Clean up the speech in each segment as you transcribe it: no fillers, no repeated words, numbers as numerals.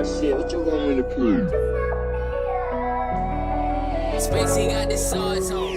boy shit, what you want me to prove? Spacey got the swords on.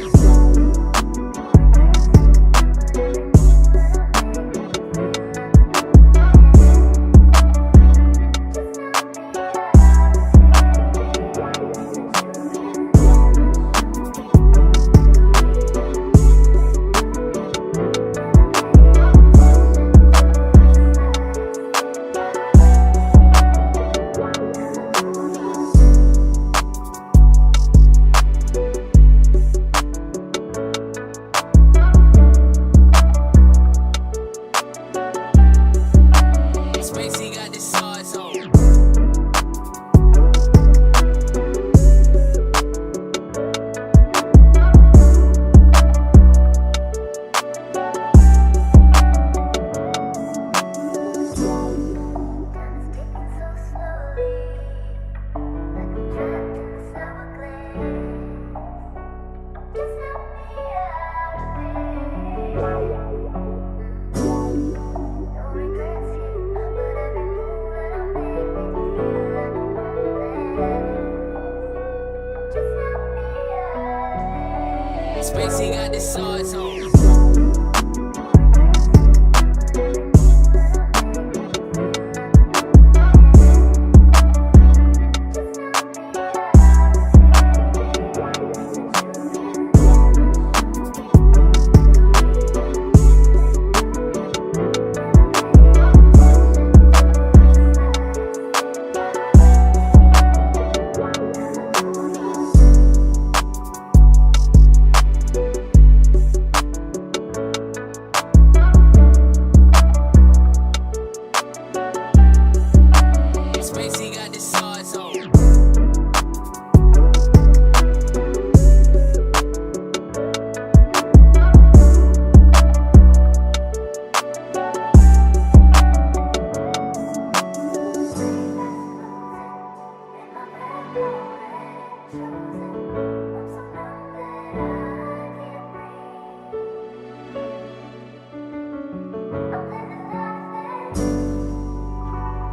Spacey got the swords on.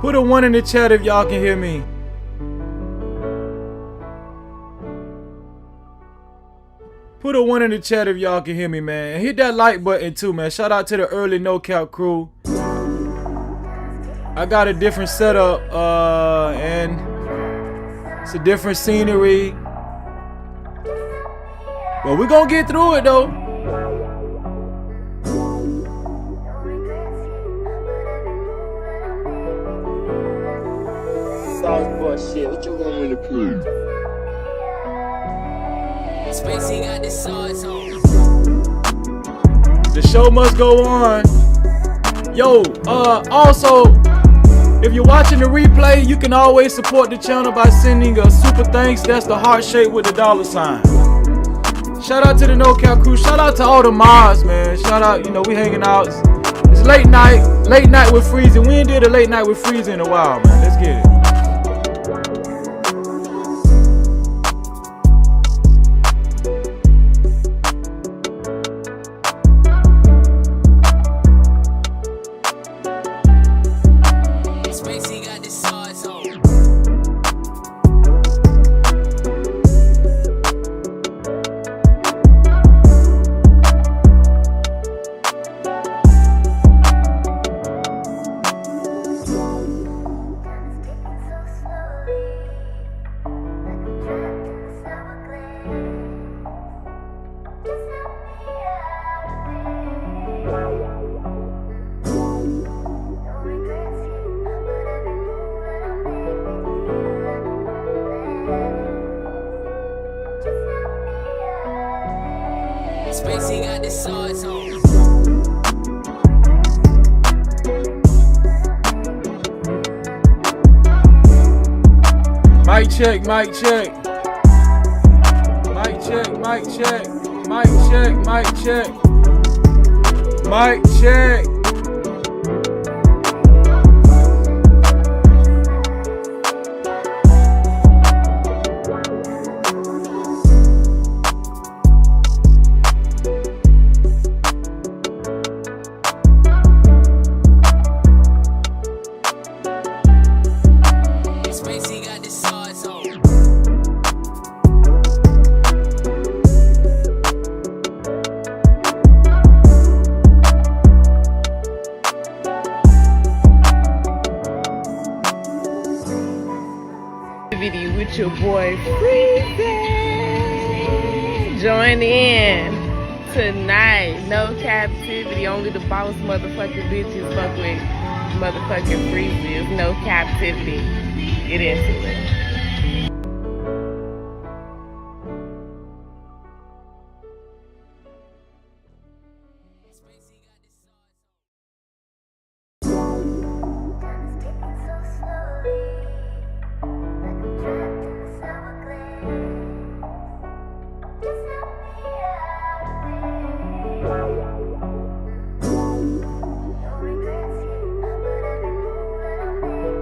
Put a 1 in the chat if y'all can hear me. Put a 1 in the chat if y'all can hear me, man. And hit that like button too, man. Shout out to the early No Cap crew. I got a different setup, and it's a different scenery. But we're gonna get through it though. Sauce boy shit, what you want me to prove? Spacey got the swords on. The show must go on. Yo, also, if you're watching the replay, you can always support the channel by sending a super thanks. That's the heart shape with the $sign. Shout out to the No Cap crew. Shout out to all the mods, man. Shout out, you know, we hanging out. It's late night with Freezing. We ain't did a late night with Freezing in a while, man. Let's get it. Spacey got the swords on. Mic check, mic check. Mic check, mic check. Mic check, mic check. Mic check. with your boy Freezy. Join in tonight. No captivity. Only the boss motherfucking bitches fuck with motherfucking Freezy. No captivity. Get into it.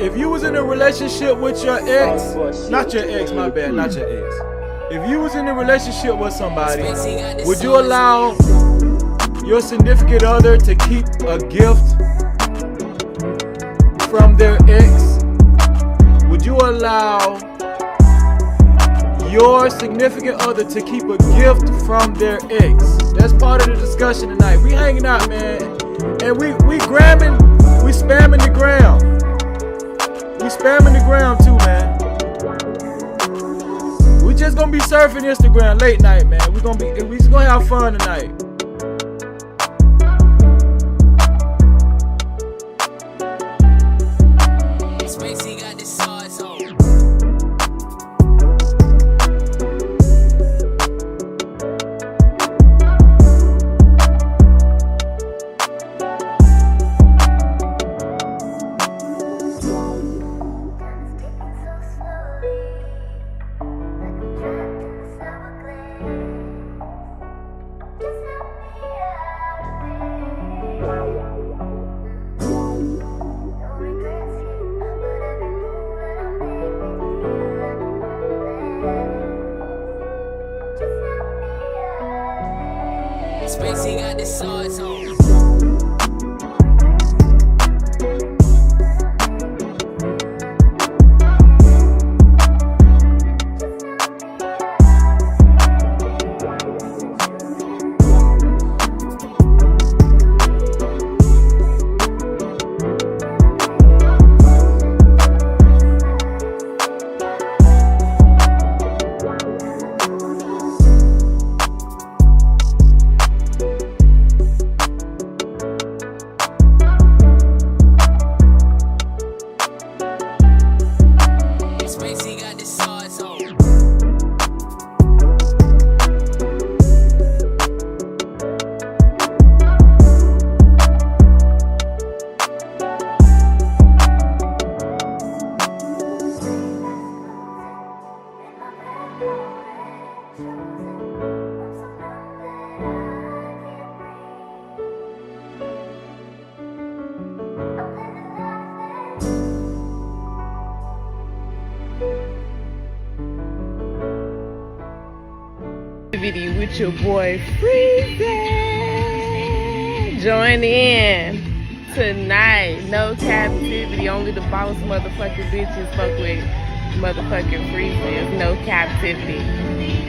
If you was in a relationship with your ex, not your ex, my bad, not your ex. If you was in a relationship with somebody, would you allow your significant other to keep a gift from their ex? Would you allow your significant other to keep a gift from their ex? That's part of the discussion tonight. We hanging out, man, and we grabbing, we spamming the ground. We spamming the gram too, man. We just gonna be surfing Instagram late night, man. We just gonna have fun tonight. Spacey got the sauce on. Spacey got the sauce on. With your boy Freezy. Join in tonight. No captivity. Only the boss motherfucking bitches fuck with motherfucking Freezy. No captivity.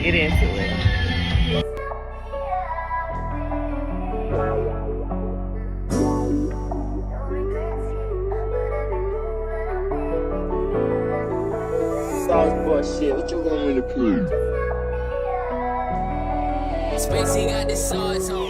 Get into it. Sauce boy shit, what you want me to prove? Spacey got the sauce on.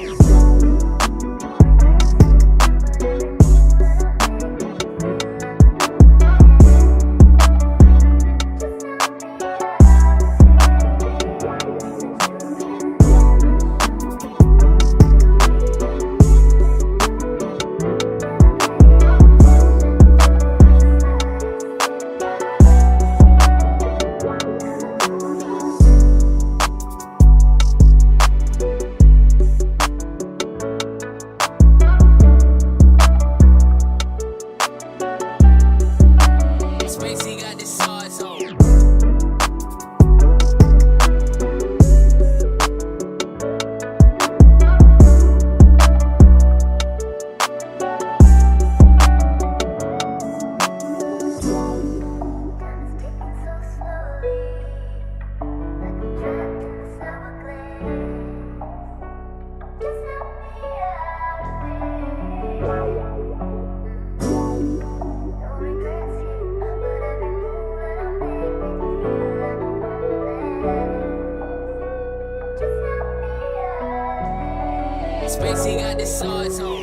It's all, it's all.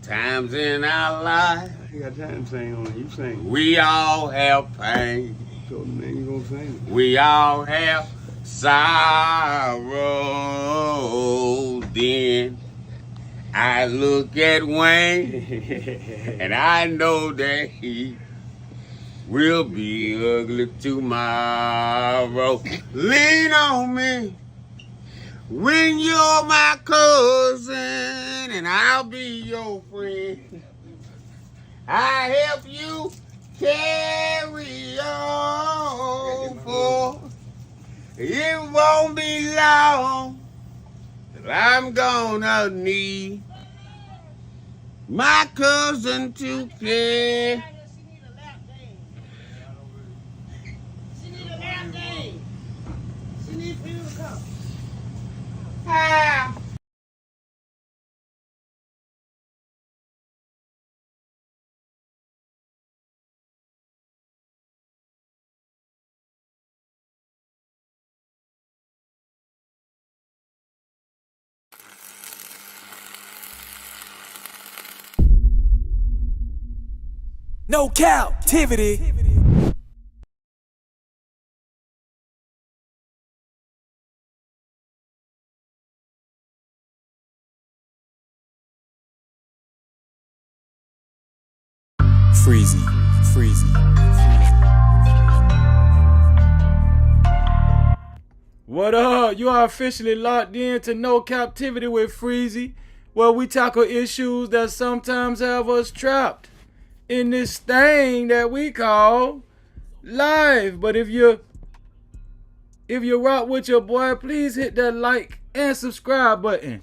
Times in our life, You got time to sing on it. You sing. we all have pain. So then you gonna sing. We all have sorrow. Then I look at Wayne and I know that he will be ugly tomorrow. Lean on me when you're my cousin and I'll be your friend. I help you carry on, for it won't be long that I'm gonna need my cousin to care. She need a lap game. She need people to come. Ah. No Cap-tivity. Freezy. What up? You are officially locked in to No Captivity with Freezy, where we tackle issues that sometimes have us trapped in this thing that we call life. But if you rock with your boy, please hit that like and subscribe button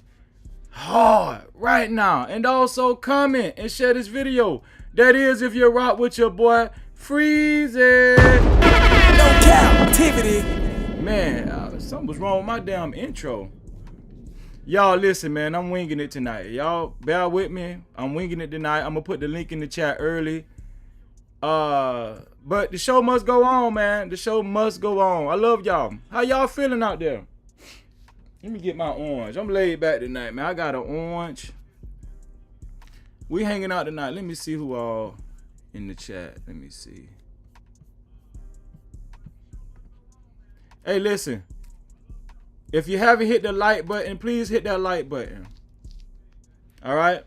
hard right now, and also comment and share this video. That is, if you rock with your boy Freezy. No Cap-tivity. Man, something was wrong with my damn intro. Y'all listen, man, I'm winging it tonight. Y'all bear with me. I'm winging it tonight. I'm gonna put the link in the chat early. But the show must go on, man. The show must go on. I love y'all. How y'all feeling out there? Let me get my orange. I'm laid back tonight, man. I got an orange. We hanging out tonight. Let me see who all in the chat. Let me see. Hey, listen. If you haven't hit the like button, please hit that like button. All right?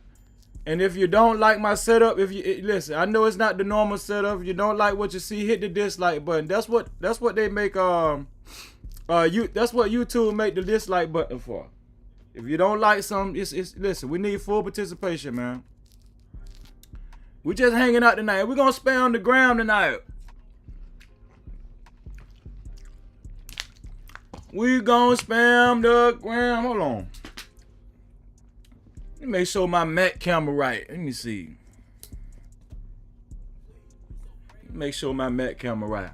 And if you don't like my setup, listen, I know it's not the normal setup. If you don't like what you see, hit the dislike button. That's what they make that's what YouTube make the dislike button for. If you don't like something, listen, we need full participation, man. We just hanging out tonight. We're gonna spam on the ground tonight. We gonna spam the gram. Hold on. Let me make sure my Mac camera right. Let me see. Make sure my Mac camera right.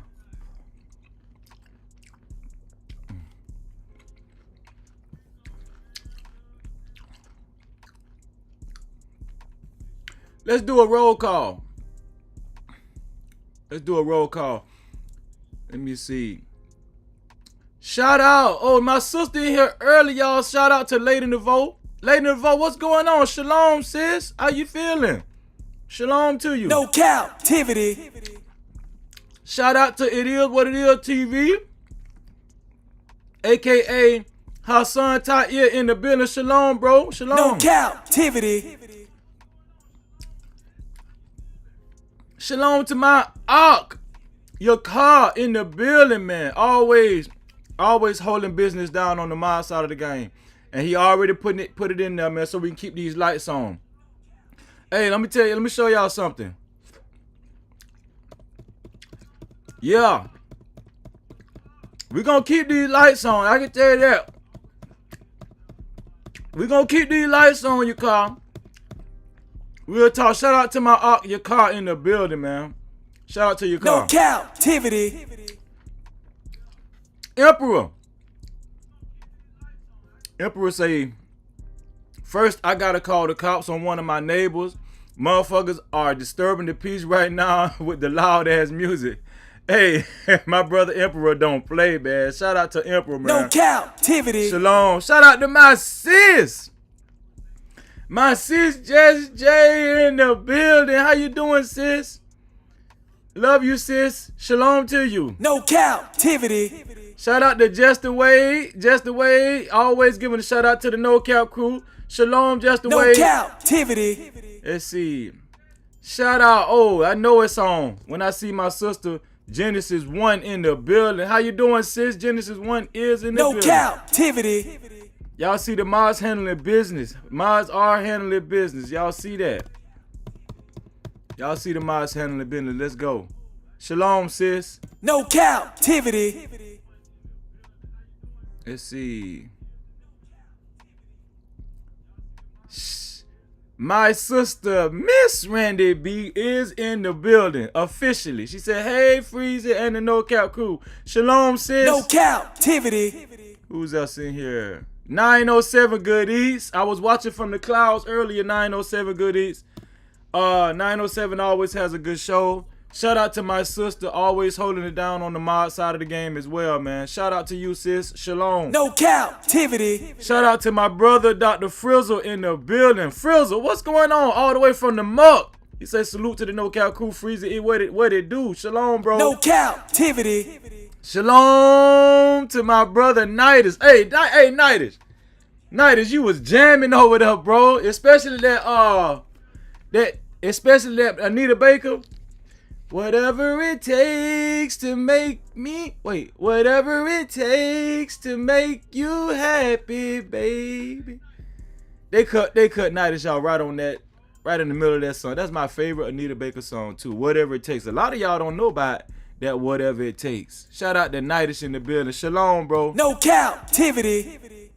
Let's do a roll call. Let's do a roll call. Let me see. Shout out. Oh, my sister in here early, y'all. Shout out to Lady Nevo. Lady Nevo, what's going on? Shalom, sis. How you feeling? Shalom to you. No Cap-tivity. Shout out to It Is What It Is TV. AKA Hassan Tair in the building. Shalom, bro. Shalom. No Cap-tivity. Shalom to my Ark. Your car in the building, man. Always holding business down on the my side of the game. And he already put it in there, man, so we can keep these lights on. Hey, let me show y'all something. Yeah. We're gonna keep these lights on. I can tell you that. We're gonna keep these lights on, your car. Real talk. Shout out to my your car in the building, man. Shout out to your car. No captivity. Emperor say, first I gotta call the cops on one of my neighbors. Motherfuckers are disturbing the peace right now with the loud ass music. Hey, my brother Emperor don't play, man. Shout out to Emperor, man. No captivity. Shalom. Shout out to my sis. My sis Jess J in the building. How you doing, sis? Love you, sis. Shalom to you. No captivity. Shout out to Justin Wade. Justin Wade, always giving a shout out to the No Cap crew. Shalom, Justin No Wade. captivity. Let's see. Shout out. Oh, I know it's on. When I see my sister Genesis 1 in the building. How you doing, sis? Genesis 1 is in the No building. captivity. Y'all see the mods handling business. Mods are handling business. Y'all see that. Y'all see the mods handling business. Let's go. Shalom, sis. No captivity. Let's see. My sister, Miss Randy B, is in the building officially. She said, hey, Freezy and the No Cap crew. Shalom, sis. No captivity. Who's else in here? 907 Good Eats. I was watching from the clouds earlier, 907 Good Eats. 907 always has a good show. Shout out to my sister, always holding it down on the mod side of the game as well, man. Shout out to you, sis. Shalom. No captivity. Shout out to my brother, Dr. Frizzle, in the building. Frizzle, what's going on? All the way from the muck. He says salute to the No Cap crew, Freezy. What it do? Shalom, bro. No captivity. Shalom to my brother, Nidus. Hey, Nidus. Nidus, you was jamming over there, bro. Especially that Anita Baker. Whatever it takes to make me whatever it takes to make you happy, baby. They cut Nidus, y'all, right on that, right in the middle of that song. That's my favorite Anita Baker song too. Whatever it takes. A lot of y'all don't know about that. Whatever it takes. Shout out to Nidus in the building. Shalom, bro. No captivity.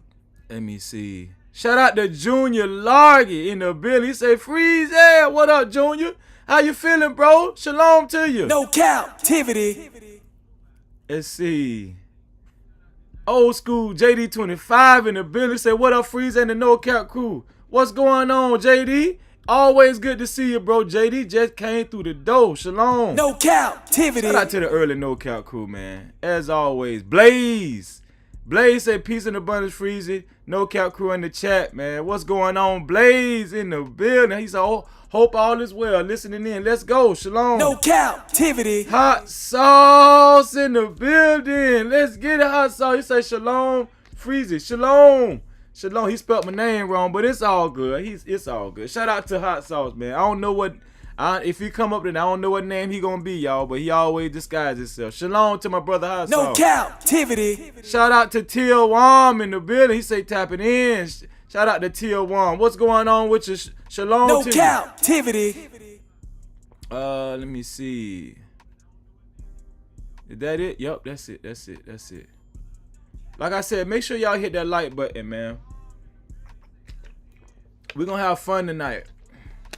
Let me see. Shout out to Junior Largy in the building. He say, freeze, yeah. What up, Junior? How you feeling, bro? Shalom to you. No captivity. Let's see. Old school JD25 in the building. Say, what up, Freeze and the No Cap crew? What's going on, JD? Always good to see you, bro. JD just came through the door. Shalom. No captivity. Shout out to the early No Cap crew, man. As always. Blaze. Blaze say, peace and abundance, Freezy. No Cap crew in the chat, man. What's going on? Blaze in the building. He said, oh, hope all is well. Listening in. Let's go. Shalom. No captivity. Hot sauce in the building. Let's get it, hot sauce. He say shalom, Freezy. Shalom. Shalom. He spelled my name wrong, but it's all good. It's all good. Shout out to Hot Sauce, man. I don't know what, if he come up then I don't know what name he gonna be, y'all, but he always disguises himself. Shalom to my brother Hot No Sauce. captivity. Shout out to Teal Wam in the building. He say tapping in. Shout out to Teal Wam. What's going on with you? Shalom No to captivity. Let me see. Is that it? Yup, that's it. Like I said, make sure y'all hit that like button, man. We're gonna have fun tonight.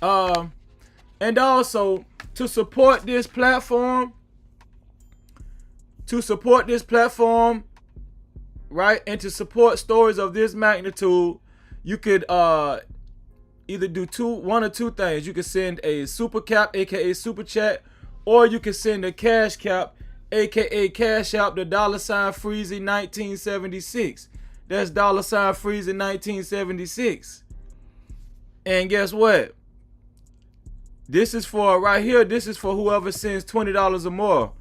And also to support this platform, right, and to support stories of this magnitude, you could either do one or two things. You can send a super cap, aka super chat, or you can send a cash cap, aka cash out, the $ Freezy 1976. That's $ Freezy 1976. And guess what? This is for right here. This is for whoever sends $20 or more.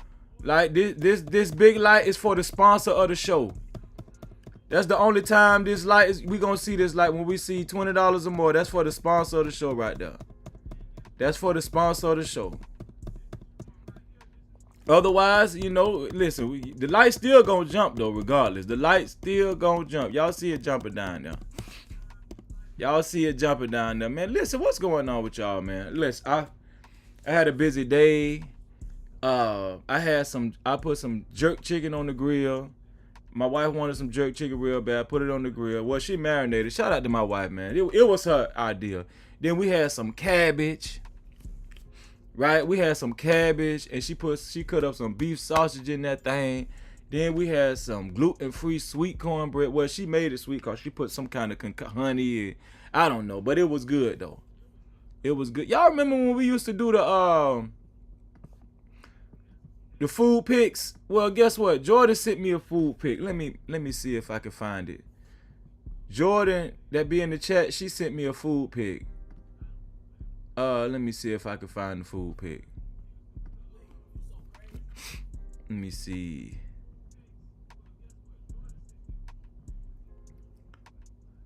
Like this big light is for the sponsor of the show. That's the only time this light is. We gonna see this light when we see $20 or more. That's for the sponsor of the show right there. That's for the sponsor of the show. Otherwise, you know, listen, the light still gonna jump though, regardless. The light still gonna jump. Y'all see it jumping down there. Y'all see it jumping down there, man. Listen, what's going on with y'all, man? Listen, I had a busy day. I put some jerk chicken on the grill. My wife wanted some jerk chicken real bad. Put it on the grill. Well, she marinated. Shout out to my wife, man. It was her idea. Then we had some cabbage. Right? We had some cabbage, and she cut up some beef sausage in that thing. Then we had some gluten-free sweet cornbread. Well, she made it sweet because she put some kind of honey. I don't know, but it was good though. It was good. Y'all remember when we used to do the food pics? Well, guess what? Jordan sent me a food pic. Let me see if I can find it. Jordan, that be in the chat, she sent me a food pic. Let me see if I can find the food pic. Let me see.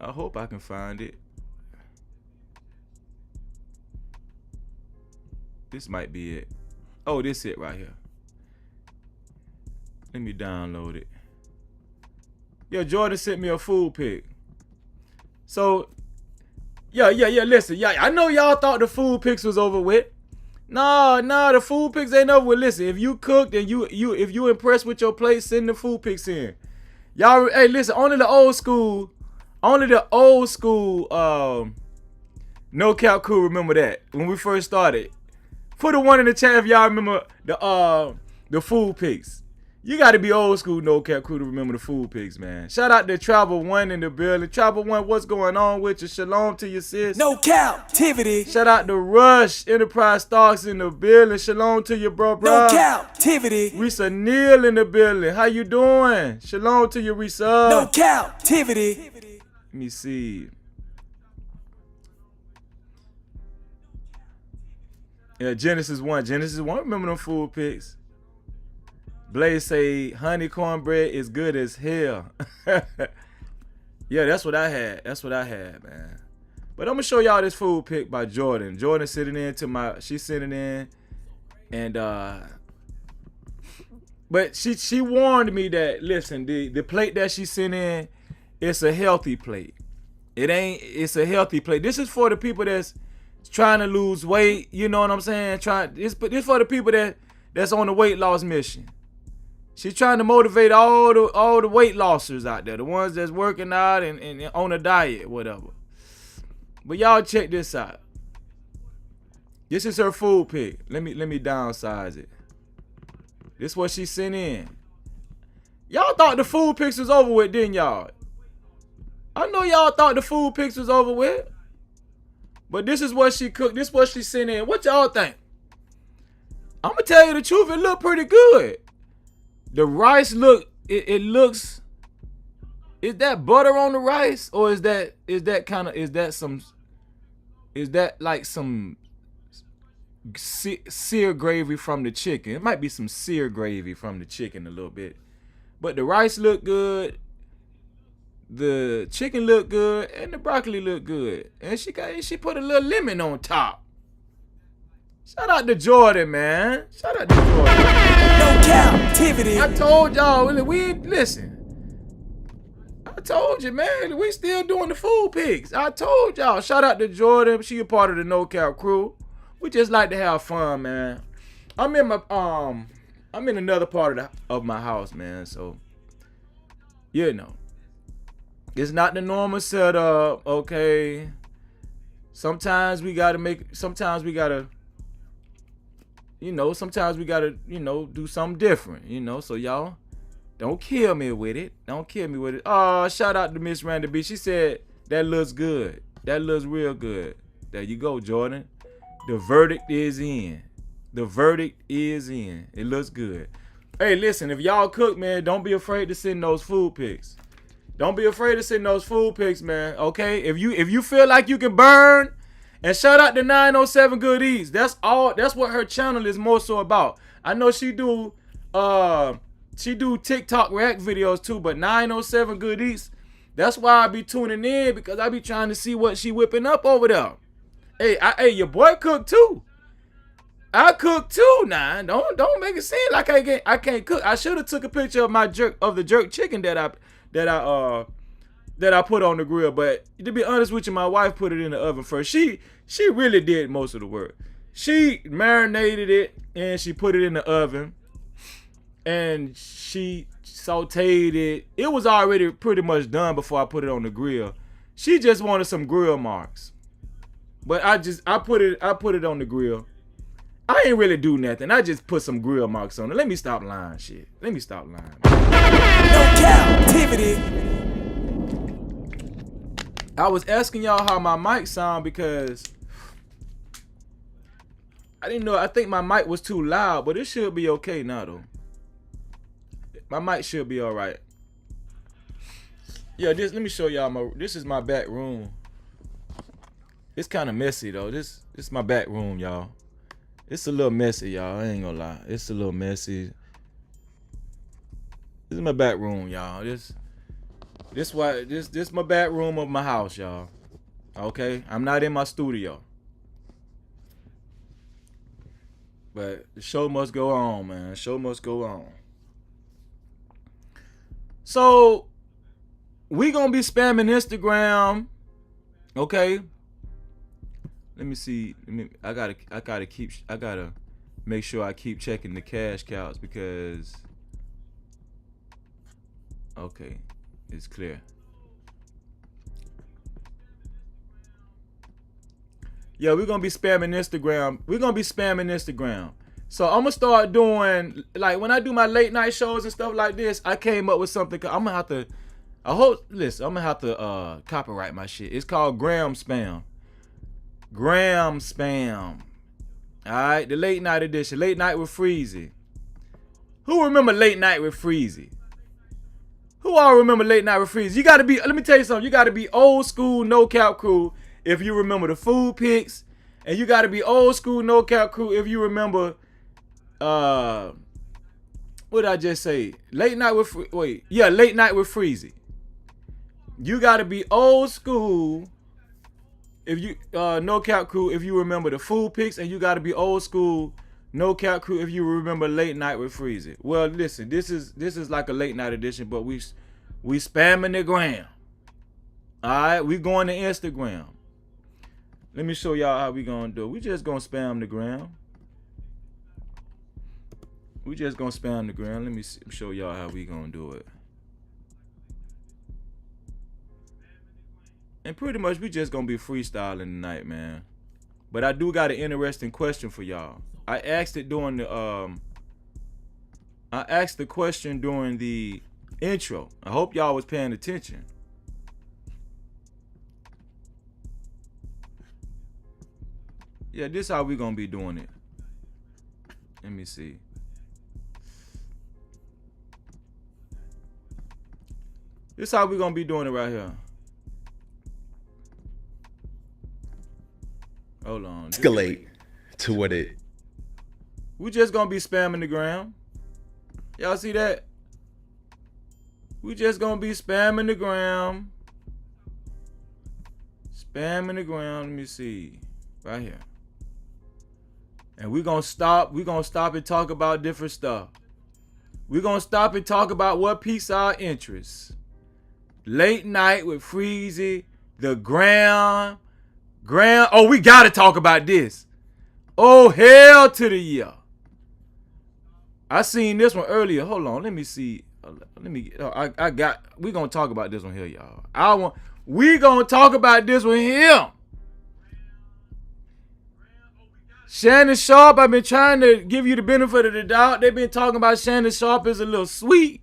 I hope I can find it. This might be it. Oh, this it right here. Let me download it. Yo, Jordan sent me a food pic. So, yeah, listen. Yeah, I know y'all thought the food pics was over with. Nah, the food pics ain't over with. Listen, if you cooked and if you impressed with your plate, send the food pics in. Y'all, hey, listen, only the old school, no cap crew remember that when we first started. Put a one in the chat if y'all remember the food pics. You got to be old school no cap crew to remember the food pics, man. Shout out to Travel One in the building. Travel One, what's going on with you? Shalom to your sis. No captivity. Shout out to Rush Enterprise Stocks in the building. Shalom to your bro. No captivity. Risa Neal in the building. How you doing? Shalom to your Risa. No captivity. Let me see. Yeah, Genesis 1. Remember them food pics? Blaze say honey cornbread is good as hell. Yeah, that's what I had. Man. But I'm gonna show y'all this food pic by Jordan. Jordan sitting in she's sitting in, and but she warned me that listen, the plate that she sent in, it's a healthy plate. It's a healthy plate. This is for the people that's trying to lose weight. You know what I'm saying? This for the people that's on the weight loss mission. She's trying to motivate all the weight lossers out there, the ones that's working out and on a diet, whatever. But y'all check this out. This is her food pic. Let me downsize it. This is what she sent in. Y'all thought the food pics was over with, didn't y'all? I know y'all thought the food pics was over with. But this is what she cooked. This is what she sent in. What y'all think? I'm gonna tell you the truth. It looked pretty good. The rice it looks. Is that butter on the rice, or is that like some sear gravy from the chicken? It might be some sear gravy from the chicken a little bit, but the rice looked good. The chicken looked good, and the broccoli looked good, and she put a little lemon on top. Shout out to Jordan, man. Shout out to Jordan. No captivity. I told y'all, listen. I told you, man, we still doing the food pics. I told y'all. Shout out to Jordan. She a part of the No Cap crew. We just like to have fun, man. I'm in another part of my house, man. So, you know, it's not the normal setup, okay? Sometimes we gotta, do something different, so y'all don't kill me with it. Oh, shout out to Miss Randy B. She said, that looks good. That looks real good. There you go, Jordan. The verdict is in. It looks good. Hey, listen, if y'all cook, man, don't be afraid to send those food pics. Man, okay? If you feel like you can burn. And shout out to 907 Good Eats. That's what her channel is more so about. I know she do TikTok react videos too, but 907 Good Eats, that's why I be tuning in, because I be trying to see what she whipping up over there. Hey, your boy cook too. I cook too now. Don't make it seem like I can't cook. I should have took a picture of the jerk chicken that I put on the grill, but to be honest with you, my wife put it in the oven first. She really did most of the work. She marinated it and she put it in the oven. and she sauteed it. It was already pretty much done before I put it on the grill. She just wanted some grill marks, but I put it on the grill. I ain't really do nothing. I just put some grill marks on it. Let me stop lying, shit. Let me stop lying. No captivity. I was asking y'all how my mic sound because I didn't know. I think my mic was too loud, but it should be okay now though. My mic should be all right. Yeah, let me show y'all this is my back room. It's kind of messy though. This is my back room, y'all. It's a little messy, y'all. I ain't gonna lie. It's a little messy. This is my back room, y'all. This my back room of my house, y'all. Okay? I'm not in my studio. But the show must go on, man. The show must go on. So we gonna be spamming Instagram. Okay? Let me see. I gotta make sure I keep checking the cash cows because okay, it's clear. Yeah, we're gonna be spamming Instagram. So I'm gonna start doing, like, when I do my late night shows and stuff like this, I came up with something. I'm gonna have to copyright my shit. It's called Gram Spam. Gram Spam. Alright, the late night edition. Late night with Freezy. Who remember late night with Freezy? Who all remember late night with Freezy? You gotta be, let me tell you something, you gotta be old school No Cap Crew if you remember the food pics. And you gotta be old school No Cap Crew if you remember what did I just say? Late night with late night with Freezy. You gotta be old school if you No Cap Crew if you remember the food pics, and you gotta be old school No Cap Crew if you remember late night with Freezy. Well, listen, this is like a late night edition, but we spamming the gram. Alright, we going to Instagram. Let me show y'all how we gonna do it. We just gonna spam the gram. We just gonna spam the gram. Let me show y'all how we gonna do it. And pretty much we just gonna be freestyling tonight, man. But I do got an interesting question for y'all. I asked it during the I asked the question during the intro. I hope y'all was paying attention. Yeah, this how we gonna be doing it. Let me see. This how we gonna be doing it right here. Hold on. Escalate to what it. We just gonna be spamming the gram. Y'all see that? We just gonna be spamming the gram. Spamming the gram. Let me see. Right here. And we're gonna stop and talk about different stuff. We're gonna stop and talk about what piques our interests. Late night with Freezy, the gram. Oh, we gotta talk about this. Oh, hell to the yeah. I seen this one earlier. Hold on, let me see. We gonna talk about this one here, y'all. We gonna talk about this one here. Shannon Sharpe, I've been trying to give you the benefit of the doubt. They've been talking about Shannon Sharpe is a little sweet.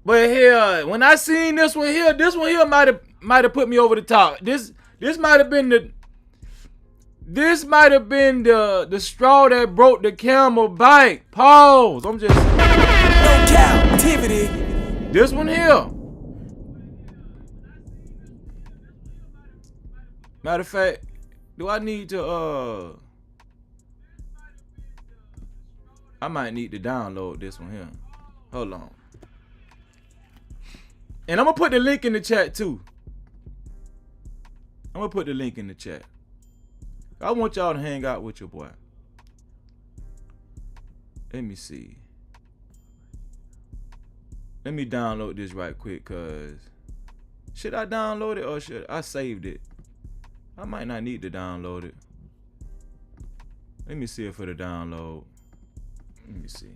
But here, when I seen this one here might have put me over the top. This might have been the straw that broke the camel back. Pause. I'm just No captivity. this one here. Matter of fact, do I need to I might need to download this one here. Hold on. And I'm gonna put the link in the chat too. I'm gonna put the link in the chat. I want y'all to hang out with your boy. Let me see. Let me download this right quick, cause should I download it or should I saved it? I might not need to download it. Let me see it for the download. Let me me see.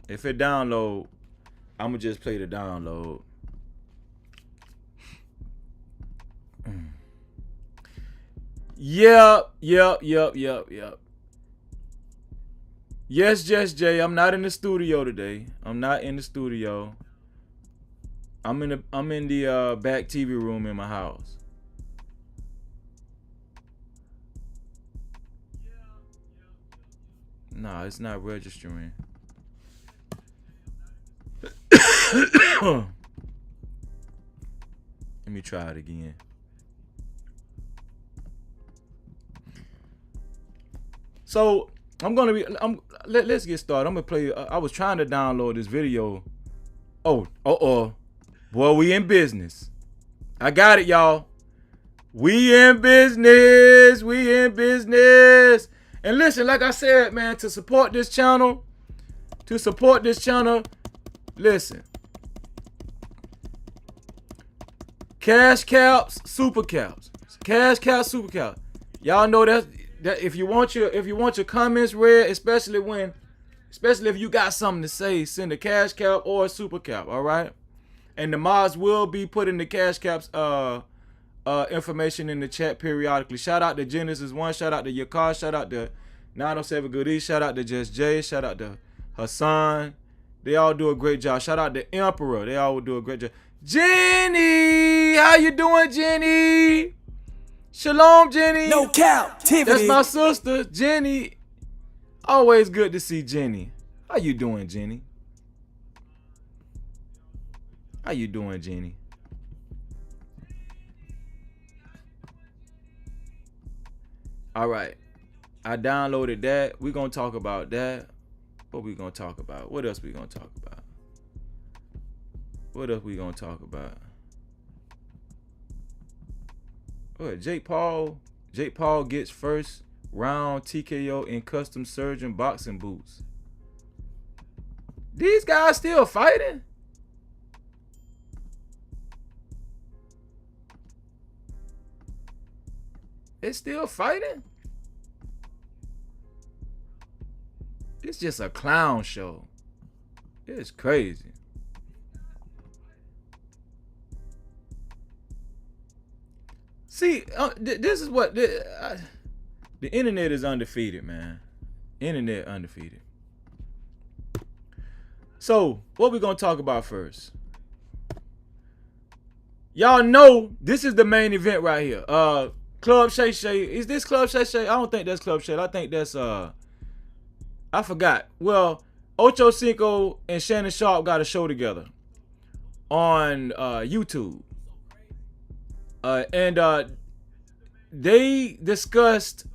If it download, I'm gonna just play the download. Yep. Yes, Just Jay. I'm not in the studio today. I'm not in the studio. I'm in the back TV room in my house. Nah, it's not registering. Let me try it again. So let's get started. I'm gonna play. I was trying to download this video. Oh, boy, we in business. I got it, y'all. We in business. And listen, like I said, man, to support this channel, listen. Cash caps, super caps. Cash caps, super caps. Y'all know that if you want your comments read, especially if you got something to say, send a cash cap or a super cap, all right? And the mods will be putting the cash caps information in the chat periodically. Shout out to Genesis 1, shout out to Yakar, shout out to 907 Goodies, shout out to Just Jay, shout out to Hassan. They all do a great job. Shout out to Emperor. They all do a great job. Jenny, how you doing, Jenny? Shalom, Jenny. No Cap-tivity. That's my sister, Jenny. Always good to see Jenny. How you doing, Jenny? How you doing, Jenny? All right. I downloaded that. We're going to talk about that. What we going to talk about? What else we going to talk about? What else we going to talk about? What, Jake Paul gets first round TKO in custom surgeon boxing boots. These guys still fighting? They still fighting? It's just a clown show. It's crazy. See, this is what the internet is undefeated, man. Internet undefeated. So, what we gonna talk about first? Y'all know this is the main event right here. Club Shay Shay. Is this Club Shay Shay? I don't think that's Club Shay. I think that's I forgot. Well, Ocho Cinco and Shannon Sharpe got a show together on YouTube. And they discussed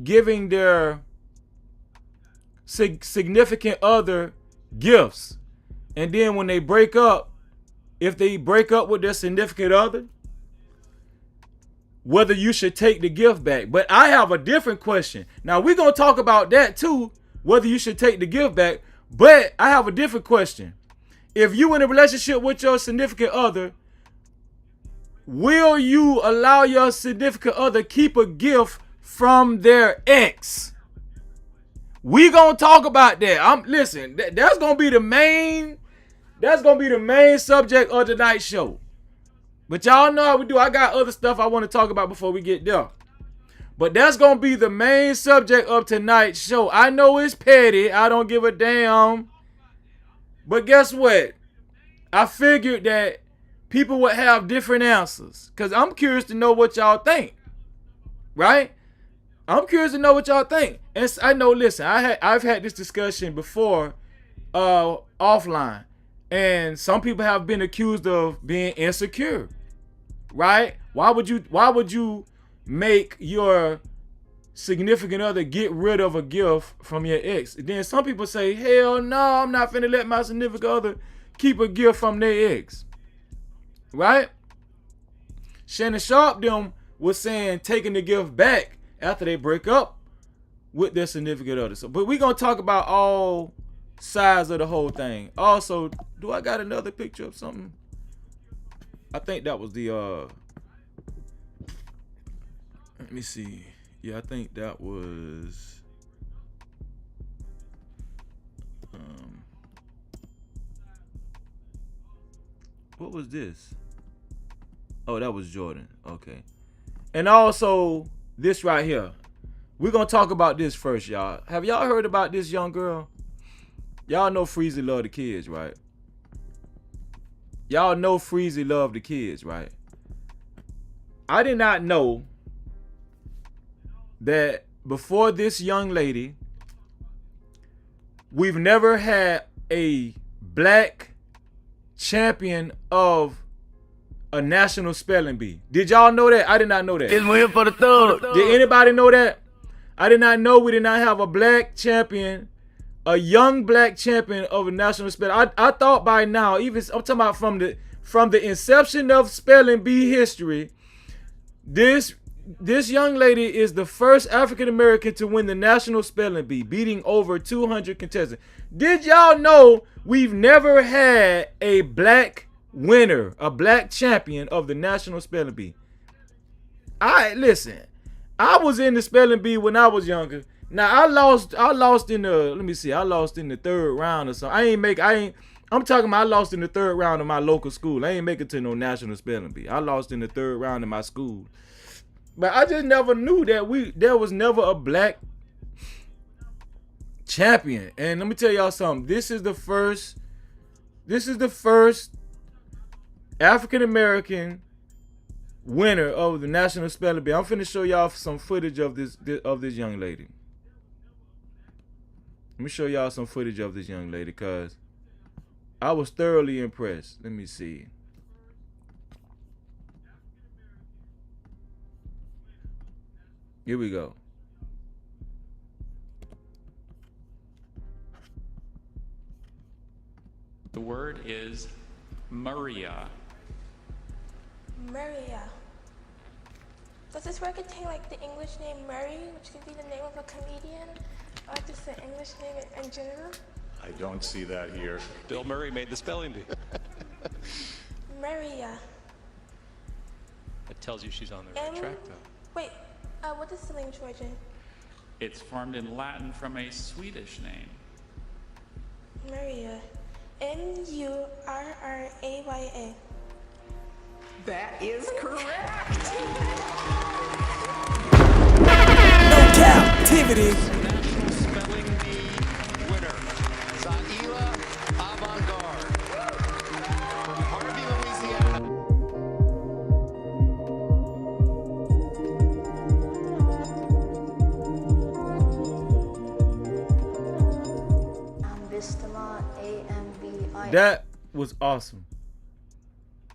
giving their significant other gifts. And then when they break up, if they break up with their significant other, whether you should take the gift back. But I have a different question. Now, we're going to talk about that too, whether you should take the gift back. But I have a different question. If you in a relationship with your significant other, will you allow your significant other keep a gift from their ex? We gonna talk about that. Listen, that's gonna be the main subject of tonight's show. But y'all know how we do. I got other stuff I want to talk about before we get there. But that's gonna be the main subject of tonight's show. I know it's petty. I don't give a damn. But guess what? I figured that people would have different answers. Because I'm curious to know what y'all think. Right? I'm curious to know what y'all think. And I know, listen, I've had this discussion before offline. And some people have been accused of being insecure. Right? Why would you make your significant other get rid of a gift from your ex? Then some people say, hell no, I'm not finna let my significant other keep a gift from their ex. Right? Shannon Sharpe them was saying taking the gift back after they break up with their significant other. So, but we're gonna talk about all sides of the whole thing. Also, do I got another picture of something? I think that was the Let me see. Yeah, I think that was. What was this? Oh, that was Jordan. Okay. And also, this right here. We're going to talk about this first, y'all. Have y'all heard about this young girl? Y'all know Freezy love the kids, right? Y'all know Freezy love the kids, right? I did not know that before this young lady, we've never had a black champion of a national spelling bee. Did y'all know that? I did not know that. It's win for the thug. Did anybody know that? I did not know we did not have a black champion, a young black champion of a national spelling. I thought by now, even I'm talking about from the inception of spelling bee history, this young lady is the first African American to win the national spelling bee, beating over 200 contestants. Did y'all know we've never had a black winner, a black champion of the national spelling bee? Listen, I was in the spelling bee when I was younger. Now I lost in the third round or something. I'm talking about I lost in the third round of my local school. I ain't make it to no national spelling bee. I lost in the third round of my school. But I just never knew that there was never a black champion. And let me tell y'all something. This is the first African American winner of the national spelling bee. I'm finna show y'all some footage of this young lady. Let me show y'all some footage of this young lady because I was thoroughly impressed. Let me see. Here we go. The word is Maria. Maria. Does this word contain like the English name Murray, which could be the name of a comedian, or just the English name in general? I don't see that here. Bill Murray made the spelling bee. Maria. That tells you she's on the right track, though. Wait, what is the language origin? It's formed in Latin from a Swedish name. Maria. Murraya. That is correct. No Cap-tivity. National Spelling Bee winner, Zaila Avant-Garde. Harvey, Louisiana. That was awesome.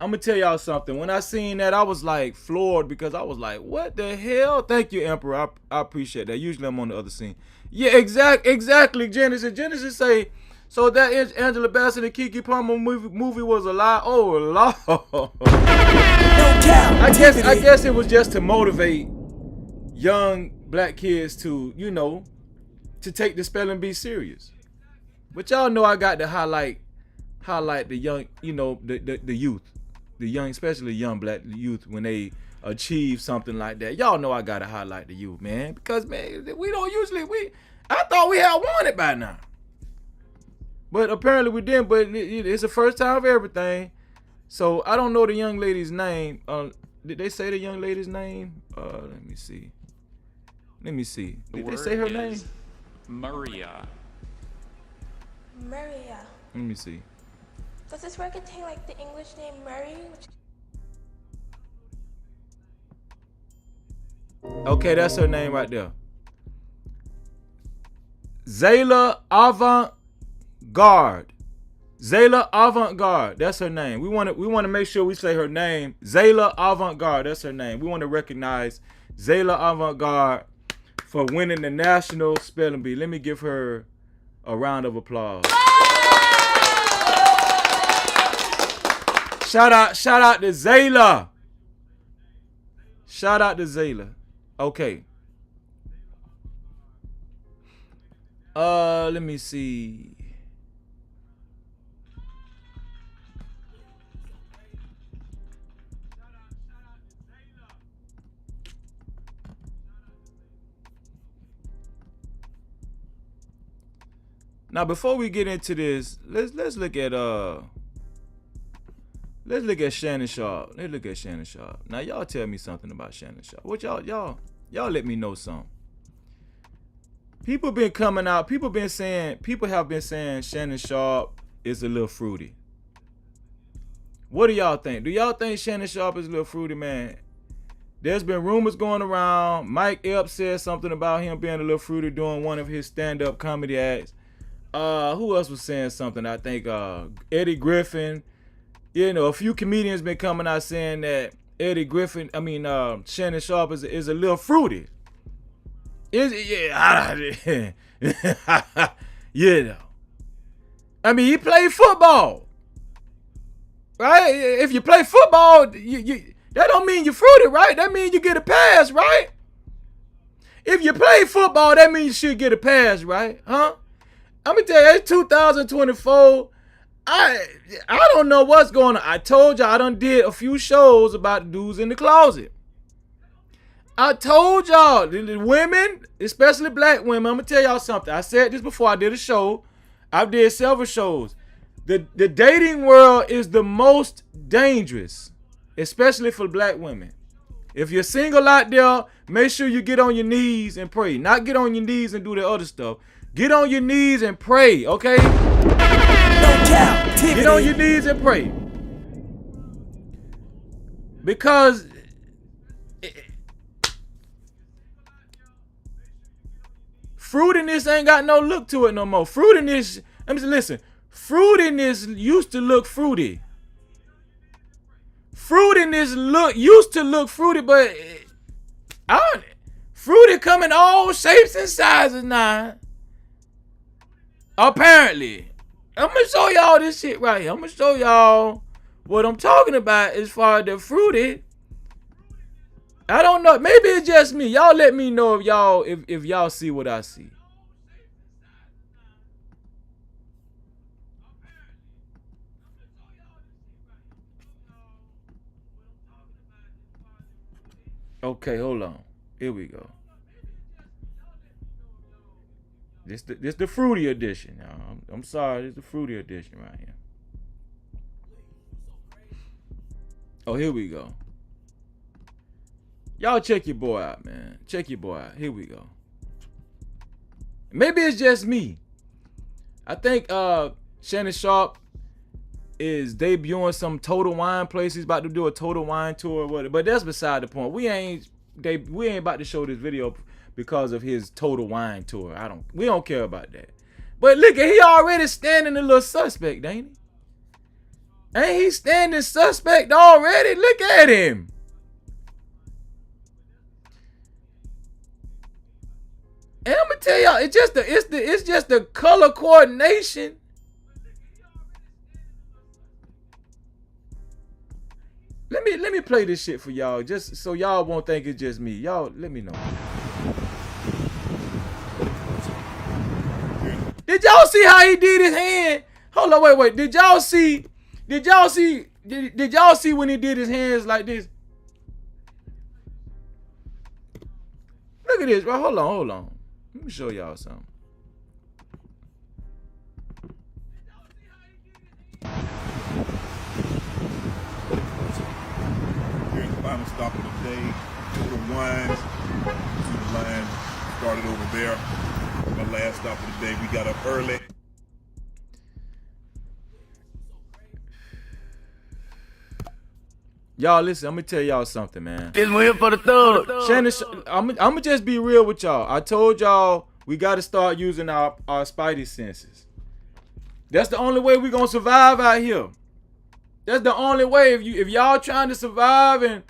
I'm gonna tell y'all something. When I seen that, I was like floored because I was like, what the hell? Thank you, Emperor. I appreciate that. Usually I'm on the other scene. Yeah, exactly. Genesis say, so that Angela Bassett and Keke Palmer movie was a lie. Oh Lord. I guess it was just to motivate young black kids to, to take the spelling bee serious. But y'all know I got to highlight the young, the youth, the young, especially young black youth when they achieve something like that. Y'all know I gotta highlight the youth, man, because man, we don't usually I thought we had won it by now, but apparently we didn't. But it's the first time for everything, so I don't know the young lady's name. Did they say the young lady's name? Let me see. Did they say her name? Maria. Maria. Let me see. Does this word contain like the English name Murray? Okay, that's her name right there. Zaila Avant-Garde. Zaila Avant-Garde. That's her name. We want to make sure we say her name. Zaila Avant-Garde. That's her name. We want to recognize Zaila Avant-Garde for winning the national spelling bee. Let me give her a round of applause. Shout out to Zaila. Shout out to Zaila. Okay. Let me see. Now, before we get into this, let's look at Shannon Sharpe. Let's look at Shannon Sharpe. Now, y'all tell me something about Shannon Sharpe. What y'all let me know something. People been coming out. People have been saying Shannon Sharpe is a little fruity. What do y'all think? Do y'all think Shannon Sharpe is a little fruity, man? There's been rumors going around. Mike Epps said something about him being a little fruity during one of his stand-up comedy acts. Who else was saying something? I think Eddie Griffin. You know, a few comedians been coming out saying that Shannon Sharpe is a little fruity. Is it? Yeah. You know. I mean, he played football. Right? If you play football, that don't mean you're fruity, right? That means you get a pass, right? If you play football, that means you should get a pass, right? Huh? I'm gonna tell you, it's 2024. I don't know what's going on. I told y'all I done did a few shows about dudes in the closet. I told y'all, the women, especially black women, I'm gonna tell y'all something. I said this before I did a show. I did several shows. The dating world is the most dangerous, especially for black women. If you're single out there, make sure you get on your knees and pray. Not get on your knees and do the other stuff. Get on your knees and pray, okay? Get on your knees and pray. Because fruitiness ain't got no look to it no more. Fruitiness, listen. Fruitiness used to look fruity. Fruitiness used to look fruity, but fruity come in all shapes and sizes now. Apparently. I'm going to show y'all this shit right here. I'm going to show y'all what I'm talking about as far as the fruity. I don't know. Maybe it's just me. Y'all let me know if y'all see what I see. Okay, hold on. Here we go. This the fruity edition, y'all. I'm sorry, this is the fruity edition right here. Oh, here we go. Y'all check your boy out, man. Check your boy out. Here we go. Maybe it's just me. I think Shannon Sharpe is debuting some Total Wine place. He's about to do a Total Wine tour or whatever. But that's beside the point. We ain't about to show this video because of his Total Wine tour. We don't care about that. But look, he already standing a little suspect, ain't he? Ain't he standing suspect already? Look at him. And I'm gonna tell y'all, it's just the color coordination. Let me play this shit for y'all, just so y'all won't think it's just me. Y'all, let me know. Did y'all see how he did his hand? Hold on, wait. Did y'all see when he did his hands like this? Look at this, bro. Hold on. Let me show y'all something. Here's the final stop of the day. Total Wines. See the line started over there. My last stop of the day. We got up early. Y'all listen, I'm gonna tell y'all something, man. This one here for the thug. Shannon, I'm gonna just be real with y'all. I told y'all we gotta start using our spidey senses. That's the only way we gonna survive out here. That's the only way. If y'all trying to survive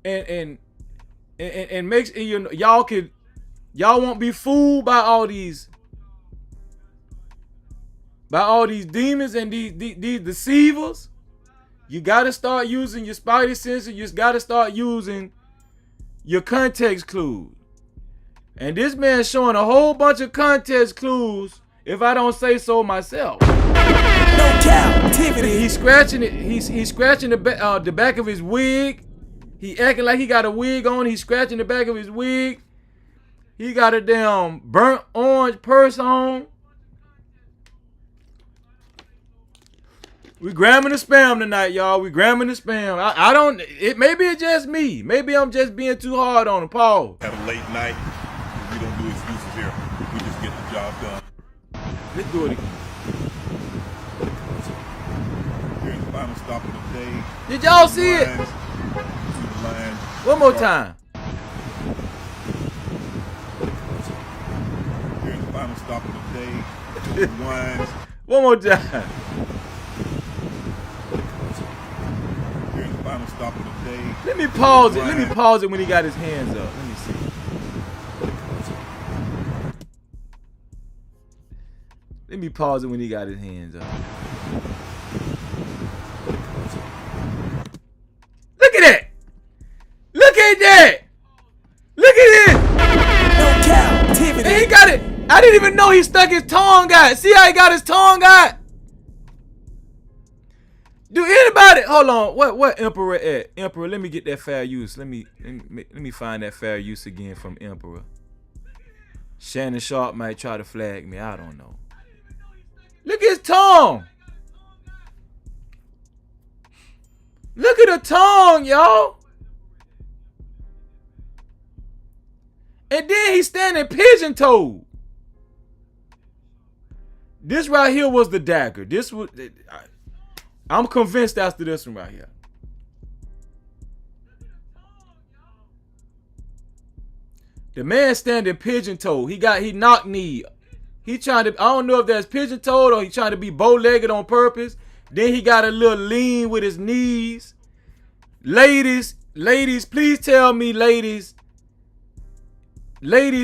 and make y'all won't be fooled by all these demons and these deceivers. You gotta start using your spidey senses. You just gotta start using your context clues. And this man's showing a whole bunch of context clues, if I don't say so myself. No Cap-tivity. He's scratching it. He's scratching the back of his wig. He acting like he got a wig on. He's scratching the back of his wig. He got a damn burnt orange purse on. We grabbing the spam tonight, y'all. We grabbing the spam. I don't. Maybe it's just me. Maybe I'm just being too hard on him. Paul. Had a late night. We don't do excuses here. We just get the job done. Let's do it again. Here's the final stop of the day. Did y'all see it? One more time. Here's the final stop of the day. Wines. One more time. Here's the final stop of the day. Let me pause it. Let me pause it when he got his hands up. Let me see. Let me pause it when he got his hands up. Look at that! Look at that! Look at it! No Cap-tivity. And he got it. I didn't even know he stuck his tongue out. See how he got his tongue out? Do anybody hold on? What Emperor at? Emperor, let me get that fair use. Let me find that fair use again from Emperor. Shannon Sharpe might try to flag me. I don't know. Look at his tongue. Look at the tongue, y'all. And then he's standing pigeon-toed. This right here was the dagger. This was. I'm convinced that's this one right here. The man standing pigeon-toed. He knocked knee. He trying to. I don't know if that's pigeon-toed or he trying to be bow-legged on purpose. Then he got a little lean with his knees. Ladies, please tell me, ladies,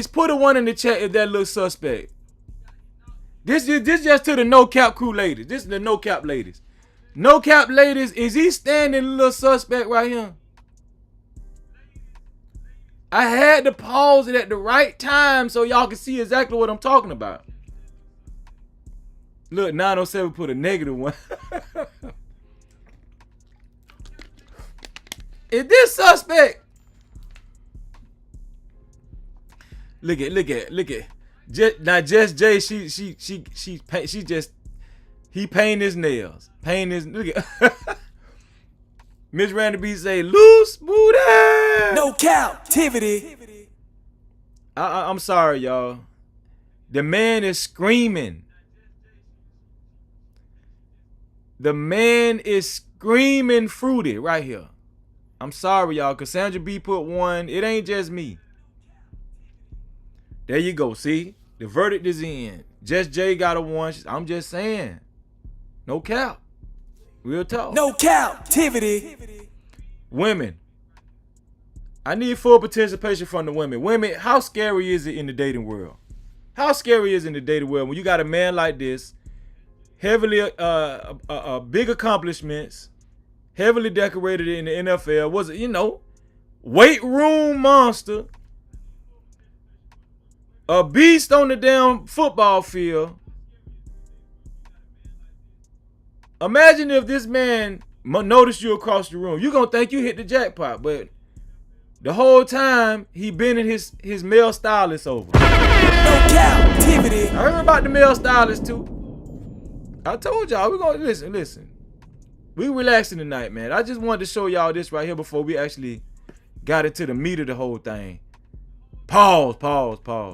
put a one in the chat if that looks suspect. This just to the no cap crew ladies. This is the no cap ladies. No cap ladies, is he standing a little suspect right here? I had to pause it at the right time so y'all can see exactly what I'm talking about. Look, 907 put a -1. Is this suspect? Look at. Just Jay, he paint his nails. Look at. Miss Randy B say, loose booty. No Cap-tivity. I'm sorry, y'all. The man is screaming. The man is screaming fruity right here. I'm sorry, y'all. Cassandra B put 1. It ain't just me. There you go. See? The verdict is in. Just Jay got a 1. I'm just saying. No cap. Real talk. No Cap-tivity. Women. I need full participation from the women. Women, how scary is it in the dating world? How scary is it in the dating world when you got a man like this, heavily big accomplishments, heavily decorated in the NFL, was it, weight room monster, a beast on the damn football field. Imagine if this man noticed you across the room. You're going to think you hit the jackpot, but the whole time he bending his male stylist over. No Cap-tivity. I heard about the male stylist too. I told y'all we're going to listen. We relaxing tonight, man. I just wanted to show y'all this right here before we actually got into the meat of the whole thing. Pause.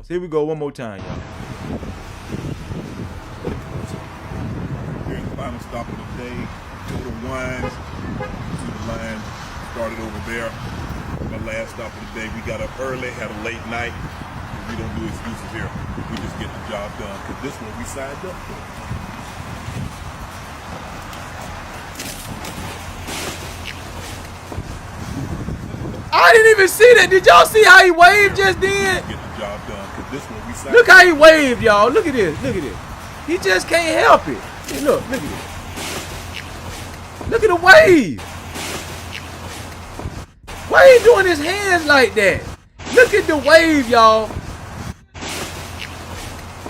Here we go one more time, y'all. Here's the final stop of the day. Go to Wines. To the line. Started over there. My last stop of the day. We got up early, had a late night. We don't do excuses here. We just get the job done. Because this one we signed up for. I didn't even see that. Did y'all see how he waved just then? Get the job done. Because this one we signed Look how he waved, y'all. Look at this. He just can't help it. Hey, look at this. Look at the wave. Why he doing his hands like that? Look at the wave, y'all.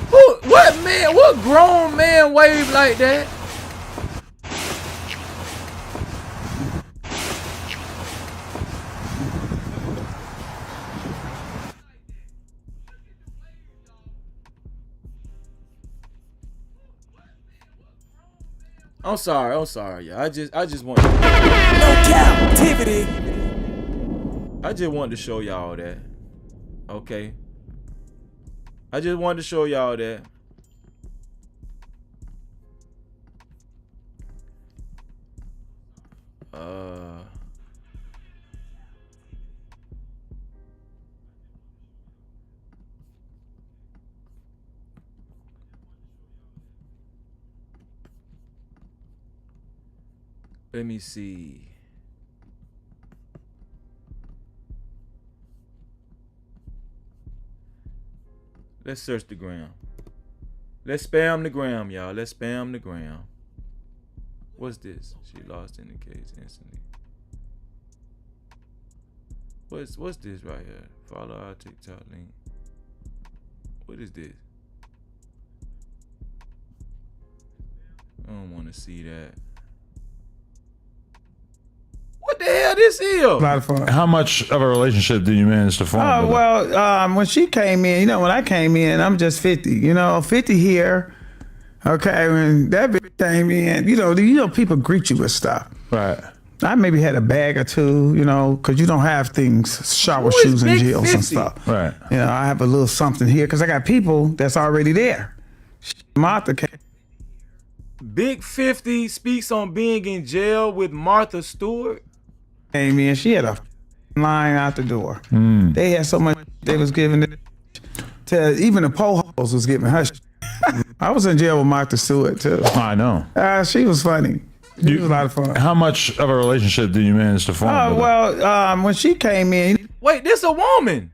What grown man wave like that? I'm sorry, y'all. I just want. No captivity. I just wanted to show y'all that. Okay. I just wanted to show y'all that. Let me see. Let's search the gram. Let's spam the gram, y'all. Let's spam the gram. What's this? She lost in the case instantly. What's this right here? Follow our TikTok link. What is this? I don't want to see that. What the hell this is? A lot of fun. How much of a relationship did you manage to form? Oh, well, when she came in, when I came in, I'm just 50, 50 here. Okay, when that bitch came in, people greet you with stuff. Right. I maybe had a bag or two, because you don't have things, shower shoes and gels and stuff. Right. I have a little something here because I got people that's already there. Martha came. Big 50 speaks on being in jail with Martha Stewart. Came in, she had a line out the door. They had so much they was giving it to even the po-holes was giving her. I was in jail with Martha Stewart too. I know. She was funny. She was a lot of fun. How much of a relationship did you manage to form? Oh, well, when she came in. Wait, this a woman.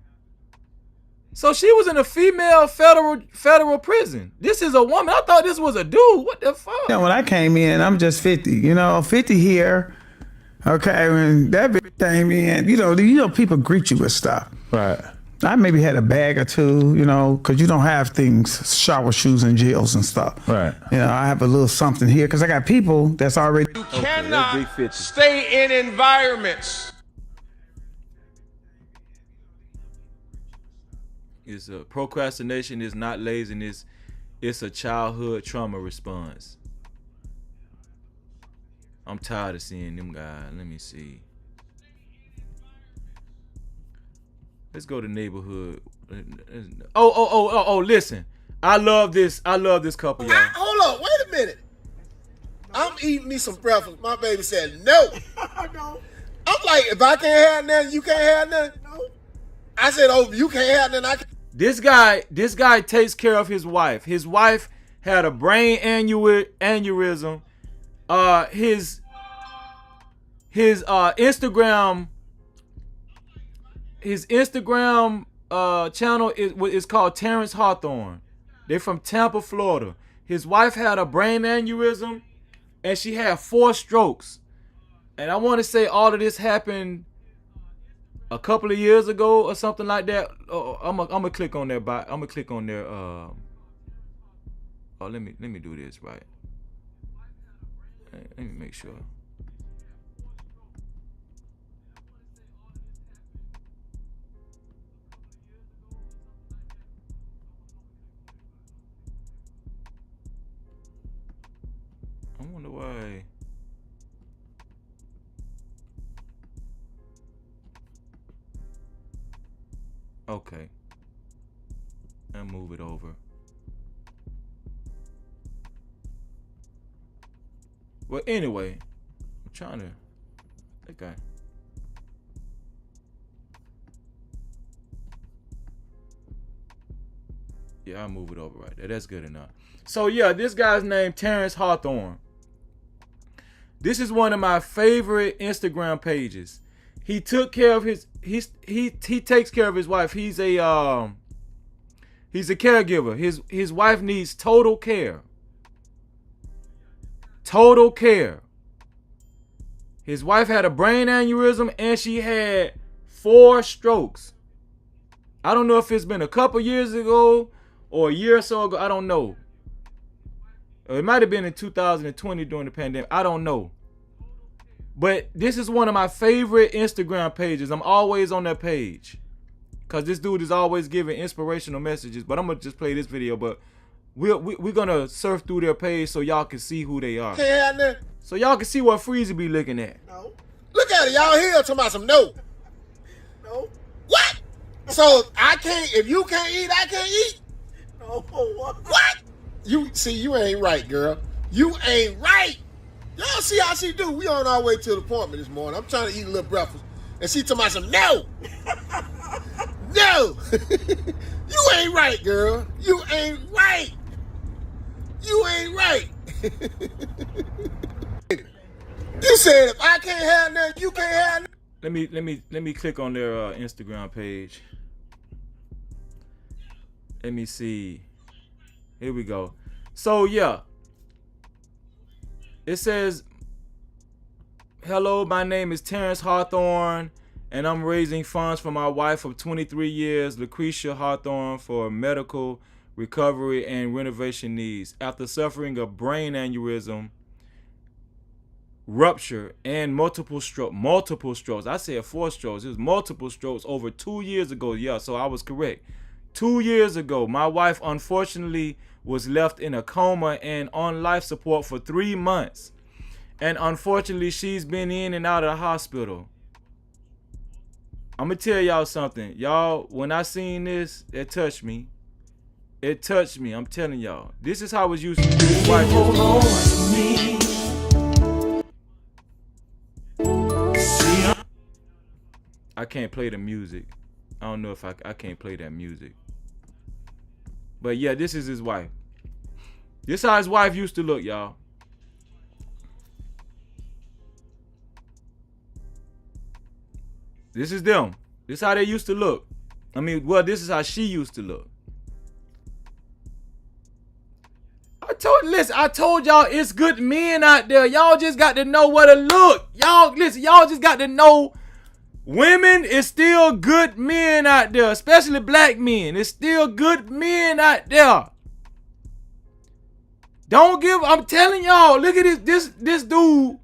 So she was in a female federal prison. This is a woman. I thought this was a dude. What the fuck? When I came in, I'm just 50, 50 here. Okay, when that bitch came in, people greet you with stuff. Right. I maybe had a bag or two, because you don't have things, shower shoes and gels and stuff. Right. I have a little something here because I got people that's already. You cannot stay in environments. It's procrastination is not laziness. It's a childhood trauma response. I'm tired of seeing them guys. Let me see. Let's go to neighborhood. Oh, listen. I love this couple, y'all. Hold on, wait a minute. I'm eating me some breakfast. My baby said no. No. I'm like, if I can't have nothing, you can't have nothing. No. I said, oh, you can't have nothing. I can't. This guy takes care of his wife. His wife had a brain aneurysm. His Instagram channel is called Terrence Hawthorne. They're from Tampa, Florida. His wife had a brain aneurysm and she had 4 strokes. And I want to say all of this happened a couple of years ago or something like that. I'm gonna click on their I'm gonna click on their let me do this right. Let me make sure. I wonder why. Okay. And move it over. Well, anyway, I'm trying to. Okay. Yeah, I'll move it over right there. That's good enough. So yeah, this guy's named Terrence Hawthorne. This is one of my favorite Instagram pages. He took care of his. He takes care of his wife. He's a caregiver. His wife needs total care. Total care. His wife had a brain aneurysm and she had 4 strokes. I don't know if it's been a couple years ago or a year or so ago. I don't know. It might have been in 2020 during the pandemic. I don't know. But this is one of my favorite Instagram pages. I'm always on that page. Because this dude is always giving inspirational messages. But I'm going to just play this video. But we're gonna surf through their page so y'all can see who they are. Can't have nothing. So y'all can see what Freezy be looking at. No. Look at it, y'all here talking about some no. No. What? So I can't, if you can't eat, I can't eat? No, what? You see, you ain't right, girl. You ain't right. Y'all see how she do? We on our way to the appointment this morning. I'm trying to eat a little breakfast. And she talking about some no. No. You ain't right, girl. You ain't right. You ain't right. You said if I can't have nothing, you can't have nothing. Let me click on their Instagram page. Let me see. Here we go. So yeah. It says, hello, my name is Terrence Hawthorne, and I'm raising funds for my wife of 23 years, Lucretia Hawthorne, for medical recovery and renovation needs. After suffering a brain aneurysm, rupture, and multiple strokes. I said 4 strokes. It was multiple strokes over 2 years ago. Yeah, so I was correct. 2 years ago, my wife unfortunately was left in a coma and on life support for 3 months. And unfortunately, she's been in and out of the hospital. I'm going to tell y'all something. Y'all, when I seen this, it touched me. It touched me. I'm telling y'all. This is how it used to be. I can't play the music. I don't know if I can't play that music. But yeah, this is his wife. This is how his wife used to look, y'all. This is them. This is how they used to look. I mean, well, this is how she used to look. I told y'all it's good men out there. Y'all just got to know what to look. Y'all, listen, y'all just got to know women is still good men out there, especially black men. It's still good men out there. Don't give, I'm telling y'all, look at this dude.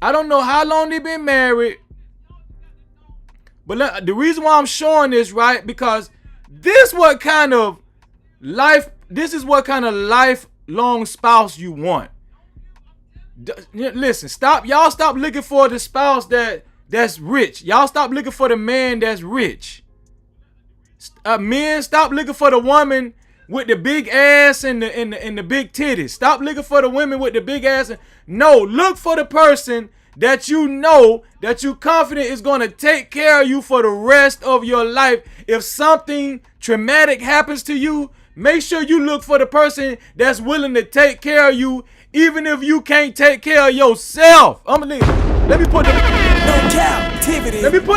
I don't know how long they been married. But the reason why I'm showing this, right, because this is what kind of lifelong spouse you want. Listen, y'all stop looking for the spouse that's rich. Y'all stop looking for the man that's rich. Men, stop looking for the woman with the big ass and the big titties. Stop looking for the women with the big ass. No, look for the person that you know, that you confident is going to take care of you for the rest of your life. If something traumatic happens to you, make sure you look for the person that's willing to take care of you, even if you can't take care of yourself. Let me put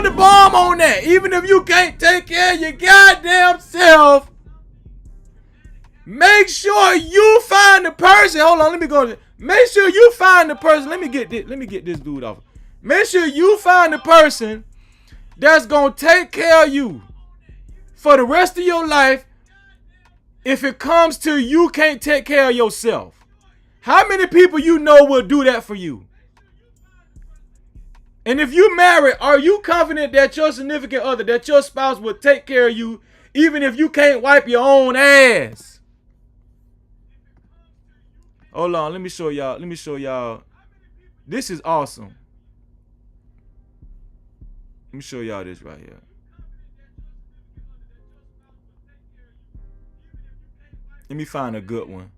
the bomb on that. Even if you can't take care of your goddamn self, make sure you find the person. Hold on, let me go. Make sure you find the person. Let me get this dude off. Make sure you find the person that's gonna take care of you for the rest of your life. If it comes to you can't take care of yourself. How many people you know will do that for you? And if you married, are you confident that your significant other, that your spouse will take care of you even if you can't wipe your own ass? Hold on, let me show y'all. This is awesome. Let me show y'all this right here. Let me find a good one.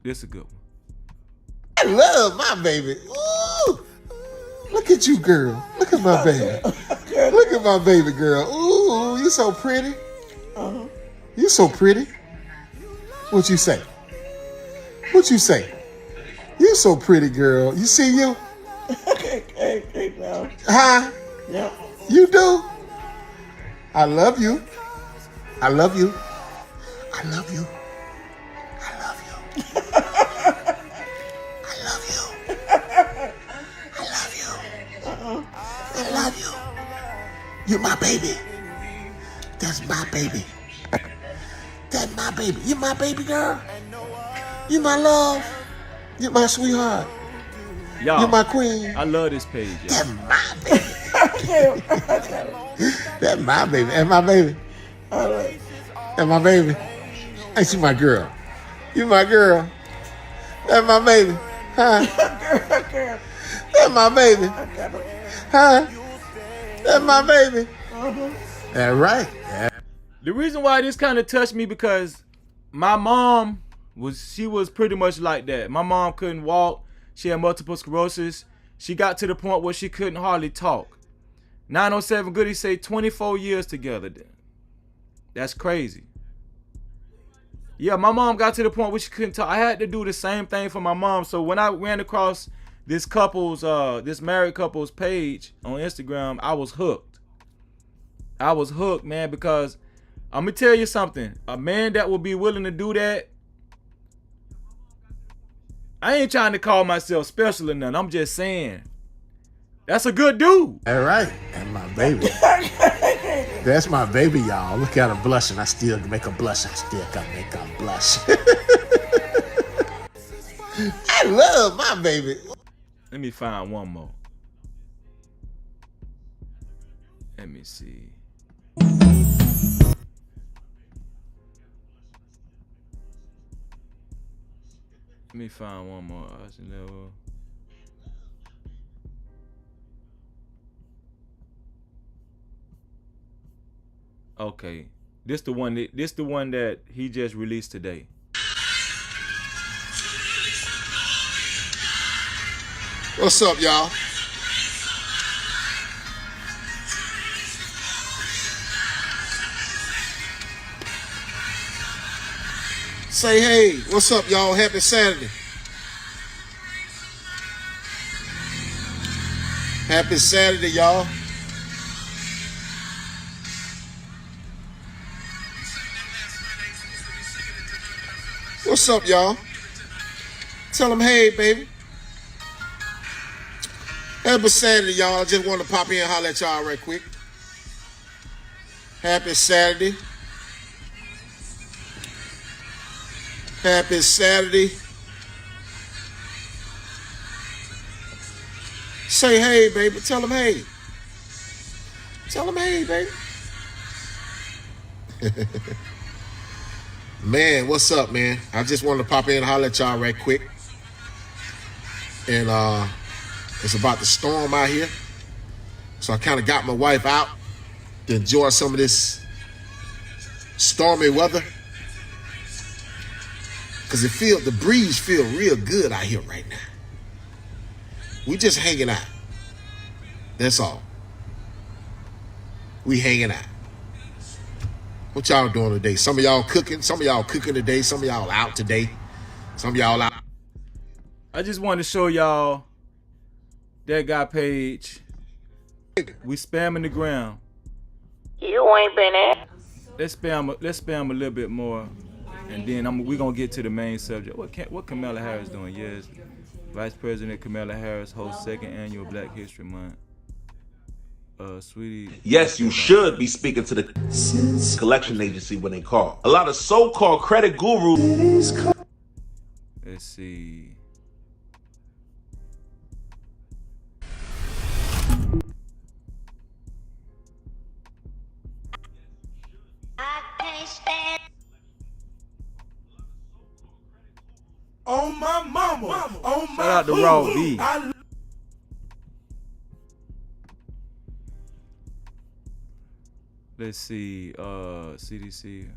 This is a good one. I love my baby. Ooh. Look at you, girl. Look at my baby. Look at my baby girl. Ooh, you so pretty. You so pretty. What you say? What you say? You so pretty, girl. You see you? Okay, now. Huh? Yeah. You do? I love you. I love you. I love you. I love you. I love you. I love you. I love you. You're my baby. That's my baby. That's my baby. You're my baby girl. You're my love. You're my sweetheart. Y'all, you're my queen. I love this page. Y'all. That's my baby. That's my baby. That's my baby. All right. That my baby. Ain't you my girl? You my girl. That my baby. Huh? That my baby. Huh? That my baby. That right. Yeah. The reason why this kind of touched me because my mom was pretty much like that. My mom couldn't walk. She had multiple sclerosis. She got to the point where she couldn't hardly talk. 907 Goody say 24 years together. That's crazy. Yeah, my mom got to the point where she couldn't talk. I had to do the same thing for my mom. So when I ran across this married couple's page on Instagram, I was hooked. I was hooked, man, because I'm gonna tell you something. A man that will be willing to do that, I ain't trying to call myself special or nothing. I'm just saying, that's a good dude. All right, that's my baby. That's my baby, y'all. Look at her blushing. I still make her blush. I still can make her blush. I love my baby. Let me find one more. Let me see. Let me find one more. Okay, this the one that he just released today. What's up, y'all? Say hey, what's up, y'all? Happy Saturday. Happy Saturday, y'all. What's up, y'all? Tell them hey, baby. Happy Saturday, y'all. I just wanted to pop in and holler at y'all right quick. Happy Saturday. Happy Saturday. Say hey, baby. Tell them hey. Tell them hey, baby. Man, what's up, man? I just wanted to pop in and holler at y'all right quick. And it's about to storm out here. So I kind of got my wife out to enjoy some of this stormy weather. Because the breeze feel real good out here right now. We just hanging out. That's all. We hanging out. What y'all doing today? Some of y'all cooking. Some of y'all cooking today. Some of y'all out today. Some of y'all out. I just wanted to show y'all that guy page. We spamming the ground. You ain't been at. Let's spam a little bit more, and then we gonna get to the main subject. What Kamala Harris doing? Yes, Vice President Kamala Harris hosts second annual Black History Month. Sweetie. Yes, you should be speaking to the collection agency when they call. A lot of so-called credit gurus. Let's see. On my mama. On my shout out to Raw B. Let's see, CDC.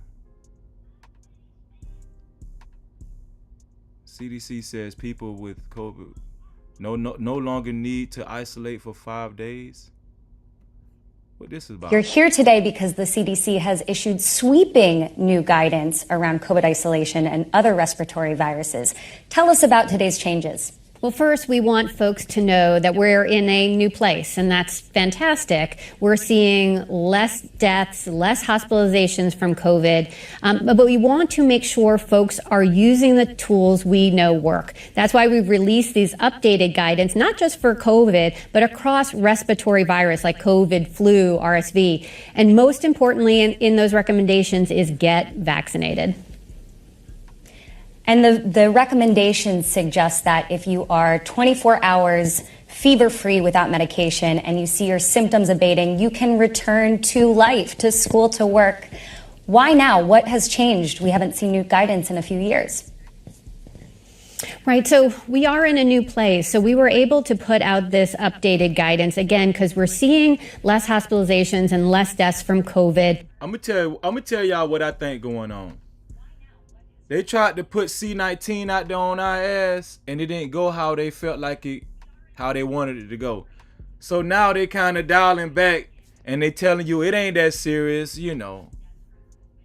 CDC says people with COVID no longer need to isolate for 5 days. What this is about? You're here today because the CDC has issued sweeping new guidance around COVID isolation and other respiratory viruses. Tell us about today's changes. Well, first, we want folks to know that we're in a new place, and that's fantastic. We're seeing less deaths, less hospitalizations from COVID, but we want to make sure folks are using the tools we know work. That's why we've released these updated guidance, not just for COVID, but across respiratory virus like COVID, flu, RSV. And most importantly in those recommendations is get vaccinated. And the recommendations suggest that if you are 24 hours fever-free without medication and you see your symptoms abating, you can return to life, to school, to work. Why now? What has changed? We haven't seen new guidance in a few years. Right. So we are in a new place. So we were able to put out this updated guidance again because we're seeing less hospitalizations and less deaths from COVID. I'm gonna tell y'all what I think going on. They tried to put C-19 out there on our ass, and it didn't go how they felt like it, how they wanted it to go. So now they kind of dialing back, and they telling you it ain't that serious, you know.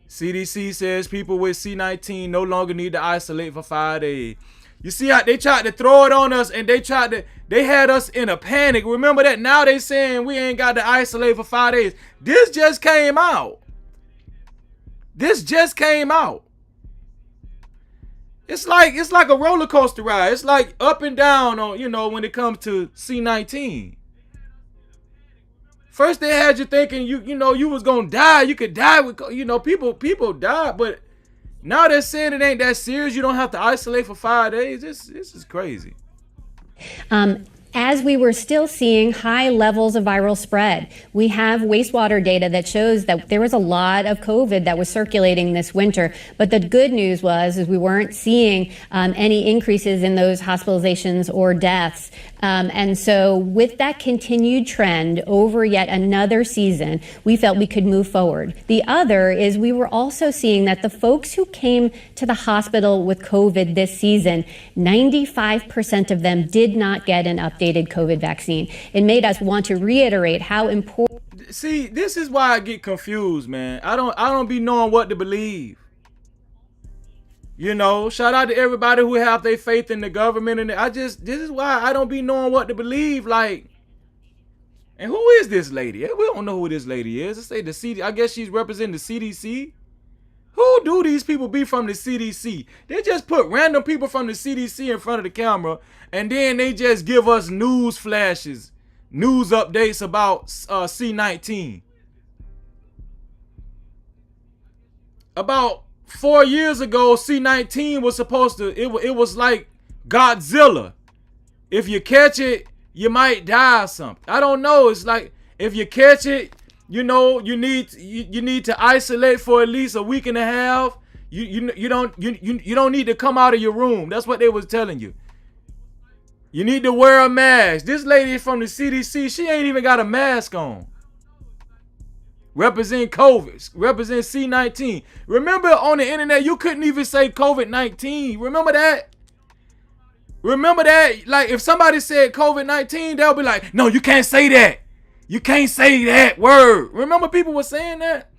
CDC says people with C-19 no longer need to isolate for 5 days. You see how they tried to throw it on us, and they had us in a panic. Remember that? Now they saying we ain't got to isolate for 5 days. This just came out. This just came out. It's like a roller coaster ride. It's like up and down on, you know, when it comes to C-19. First they had you thinking you know you was gonna die. You could die with, you know, people died, but now they're saying it ain't that serious. You don't have to isolate for 5 days. This is crazy. As we were still seeing high levels of viral spread, we have wastewater data that shows that there was a lot of COVID that was circulating this winter. But the good news is we weren't seeing any increases in those hospitalizations or deaths. And so with that continued trend over yet another season, we felt we could move forward. The other is we were also seeing that the folks who came to the hospital with COVID this season, 95% of them did not get an updated COVID vaccine. It made us want to reiterate how important. See, this is why I get confused, man. I don't be knowing what to believe. You know, shout out to everybody who have their faith in the government, and this is why I don't be knowing what to believe. Like, and who is this lady? We don't know who this lady is. Let's say the CD. I guess she's representing the CDC. Who do these people be from the CDC? They just put random people from the CDC in front of the camera, and then they just give us news flashes, news updates about C-19. About 4 years ago, C-19 was supposed to, it was like Godzilla. If you catch it, you might die or something. I don't know. It's like, if you catch it, you know, you need to isolate for at least a week and a half. You don't need to come out of your room. That's what they was telling you. You need to wear a mask. This lady from the CDC, she ain't even got a mask on. Represent COVID, represent C-19. Remember on the internet, you couldn't even say COVID-19. Remember that? Remember that? Like, if somebody said COVID-19, they'll be like, no, you can't say that. You can't say that word. Remember people were saying that?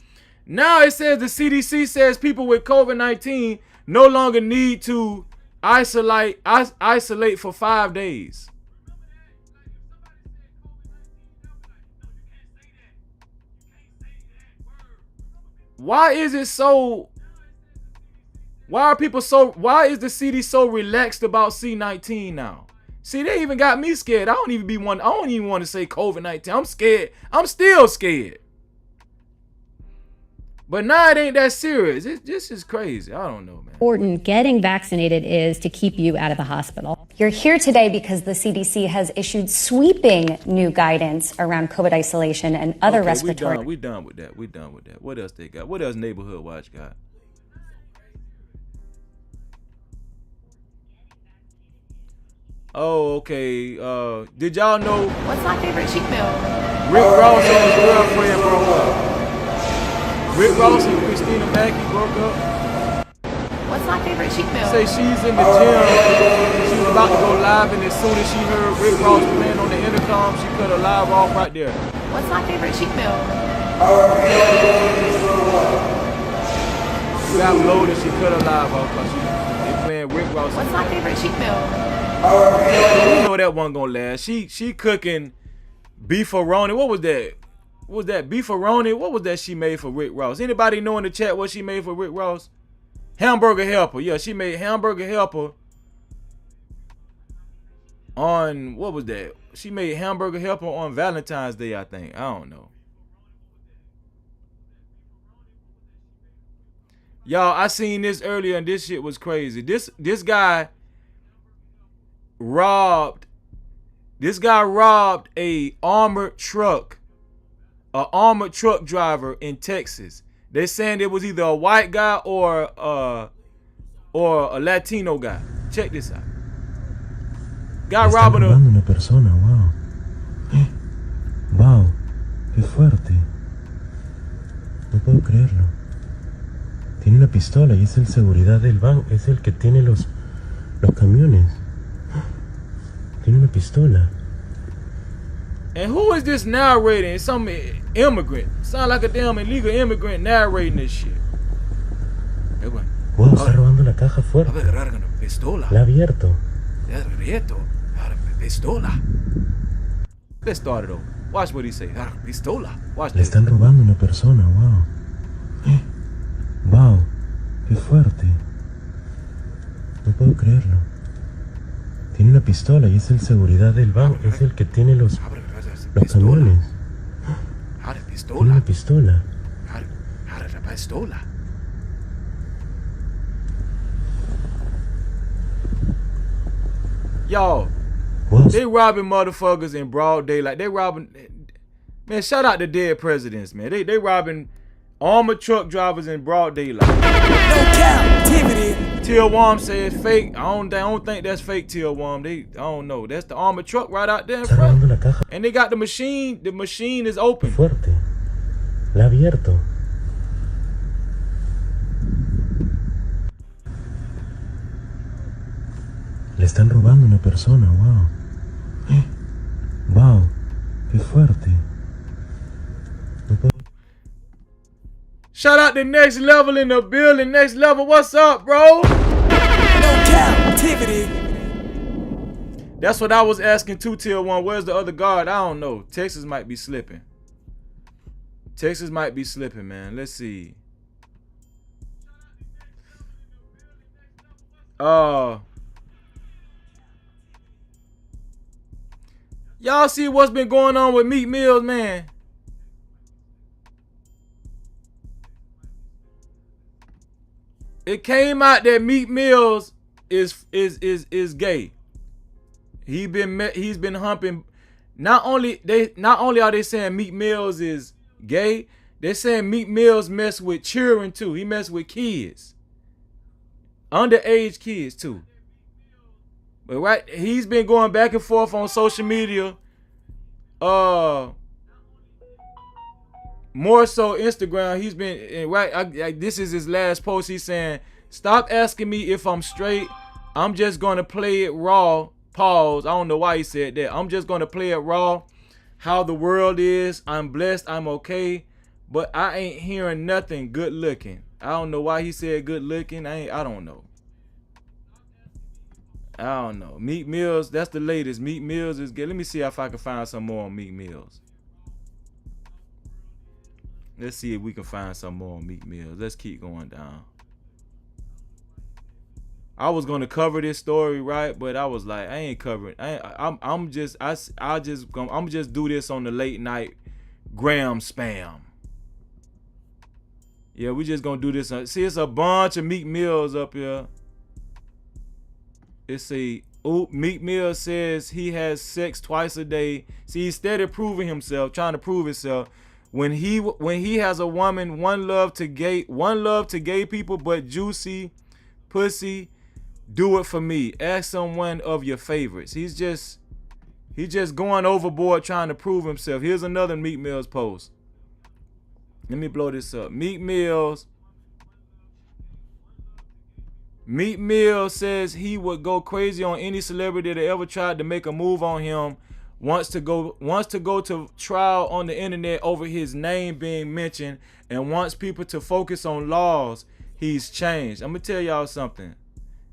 Now it says the CDC says people with COVID-19 no longer need to isolate for 5 days. Why is it so? Why is the CD so relaxed about C-19 now? See, they even got me scared. I don't even want to say COVID-19. I'm scared. I'm still scared. But now it ain't that serious. This is crazy. I don't know, man. Important getting vaccinated is to keep you out of the hospital. You're here today because the CDC has issued sweeping new guidance around COVID isolation and other respiratory. We done with that. What else they got? What else Neighborhood Watch got? Oh, okay. Did y'all know? What's my favorite cheat meal? Rick Ross and his girlfriend broke up. Rick Ross and Christina Mackey broke up. What's my favorite cheat meal? Say she's in the gym. She was about to go live, and as soon as she heard Rick Ross playing on the intercom, she cut her live off right there. What's my favorite cheat meal? She got loaded, she cut her live off because they playing Rick Ross. What's my favorite cheat meal? You know that wasn't gonna last. She cooking beefaroni. What was that? What was that? Beefaroni? What was that she made for Rick Ross? Anybody know in the chat what she made for Rick Ross? Hamburger helper. Yeah, she made hamburger helper on, what was that? She made hamburger helper on Valentine's Day, I think. I don't know. Y'all, I seen this earlier and this shit was crazy. This guy robbed a armored truck driver in Texas. They saying it was either a white guy or a Latino guy. Check this out. Guy robbing una persona, wow. Wow, qué fuerte. No puedo creerlo. Tiene una pistola y es el seguridad del banco, es el que tiene los camiones. Tiene una pistola. And who is this narrating? It's some immigrant. Sound like a damn illegal immigrant narrating this shit. Wow, está robando la caja fuerte. Pistola. La ha abierto. Pistola. Let's start it over. Watch what he say. Pistola. Watch Le this. están robando una persona, wow. Wow, qué fuerte. No puedo creerlo. Tiene una pistola y es el seguridad del banco, es el que tiene los camiones. Tiene una pistola. Pistola. Y'all, they robbing motherfuckers in broad daylight. They robbing, man. Shout out to dead presidents, man. They robbing armored truck drivers in broad daylight. No Cap-tivity. Till Wom says fake. I don't think that's fake. Till Wom, I don't know. That's the armored truck right out there in front. And they got the machine. The machine is open. Fuerte. La ha abierto. Le están robando una persona, wow. Wow, qué fuerte. No puedo... Shout out to Next Level in the building. Next Level, what's up, bro? No Cap-tivity. That's what I was asking too, Till One. Where's the other guard? I don't know. Texas might be slipping. Texas might be slipping, man. Let's see. Y'all see what's been going on with Meek Mills, man? It came out that Meek Mills is gay. He's been humping. Not only are they saying Meek Mills is gay, they're saying Meek Mills mess with children too. He mess with kids, underage kids too. But right, he's been going back and forth on social media. More so Instagram. He's been right. This is his last post. He's saying, "Stop asking me if I'm straight. I'm just gonna play it raw." Pause. I don't know why he said that. I'm just gonna play it raw. How the world is. I'm blessed. I'm okay. But I ain't hearing nothing good looking. I don't know why he said good looking. I don't know. I don't know. Meek Mills, that's the latest. Meek Mills is good. Let me see if I can find some more on Meek Mills. Let's see if we can find some more on Meek Mills. Let's keep going down. I was gonna cover this story, right? But I was like, I ain't covering. I'm just do this on the late night Graham spam. Yeah, we just gonna do this. See, it's a bunch of Meek Mills up here. It's Meek Mill says he has sex twice a day. See, he's steady proving himself, trying to prove himself. When he has a woman, one love to gay people, but juicy pussy, do it for me. Ask someone of your favorites. He's just going overboard trying to prove himself. Here's another Meek Mill's post. Let me blow this up. Meek Mill says he would go crazy on any celebrity that ever tried to make a move on him. Wants to go to trial on the internet over his name being mentioned, and wants people to focus on laws. He's changed. I'm gonna tell y'all something.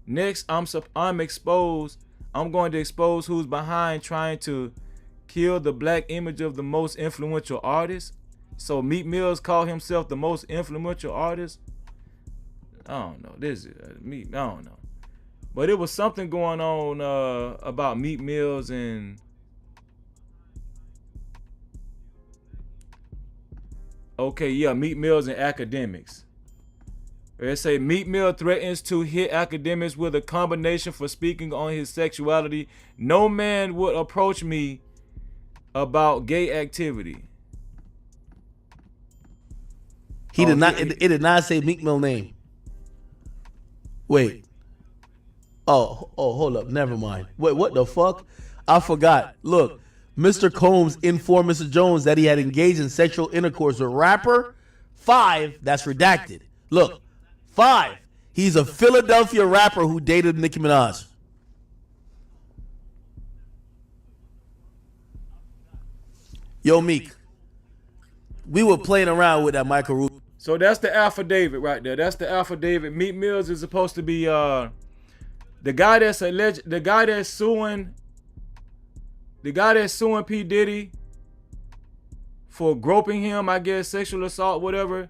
Next, I'm exposed. I'm going to expose who's behind trying to kill the black image of the most influential artist. So Meek Mills called himself the most influential artist. I don't know. This is Meek. I don't know. But it was something going on about Meek Mills and. Okay, yeah, Meek Mills and academics. They say Meek Mill threatens to hit academics with a combination for speaking on his sexuality. No man would approach me about gay activity. He did not. It did not say Meek Mill name. Wait. Oh, hold up. Never mind. Wait, what the fuck? I forgot. Look, Mr. Combs informed Mr. Jones that he had engaged in sexual intercourse with rapper 5. That's redacted. Look, 5. He's a Philadelphia rapper who dated Nicki Minaj. Yo, Meek, we were playing around with that Michael Root. So that's the affidavit right there. That's the affidavit. Meek Mills is supposed to be the guy that's alleged, the guy that's suing P. Diddy for groping him, I guess, sexual assault, whatever.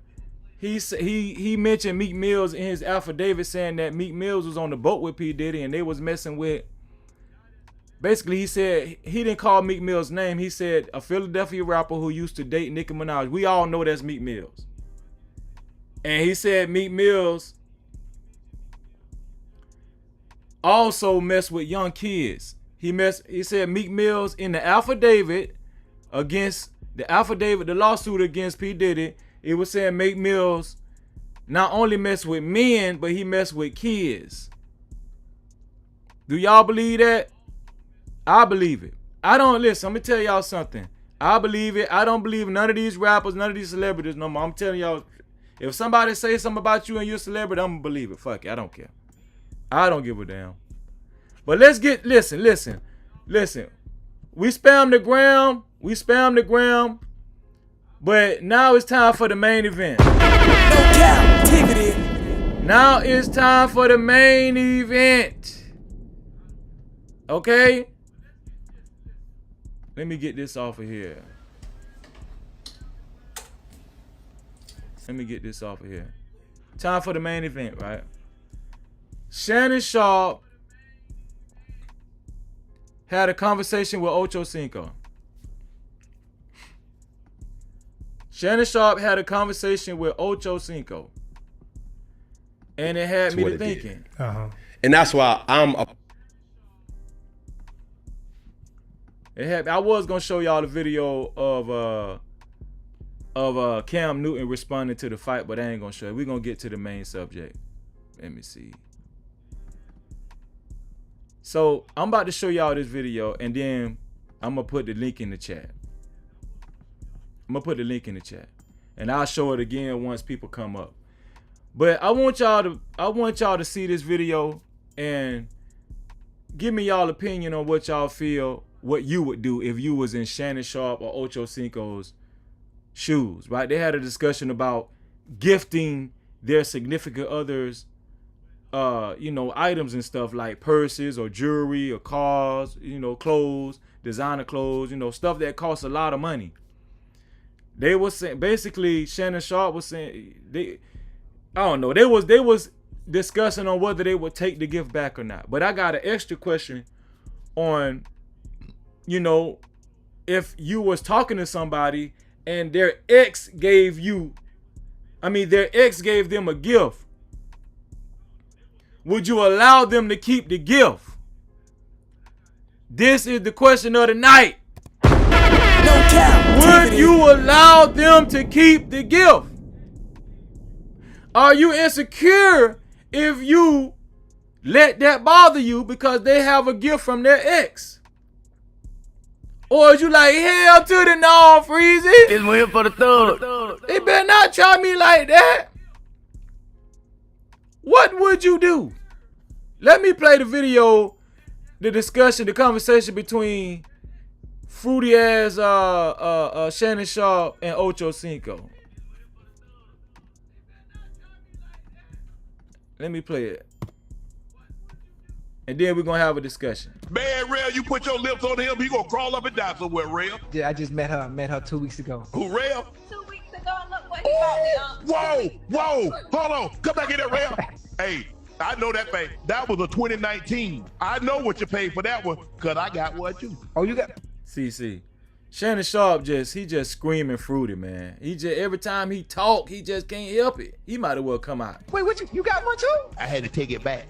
He mentioned Meek Mills in his affidavit, saying that Meek Mills was on the boat with P. Diddy and they was messing with. Basically, he said he didn't call Meek Mill's name. He said a Philadelphia rapper who used to date Nicki Minaj. We all know that's Meek Mills. And he said Meek Mills also messed with young kids. He said Meek Mills in the affidavit, the lawsuit against P. Diddy, it was saying Meek Mills not only messed with men, but he messed with kids. Do y'all believe that? I believe it. I don't listen. I'm gonna tell y'all something. I believe it. I don't believe none of these rappers, none of these celebrities no more. I'm telling y'all, if somebody say something about you and you're a celebrity, I'm gonna believe it. Fuck it. I don't care. I don't give a damn. But let's get listen. We spam the gram. But now it's time for the main event. No Cap-tivity. Now it's time for the main event. Okay? Let me get this off of here. Time for the main event, right? Shannon Sharpe had a conversation with Ocho Cinco. Shannon Sharpe had a conversation with Ocho Cinco. And it had me to thinking. And that's why I was gonna show y'all the video of Cam Newton responding to the fight, but I ain't gonna show it. We're gonna get to the main subject. Let me see. So I'm about to show y'all this video, and then I'm gonna put the link in the chat. And I'll show it again once people come up. But I want y'all to see this video and give me y'all opinion on what y'all feel, what you would do if you was in Shannon Sharpe or Ocho Cinco's shoes, right? They had a discussion about gifting their significant others items and stuff like purses or jewelry or cars, clothes, designer clothes, stuff that costs a lot of money. They were saying, basically, Shannon Sharpe was saying, they was discussing on whether they would take the gift back or not. But I got an extra question on, if you was talking to somebody and their ex gave them a gift, would you allow them to keep the gift? This is the question of the night. Would you allow them to keep the gift? Are you insecure if you let that bother you because they have a gift from their ex? Or is you like, hell to the no, Freezy? It's here for the third. They better not try me like that. What would you do? Let me play the video, the discussion, the conversation between fruity ass Shannon Sharpe and Ocho Cinco. Let me play it. And then we're gonna have a discussion. Man, Rail, you put your lips on him, he gonna crawl up and die somewhere, Rail. Yeah, I just met her 2 weeks ago. Who, Rail? 2 weeks ago, look what he bought me. Whoa, hold on, come back in there, Rail. Hey, I know that thing. That was a 2019. I know what you paid for that one, cause I got what you. Oh, you got? See. Shannon Sharpe just screaming fruity, man. He just, every time he talk, he just can't help it. He might as well come out. Wait, what you got one too? I had to take it back.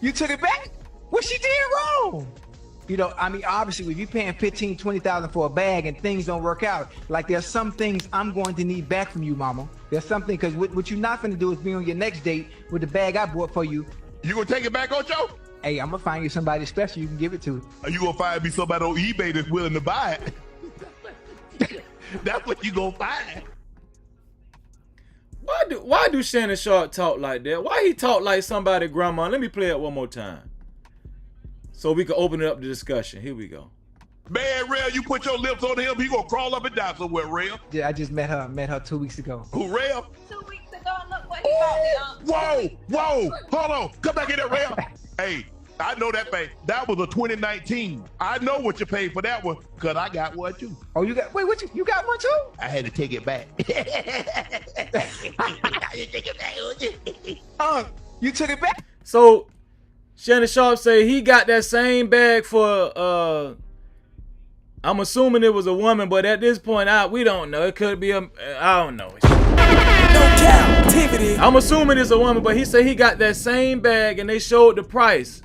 You took it back? What she did wrong? You know, I mean, obviously, if you're paying $15,000, $20,000 for a bag and things don't work out, like there's some things I'm going to need back from you, mama. There's something, because what you're not going to do is be on your next date with the bag I bought for you. You gonna take it back, Ocho? Hey, I'm gonna find you somebody special you can give it to. Are you gonna find me somebody on eBay that's willing to buy it? That's what you gonna find. Why do Shannon Sharpe talk like that? Why he talk like somebody grandma? Let me play it one more time, so we can open it up to discussion. Here we go. Man, Rail, you put your lips on him, he gonna crawl up and down somewhere, Rail. Yeah, I just met her 2 weeks ago. Who, Rail? 2 weeks ago, look what he bought me. Whoa, hold on, come back in there, Rail. Hey, I know that thing. That was a 2019. I know what you paid for that one, cause I got one too. Oh, you got, wait, what you got one too? I had to take it back. You took it back? So Shannon Sharpe say he got that same bag for I'm assuming it was a woman, but at this point we don't know. It could be I don't know. Capp-tivity. I'm assuming it's a woman, but he said he got that same bag and they showed the price.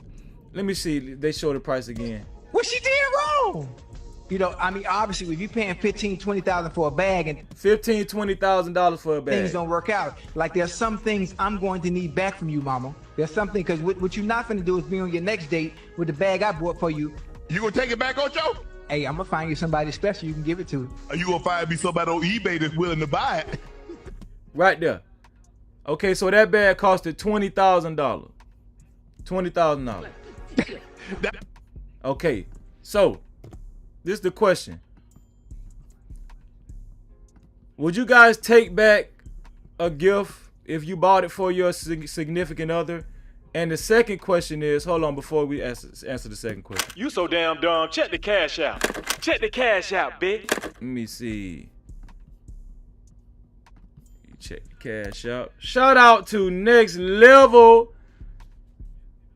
Let me see. They showed the price again. What she did wrong? You know, I mean, obviously, if you're paying $15,000, $20,000 for a bag and $15,000, $20,000 for a bag, things don't work out. Like there's some things I'm going to need back from you, mama. There's something, because what you're not going to do is be on your next date with the bag I bought for you. You gonna take it back, Ocho? Hey, I'm gonna find you somebody special you can give it to. Are you gonna find me somebody on eBay that's willing to buy it? Right there. Okay, so that bag costed $20,000. $20,000. Okay, so this is the question. Would you guys take back a gift if you bought it for your significant other? And the second question is, hold on, before we answer the second question. You so damn dumb. Check the cash out. Check the cash out, bitch. Let me see. Check the cash out. Shout out to Next Level.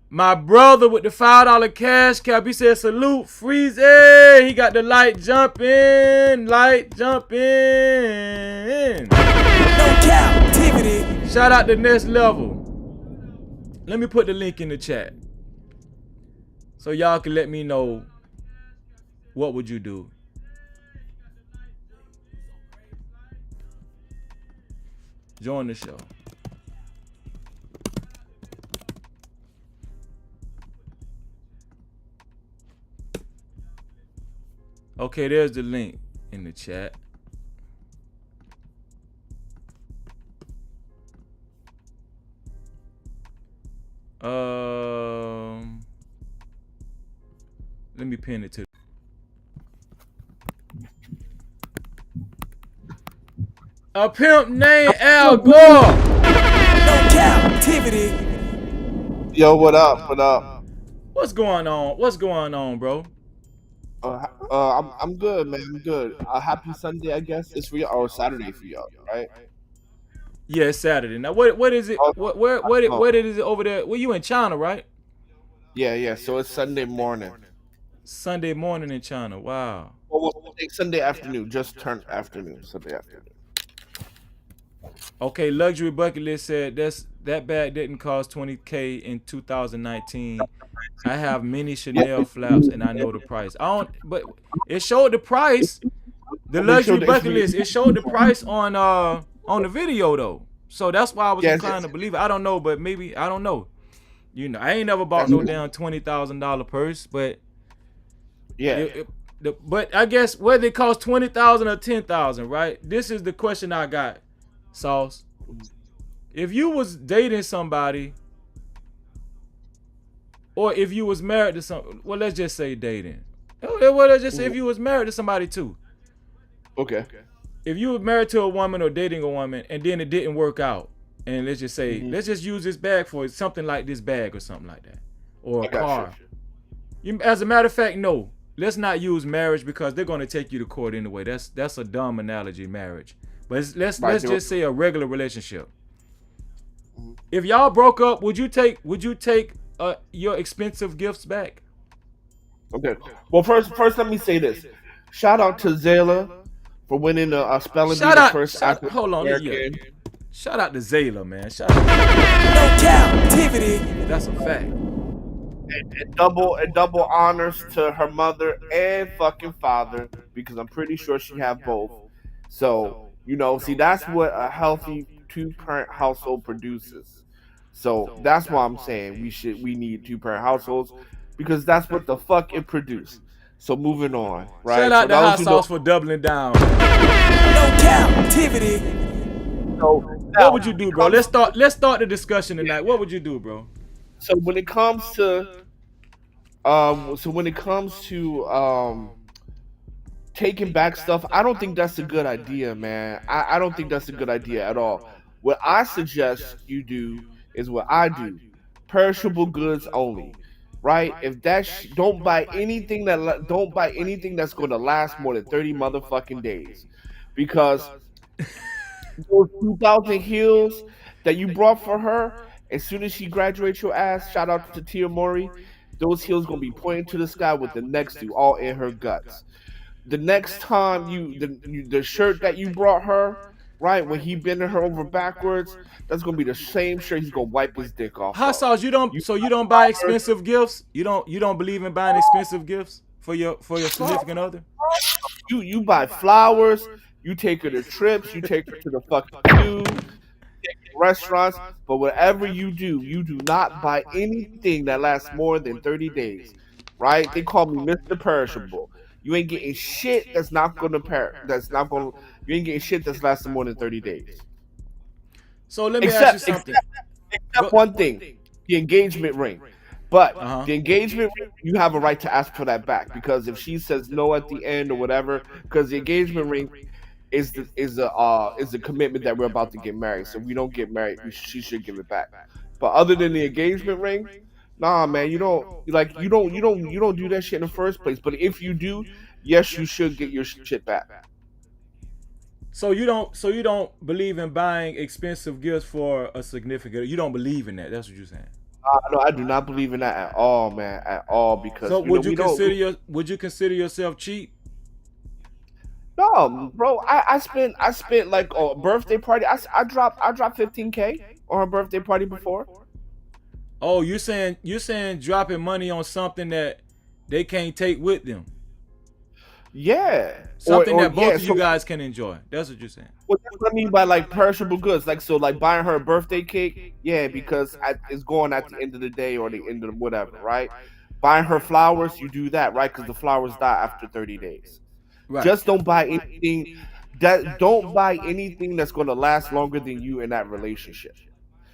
My brother with the $5 cash cap. He said, salute, Freezy. He got the light jumping. Light jumping. No Capp-tivity. Shout out to Next Level. Let me put the link in the chat so y'all can let me know what would you do. Join the show. Okay, there's the link in the chat. Let me pin it to. A pimp named Al Gore. No Capp-tivity. Yo, what up? What up? What's going on? What's going on, bro? I'm good, man. I'm good. Happy Sunday, I guess. It's for y'all, or Saturday for y'all, right? Yeah, it's Saturday. Now, what is it? Where is it over there? Well, you in China, right? Yeah. So it's Sunday morning. Sunday morning in China. Wow. Well, we'll take Sunday afternoon. Just turned afternoon. Sunday afternoon. Okay, Luxury Bucket List said that bag didn't cost $20K in 2019. I have many Chanel flaps and I know the price. But it showed the price. The Luxury Bucket List, it showed the price on the video though. So that's why I was inclined to believe it. I don't know, but maybe I don't know. You know, I ain't never bought no damn $20,000 purse, but but I guess whether it costs $20,000 or $10,000, right? This is the question I got, Sauce. If you was dating somebody, or if you was married to some, well, let's just say dating. Well, let's just say if you was married to somebody too. Okay. If you were married to a woman or dating a woman and then it didn't work out, and let's just say, let's just use this bag for something like this bag or something like that, or a car. As a matter of fact, no. Let's not use marriage because they're going to take you to court anyway. That's a dumb analogy, marriage. But let's just say a regular relationship. If y'all broke up, would you take your expensive gifts back? Okay. Well, first let me say this. Shout out to Zayla for winning a spelling bee the first African American. Shout out to Zayla, man. Shout out. No Capp-tivity. That's a fact. and double honors to her mother and fucking father, because I'm pretty sure she have both. So, see, that's what a healthy two-parent household produces. So that's why I'm saying we need two-parent households, because that's what the fuck it produced. So moving on, right? Shout out So to Hot Sauce for doubling down. No Cap-tivity. So what would you do, bro? Let's start the discussion tonight. What would you do, bro? So when it comes to taking back stuff, I don't think that's a good idea, man. I don't think that's a good idea at all. What I suggest you do is what I do: perishable goods only. Right? If don't buy anything that's going to last more than 30 motherfucking days, because those 2,000 heels that you brought for her, as soon as she graduates your ass, shout out to Tia Mori, those heels gonna be pointing to the sky with the next to all in her guts. The next time the shirt that you brought her, right, when he bending her over backwards, that's gonna be the same shirt he's gonna wipe his dick off. Hot Sauce, you don't buy expensive gifts? You don't believe in buying expensive gifts for your significant other? You buy flowers, you take her to trips, you take her to the fucking zoo, restaurants, but whatever you do not buy anything that lasts more than 30 days, right? They call me Mr. Perishable. You ain't getting shit that's not gonna you ain't getting shit that's lasting more than 30 days. So let me ask you something. Except one thing, the engagement ring. But the engagement ring, you have a right to ask for that back, because if she says no at the end or whatever, because the engagement ring is a commitment that we're about to get married. So if we don't get married, she should give it back. But other than the engagement ring, nah, man, you don't do that shit in the first place. But if you do, yes, you should get your shit back. So you don't believe in buying expensive gifts for a significant. You don't believe in that. That's what you're saying. No, I do not believe in that at all, man, at all. Because so would you consider yourself cheap? No, bro. I spent like a birthday party. I dropped $15K on her birthday party before. Oh, you're saying dropping money on something that they can't take with them? Yeah, something that both of you guys can enjoy. That's what you're saying. What I mean by like perishable goods, like buying her a birthday cake, yeah, because it's going at the end of the day or the end of whatever, right? Buying her flowers, you do that, right? Because the flowers die after 30 days. Right. Just don't buy anything that's going to last longer than you in that relationship.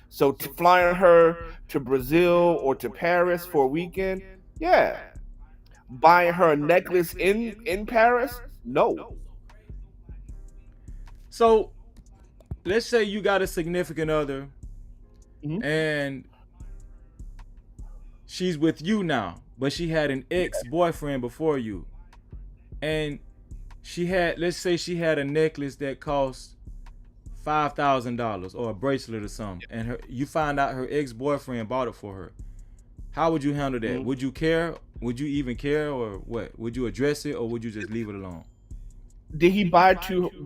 So flying her to Brazil or to Paris for a weekend, yeah. Buying her a necklace in Paris, no. So let's say you got a significant other, and she's with you now, but she had an ex-boyfriend before you, and let's say she had a necklace that cost $5,000 or a bracelet or something, and you find out her ex-boyfriend bought it for her. How would you handle that? Would you care? Would you even care, or what? Would you address it, or would you just leave it alone? Did he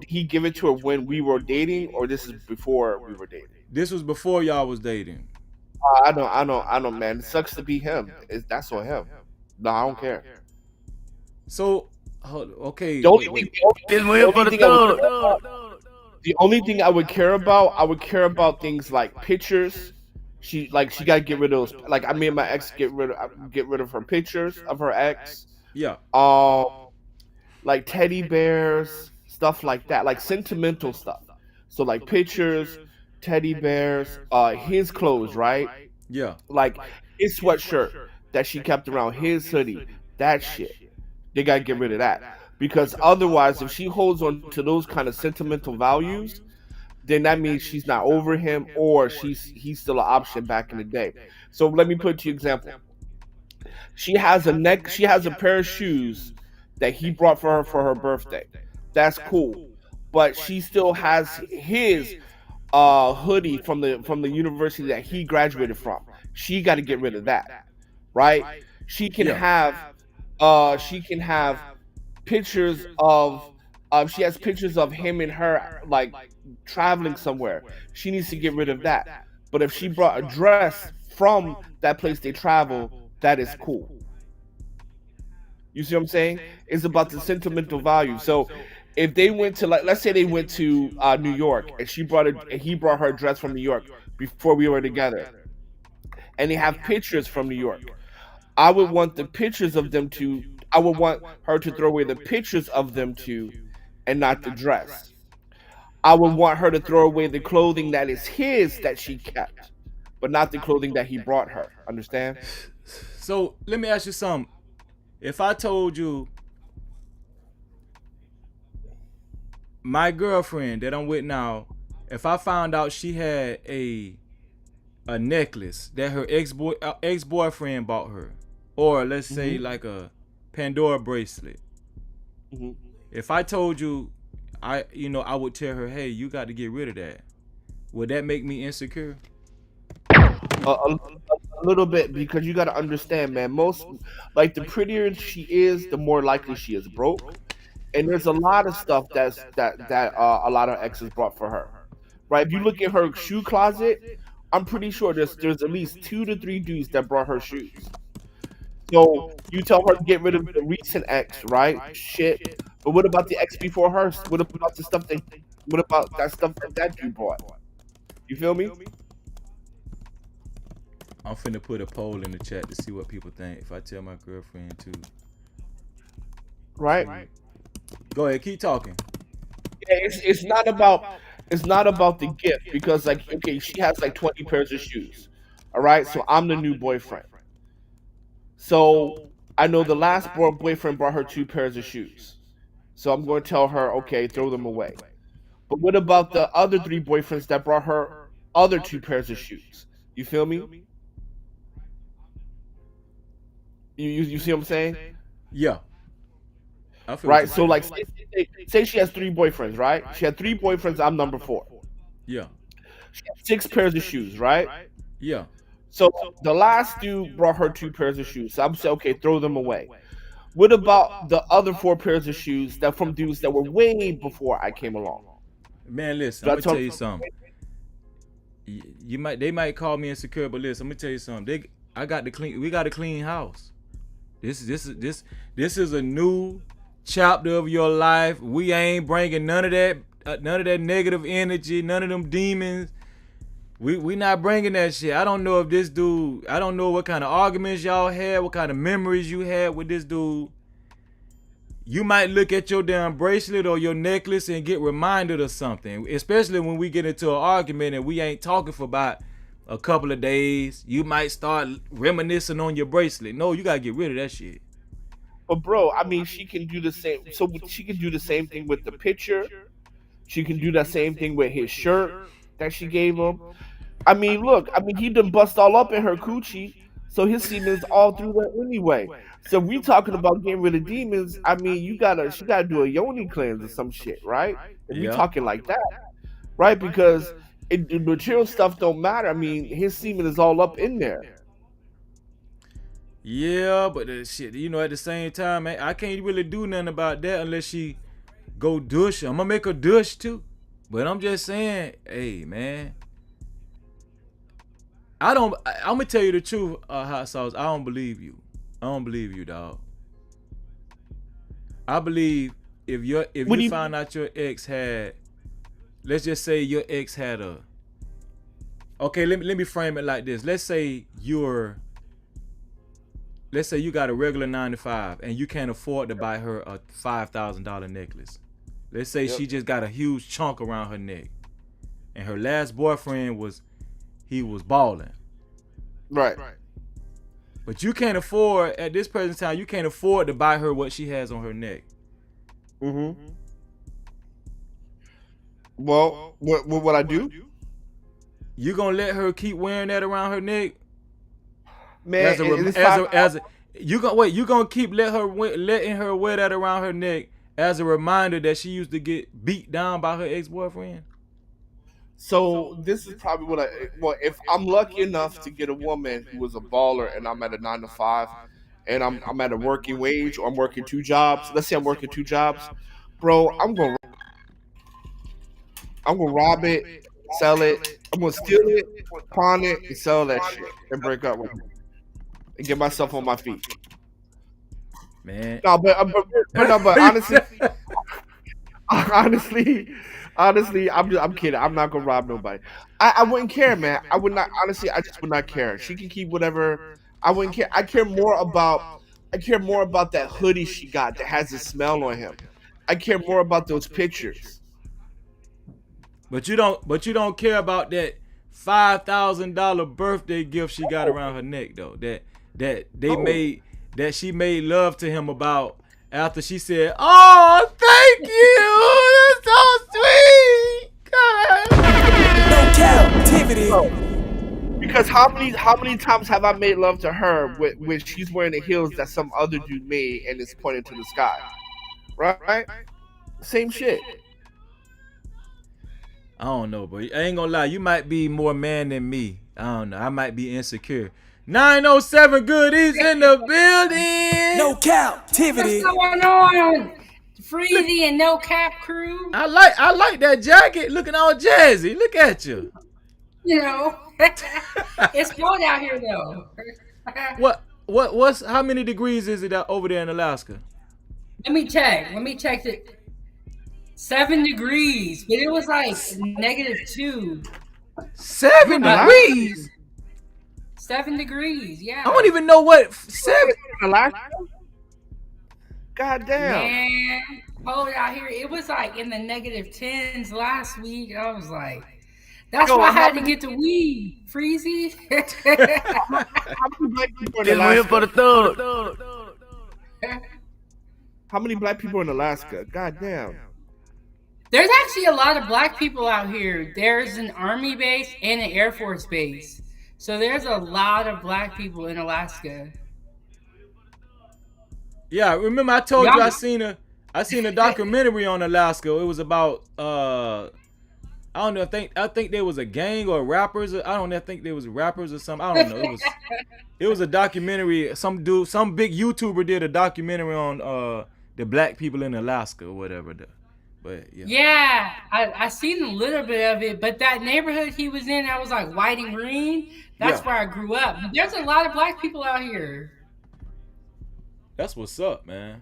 he give it to her when we were dating, or this is before we were dating? This was before y'all was dating. I know, man. It sucks to be him. That's on him. No, I don't care. So, okay. The only thing I would care about things like pictures. She gotta get rid of those. Like, I made my ex get rid of her pictures of her ex. Yeah. Like teddy bears, stuff like that, like sentimental stuff. So like pictures, teddy bears, his clothes, right? Yeah. Like his sweatshirt that she kept around, his hoodie, that shit. They gotta get rid of that, because otherwise, if she holds on to those kind of sentimental values, then that means she's not over him, or he's still an option back in the day. So let me put you an example. She has a pair of shoes that he brought for her birthday. That's cool. But she still has his hoodie from the university that he graduated from. She got to get rid of that. Right? She can have pictures of she has pictures of him and her like traveling somewhere. She needs to get rid of that. But if she brought a dress from that place they travel, that is cool. You see what I'm saying? It's about the sentimental value. So if they went to, like, let's say they went to New York, and he brought her dress from New York before we were together, and they have pictures from New York. I would want I would want her to throw away the pictures of them two, and not the dress. I would want her to throw away the clothing that is his that she kept, but not the clothing that he brought her. Understand? So let me ask you something. If I told you my girlfriend that I'm with now, if I found out she had a necklace that her ex-boyfriend bought her, or let's say like a Pandora bracelet. If I told you, I would tell her, hey, you got to get rid of that. Would that make me insecure? A little bit, because you got to understand, man. Most, like, the prettier she is, the more likely she is broke. And there's a lot of stuff that a lot of exes brought for her, right? If you look at her shoe closet, I'm pretty sure there's at least 2 to 3 dudes that brought her shoes. So you tell her to get rid of the recent ex, right? Shit. But what about the ex before her? What about the stuff what about that stuff that dude brought? You feel me? I'm finna put a poll in the chat to see what people think if I tell my girlfriend to. Right? Go ahead, keep talking. Yeah, it's not about the gift, because, like, okay, she has like 20 pairs of shoes. All right, so I'm the new boyfriend. So I know the last boyfriend brought her 2 pairs of shoes. So I'm going to tell her, okay, throw them away. But what about the other 3 boyfriends that brought her other 2 pairs of shoes? You feel me? You see what I'm saying? Yeah. Right. So, like, say she has 3 boyfriends, right? She had 3 boyfriends. I'm number 4. Yeah. She has 6 pairs of shoes, right? Yeah. So the last dude brought her 2 pairs of shoes. So I'm saying, okay, throw them away. What about the other 4 pairs of shoes that from dudes that were way before I came along? Man, listen, I'm gonna tell you something. They might call me insecure, but listen, I'm gonna tell you something. We got a clean house. This is a new chapter of your life. We ain't bringing none of that negative energy, none of them demons. We not bringing that shit. I don't know what kind of arguments y'all had, what kind of memories you had with this dude. You might look at your damn bracelet or your necklace and get reminded of something, especially when we get into an argument and we ain't talking for about a couple of days. You might start reminiscing on your bracelet. No, you gotta get rid of that shit. But bro, I mean, she can do the same. So she can do the same thing with the picture. She can do that same thing with his shirt that she gave him. I mean, look, he done bust all up in her coochie, so his semen's all through there anyway. So we talking about getting rid of demons. I mean, she gotta do a yoni cleanse or some shit, right? And we talking like that, right? Because the material stuff don't matter. I mean, his semen is all up in there. Yeah, but shit, at the same time, man, I can't really do nothing about that unless she go douche. I'm gonna make her douche too. But I'm just saying, hey, man, I'm gonna tell you the truth, Hot Sauce. I don't believe you. I don't believe you, dog. I believe if you find out your ex had, let's just say your ex had okay, let me frame it like this. Let's say you got a regular 9 to 5 and you can't afford to buy her a $5,000 necklace. Let's say she just got a huge chunk around her neck, and her last boyfriend was balling. Right. But you can't afford, at this present time, you can't afford to buy her what she has on her neck. Mm-hmm. Well, what I do? You gonna let her keep wearing that around her neck? Man, you gonna keep letting her wear that around her neck as a reminder that she used to get beat down by her ex-boyfriend? So this is probably if I'm lucky enough to get a woman who is a baller and I'm at a 9 to 5 and I'm at a working wage, or I'm working 2 jobs. Let's say I'm working 2 jobs, bro. I'm gonna rob it, sell it. I'm gonna steal it, pawn it, and sell that shit and break up with her. and get myself on my feet. Man. No, but honestly, I'm kidding. I'm not gonna rob nobody. I wouldn't care, man. I would not. Honestly, I just would not care. She can keep whatever. I wouldn't care. I care more about that hoodie she got that has a smell on him. I care more about those pictures. But you don't care about that $5,000 birthday gift she got around her neck though. That she made love to him about after she said, "Oh, thank you, that's so sweet." God. No captivity. Because how many times have I made love to her when she's wearing the heels that some other dude made and is pointing to the sky, right? Same shit. I don't know, but I ain't gonna lie. You might be more man than me. I don't know. I might be insecure. 907 Goodies in the building. No captivity. What's going on? Freezy and No Cap crew. I like that jacket. Looking all jazzy. Look at you. You know, it's cold out here though. What's how many degrees is it over there in Alaska? Let me check it. 7 degrees, but it was like -2. 7 degrees. 7 degrees, yeah. I don't even know what 7. God damn. Man, cold out here. It was like in the -10s last week. I was like, that's why I had to get the weed, Freezy. How many black people in Alaska? God damn. There's actually a lot of black people out here. There's an army base and an Air Force base. So there's a lot of black people in Alaska. Yeah, remember I told you I seen a documentary on Alaska. It was about I don't know. I think there was a gang or rappers. I don't know. I think there was rappers or something. I don't know. It was a documentary. Some big YouTuber did a documentary on the black people in Alaska or whatever. But yeah, I seen a little bit of it. But that neighborhood he was in, that was like white and green. That's where I grew up. But there's a lot of black people out here. That's what's up, man.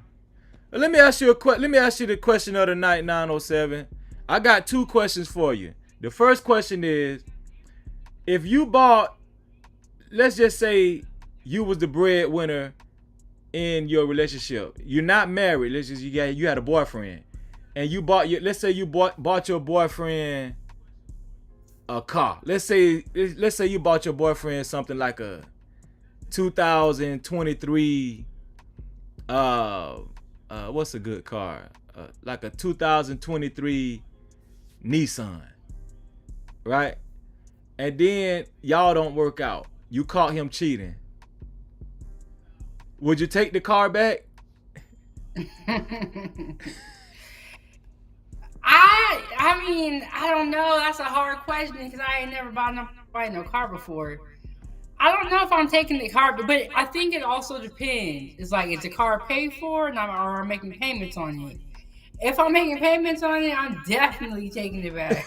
Let me ask you the question of the night, 907. I got 2 questions for you. The first question is, if you bought, let's just say you was the breadwinner in your relationship. You're not married. Let's just you had a boyfriend, and you bought let's say you bought your boyfriend a car. Let's say you bought your boyfriend something like a 2023 what's a good car? Like a 2023 Nissan, right? And then y'all don't work out. You caught him cheating. Would you take the car back? I mean, I don't know. That's a hard question because I ain't never bought no car before. I don't know if I'm taking the car, but I think it also depends. It's like, is the car paid for, or I'm making payments on it? If I'm making payments on it, I'm definitely taking it back.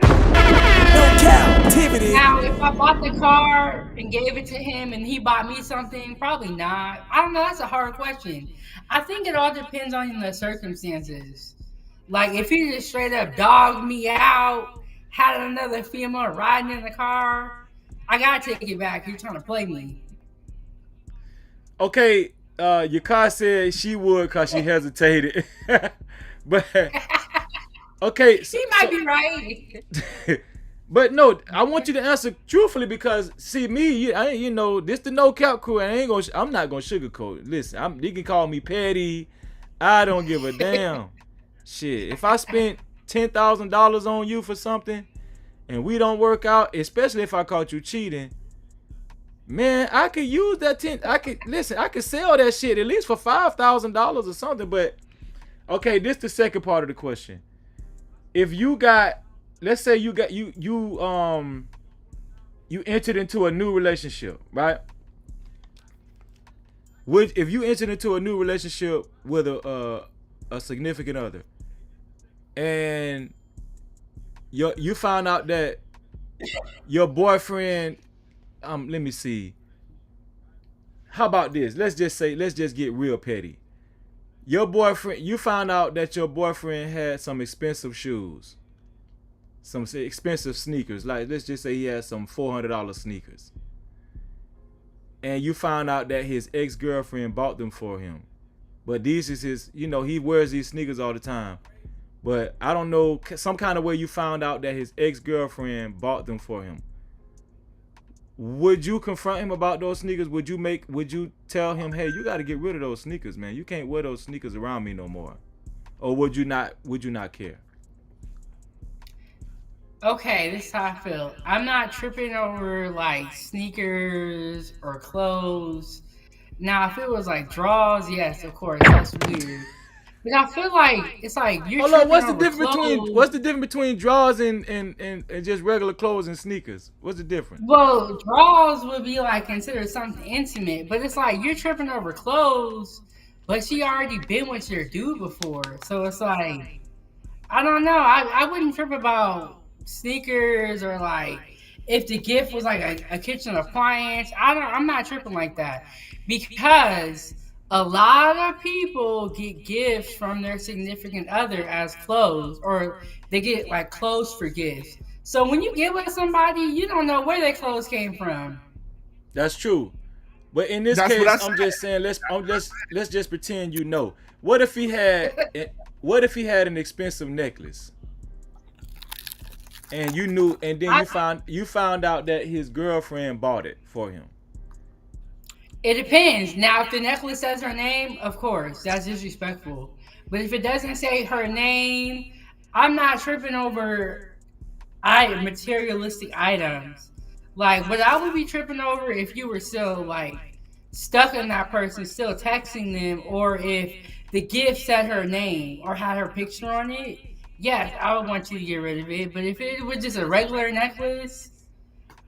No captivity. Now, if I bought the car and gave it to him and he bought me something, probably not. I don't know. That's a hard question. I think it all depends on the circumstances. Like, if he just straight up dogged me out, had another female riding in the car, I gotta take it back. You're trying to play me. Okay, your car said she would because she hesitated. But okay, she might be right. But no, I want you to answer truthfully because see me, this the No Cap crew. And I'm not gonna sugarcoat. Listen, you can call me petty. I don't give a damn. Shit, if I spent $10,000 on you for something and we don't work out, especially if I caught you cheating, man, I could use that I could sell that shit at least for $5,000 or something. But okay, this the second part of the question. If you got, let's say you entered into a new relationship, right? If you entered into a new relationship with a significant other, and you found out that your boyfriend, let me see, how about this? Let's just get real petty. Your boyfriend, you found out that your boyfriend had some expensive shoes, some expensive sneakers. Like, let's just say he had some $400 sneakers. And you found out that his ex-girlfriend bought them for him. But these is his, he wears these sneakers all the time. But I don't know, some kind of way you found out that his ex-girlfriend bought them for him. Would you confront him about those sneakers? Would you tell him, hey, you got to get rid of those sneakers, man. You can't wear those sneakers around me no more? Or would you not care? Okay, this is how I feel. I'm not tripping over like sneakers or clothes. Now, if it was like drawers, yes, of course, that's weird. But I feel like it's like you're Hold on, what's the difference between drawers and just regular clothes and sneakers? What's the difference? Well, drawers would be like considered something intimate, but it's like you're tripping over clothes, but she already been with your dude before, so it's like I don't know. I wouldn't trip about sneakers or like if the gift was like a kitchen appliance. I'm not tripping like that because a lot of people get gifts from their significant other as clothes, or they get like clothes for gifts. So when you get with somebody, you don't know where their clothes came from. That's true. But in this case, I'm just saying, let's just pretend you know. What if he had an expensive necklace? And you knew, and then you found out that his girlfriend bought it for him. It depends. Now, if the necklace says her name, of course, that's disrespectful. But if it doesn't say her name, I'm not tripping over materialistic items. Like, what I would be tripping over if you were still, like, stuck in that person, still texting them, or if the gift said her name or had her picture on it, yes, I would want you to get rid of it. But if it was just a regular necklace,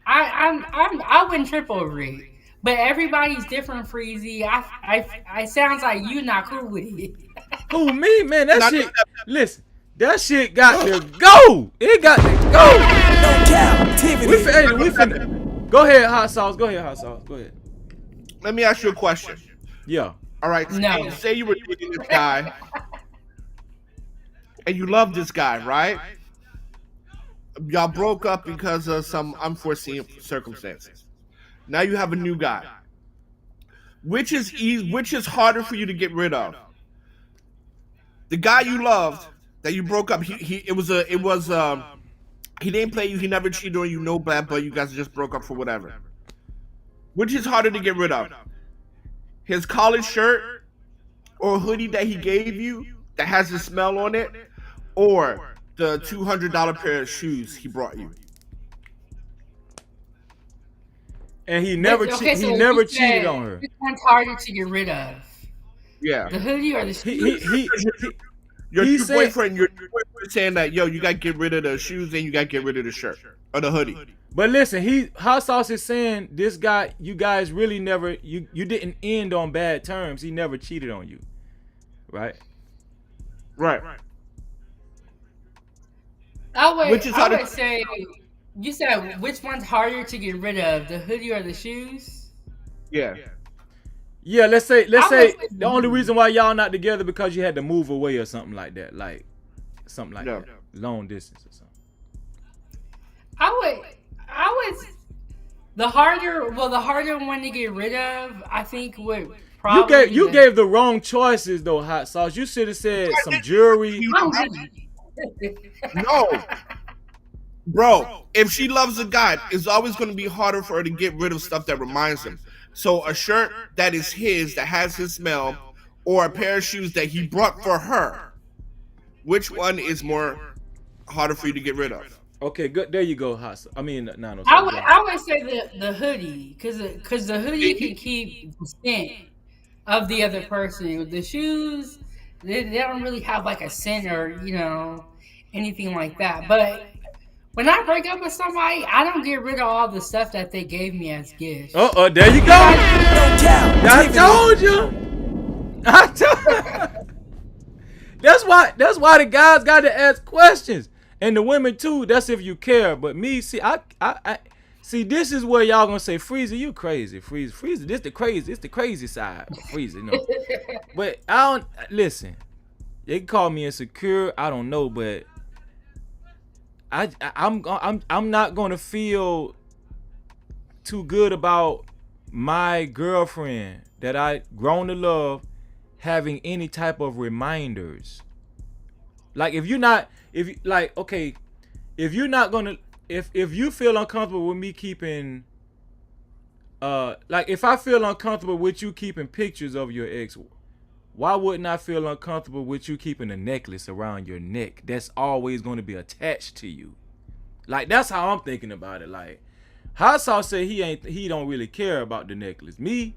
I wouldn't trip over it. But everybody's different, Freezy. I sounds like you not cool with it. Who, me? Man, that shit, listen, that shit got to go. It got to go. No Cap-tivity. We finna. Go ahead, Hot Sauce. Go ahead. Let me ask you a question. Yeah. All right. No. Say you were dating this guy, and you love this guy, right? Y'all broke up because of some unforeseen circumstances. Now you have a new guy. Which is harder for you to get rid of? The guy you loved that you broke up. He didn't play you. He never cheated on you. No bad, but you guys just broke up for whatever. Which is harder to get rid of? His college shirt or hoodie that he gave you that has the smell on it, or the $200 pair of shoes he brought you? And he never cheated on her. Which one's harder to get rid of? Yeah. The hoodie or the shoes? Your boyfriend saying that, yo, you got to get rid of the shoes and you got to get rid of the shirt or the hoodie. But listen, Hot Sauce is saying this guy, you guys really never, you didn't end on bad terms. He never cheated on you. Right? Right. I would say, you said which one's harder to get rid of, the hoodie or the shoes? Yeah. Yeah, let's say the only reason why y'all not together because you had to move away or something like that. Like something like that. Long distance or something. I would the harder one to get rid of, I think would probably you gave the wrong choices though, Hot Sauce. You should have said some jewelry. No. Bro, if she loves a guy, it's always going to be harder for her to get rid of stuff that reminds him. So a shirt that is his, that has his smell, or a pair of shoes that he brought for her, which one is more harder for you to get rid of? Okay, good. There you go, Hot. I mean, no. I would say the hoodie, because the hoodie can keep the scent of the other person. The shoes, they don't really have like a scent or anything like that. But when I break up with somebody, I don't get rid of all the stuff that they gave me as gifts. There you go. I told you. That's why the guys got to ask questions, and the women too. That's if you care. But me, see, I See, this is where y'all gonna say, Freezer, you crazy. Freezer, this the crazy side. Freezer, no. But I don't listen. They can call me insecure. I don't know, but I'm not gonna feel too good about my girlfriend that I grown to love having any type of reminders. Like if you're not if you feel uncomfortable with me keeping like if I feel uncomfortable with you keeping pictures of your ex, why wouldn't I feel uncomfortable with you keeping a necklace around your neck that's always going to be attached to you? Like that's how I'm thinking about it. Like Hot Sauce said he don't really care about the necklace. Me,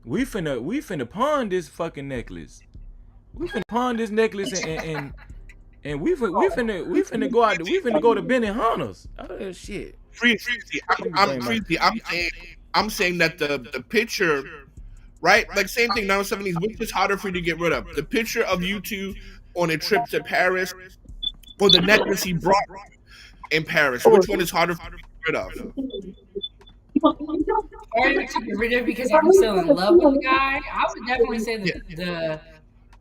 we finna pawn this fucking necklace. We finna pawn this necklace and we finna go out. We finna go to Benihana's. Oh shit. Freezy, I'm saying that the picture, right? Like same thing. 970s. Which is harder for you to get rid of? The picture of you two on a trip to Paris, or the necklace he brought in Paris? Which one is harder for you to get rid of? Harder to get rid of because I'm still in love with the guy. I would definitely say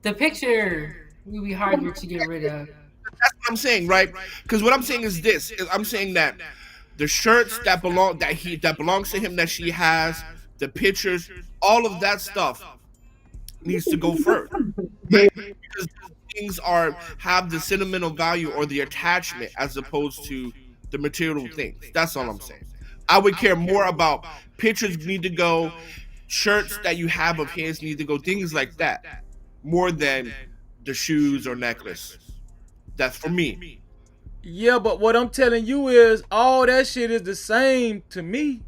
the picture would be harder to get rid of. That's what I'm saying, right? Because what I'm saying is this: I'm saying that the shirts that belongs to him that she has, the pictures, all of that stuff needs to go first, right? Because things have the sentimental value or the attachment as opposed to the material things. That's all I'm saying. I would care more about pictures need to go, shirts that you have of his need to go, things like that, more than the shoes or necklace. That's for me. Yeah, but what I'm telling you is all that shit is the same to me.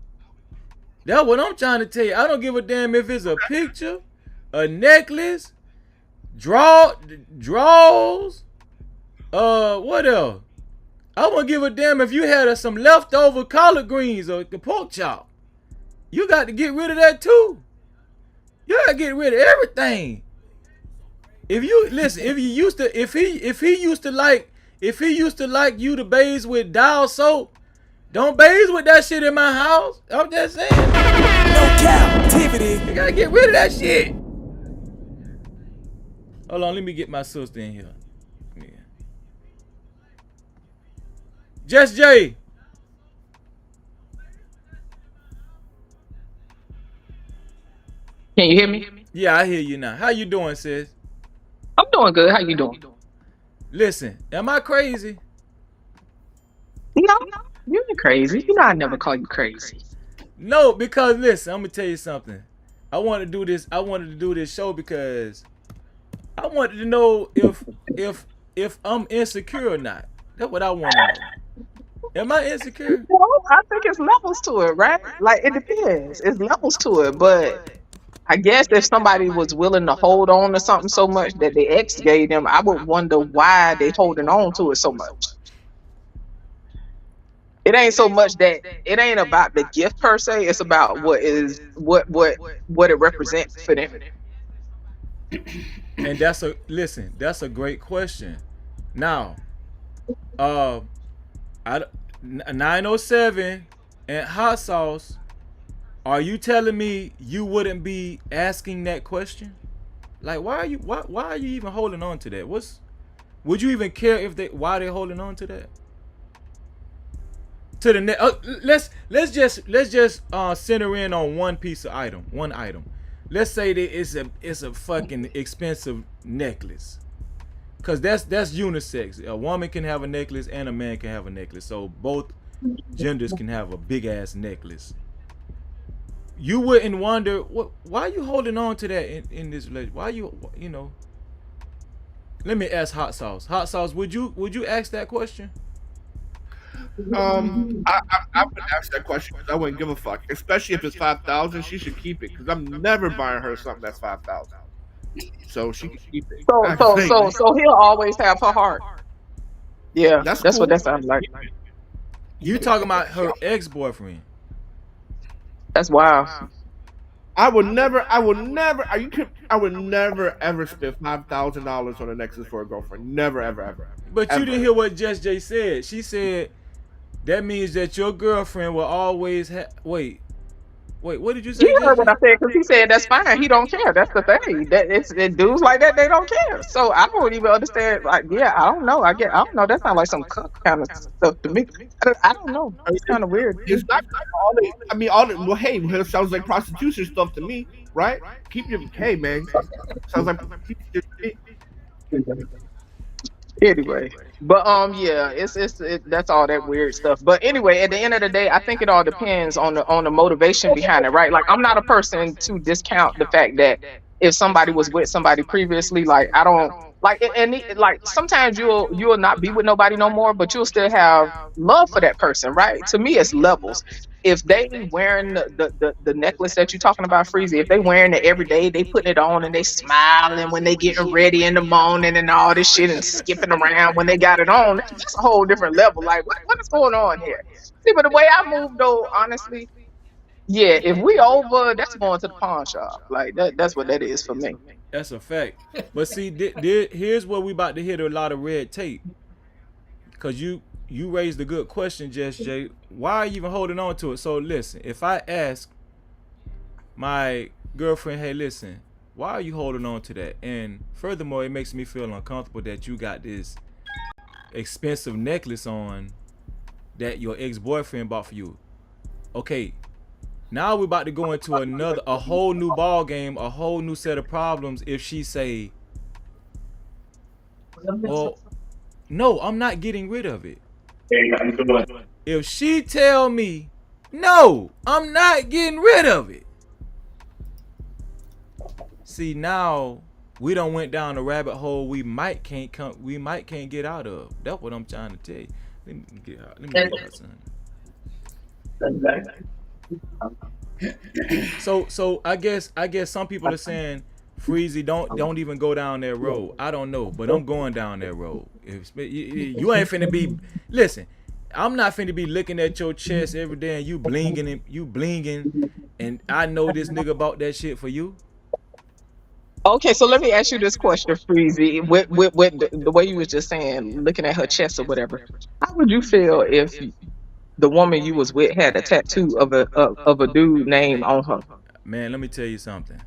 That's what I'm trying to tell you. I don't give a damn if it's a picture, a necklace, drawers, what else? I wouldn't give a damn if you had some leftover collard greens or the pork chop. You got to get rid of that too. You gotta get rid of everything. If you listen, if he used to like you to bathe with Dial soap, don't bathe with that shit in my house. I'm just saying. No Cap-tivity. You gotta get rid of that shit. Hold on, let me get my sister in here. Yeah. Just Jay. Can you hear me? Yeah, I hear you now. How you doing, sis? I'm doing good. How you doing? Listen, am I crazy? No, you ain't crazy. You know I never call you crazy. No, because listen, I'm gonna tell you something. I wanted to do this show because I wanted to know if I'm insecure or not. That's what I want to know. Am I insecure? Well, I think it's levels to it, right? Like it depends. It's levels to it, but I guess if somebody was willing to hold on to something so much that the ex gave them, I would wonder why they holding on to it so much. It ain't so much that it ain't about the gift per se. It's about what it represents for them. And that's a great question. Now, 907 and Hot Sauce, are you telling me you wouldn't be asking that question? Like, why are you even holding on to that? Would you even care why they're holding on to that? To the let's just center in on one item. Let's say that it's a fucking expensive necklace, cause that's unisex. A woman can have a necklace and a man can have a necklace, so both genders can have a big ass necklace. You wouldn't wonder why are you holding on to that in this relationship? Why you know? Let me ask Hot Sauce. Hot Sauce, would you ask that question? I would ask that question because I wouldn't give a fuck. Especially if it's 5,000, she should keep it because I'm never buying her something that's 5,000. So she can keep it. So he'll always have her heart. Yeah, that's cool. what that sounds like. You talking about her ex-boyfriend? That's wild. I would never ever spend $5,000 on a necklace for a girlfriend. Never, ever, ever. But ever. You didn't hear what Just Jay said. She said that means that your girlfriend will always have. Wait, what did you say, You heard what Gigi? I said because he said that's fine. He don't care. That's the thing. That it dudes like that. They don't care. So I don't even understand. Like, yeah, I don't know. I don't know. That sounds like some cuck kind of stuff to me. I don't know. It's kind of weird. It's not all the, I mean, all the, well, hey, it sounds like prostitution stuff to me, right? Keep your, hey, man, sounds like prostitution to me. Anyway, but yeah, that's all that weird stuff. But anyway, at the end of the day, I think it all depends on the motivation behind it, right? Like, I'm not a person to discount the fact that if somebody was with somebody previously, like, I don't like like sometimes you'll not be with nobody no more, but you'll still have love for that person, right? To me, it's levels. If they wearing the necklace that you're talking about, Freezy, if they wearing it every day, they putting it on and they smiling when they getting ready in the morning and all this shit and skipping around when they got it on, that's a whole different level. Like, what is going on here? See, but the way I move though, honestly, yeah, if we over, that's going to the pawn shop. Like that's what that is for me. That's a fact. But see, here's where we about to hit a lot of red tape. Cause you raised a good question, Jess J. Why are you even holding on to it? So listen, if I ask my girlfriend, hey, listen, why are you holding on to that? And furthermore, it makes me feel uncomfortable that you got this expensive necklace on that your ex-boyfriend bought for you. Okay, now we're about to go into a whole new ball game, a whole new set of problems. If she say, well, no, I'm not getting rid of it. If she tell me, no, I'm not getting rid of it. See, now we done went down a rabbit hole we might can't get out of. That's what I'm trying to tell you. Let me get out, son. So I guess some people are saying, Freezy, don't even go down that road. I don't know, but I'm going down that road. You ain't finna be, listen, I'm not finna be looking at your chest every day and you blinging, and I know this nigga bought that shit for you. Okay, so let me ask you this question, Freezy. With the way you was just saying, looking at her chest or whatever, how would you feel if the woman you was with had a tattoo of a dude name on her? Man, let me tell you something.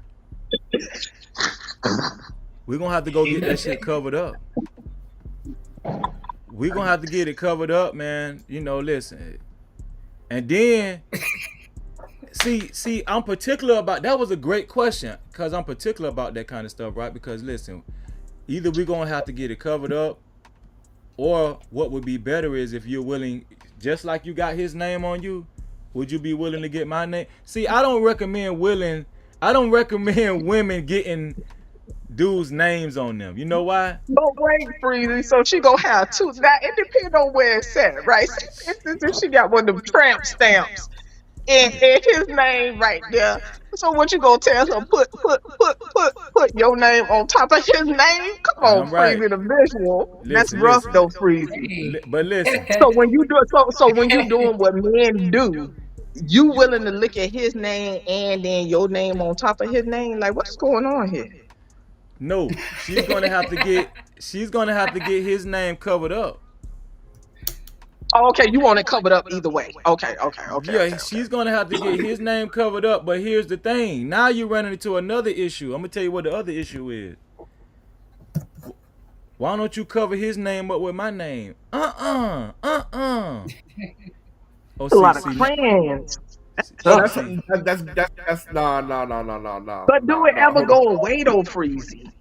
We're gonna have to go get that shit covered up. We're gonna have to get it covered up, man. You know, listen. And then see, I'm particular about that. Was a great question, because I'm particular about that kind of stuff, right? Because listen, either we're gonna have to get it covered up, or what would be better is if you're willing, just like you got his name on you, would you be willing to get my name? See, I don't recommend women getting dudes' names on them. You know why? But wait, Freezy. So she gonna have two. Now it depends on where it's at, right? Say, for instance, if she got one of them tramp stamps and his name right there. So what you gonna tell her? Put your name on top of his name? Come on, right. Freezy, the visual. That's Listen, rough though, Freezy. But listen. So when you do it, so when you doing what men do, you willing to look at his name and then your name on top of his name? Like, what's going on here? No, she's gonna have to get his name covered up. Oh, okay, you want it covered up either way. Okay. Yeah, she's gonna have to get his name covered up. But here's the thing: now you're running into another issue. I'm gonna tell you what the other issue is. Why don't you cover his name up with my name? Oh, a lot of friends. That's no. But do it ever go away though, Freezy?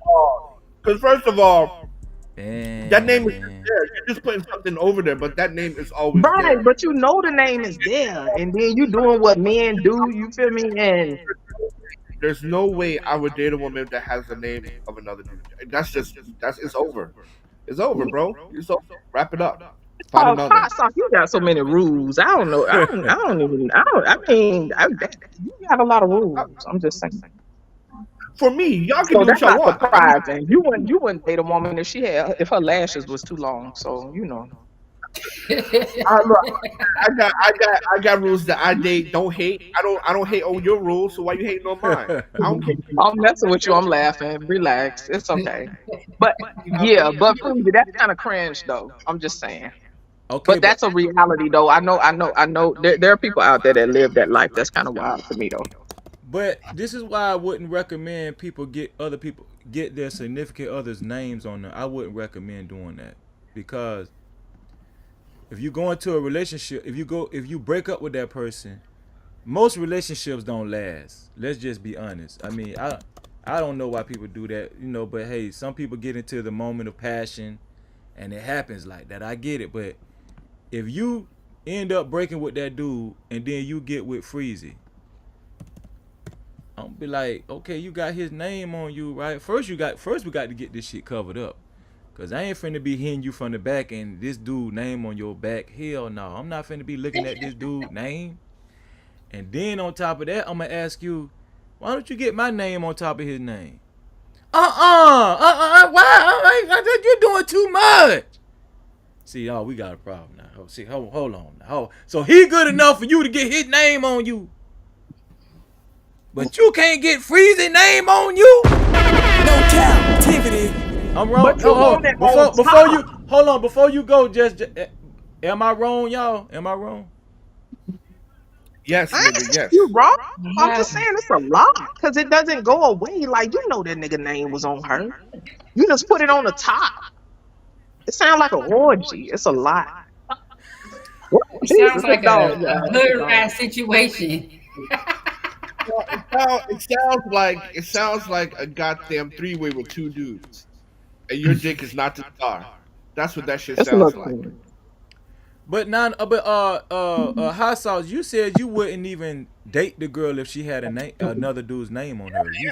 Because first of all, that name is there. You're just putting something over there, but that name is always right. there. But you know the name is there, and then you doing what men do. You feel me? And there's no way I would date a woman that has the name of another dude. It's over. It's over, bro. It's over. Wrap it up. Find another. You got so many rules. I don't know. I mean, you got a lot of rules. I'm just saying. For me, y'all can do what y'all want. Surprising. You wouldn't date a woman if her lashes was too long. So you know. I got rules that I date. Don't hate. I don't hate on your rules. So why you hating on mine? I don't care. I'm messing with you. I'm laughing. Relax. It's okay. But yeah, but Freezy, that's kind of cringe though. I'm just saying. Okay, But that's a reality, though. I know. There are people out there that live that life. That's kind of wild to me, though. But this is why I wouldn't recommend people get their significant others' names on them. I wouldn't recommend doing that because if you go into a relationship, if you break up with that person, most relationships don't last. Let's just be honest. I mean, I don't know why people do that, but hey, some people get into the moment of passion and it happens like that. I get it, but if you end up breaking with that dude and then you get with Freezy, I'm be like, okay, you got his name on you, right? First we got to get this shit covered up. Cause I ain't finna be hitting you from the back and this dude name on your back. Hell no. I'm not finna be looking at this dude name. And then on top of that, I'm gonna ask you, why don't you get my name on top of his name? Why? You're doing too much. See, we got a problem now. See, hold on now. So he good enough for you to get his name on you. But you can't get Freezy name on you? No Cap-tivity. I'm wrong. Before you go, just am I wrong, y'all? Am I wrong? Yes, nigga, yes. You wrong? I'm just saying it's a lot because it doesn't go away. Like that nigga name was on her. You just put it on the top. It sounds like an orgy. It's a lot. It sounds like a hood rat situation. It sounds like a goddamn three-way with two dudes, and your dick is not the star. That's what that shit sounds like. But hot sauce. You said you wouldn't even date the girl if she had another dude's name on her. Yeah,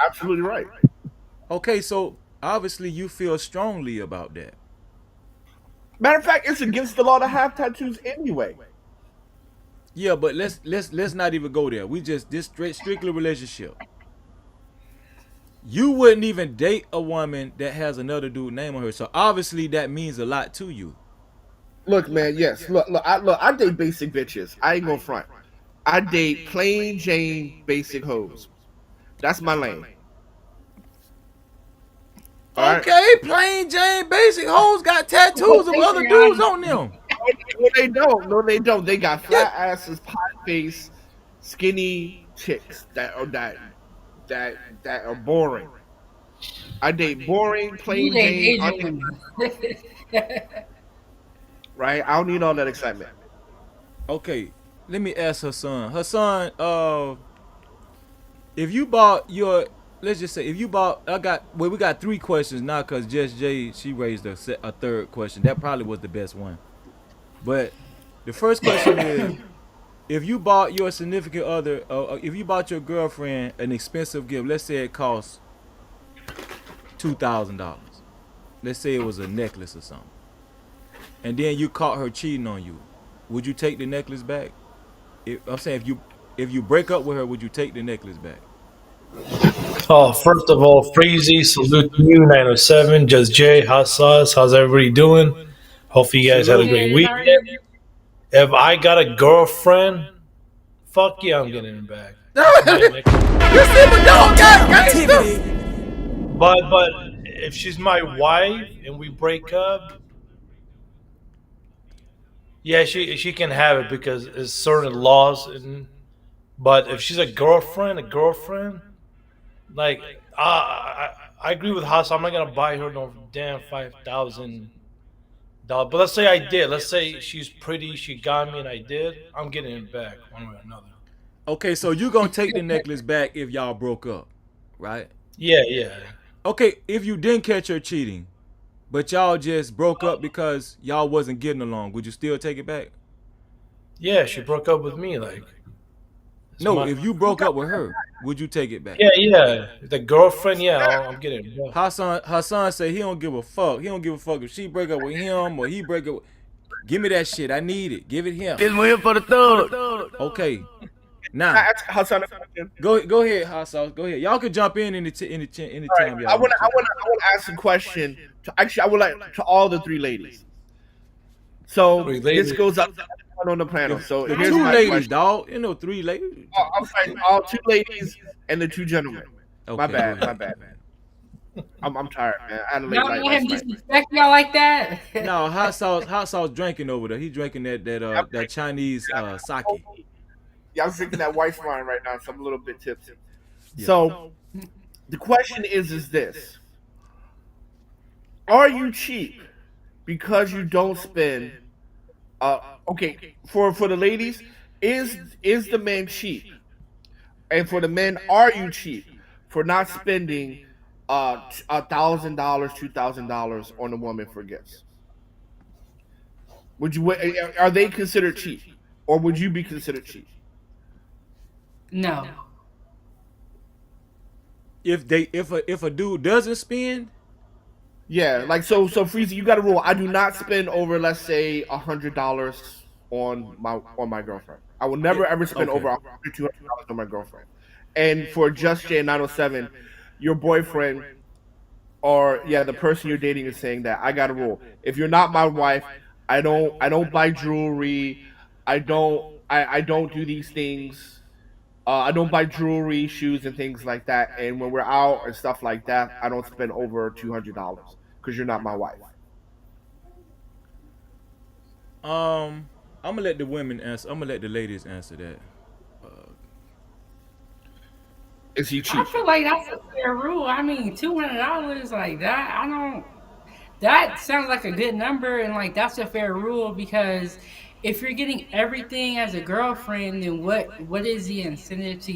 absolutely right. Okay, so obviously you feel strongly about that. Matter of fact, it's against the law to have tattoos anyway. Yeah, but let's not even go there. We just this strictly relationship. You wouldn't even date a woman that has another dude name on her. So obviously that means a lot to you. Look, man. Yes. Look. I date basic bitches. I ain't gonna front. I date plain Jane basic hoes. That's my lane. Okay, plain Jane basic hoes got tattoos of other dudes on them. No, they don't. No, they don't. They got flat asses, pie face, skinny chicks that are boring. I date boring, plain Jane. Right? I don't need all that excitement. Okay, let me ask her son. If you bought your, let's just say, if you bought, we got 3 questions now because Just Jay, she raised a third question. That probably was the best one. But the first question is, if you bought your significant other, if you bought your girlfriend an expensive gift, let's say it costs $2,000. Let's say it was a necklace or something. And then you caught her cheating on you. Would you take the necklace back? If you break up with her, would you take the necklace back? Oh, first of all, Freezy, salute to you, 907, Just Jay, Hot Sauce. How's everybody doing? Hopefully you guys had a great weekend. If I got a girlfriend, fuck yeah, I'm getting it back. But if she's my wife and we break up, yeah, she can have it because there's certain laws. But if she's a girlfriend, like I agree with Haas. I'm not gonna buy her no damn $5,000. But let's say I did. Let's say she's pretty, she got me, and I did. I'm getting it back one way or another. Okay, so you gonna take the necklace back if y'all broke up, right? Yeah. Okay, if you didn't catch her cheating, but y'all just broke up because y'all wasn't getting along, would you still take it back? Yeah, she broke up with me. No, if you broke up with her, would you take it back? Yeah. The girlfriend, I'm getting it back. Hassan said he don't give a fuck. He don't give a fuck if she break up with him or he break up. Give me that shit. I need it. Give it him. This one here for the thug. Okay. Now, Hassan, go ahead, Hassan. Go ahead. Y'all can jump in any time. Y'all I want to ask a question. I would like to all the 3 ladies. So this goes up on the panel. So the here's 2 my ladies, question. dog. 3 ladies. I'm sorry, all 2 ladies and the 2 gentlemen. Okay, my bad. I'm tired, man. I had a late Y'all night let him last night. disrespect y'all like that? No, hot sauce drinking over there. He drinking that Chinese sake. Yeah, I was drinking that white wine right now, so I'm a little bit tipsy. Yeah. So the question is this: are you cheap because you don't spend? Okay, for the ladies, is the man cheap? And for the men, are you cheap for not spending $1,000, $2,000 on a woman for gifts? Would you? Are they considered cheap, or would you be considered cheap? No. If a dude doesn't spend, Yeah, like so Freezy, you got a rule. I do not spend over, let's say, $100 on my girlfriend. I will never ever spend over $100, $200 on my girlfriend. And for Just Jay 907, your boyfriend or the person you're dating is saying that I got a rule. If you're not my wife, I don't buy jewelry. I don't do these things. I don't buy jewelry, shoes, and things like that. And when we're out and stuff like that, I don't spend over $200 because you're not my wife. I'm gonna let the women answer. I'm gonna let the ladies answer that. Is he I cheap? feel like that's a fair rule. I mean, $200 like that. I don't. That sounds like a good number, and like that's a fair rule because if you're getting everything as a girlfriend, then what is the incentive to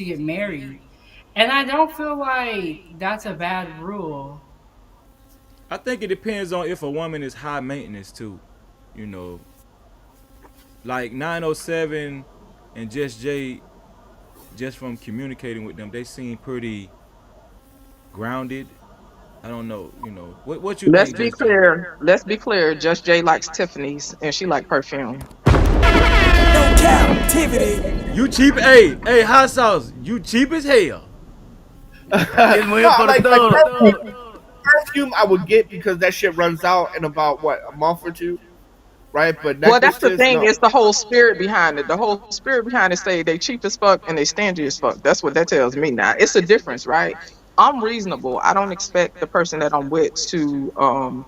get married? And I don't feel like that's a bad rule. I think it depends on if a woman is high maintenance too. You know, like 907 and Just Jay, just from communicating with them, they seem pretty grounded. I don't know, what you Let's think, be Just Jay? clear. Let's be clear. Just Jay likes Tiffany's and she like perfume. No captivity. You cheap, hey, hot sauce. You cheap as hell. Perfume I would get because that shit runs out in about a month or two, right? But Well, that's the necklaces, thing. no. It's the whole spirit behind it. The whole spirit behind it say they cheap as fuck and they stingy as fuck. That's what that tells me now. It's a difference, right? I'm reasonable. I don't expect the person that I'm with to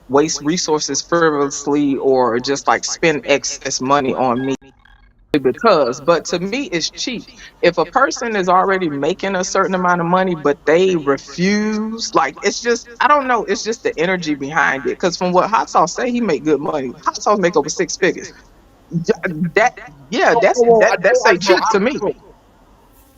waste resources frivolously or just like spend excess money on me but to me it's cheap. If a person is already making a certain amount of money but they refuse, like it's just I don't know, it's just the energy behind it. Because from what Hot Sauce say, he make good money. Hot Sauce make over 6 figures. That yeah, that's say cheap to me.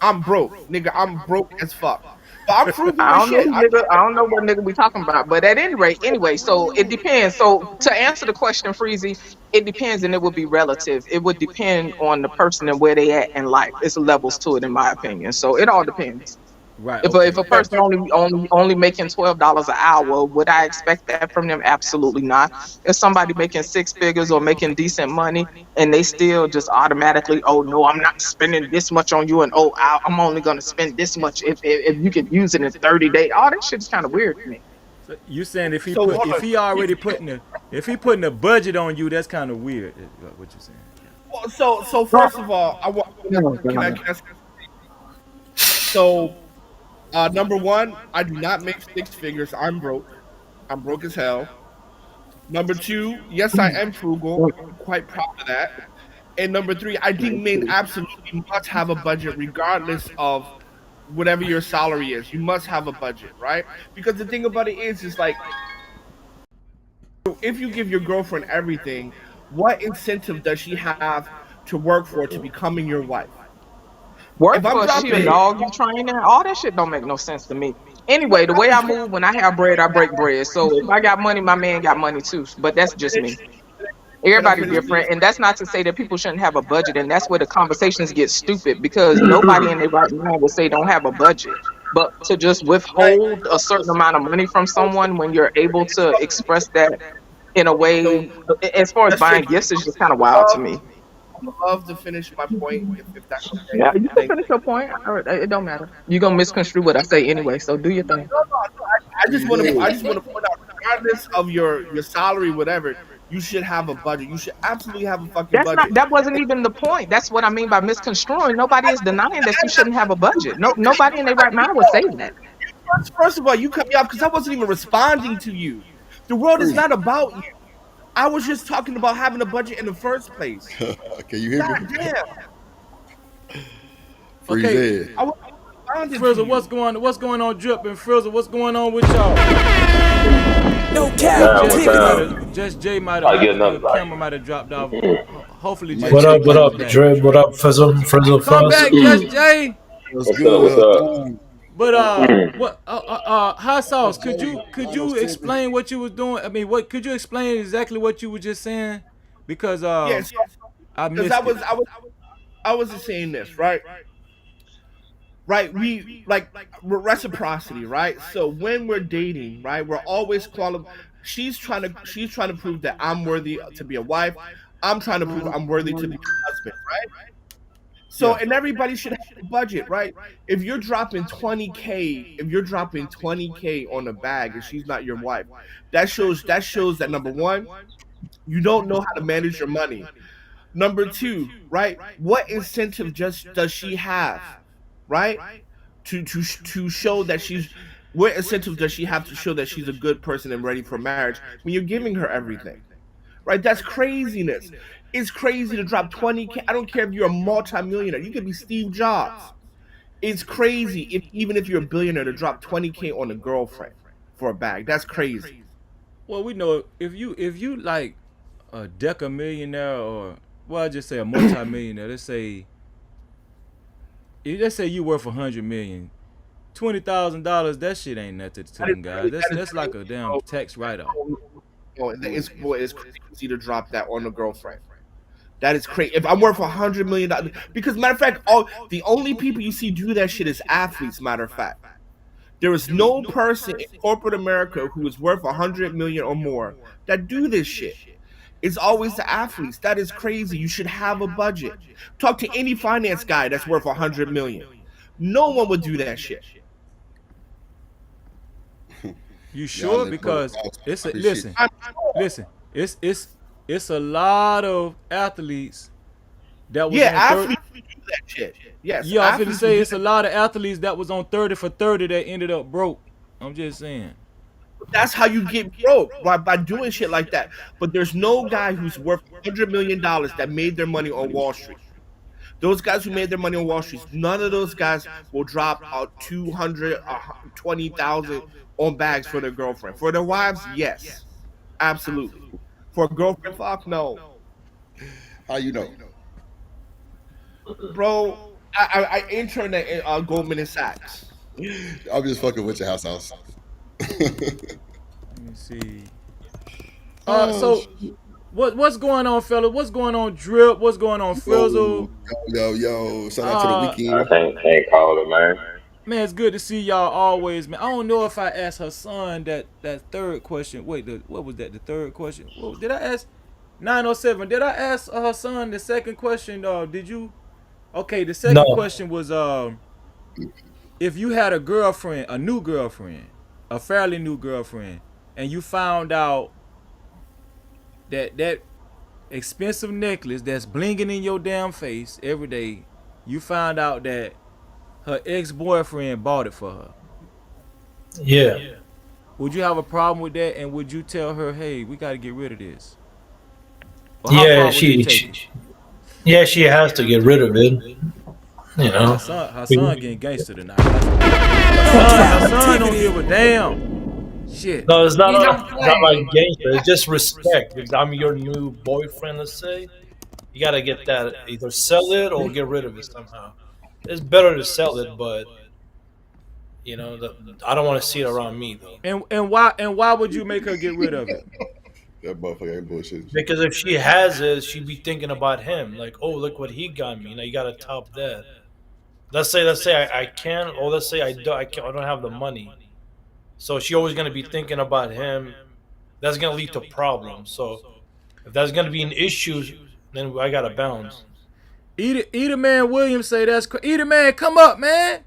I'm broke, nigga. I'm broke as fuck. But I'm frugal I as don't know shit. who nigga, I don't know what nigga we talking about, but at any rate, anyway, so it depends. So to answer the question, Freezy, it depends and it would be relative. It would depend on the person and where they at in life. It's levels to it, in my opinion. So it all depends. Right. If a Okay. person only making $12 an hour, would I expect that from them? Absolutely not. If somebody making 6 figures or making decent money and they still just automatically, oh no, I'm not spending this much on you, and oh, I'm only gonna spend this much if you could use it in 30 days. All that shit is kind of weird to me. So you saying if he already putting a budget on you, that's kind of weird. What you saying? Well, so first of all, can I so number one, I do not make 6 figures. I'm broke. I'm broke as hell. Number two, yes, I am frugal. I'm quite proud of that. And number three, I think men absolutely must have a budget regardless of whatever your salary is. You must have a budget, right? Because the thing about it is like, if you give your girlfriend everything, what incentive does she have to work for to becoming your wife? Work for a shit, dog. You train that? All that shit don't make no sense to me. Anyway, the way I move, when I have bread, I break bread. So if I got money, my man got money too. But that's just me. Everybody's different, and that's not to say that people shouldn't have a budget. And that's where the conversations get stupid because nobody in their right mind would say don't have a budget. But to just withhold a certain amount of money from someone when you're able to express that in a way, as far as buying gifts, is just kind of wild to me. I would love to finish my point if that's okay. Yeah, you can finish your point. It don't matter. You're gonna misconstrue what I say anyway, so do your thing. I just want to point out, regardless of your salary, whatever, you should have a budget. You should absolutely have a fucking budget. That wasn't even the point. That's what I mean by misconstruing. Nobody is denying that you shouldn't have a budget. No, nobody in their right mind would say that. First of all, you cut me off because I wasn't even responding to you. The world is not about you. I was just talking about having a budget in the first place. Can you hear me? God damn. Freeze Okay. in. I wasn't responding to Frizzle, you. what's going on, Drip and Frizzle? What's going on with y'all? No Cap-tivity. Just Jay might I get have another the camera might have dropped off. Hopefully, Jay. What up, Dre? What up, Fizzle? Come back, Just Jay. What's up? But what? Hot sauce. Could you explain what you was doing? I mean, what could you explain exactly what you were just saying? Because Yes, I because missed I was just saying this, right? Right, we like reciprocity, right? So when we're dating, right, we're always she's trying to prove that I'm worthy to be a wife. I'm trying to prove I'm worthy to be a husband, right? So and everybody should have a budget, right? If you're dropping 20K, on a bag and she's not your wife, that shows that number one, you don't know how to manage your money. Number two, right? What incentive does she have, right? To show that what incentive does she have to show that she's a good person and ready for marriage when you're giving her everything? Right? That's craziness. It's crazy to drop 20K. I don't care if you're a multimillionaire. You could be Steve Jobs. It's crazy even if you're a billionaire to drop 20K on a girlfriend for a bag. That's crazy. Well, we know if you like a deca millionaire or well, I just say a multi-millionaire. Let's say you worth $100 million. $20,000, that shit ain't nothing to them guys. That's like a damn tax write-off. It's crazy to drop that on a girlfriend. That is crazy. If I'm worth $100 million, because matter of fact, the only people you see do that shit is athletes. Matter of fact, there is no person in corporate America who is worth $100 million or more that do this shit. It's always the athletes. That is crazy. You should have a budget. Talk to any finance guy that's worth $100 million. No one would do that shit. You sure? Because it's listen. It's a lot of athletes that was on athletes do that shit. Yes. Yeah, I'm finna say it's a lot of athletes that was on 30 for 30 that ended up broke. I'm just saying. That's how you get broke, by doing shit like that. But there's no guy who's worth $100 million that made their money on Wall Street. Those guys who made their money on Wall Street, none of those guys will drop out 220,000 on bags for their girlfriend. For their wives, yes, absolutely. For a girlfriend, fuck no. How you know, bro? I interned at Goldman Sachs. I'm just fucking with your house. Let me see. So what's going on, fella? What's going on, Drip? What's going on, Frizzle? Yo! Shout out to the weekend. I can't call it, man. Man, it's good to see y'all always, man. I don't know if I asked her son that third question. Wait, what was that? The third question? Did I ask 907? Did I ask her son the second question? Did you? Okay, the second question was if you had a girlfriend, a new girlfriend, a fairly new girlfriend, and you found out that expensive necklace that's blinging in your damn face every day, you found out that her ex-boyfriend bought it for her. Yeah. Would you have a problem with that, and would you tell her, hey, we got to get rid of this? Yeah, she has to get rid of it. You know, her son getting gangster tonight. Her son don't give a damn. Shit. No, it's not like gangster. It's just respect. If I'm your new boyfriend, let's say, you gotta get that. Either sell it or get rid of it somehow. It's better to sell it, but you know, I don't want to see it around me though. And why would you make her get rid of it? That motherfucker ain't bullshit. Because if she has it, she'd be thinking about him. Like, oh, look what he got me. Now you gotta top that. Let's say I can, or let's say I don't have the money. So she always gonna be thinking about him. That's gonna lead to problems. So if that's gonna be an issue, then I gotta bounce. Eater Man Williams say that's Eater Man, come up, man.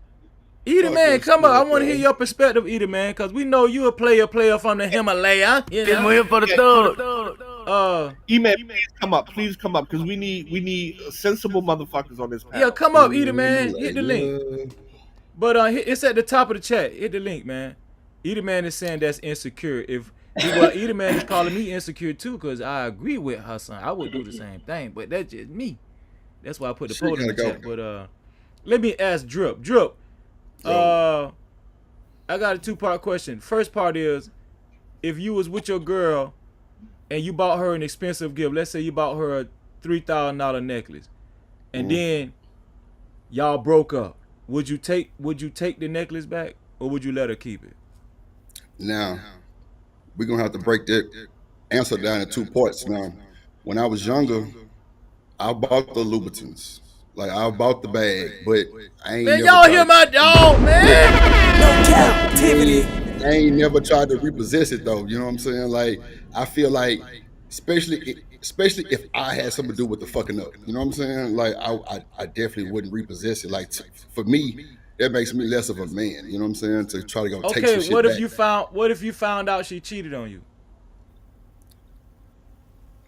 Eater Man, come up. I want to hear your perspective, Eater Man, because we know you a player from the Himalaya. You know? We're here for the third. E-Man, come up, please come up, because we need sensible motherfuckers on this panel. Yeah, come up, Eater Man. Hit the link. But it's at the top of the chat. Hit the link, man. Either man is saying that's insecure. Either man is calling me insecure too, because I agree with Hassan. I would do the same thing, but that's just me. That's why I put the poll in the chat. But let me ask Drip. Drip, I got a 2-part question. First part is, if you was with your girl and you bought her an expensive gift, let's say you bought her a $3,000 necklace, and then y'all broke up, would you take the necklace back, or would you let her keep it? Now, we're gonna have to break that answer down in 2 parts. Now, when I was younger, I bought the Louboutins. Like, I bought the bag, but I ain't Man, never y'all hear my dog, man? No captivity. I ain't never tried to repossess it though. You know what I'm saying? Like, I feel like, especially if I had something to do with the fucking up. You know what I'm saying? Like, I definitely wouldn't repossess it. Like, for me, that makes me less of a man. You know what I'm saying? To try to go take some shit what back. What if you found out she cheated on you?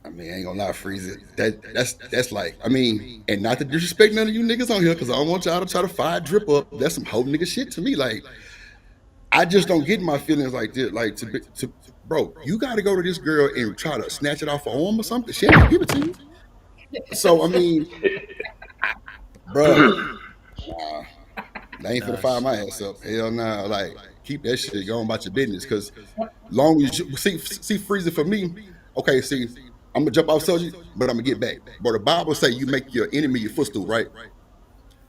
I mean, I ain't gonna lie, Freezy. That's like, I mean, and not to disrespect none of you niggas on here, because I don't want y'all to try to fire Drip up. That's some whole nigga shit to me. Like, I just don't get my feelings like this. Like, bro, you got to go to this girl and try to snatch it off her arm or something. She ain't gonna give it to you. So I mean, bro, they ain't finna fire my ass up. Hell nah. Like, keep that shit going about your business, because long as you see Freezy, for me. Okay, see, I'm gonna jump off subject, but I'm gonna get back. But the Bible say you make your enemy your footstool, right?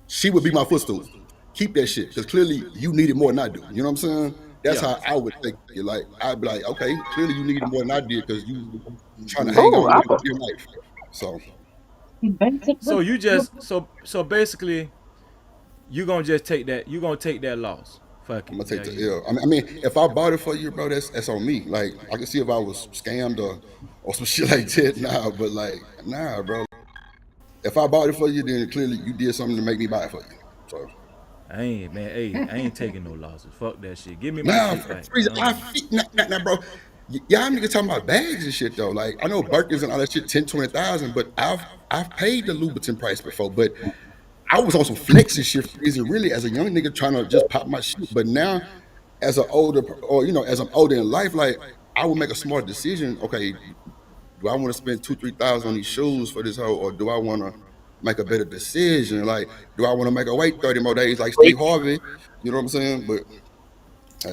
She would be my footstool. Keep that shit, because clearly you need it more than I do. You know what I'm saying? That's how I would think it. Like, I'd be like, okay, clearly you need it more than I did, because you trying to hang on with your life. So you just so basically, you gonna just take that. You gonna take that loss. Fuck it. I'm gonna take the L. I mean, if I bought it for you, bro, that's on me. Like, I can see if I was scammed or some shit like that. Nah, but like, nah, bro. If I bought it for you, then clearly you did something to make me buy it for you. So I ain't taking no losses. Fuck that shit. Give me my shit back. Nah, bro. Y'all niggas talking about bags and shit though. Like, I know Birkins and all that shit, 10, 20,000, but I've paid the Louboutin price before. But I was on some flex and shit. Is it really as a young nigga trying to just pop my shit? But now, as an older, or as I'm older in life, like, I would make a smart decision. Okay, do I want to spend 2,000-3,000 on these shoes for this hoe, or do I want to make a better decision? Like, do I want to make her wait 30 more days like Steve Harvey? You know what I'm saying? But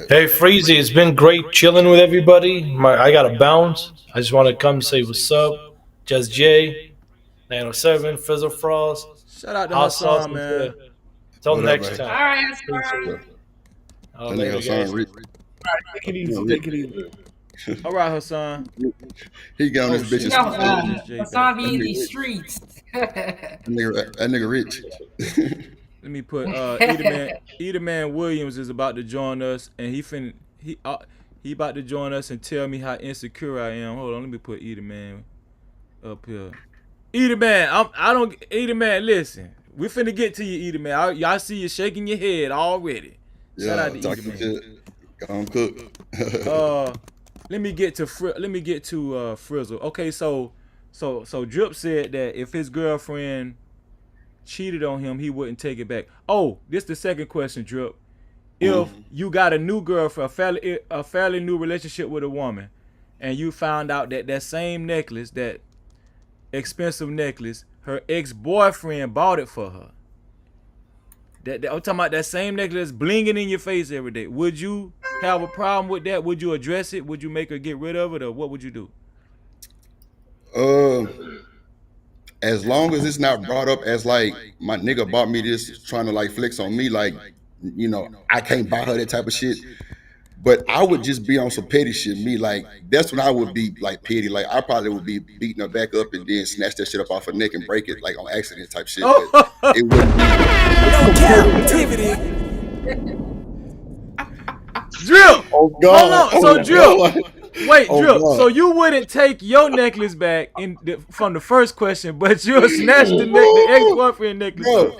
hey, Freezy, it's been great chilling with everybody. I got to bounce. I just want to come say what's up. Just Jay, 907, Fizzle Frost. Shout out to Hassan, man. Till next time. All right, Hassan. Oh, later, guys. All right, take it easy. Take it easy. All right, Hassan. He got on this bitch. Hassan be in these streets. that nigga rich. Let me put Edaman Williams is about to join us, and he about to join us and tell me how insecure I am. Hold on, let me put Edaman up here. Edaman, listen. We finna get to you, Edaman. Y'all see you shaking your head already. Shout out to Edaman. I'm cooked. Let me get to Frizzle. Okay, so Drip said that if his girlfriend cheated on him, he wouldn't take it back. Oh, this is the second question, Drip. If you got a new girlfriend, a fairly new relationship with a woman, and you found out that same necklace, that expensive necklace, her ex-boyfriend bought it for her. I'm talking about that same necklace blinging in your face every day. Would you have a problem with that? Would you address it? Would you make her get rid of it, or what would you do? As long as it's not brought up as like my nigga bought me this trying to like flex on me, like, I can't buy her that type of shit. But I would just be on some petty shit. Me, like, that's when I would be like petty. Like, I probably would be beating her back up and then snatch that shit up off her neck and break it like on accident type shit. But it wouldn't be no captivity. Drip. Oh God. Hold on. So Drip. Wait, Drip. So you wouldn't take your necklace back from the first question, but you'll snatch the ex-boyfriend necklace. Bro,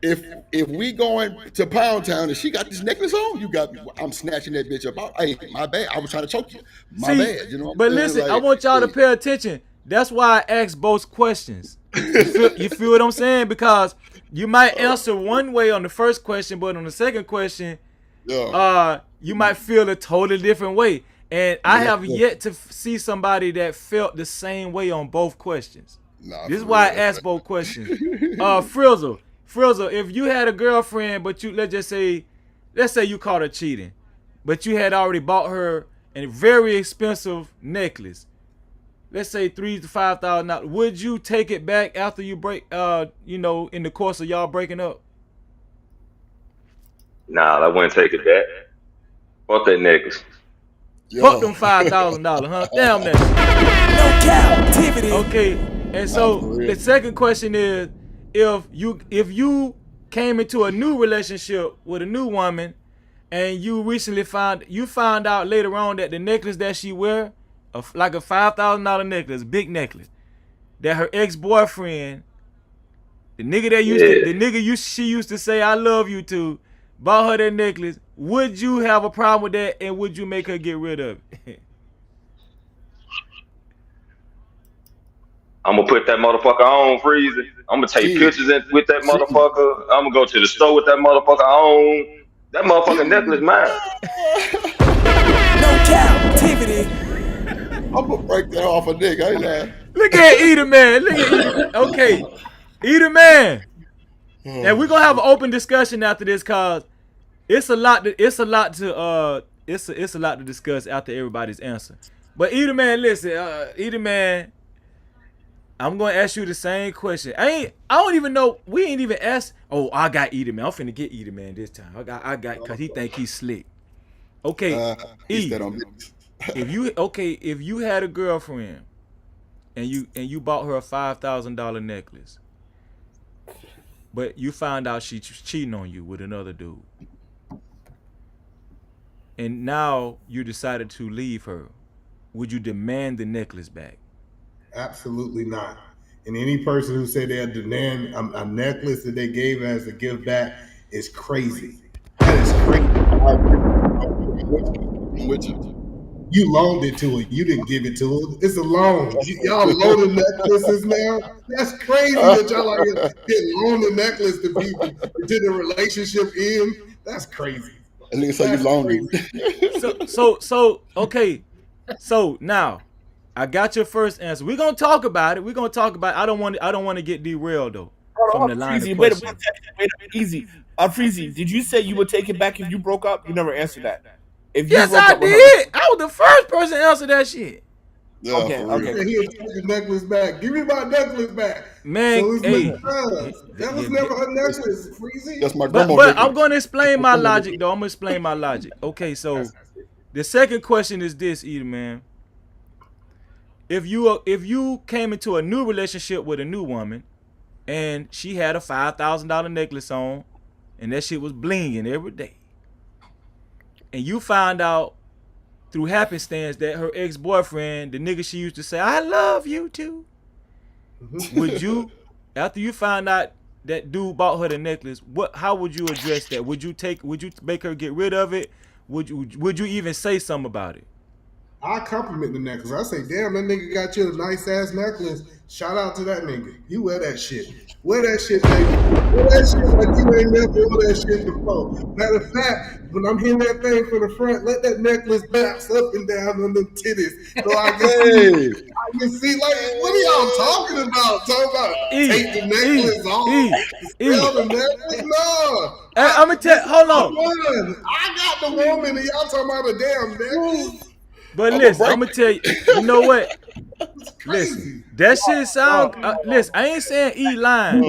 if we going to Pound Town and she got this necklace on, I'm snatching that bitch up. Hey, my bad. I was trying to choke you. My bad. You know. But listen, I want y'all to pay attention. That's why I asked both questions. You feel what I'm saying? Because You might answer one way on the first question, but on the second question, you might feel a totally different way. And I have yet to see somebody that felt the same way on both questions. This is why I asked both questions. Frizzle, if you had a girlfriend, but let's say you caught her cheating, but you had already bought her a very expensive necklace, let's say $3,000 to $5,000, would you take it back after you break, in the course of y'all breaking up? Nah, I wouldn't take it back. Fuck that necklace. Fuck them $5,000, huh? Damn that. No captivity. Okay, and so the second question is, if you came into a new relationship with a new woman, and you recently found out later on that the necklace that she wear, like a $5,000 necklace, big necklace, that her ex-boyfriend, the nigga that she used to say I love you to, bought her that necklace, would you have a problem with that, and would you make her get rid of it? I'm gonna put that motherfucker on, freezing. I'm gonna take pictures with that motherfucker. I'm gonna go to the store with that motherfucker on. That motherfucking necklace mine. No captivity. I'm gonna break that off a nigga. I ain't lying. Look at Eater Man. Okay, Eater Man. And we're gonna have an open discussion after this, cause it's a lot to discuss after everybody's answer. But Eater Man, listen, Eater Man, I'm gonna ask you the same question. I don't even know. We ain't even asked. Oh, I got Eater Man. I'm finna get Eater Man this time. I got cause he think he's slick. Okay, if you had a girlfriend and you bought her a $5,000 necklace, but you found out she's cheating on you with another dude, and now you decided to leave her, would you demand the necklace back? Absolutely not. And any person who said they'll demand a necklace that they gave as a gift back is crazy. That is crazy. You loaned it to her. You didn't give it to her. It's a loan. Y'all loaning necklaces now? That's crazy that y'all are getting loaning necklace to people until the relationship ends. That's crazy. And nigga say you loaned it. So okay. So now I got your first answer. We're gonna talk about it. I don't want to get derailed though from the line of question. Wait, easy. Freezy, did you say you would take it back if you broke up? You never answered that. Yes, I did. I was the first person to answer that shit. Yeah, okay. He'll take the necklace back. Give me my necklace back. Man, so that was never her necklace, Freezy. That's my grandma. But I'm gonna explain my logic though. I'm gonna explain my logic. Okay, so the second question is this, Eater Man. If you came into a new relationship with a new woman, and she had a $5,000 necklace on, and that shit was blinging every day, and you found out through happenstance that her ex-boyfriend, the nigga she used to say I love you to, would you, after you found out that dude bought her the necklace, how would you address that? Would you make her get rid of it? Would you even say something about it? I compliment the necklace. I say, damn, that nigga got you a nice ass necklace. Shout out to that nigga. You wear that shit. Wear that shit, baby. Wear that shit like you ain't never wore that shit before. Matter of fact, when I'm hitting that thing from the front, let that necklace bounce up and down on them titties. So I can see, like, what are y'all talking about? Talking about take the necklace off? Sell the necklace? No. I'm going to tell, hold on. I got the woman and y'all talking about a damn necklace. But listen, I'm gonna tell you. You know what? Listen, that shit sound. Listen, I ain't saying E lying.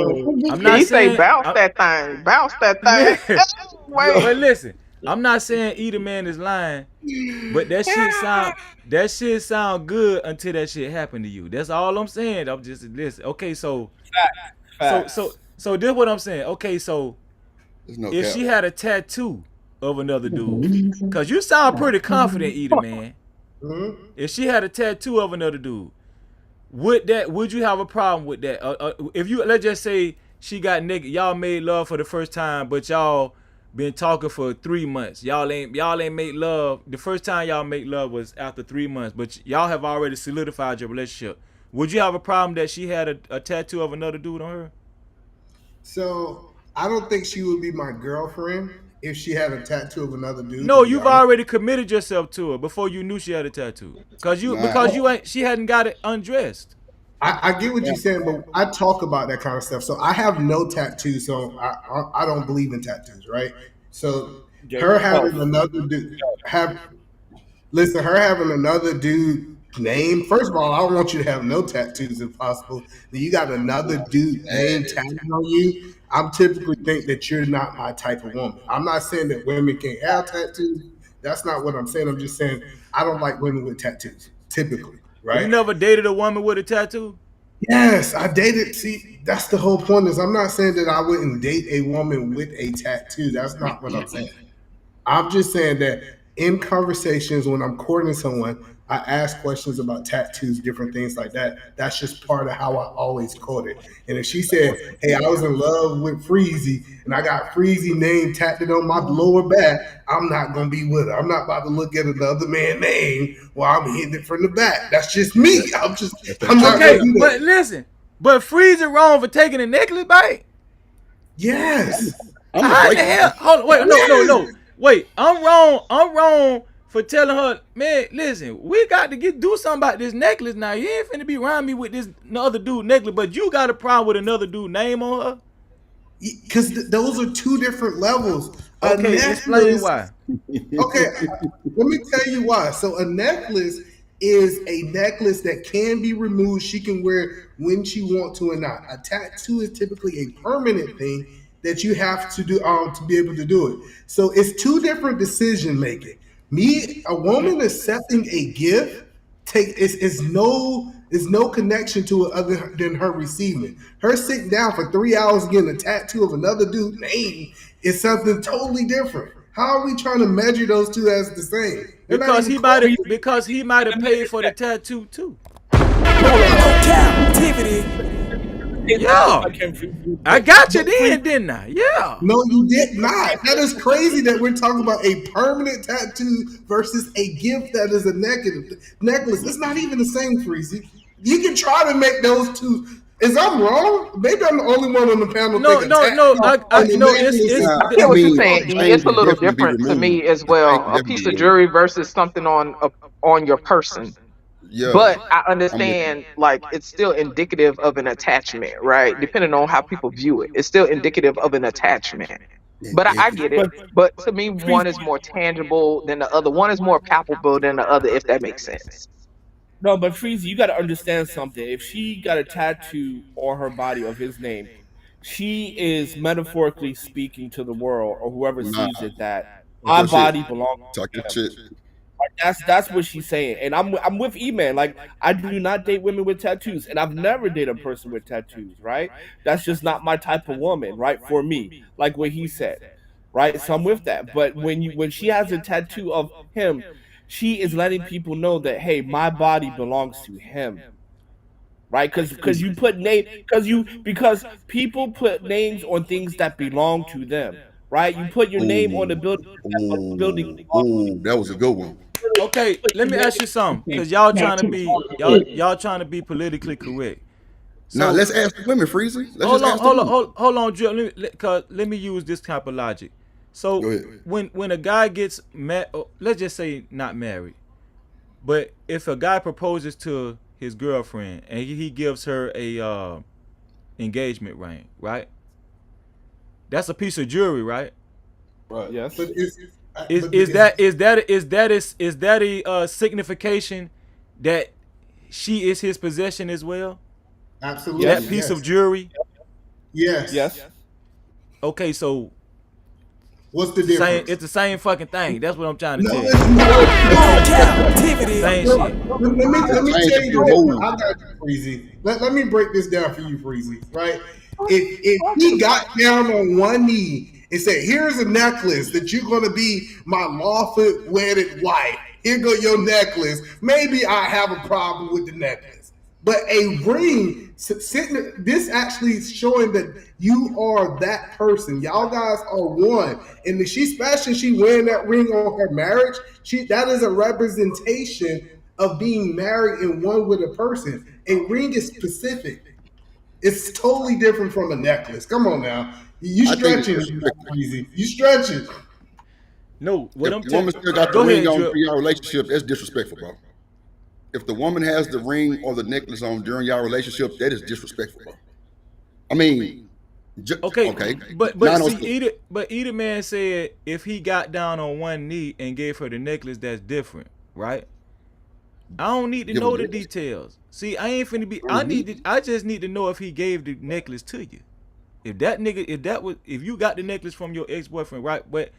I'm not saying bounce that thing. Bounce that thing. But listen, I'm not saying Eater Man is lying. But that shit sound good until that shit happened to you. That's all I'm saying. I'm just listen. Okay, so this is what I'm saying. Okay, so if she had a tattoo of another dude, cause you sound pretty confident, Eater Man. If she had a tattoo of another dude, would you have a problem with that? If you, let's just say she got naked, y'all made love for the first time, but y'all been talking for 3 months. Y'all ain't made love. The first time y'all make love was after 3 months, but y'all have already solidified your relationship. Would you have a problem that she had a tattoo of another dude on her? So I don't think she would be my girlfriend if she had a tattoo of another dude. To No, be you've honest, already committed yourself to her before you knew she had a tattoo. Nah, Because you ain't she hadn't got it undressed. I get what you're saying, but I talk about that kind of stuff. So I have no tattoos, so I don't believe in tattoos, right? So her having another dude have listen, her having another dude name. First of all, I don't want you to have no tattoos if possible. Then you got another dude name tattooed on you. I'm typically think that you're not my type of woman. I'm not saying that women can't have tattoos. That's not what I'm saying. I'm just saying I don't like women with tattoos, typically, You right? never dated a woman with a tattoo? Yes, I dated. See, that's the whole point. Is I'm not saying that I wouldn't date a woman with a tattoo. That's not what I'm saying. I'm just saying that in conversations when I'm courting someone, I ask questions about tattoos, different things like that. That's just part of how I always court it. And if she said, "Hey, I was in love with Freezy, and I got Freezy name tattooed on my lower back," I'm not gonna be with her. I'm not about to look at another man's name while I'm hitting it from the back. That's just me. I'm not Okay, gonna do but that. listen, but Freezer wrong for taking a necklace bite? Yes. I'm the How in the breaker. hell? Hold on, wait, no. Wait, I'm wrong. I'm wrong for telling her, man, listen, we got to do something about this necklace now. You ain't finna be around me with this other dude necklace, but you got a problem with another dude name on her? Because those are two different levels. A Okay, explain necklace. why. Okay, let me tell you why. So a necklace is a necklace that can be removed. She can wear when she wants to or not. A tattoo is typically a permanent thing that you have to do to be able to do it. So it's two different decision making. A woman accepting a gift is no connection to it other than her receiving it. Her sitting down for 3 hours getting a tattoo of another dude's name is something totally different. How are we trying to measure those two as the same? They're not Because even he might have paid for the tattoo too. Captivity. Yeah. I got you then, didn't I? Yeah. No, you did not. That is crazy that we're talking about a permanent tattoo versus a gift that is a necklace. It's not even the same, Freezy. You can try to make those two. Is I'm wrong? Maybe I'm the only one on the panel No. think a tattoo I and a no. necklace. I get what you're saying, The E. chain It's a can little definitely be different to removed. me as The chain well. can A definitely piece be of removed. jewelry versus something on your person. Yeah, But I I'm with you. understand, like, it's still indicative of an attachment, right? Depending on how people view it, it's still indicative of an attachment. But I get it. But to me, one is more tangible than the other. One is more palpable than the other, if that makes sense. No, but Freezy, you got to understand something. If she got a tattoo on her body of his name, she is metaphorically speaking to the world or whoever Nah, sees it that talk my your shit. body belongs Talk to your him. shit. Like, that's what she's saying, and I'm with E-Man. Like, I do not date women with tattoos, and I've never dated a person with tattoos. Right? That's just not my type of woman. Right? For me, like what he said. Right? So I'm with that. But when she has a tattoo of him, she is letting people know that, hey, my body belongs to him. Right? Because you put name because people put names on things that belong to them. Right? You put your name on the Ooh, building. That building ooh, ooh, that was a good one. Okay, let me ask you something, cause y'all trying to be y'all trying to be politically correct. Now So let's ask the women, Freezy. Let's just ask the women. hold on, Jill. Let me use this type of logic. Go So ahead. when a guy gets let's just say not married, but if a guy proposes to his girlfriend and he gives her a engagement ring, right? That's a piece of jewelry, right? Right. Yes. But Is that a signification that she is his possession as well? Absolutely. That piece of jewelry. Yes. Yes. Okay, so What's the same. difference? It's the same fucking thing. That's what I'm trying to No, tell you. it's not. Captivity. Same Look, shit. let me Chain tell can be you the difference. removed. I got you, Freezy. Let me break this down for you, Freezy. Right? If he got down on one knee and said, "Here's a necklace that you're gonna be my lawful wedded wife. Here go your necklace." Maybe I have a problem with the necklace, but a ring. This actually is showing that you are that person. Y'all guys are one, and if she's special, she wearing that ring on her marriage. That is a representation of being married and one with a person. A ring is specific. It's totally different from a necklace. Come on now. You I think it's stretching, disrespectful. Easy. You stretching. No, what If I'm the woman telling. still got the Go ring ahead, on Drip. during your relationship, that's disrespectful, bro. If the woman has the ring or the necklace on during your relationship, that is disrespectful, bro. I mean, okay, But 906. Edith Man said if he got down on one knee and gave her the necklace, that's different, right? I don't need to Give know a the necklace? details. See, I ain't finna be. Mhm. I just need to know if he gave the necklace to you. If that nigga, if you got the necklace from your ex boyfriend, right? But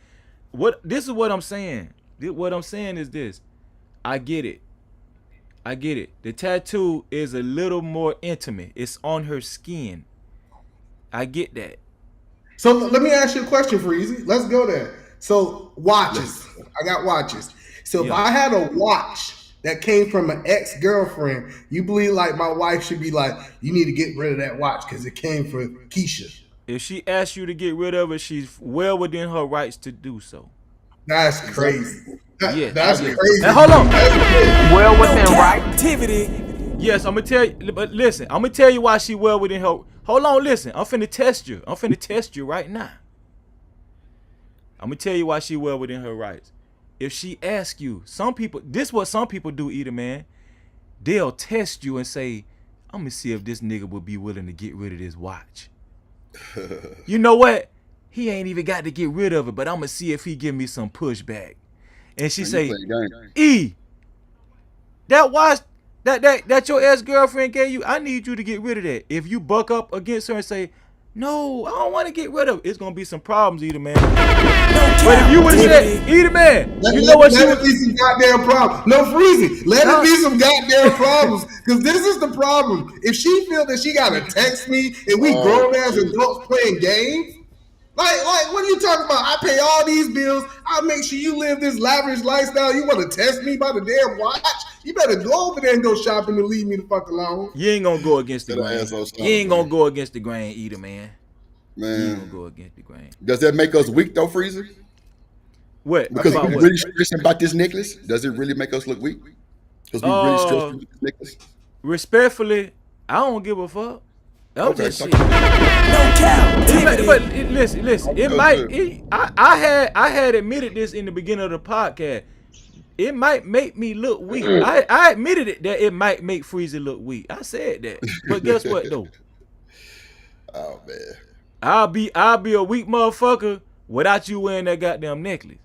this is what I'm saying. What I'm saying is this. I get it. I get it. The tattoo is a little more intimate. It's on her skin. I get that. So let me ask you a question, Freezy. Let's go there. So watches. I got watches. So if Yeah. I had a watch that came from an ex-girlfriend, you believe like my wife should be like, you need to get rid of that watch because it came from Keisha. If she asks you to get rid of it, she's well within her rights to do so. That's crazy. Yes, That's I get it. crazy. Now, hold on. Well No within right. captivity. Yes, I'm gonna tell you. But listen, I'm gonna tell you why she well within her. Hold on, listen. I'm finna test you. I'm finna test you right now. I'm gonna tell you why she well within her rights. If she asks you, some people, this is what some people do, either man. They'll test you and say, I'm gonna see if this nigga would be willing to get rid of this watch. You know what? He ain't even got to get rid of it, but I'm gonna see if he give me some pushback. And she say, E, that watch that your ex-girlfriend gave you, I need you to get rid of that. If you buck up against her and say, no, I don't want to get rid of it, it's gonna be some problems, either man. But if you would have said, either man, you know what she Let it be some goddamn problem. No, Freezy. Let it be some goddamn problems. Because this is the problem. If she feel that she gotta text me and we grown ass adults playing games, like what are you talking about? I pay all these bills. I make sure you live this lavish lifestyle. You want to test me by the damn watch? You better go over there and go shopping and leave me the fuck alone. You ain't gonna go against the grain. You ain't gonna go against the grain, either man. You ain't gonna go against the grain. Does that make us weak though, Freezer? What? Because About we what? really stressing about this necklace. Does it really make us look weak? Because we really stressing about this necklace. Respectfully, I don't give a fuck. That was just shit. No captivity. But listen. It might. I had admitted this in the beginning of the podcast. It might make me look weak. I admitted it that it might make Freezy look weak. I said that. But guess what though? Oh man. I'll be a weak motherfucker without you wearing that goddamn necklace.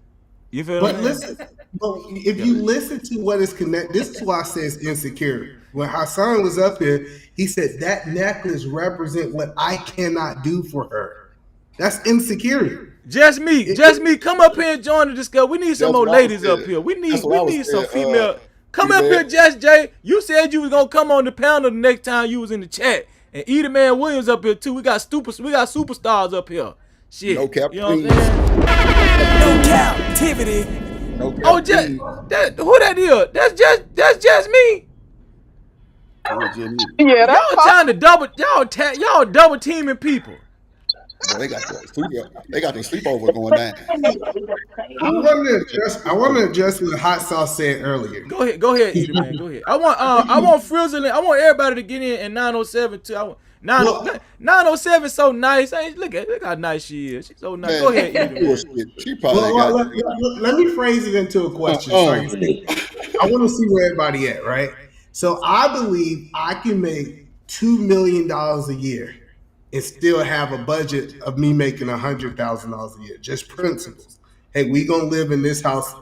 You feel But me? listen, if you listen to what is connected, this is why I say it's insecurity. When Hassan was up here, he said that necklace represent what I cannot do for her. That's insecurity. Just me. Come up here and join the discussion. We need some more ladies up here. We need some female. Come up here, Just Jay. You said you was gonna come on the panel the next time you was in the chat. And Edie Man Williams up here too. We got superstars up here. Shit. No cap. You know what I'm saying? No captivity. No cap. Oh, just who that is? That's just me. Yeah, that's Y'all trying to y'all double teaming people. Boy, they got the sleepover going down. I want to address what Hot Sauce said earlier. Go ahead, Edie Man. Go ahead. I want Frizzle. I want everybody to get in 907 too. I want 907 so nice. Hey, look how nice she is. She's so nice. Man, go ahead, Edie Man. She probably let me phrase it into a question. I want to see where everybody at, right? So I believe I can make $2 million a year and still have a budget of me making $100,000 a year. Just principles. Hey, we gonna live in this house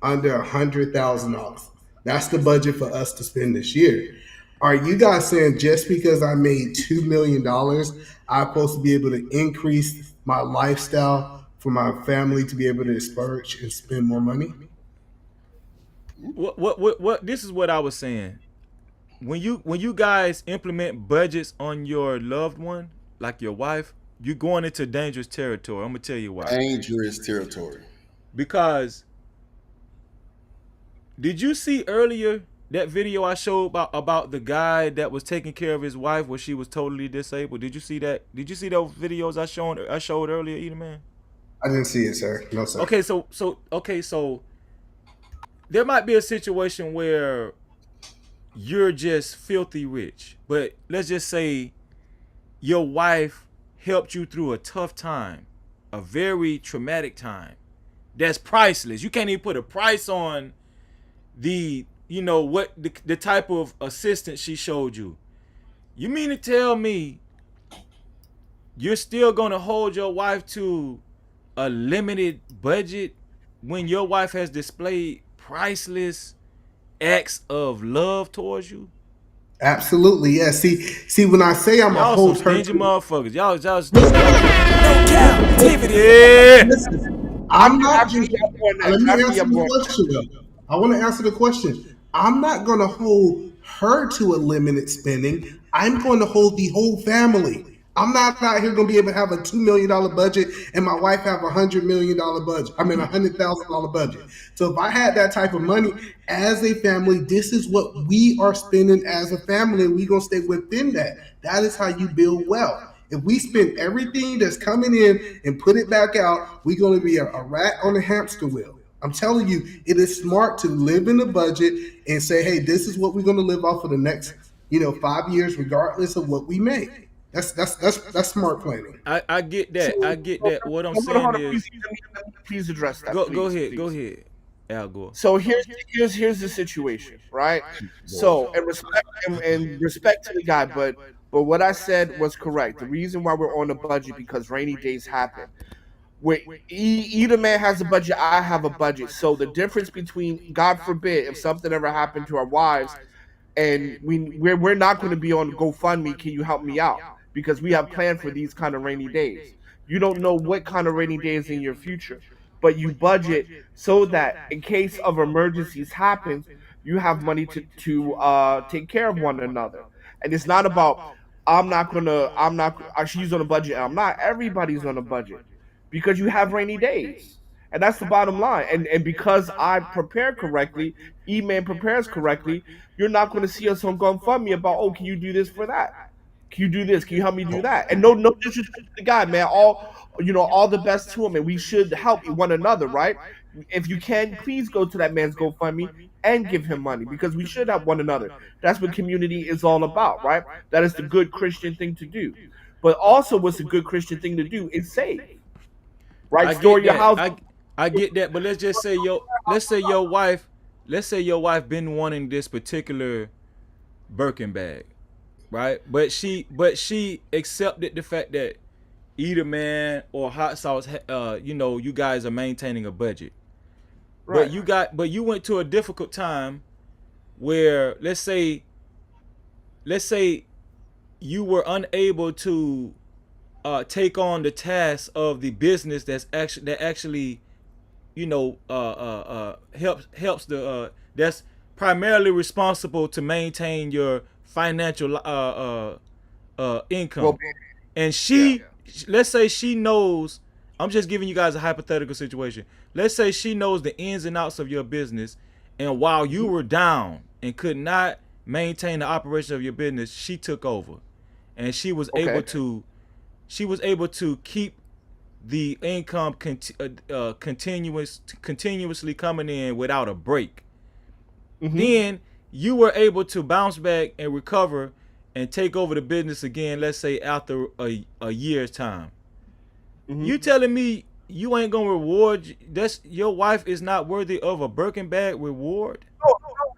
under $100,000. That's the budget for us to spend this year. Are you guys saying just because I made $2 million, I'm supposed to be able to increase my lifestyle for my family to be able to splurge and spend more money? What? This is what I was saying. When you guys implement budgets on your loved one, like your wife, you're going into dangerous territory. I'm gonna tell you why. Dangerous territory. Because did you see earlier that video I showed about the guy that was taking care of his wife where she was totally disabled? Did you see that? Did you see those videos I showed earlier, Edie Man? I didn't see it, sir. No, sir. Okay, so there might be a situation where you're just filthy rich, but let's just say your wife helped you through a tough time, a very traumatic time. That's priceless. You can't even put a price on the type of assistance she showed you. You mean to tell me you're still gonna hold your wife to a limited budget when your wife has displayed priceless acts of love towards you? Absolutely, yeah. See, when I say I'm a Y'all some hold her stingy to, motherfuckers. Y'all yeah. yeah. Listen, I'm not just. Let me After answer I'm the going. question though. I want to answer the question. I'm not going to hold her to a limited spending. I'm going to hold the whole family. I'm not out here going to be able to have a $2 million budget and my wife have $100 million budget. I mean, $100,000 budget. So if I had that type of money as a family, this is what we are spending as a family. We're going to stay within that. That is how you build wealth. If we spend everything that's coming in and put it back out, we're going to be a rat on a hamster wheel. I'm telling you, it is smart to live in the budget and say, hey, this is what we're going to live off for the next, 5 years, regardless of what we make. That's smart planning. I get that. I get that. What I'm saying is, Please address that. go Please. ahead, Al Gore. So here's the situation, right? So and respect to the guy, but what I said was correct. The reason why we're on a budget because rainy days happen. Either man has a budget, I have a budget. So the difference between, God forbid, if something ever happened to our wives, and we're not going to be on GoFundMe, can you help me out? Because we have planned for these kind of rainy days. You don't know what kind of rainy days in your future, but you budget so that in case of emergencies happens, you have money to take care of one another. And it's not about she's on a budget and I'm not. Everybody's on a budget because you have rainy days. And that's the bottom line. And because I prepare correctly, E-Man prepares correctly, you're not going to see us on GoFundMe about, oh, can you do this for that? Can you do this? Can you help me do that? And no disrespect to the guy, man. All the best to him, and we should help one another, right? If you can, please go to that man's GoFundMe and give him money because we should help one another. That's what community is all about, right? That is the good Christian thing to do. But also, what's a good Christian thing to do is save, right? Store your house. I get that, but let's say your wife been wanting this particular Birkin bag, right? But she accepted the fact that either man or hot sauce, you guys are maintaining a budget. Right. But you went to a difficult time where let's say you were unable to take on the task of the business that actually helps the that's primarily responsible to maintain your financial income. Well, and let's say she knows, I'm just giving you guys a hypothetical situation. Let's say she knows the ins and outs of your business, and while you were down and could not maintain the operation of your business, she took over, and she was able to keep the income continuously coming in without a break. Mm-hmm. Then you were able to bounce back and recover and take over the business again, let's say after a year's time. Mm-hmm. You telling me you ain't gonna reward, that's your wife is not worthy of a Birkin bag reward?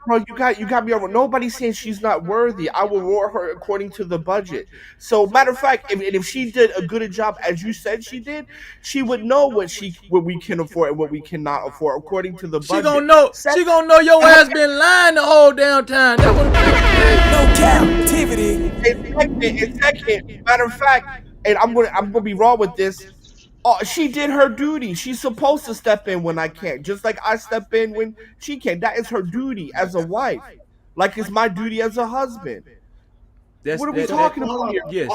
Bro, you got me over. Nobody's saying she's not worthy. I will reward her according to the budget. So, matter of fact, if she did a good job as you said she did, she would know what we can afford and what we cannot afford according to the budget. She gonna know your ass been lying the whole damn time. That would no captivity. Exactly. Matter of fact, and I'm gonna be raw with this. She did her duty. She's supposed to step in when I can't, just like I step in when she can. That is her duty as a wife, like it's my duty as a husband. What are we talking about here? Yes.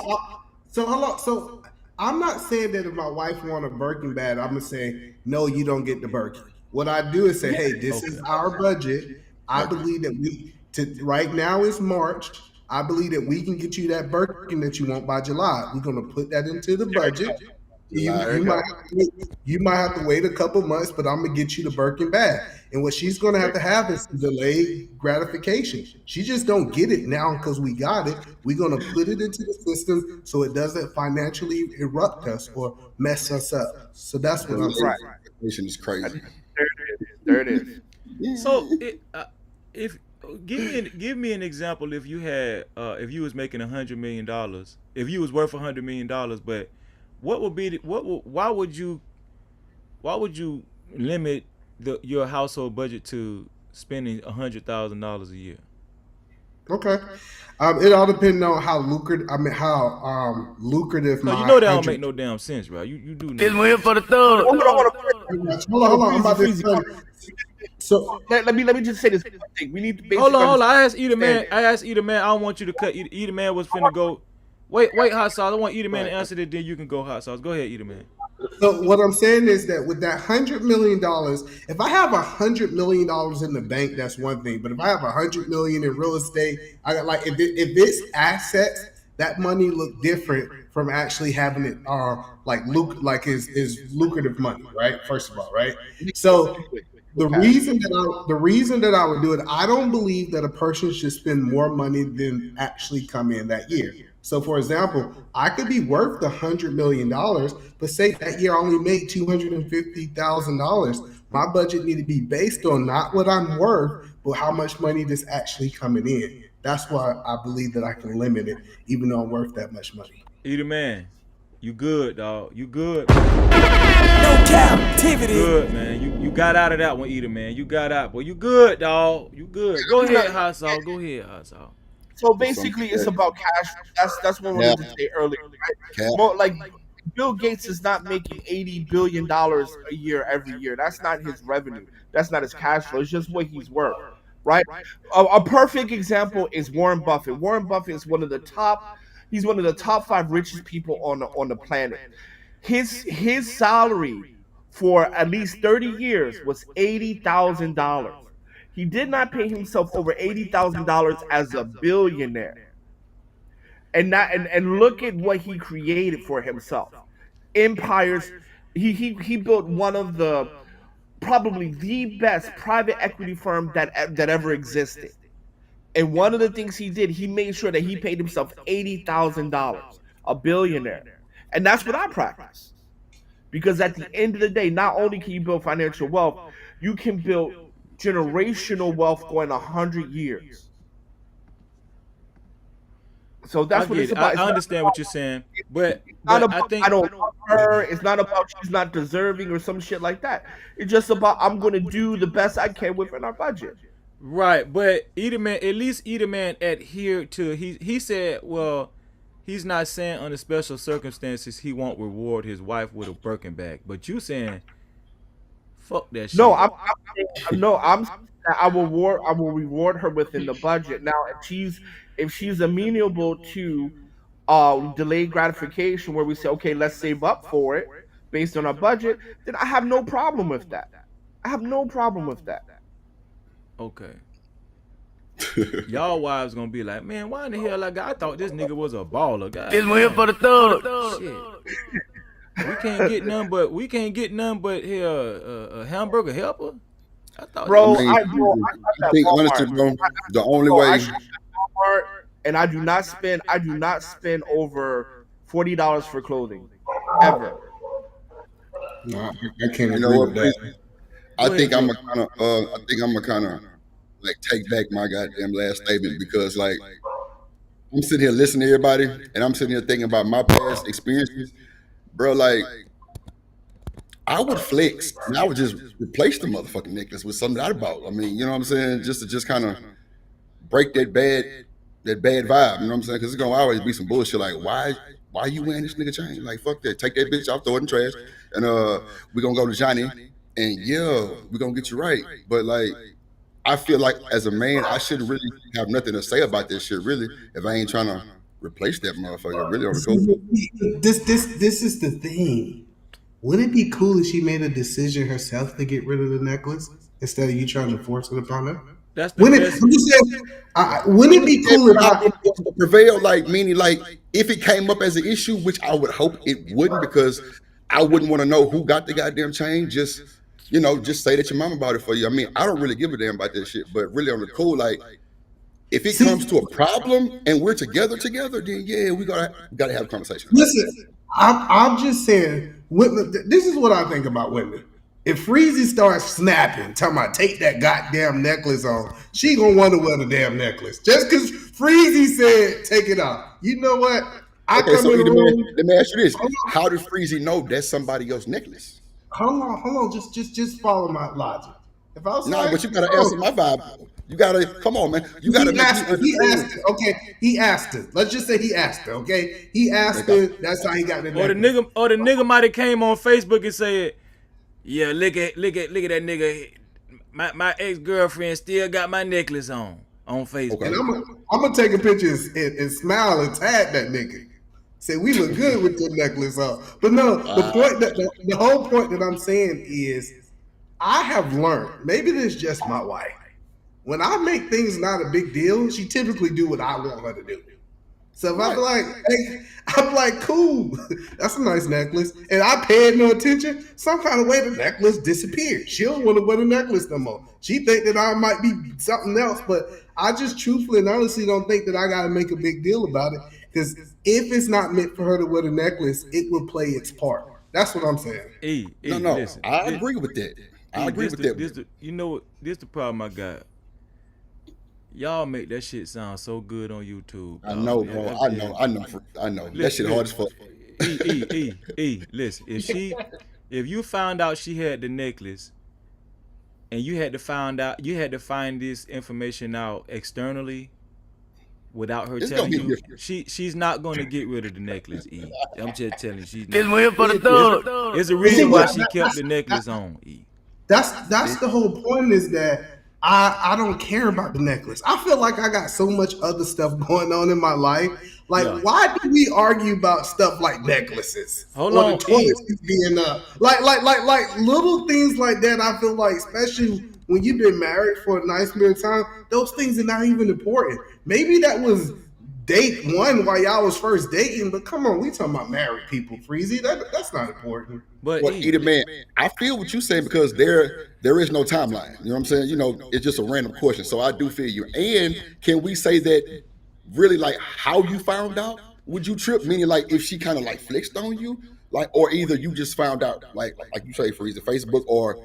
So I'm not saying that if my wife want a Birkin bag, I'm gonna say no, you don't get the Birkin. What I do is say, hey, this is our budget. I believe that right now is March. I believe that we can get you that Birkin that you want by July. We're gonna put that into the budget. You might have to wait a couple months, but I'm gonna get you the Birkin bag. And what she's gonna have is some delayed gratification. She just don't get it now because we got it. We're gonna put it into the system so it doesn't financially erupt us or mess us up. So that's what I'm saying. Gratification is crazy. There it is. So if give me an example if you had if you was making $100 million, if you was worth $100 million, but what would be why would you limit your household budget to spending $100,000 a year? Okay. It all depends on how lucrative. Lucrative. So My you know that don't make no damn sense, right? You do know. It's here for the thug. Hold on. I'm about to explain. So let me just say this thing. We need to basically hold on. I asked Eater Man. I don't want you to cut. Eater Man was finna go. Wait, Hot Sauce. I want Eater Man to answer that. Then you can go, Hot Sauce. Go ahead, Eater Man. So what I'm saying is that with that $100 million, if I have $100 million in the bank, that's one thing. But if I have $100 million in real estate, I got if it's assets, that money look different from actually having it is lucrative money, right? First of all, right? So the reason that I would do it, I don't believe that a person should spend more money than actually come in that year. So, for example, I could be worth $100 million, but say that year I only made $250,000. My budget need to be based on not what I'm worth, but how much money that's actually coming in. That's why I believe that I can limit it, even though I'm worth that much money. Eater Man, you good, dog. You good. No Cap-tivity. Good, man. You got out of that one, Eater Man. You got out. Boy, you good, dog. You good. Go ahead, Hot Sauce. Go ahead, Hot Sauce. So basically, it's about cash. That's what we wanted to say earlier, right? More like Bill Gates is not making $80 billion a year every year. That's not his revenue. That's not his cash flow. It's just what he's worth, right? A perfect example is Warren Buffett. Warren Buffett is one of the top. He's one of the top 5 richest people on the planet. His salary for at least 30 years was $80,000. He did not pay himself over $80,000 as a billionaire. And look at what he created for himself. Empires. He built one of the probably the best private equity firm that ever existed. And one of the things he did, he made sure that he paid himself $80,000, a billionaire. And that's what I practice. Because at the end of the day, not only can you build financial wealth, you can build generational wealth going 100 years. So that's what it's about. I understand what you're saying, but I don't love her. It's not about she's not deserving or some shit like that. It's just about I'm going to do the best I can within our budget. Right, but at least Eater Man adhered to. He said, well, he's not saying under special circumstances he won't reward his wife with a Birkin bag. But you saying, fuck that shit. No, I'm I will reward her within the budget. Now, if she's amenable to delayed gratification, where we say, okay, let's save up for it based on our budget, then I have no problem with that. I have no problem with that. Okay. Y'all wives gonna be like, man, why in the hell I thought this nigga was a baller guy. It's here for the thug. Shit. We can't get none but here a hamburger helper. I thought, bro, I think honestly, bro, the only way. And I do not spend over $40 for clothing ever. No, I can't agree with that. I think I'm a kind of like take back my goddamn last statement, because like I'm sitting here listening to everybody and I'm sitting here thinking about my past experiences, bro. Like I would flex and I would just replace the motherfucking necklace with something that I bought. I mean, you know what I'm saying? Just to kind of break that bad vibe. You know what I'm saying? Because it's gonna always be some bullshit like why you wearing this nigga chain? Like fuck that. Take that bitch off, throw it in trash, and we gonna go to Johnny. And yeah, we're gonna get you right. But like, I feel like as a man, I shouldn't really have nothing to say about this shit, really, if I ain't trying to replace that motherfucker. Really on the coast. This is the thing. Would it be cool if she made a decision herself to get rid of the necklace instead of you trying to force it upon her? That's the best. Wouldn't it be cool if I prevail? Like meaning, like if it came up as an issue, which I would hope it wouldn't, because I wouldn't want to know who got the goddamn chain. Just just say that your mama bought it for you. I mean, I don't really give a damn about that shit. But really on the cool, like if it comes to a problem and we're together, then yeah, we gotta have a conversation. Listen, I'm just saying. This is what I think about women. If Freezy starts snapping, talking about take that goddamn necklace on, she gonna want to wear the damn necklace just because Freezy said take it off. You know what? Okay, so let me ask you this: how does Freezy know that's somebody else's necklace? Hold on, just follow my logic. If I was no, but you gotta answer my vibe. You gotta come on, man. You gotta he asked her. Okay, he asked her. Let's just say he asked her. Okay, he asked her. That's how he got the necklace. Or the nigga might have came on Facebook and said, "Yeah, look at that nigga. My ex-girlfriend still got my necklace on Facebook." Okay. And I'm gonna take a picture and smile and tag that nigga. Say we look good with your necklace on. But no, the whole point that I'm saying is, I have learned. Maybe this is just my wife. When I make things not a big deal, she typically do what I want her to do. So if I'm like, hey, I'm like, cool, that's a nice necklace, and I paid no attention, some kind of way the necklace disappeared. She don't want to wear the necklace no more. She think that I might be something else, but I just truthfully and honestly don't think that I got to make a big deal about it, because if it's not meant for her to wear the necklace, it will play its part. That's what I'm saying. Listen, I agree with that. I agree with that. You know what? This the problem I got. Y'all make that shit sound so good on YouTube. I know, bro. I know. That shit hard as fuck. Listen, if you found out she had the necklace, and you had to find this information out externally, without her telling you, she's not going to get rid of the necklace. I'm just telling you, she's not. There's a reason why she kept the necklace on. That's the whole point, is that I don't care about the necklace. I feel like I got so much other stuff going on in my life. Like, why do we argue about stuff like necklaces? Hold on, the toilet being up. Like little things like that. I feel like, especially when you've been married for a nice period of time, those things are not even important. Maybe that was date one while y'all was first dating, but come on, we talking about married people, Freezy. That's not important. But either man, I feel what you're saying, because there is no timeline. You know what I'm saying? It's just a random question. So I do feel you. And can we say that really, like, how you found out? Would you trip? Meaning, like, if she kind of like flexed on you, like, or either you just found out, like you say, Freezy, Facebook, or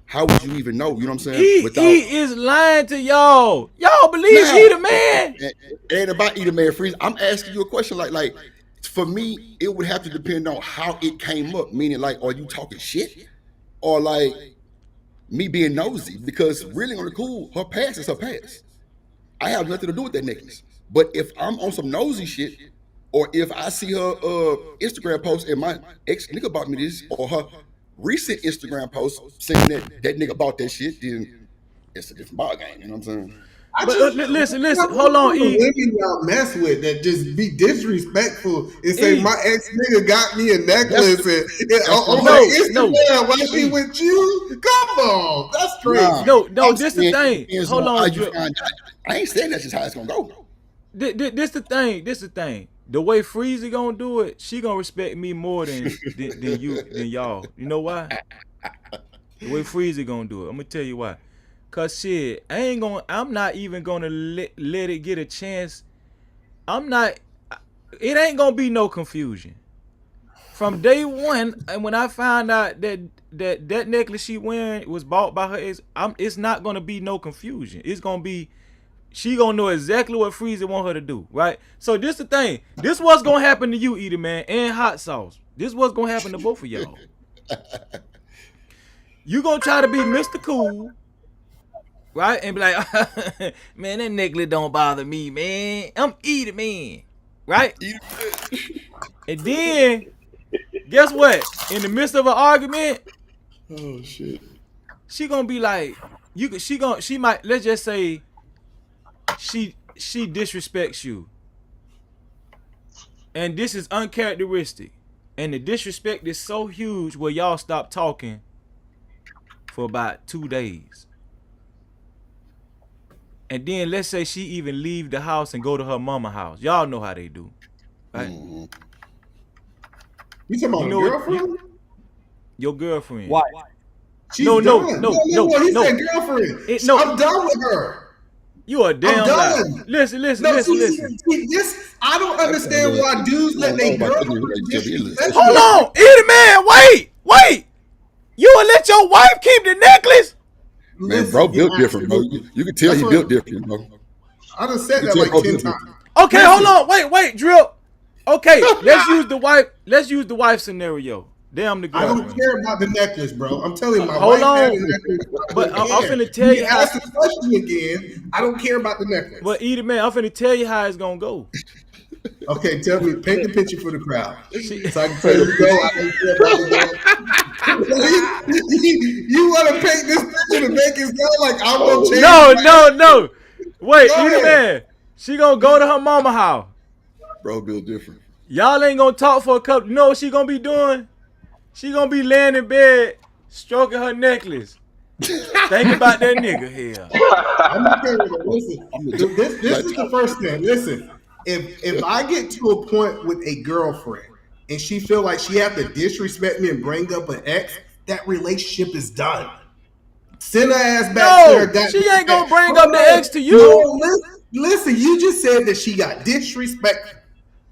how would you even know? You know what I'm saying? He is lying to y'all. Y'all believe he the man? And about either man, Freezy, I'm asking you a question. Like, for me, it would have to depend on how it came up. Meaning, like, are you talking shit, or like me being nosy? Because really, on the cool, her past is her past. I have nothing to do with that necklace. But if I'm on some nosy shit, or if I see her Instagram post and my ex nigga bought me this, or her recent Instagram post saying that nigga bought that shit, then it's a different ball game. You know what I'm saying? But listen, hold on, E. Women y'all mess with that just be disrespectful and say my ex nigga got me a necklace on her Instagram while she with you. Come on, that's crazy. No, this the thing. Hold on, I ain't saying that's just how it's gonna go. This the thing. The way Freezy gonna do it, she gonna respect me more than y'all. You know why? The way Freezy gonna do it, I'm gonna tell you why. Cause shit, I'm not even gonna let it get a chance. It ain't gonna be no confusion. From day one, and when I found out that necklace she wearing was bought by her ex, it's not gonna be no confusion. It's gonna be, she gonna know exactly what Freezy want her to do, right? So this the thing. This what's gonna happen to you, Eater Man, and Hot Sauce. This what's gonna happen to both of y'all. You gonna try to be Mr. Cool, right? And be like, man, that necklace don't bother me, man. I'm Eater Man, right? And then, guess what? In the midst of an argument, oh shit, she gonna be like, she might, let's just say, she disrespects you, and this is uncharacteristic, and the disrespect is so huge where y'all stop talking for about 2 days, and then let's say she even leave the house and go to her mama house. Y'all know how they do, right? You talking about You a know what? girlfriend? Your girlfriend. Why? She's No, done. no, no, no, He no. said girlfriend. No. I'm done with her. You a I'm damn lie. done. Listen. See, this I don't understand why dudes let their girlfriend disrespect. Hold on, Eddie man, wait. You will let your wife keep the necklace? Man, bro built different, bro. You can tell he built different, bro. I done said that like 10 times. Okay, hold on, wait, Drip. Okay, let's use the wife. Let's use the wife scenario. Damn the girlfriend. I don't care about the necklace, bro. I'm telling you, my Hold wife on. had a necklace. But I'm finna tell you how. Ask the question again. I don't care about the necklace. But Edie, man, I'm finna tell you how it's gonna go. Okay, tell me, paint the picture for the crowd, so I can tell you go. I don't care about the you want to paint this picture to make it sound like I'm gonna change? No. Wait, Edie, man, she gonna go to her mama house. Bro built different. Y'all ain't gonna talk for a couple. You know what she gonna be doing? She gonna be laying in bed, stroking her necklace. Think about that nigga here. I'm gonna tell you, listen. This is the first thing. Listen, if I get to a point with a girlfriend and she feel like she have to disrespect me and bring up an ex, that relationship is done. Send her ass back to her. She ain't gonna bring up the ex to you. No, listen, you just said that she got disrespectful.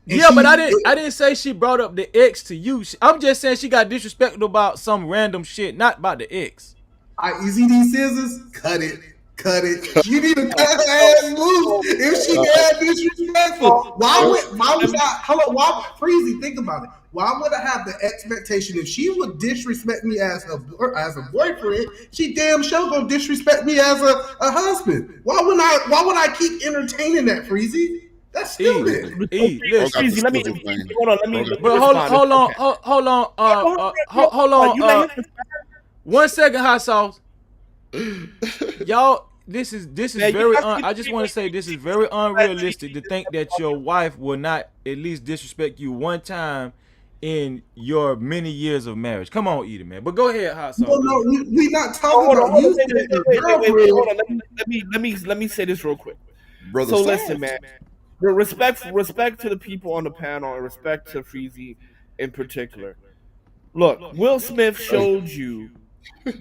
Yeah, but I didn't say she brought up the ex to you. I'm just saying she got disrespectful about some random shit, not about the ex. You see these scissors? Cut it. You need to cut her ass loose if she got disrespectful. Freezy, think about it. Why would I have the expectation if she would disrespect me as a boyfriend, she damn sure gonna disrespect me as a husband? Why would I keep entertaining that, Freezy? That's stupid. Freezy, let me hold on. 1 second, hot sauce. Y'all, this is very. I just want to say this is very unrealistic to think that your wife will not at least disrespect you one time in your many years of marriage. Come on, Edie, man. But go ahead, hot sauce. No, we not talking about you. Wait, hold on. Let me say this real quick. Brother, so listen, man. Respect to the people on the panel and respect to Freezy in particular. Look, Will Smith showed you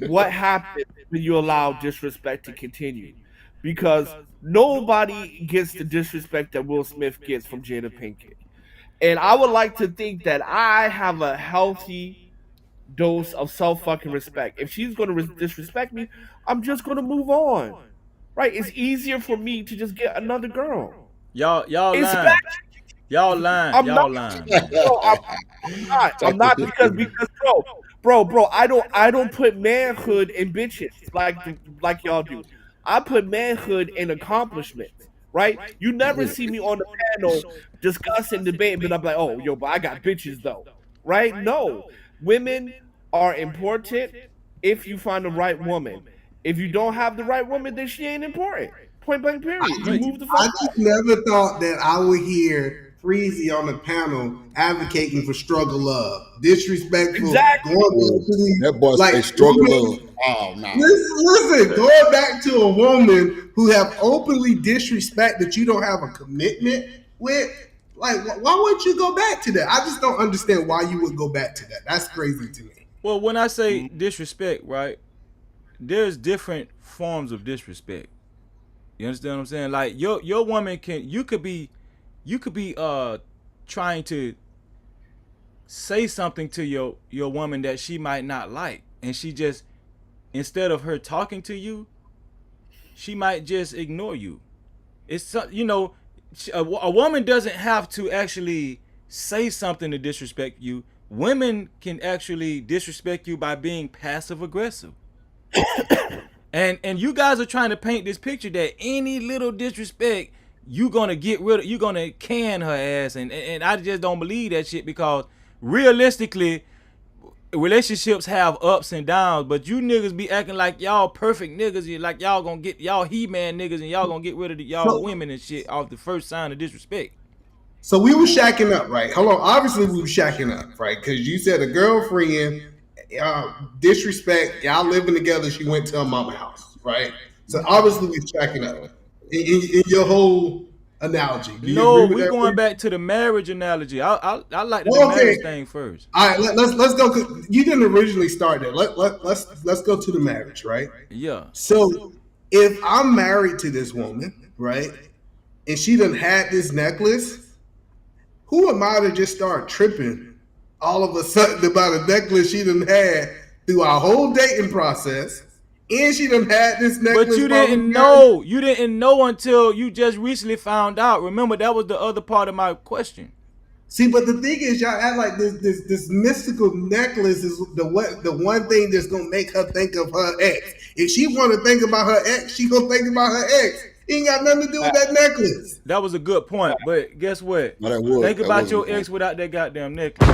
what happened when you allow disrespect to continue, because nobody gets the disrespect that Will Smith gets from Jada Pinkett. And I would like to think that I have a healthy dose of self-fucking respect. If she's going to disrespect me, I'm just going to move on. Right? It's easier for me to just get another girl. Y'all lying. Y'all lying. I'm Y'all not, lying. No, I'm not because bro, I don't put manhood in bitches like y'all do. I put manhood in accomplishments, right? You never see me on the panel discussing debate, but I'm like, oh, yo, but I got bitches though, right? No, women are important if you find the right woman. If you don't have the right woman, then she ain't important. Point blank period. You move the fuck I just never thought that I would hear Freezy on the panel advocating for struggle love, disrespectful. Exactly. Going back to these, that boy say struggle love. Oh no! Listen, going back to a woman who have openly disrespect that you don't have a commitment with. Like, why would you go back to that? I just don't understand why you would go back to that. That's crazy to me. Well, when I say disrespect, right, there's different forms of disrespect. You understand what I'm saying? Like your woman you could be trying to say something to your woman that she might not like, and she just, instead of her talking to you, she might just ignore you. It's a woman doesn't have to actually say something to disrespect you. Women can actually disrespect you by being passive aggressive. And you guys are trying to paint this picture that any little disrespect, you're gonna can her ass, and I just don't believe that shit, because realistically, relationships have ups and downs, but you niggas be acting like y'all perfect niggas, like y'all gonna get y'all He-Man niggas, and y'all gonna get rid of y'all women and shit off the first sign of disrespect. So we were shacking up, right? Hold on. Obviously, we were shacking up, right? Because you said a girlfriend, disrespect, y'all living together, she went to her mama's house, right? So obviously, we were shacking up. In your whole analogy. Do you agree No, with we that? going back to the marriage analogy. I like the marriage thing first. All right, let's go. You didn't originally start that. Let's go to the marriage, right? Yeah. So if I'm married to this woman, right, and she done had this necklace, who am I to just start tripping all of a sudden about a necklace she done had through our whole dating process, and she done had this necklace? But you didn't know. You didn't know until you just recently found out. Remember, that was the other part of my question. See, but the thing is, y'all act like this mystical necklace is the one thing that's gonna make her think of her ex. If she want to think about her ex, she gonna think about her ex. It ain't got nothing to do with that necklace. That was a good point, but guess what? No, that was, think that about your wasn't ex without that goddamn necklace.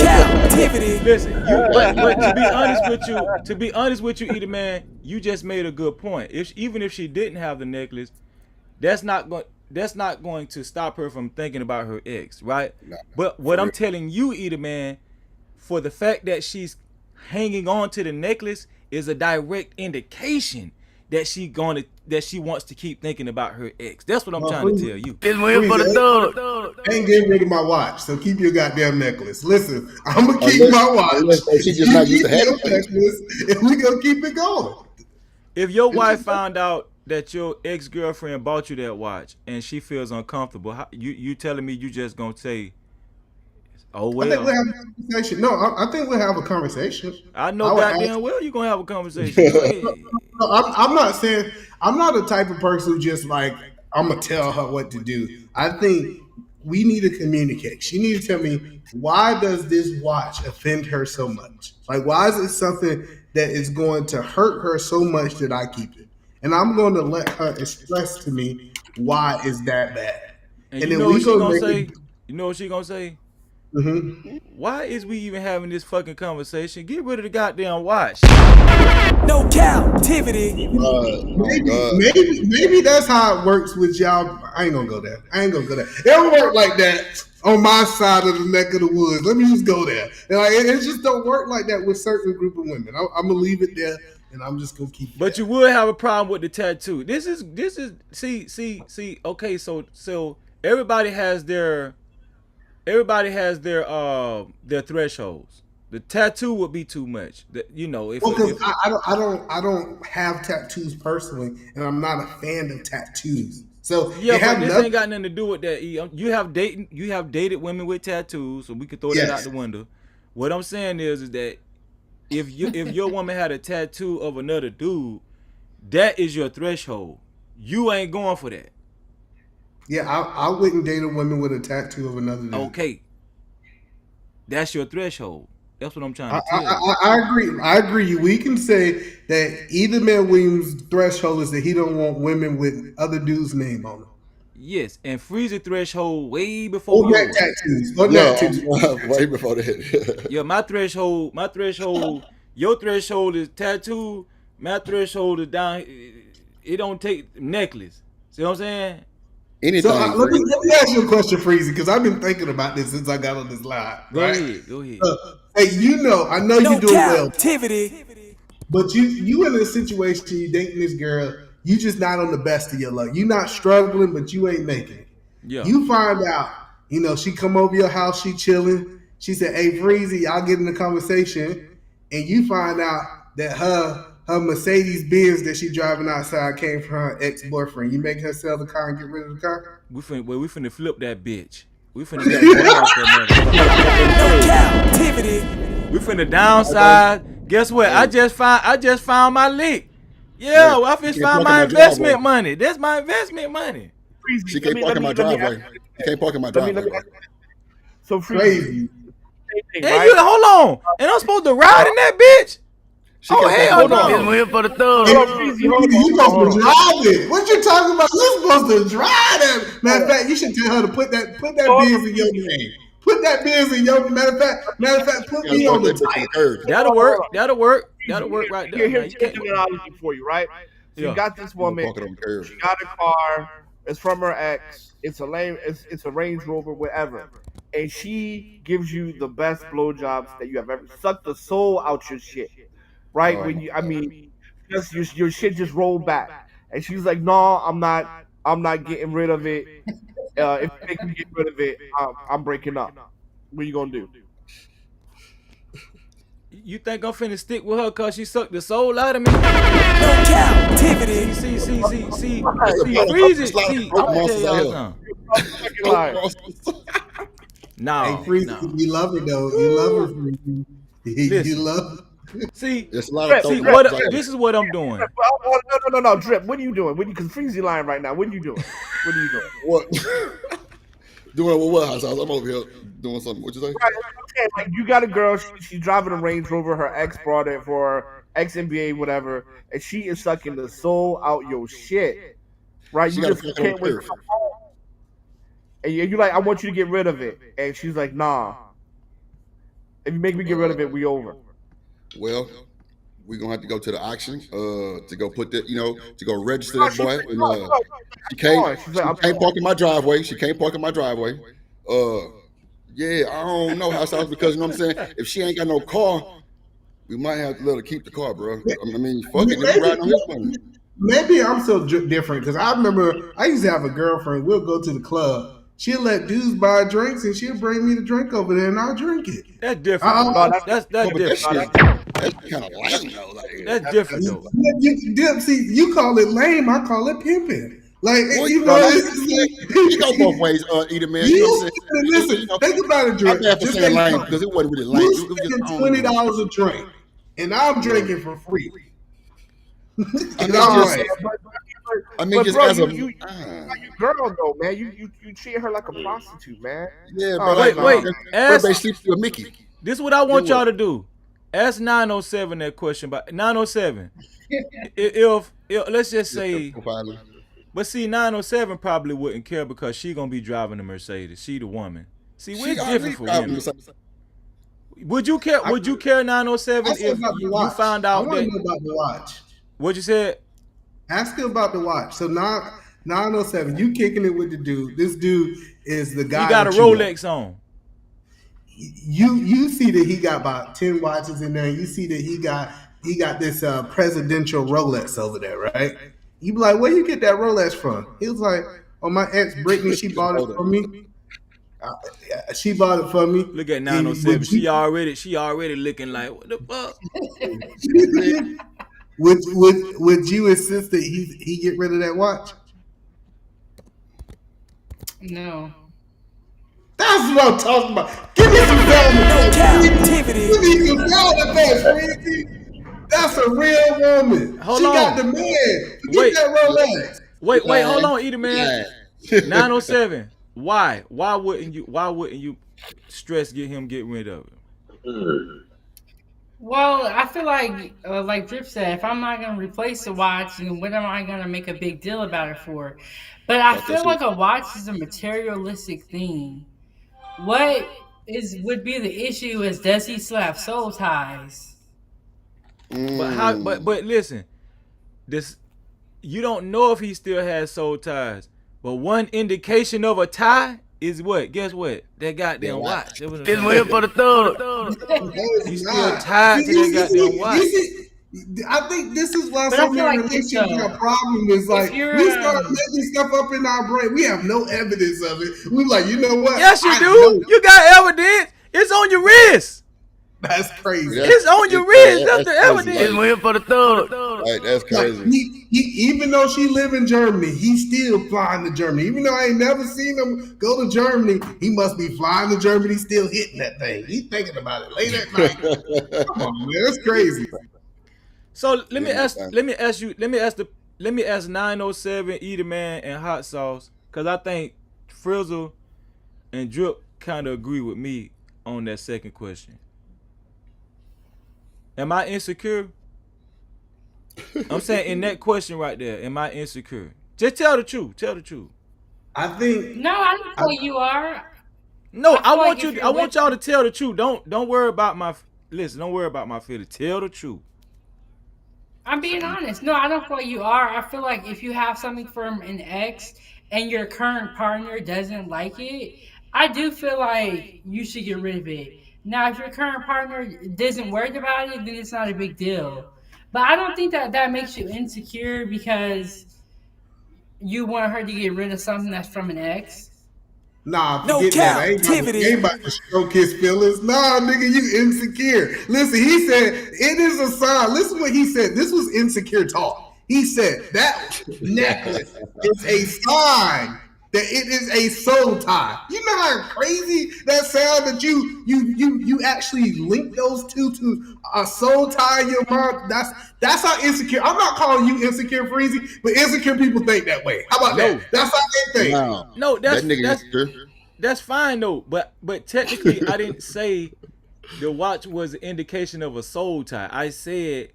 Captivity. Listen, but to be honest with you, Edie man, you just made a good point. Even if she didn't have the necklace, that's not going to stop her from thinking about her ex, right? No, but what I'm telling you, Edie man, for the fact that she's hanging on to the necklace is a direct indication that she wants to keep thinking about her ex. That's what I'm trying to tell you. This one for the thug. I ain't getting rid of my watch, so keep your goddamn necklace. Listen, I'm gonna keep my watch. She just not used to having necklace, and we gonna keep it going. If your wife found out that your ex-girlfriend bought you that watch and she feels uncomfortable, you telling me you just gonna say, oh well? I think we'll have a conversation. No, I think we'll have a conversation. I know goddamn well you're gonna have a conversation. I'm not saying I'm not the type of person who just like I'm gonna tell her what to do. I think we need to communicate. She needs to tell me, why does this watch offend her so much? Like, why is it something that is going to hurt her so much that I keep it? And I'm going to let her express to me why is that bad. And you know what she gonna say? You know what she gonna say? Mm-hmm. Why is we even having this fucking conversation? Get rid of the goddamn watch. No captivity. Maybe that's how it works with y'all. I ain't gonna go there. It don't work like that on my side of the neck of the woods. Let me just go there. And like, it just don't work like that with certain group of women. I'm gonna leave it there, and I'm just gonna keep it. But you would have a problem with the tattoo. This is see. Okay, so everybody has their thresholds. The tattoo would be too much. I don't have tattoos personally, and I'm not a fan of tattoos. So yeah, but this ain't got nothing to do with that. You have dated women with tattoos, so we could throw that out the window. What I'm saying is that if your woman had a tattoo of another dude, that is your threshold. You ain't going for that. Yeah, I wouldn't date a woman with a tattoo of another dude. Okay, that's your threshold. That's what I'm trying to tell you. I agree. We can say that either man Williams' threshold is that he don't want women with other dudes' name on them. Yes, and Freezer threshold way before yours. Tattoos. Way before that. Yeah, my threshold, your threshold is tattoo. My threshold is down. It don't take necklace. See what I'm saying? Anything. So let me ask you a question, Freezy, because I've been thinking about this since I got on this live. Go ahead. Hey, I know you're doing well. Captivity. But you in a situation, you dating this girl, you just not on the best of your luck. You not struggling, but you ain't making it. Yeah. You find out, she come over your house, she chilling. She said, "Hey, Freezy, I'll get in the conversation," and you find out that her Mercedes Benz that she driving outside came from her ex-boyfriend. You make her sell the car and get rid of the car? We finna flip that bitch. We finna get that We finna downside. Guess what? I just found my lick. Yeah, I just found my investment money. That's my investment money. She can't park in my driveway. She can't park in my driveway. So crazy. Hey, hold on. And I'm supposed to ride in that bitch? Hell no. This one for the thug. You supposed to drive it. What you talking about? You're supposed to drive that. Matter of fact, you should tell her to put that Benz in your name. Put that Benz in your matter of fact, put me on the title. That'll work right there. Here's an analogy for you, right? So you got this woman. She got a car. It's from her ex. It's a Range Rover, whatever. And she gives you the best blowjobs that you have ever sucked the soul out your shit. Right? Your shit just rolled back. And she's like, no, I'm not I'm not getting rid of it. If you make me get rid of it, I'm breaking up. What you gonna do? You think I'm finna stick with her cause she sucked the soul out of me? No captivity. See, There's a bunch of Freezy. lot of See, broke I'm gonna tell monsters out y'all here. something. Broke monsters. Hey, No, Freezy, no. you love her though. You love her, Freezy. You Listen. love. See, There's a lot of see throat what monsters out here. this is what I'm doing. No, Drip. What are you doing? Because Freezy lying right now. What are you doing? What are you doing? What? Doing what? House? I'm over here doing something. What you say? Right, okay, like you got a girl. She's driving a Range Rover. Her ex brought it for her ex NBA, whatever, and she is sucking the soul out your shit. Right? She You got a just fucking can't wait to curve. come home. And you're like, I want you to get rid of it, and she's like, Nah. If you make me get rid of it, we over. Well, we're gonna have to go to the auction to go put that, to go register that boy. And she can't park in my driveway. She can't park in my driveway. Yeah, I don't know how sounds because you know what I'm saying. If she ain't got no car, we might have to let her keep the car, bro. I mean, fuck it, we riding on his money. Maybe I'm so different because I remember I used to have a girlfriend. We'll go to the club. She'll let dudes buy drinks and she'll bring me the drink over there and I'll drink it. That's different. That's different. That's kind of lame though. Like, that's different though. You call it lame, I call it pimping. Like well, you know, you go both ways, either man. You know what I'm saying? Listen, think about it, Drake. I'm bad for saying lame because it wasn't really lame. You spending $20 a drink, and I'm drinking for free. I mean, just bro, as a you girl though, man. You treat her like a prostitute, man. Yeah, bro. Wait. Everybody sleeps with a Mickey. This is what I want y'all to do. Ask 907 that question. But 907, if let's just say, but see, 907 probably wouldn't care because she gonna be driving the Mercedes. She the woman. See, we're different for women. Would you care? Would you care 907 if you found out that? Know about the watch. What you said? Ask her about the watch. So 907, you kicking it with the dude. This dude is the guy. He got a Rolex on. You see that he got about 10 watches in there. You see that he got this presidential Rolex over there, right? You be like, where you get that Rolex from? He was like, oh, my ex Brittany, she bought it for me. She bought it for me. Look at 907. She already looking like, what the fuck? Would you insist that he get rid of that watch? No. That's what I'm talking about. Give me some captivity. Give me some Freezy. That's a real woman. She got the man. Get that Rolex. Wait, hold on, Edie man. 907. Why? Why wouldn't you stress get rid of it? Well, I feel like Drip said, if I'm not gonna replace the watch, then what am I gonna make a big deal about it for? But I feel like a watch is a materialistic thing. What would be the issue is, does he still have soul ties? But how? But listen, this you don't know if he still has soul ties. But one indication of a tie is what? Guess what? That goddamn watch. It's waiting for the third. He's still tied to that goddamn watch. I think this is why so many relationships have a problem. Is like we start making stuff up in our brain. We have no evidence of it. We like, you know what? Yes, you do. You got evidence. It's on your wrist. That's crazy. It's on your wrist. That's the evidence. It's waiting for the third. Like, that's crazy. Like, even though she live in Germany, he's still flying to Germany. Even though I ain't never seen him go to Germany, he must be flying to Germany, still hitting that thing. He's thinking about it late at night. Come on, man, that's crazy. So let me ask 907, Edie Man, and Hot Sauce, because I think Frizzle and Drip kind of agree with me on that second question. Am I insecure? I'm saying in that question right there, am I insecure? Just tell the truth. Tell the truth. I think no, I don't think you are. No, I want y'all to tell the truth. Don't worry about my don't worry about my feelings. Tell the truth. I'm being honest. No, I don't feel like you are. I feel like if you have something from an ex and your current partner doesn't like it, I do feel like you should get rid of it. Now, if your current partner isn't worried about it, then it's not a big deal. But I don't think that makes you insecure because You want her to get rid of something that's from an ex? Nah, No forget that. I captivity. ain't about to stroke his feelings. Nah, nigga, you insecure. Listen, he said it is a sign. Listen what he said. This was insecure talk. He said that necklace is a sign that it is a soul tie. You know how crazy that sound that you actually link those two to a soul tie in your mind. That's how insecure. I'm not calling you insecure, Freezy, but insecure people think that way. How about that? That's how they think. Wow. No, That nigga insecure. that's fine though. But technically, I didn't say the watch was an indication of a soul tie. I said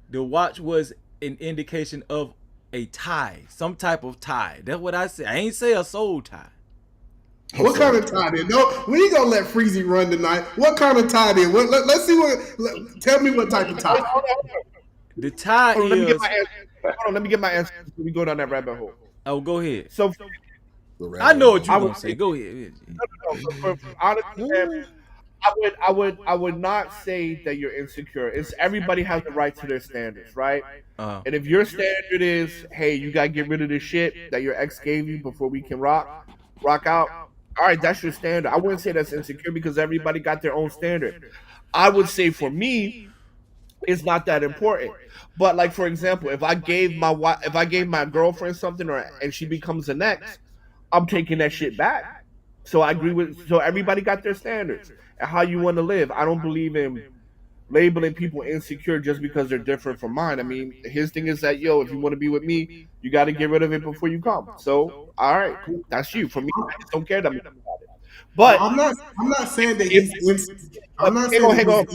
the watch was an indication of a tie, some type of tie. That's what I said. I ain't say a soul tie. What kind of tie then? No, we ain't gonna let Freezy run tonight. What kind of tie then? Let's see tell me what type of tie. The tie Hold on, is. Let me get my answer before we go down that rabbit hole. Oh, go ahead. So I know what you're gonna say. Go ahead. Honestly, man, I would not say that you're insecure. It's everybody has the right to their standards, right? And if your standard is, hey, you gotta get rid of the shit that your ex gave you before we can rock out. All right, that's your standard. I wouldn't say that's insecure because everybody got their own standard. I would say for me, it's not that important. But like for example, if I gave my girlfriend something and she becomes an ex, I'm taking that shit back. So I agree with. So everybody got their standards and how you want to live. I don't believe in labeling people insecure just because they're different from mine. I mean, his thing is that if you want to be with me, you got to get rid of it before you come. So all right, that's you. For me, I just don't care that much about it. But I'm not saying that he's insecure. I'm not saying hang on.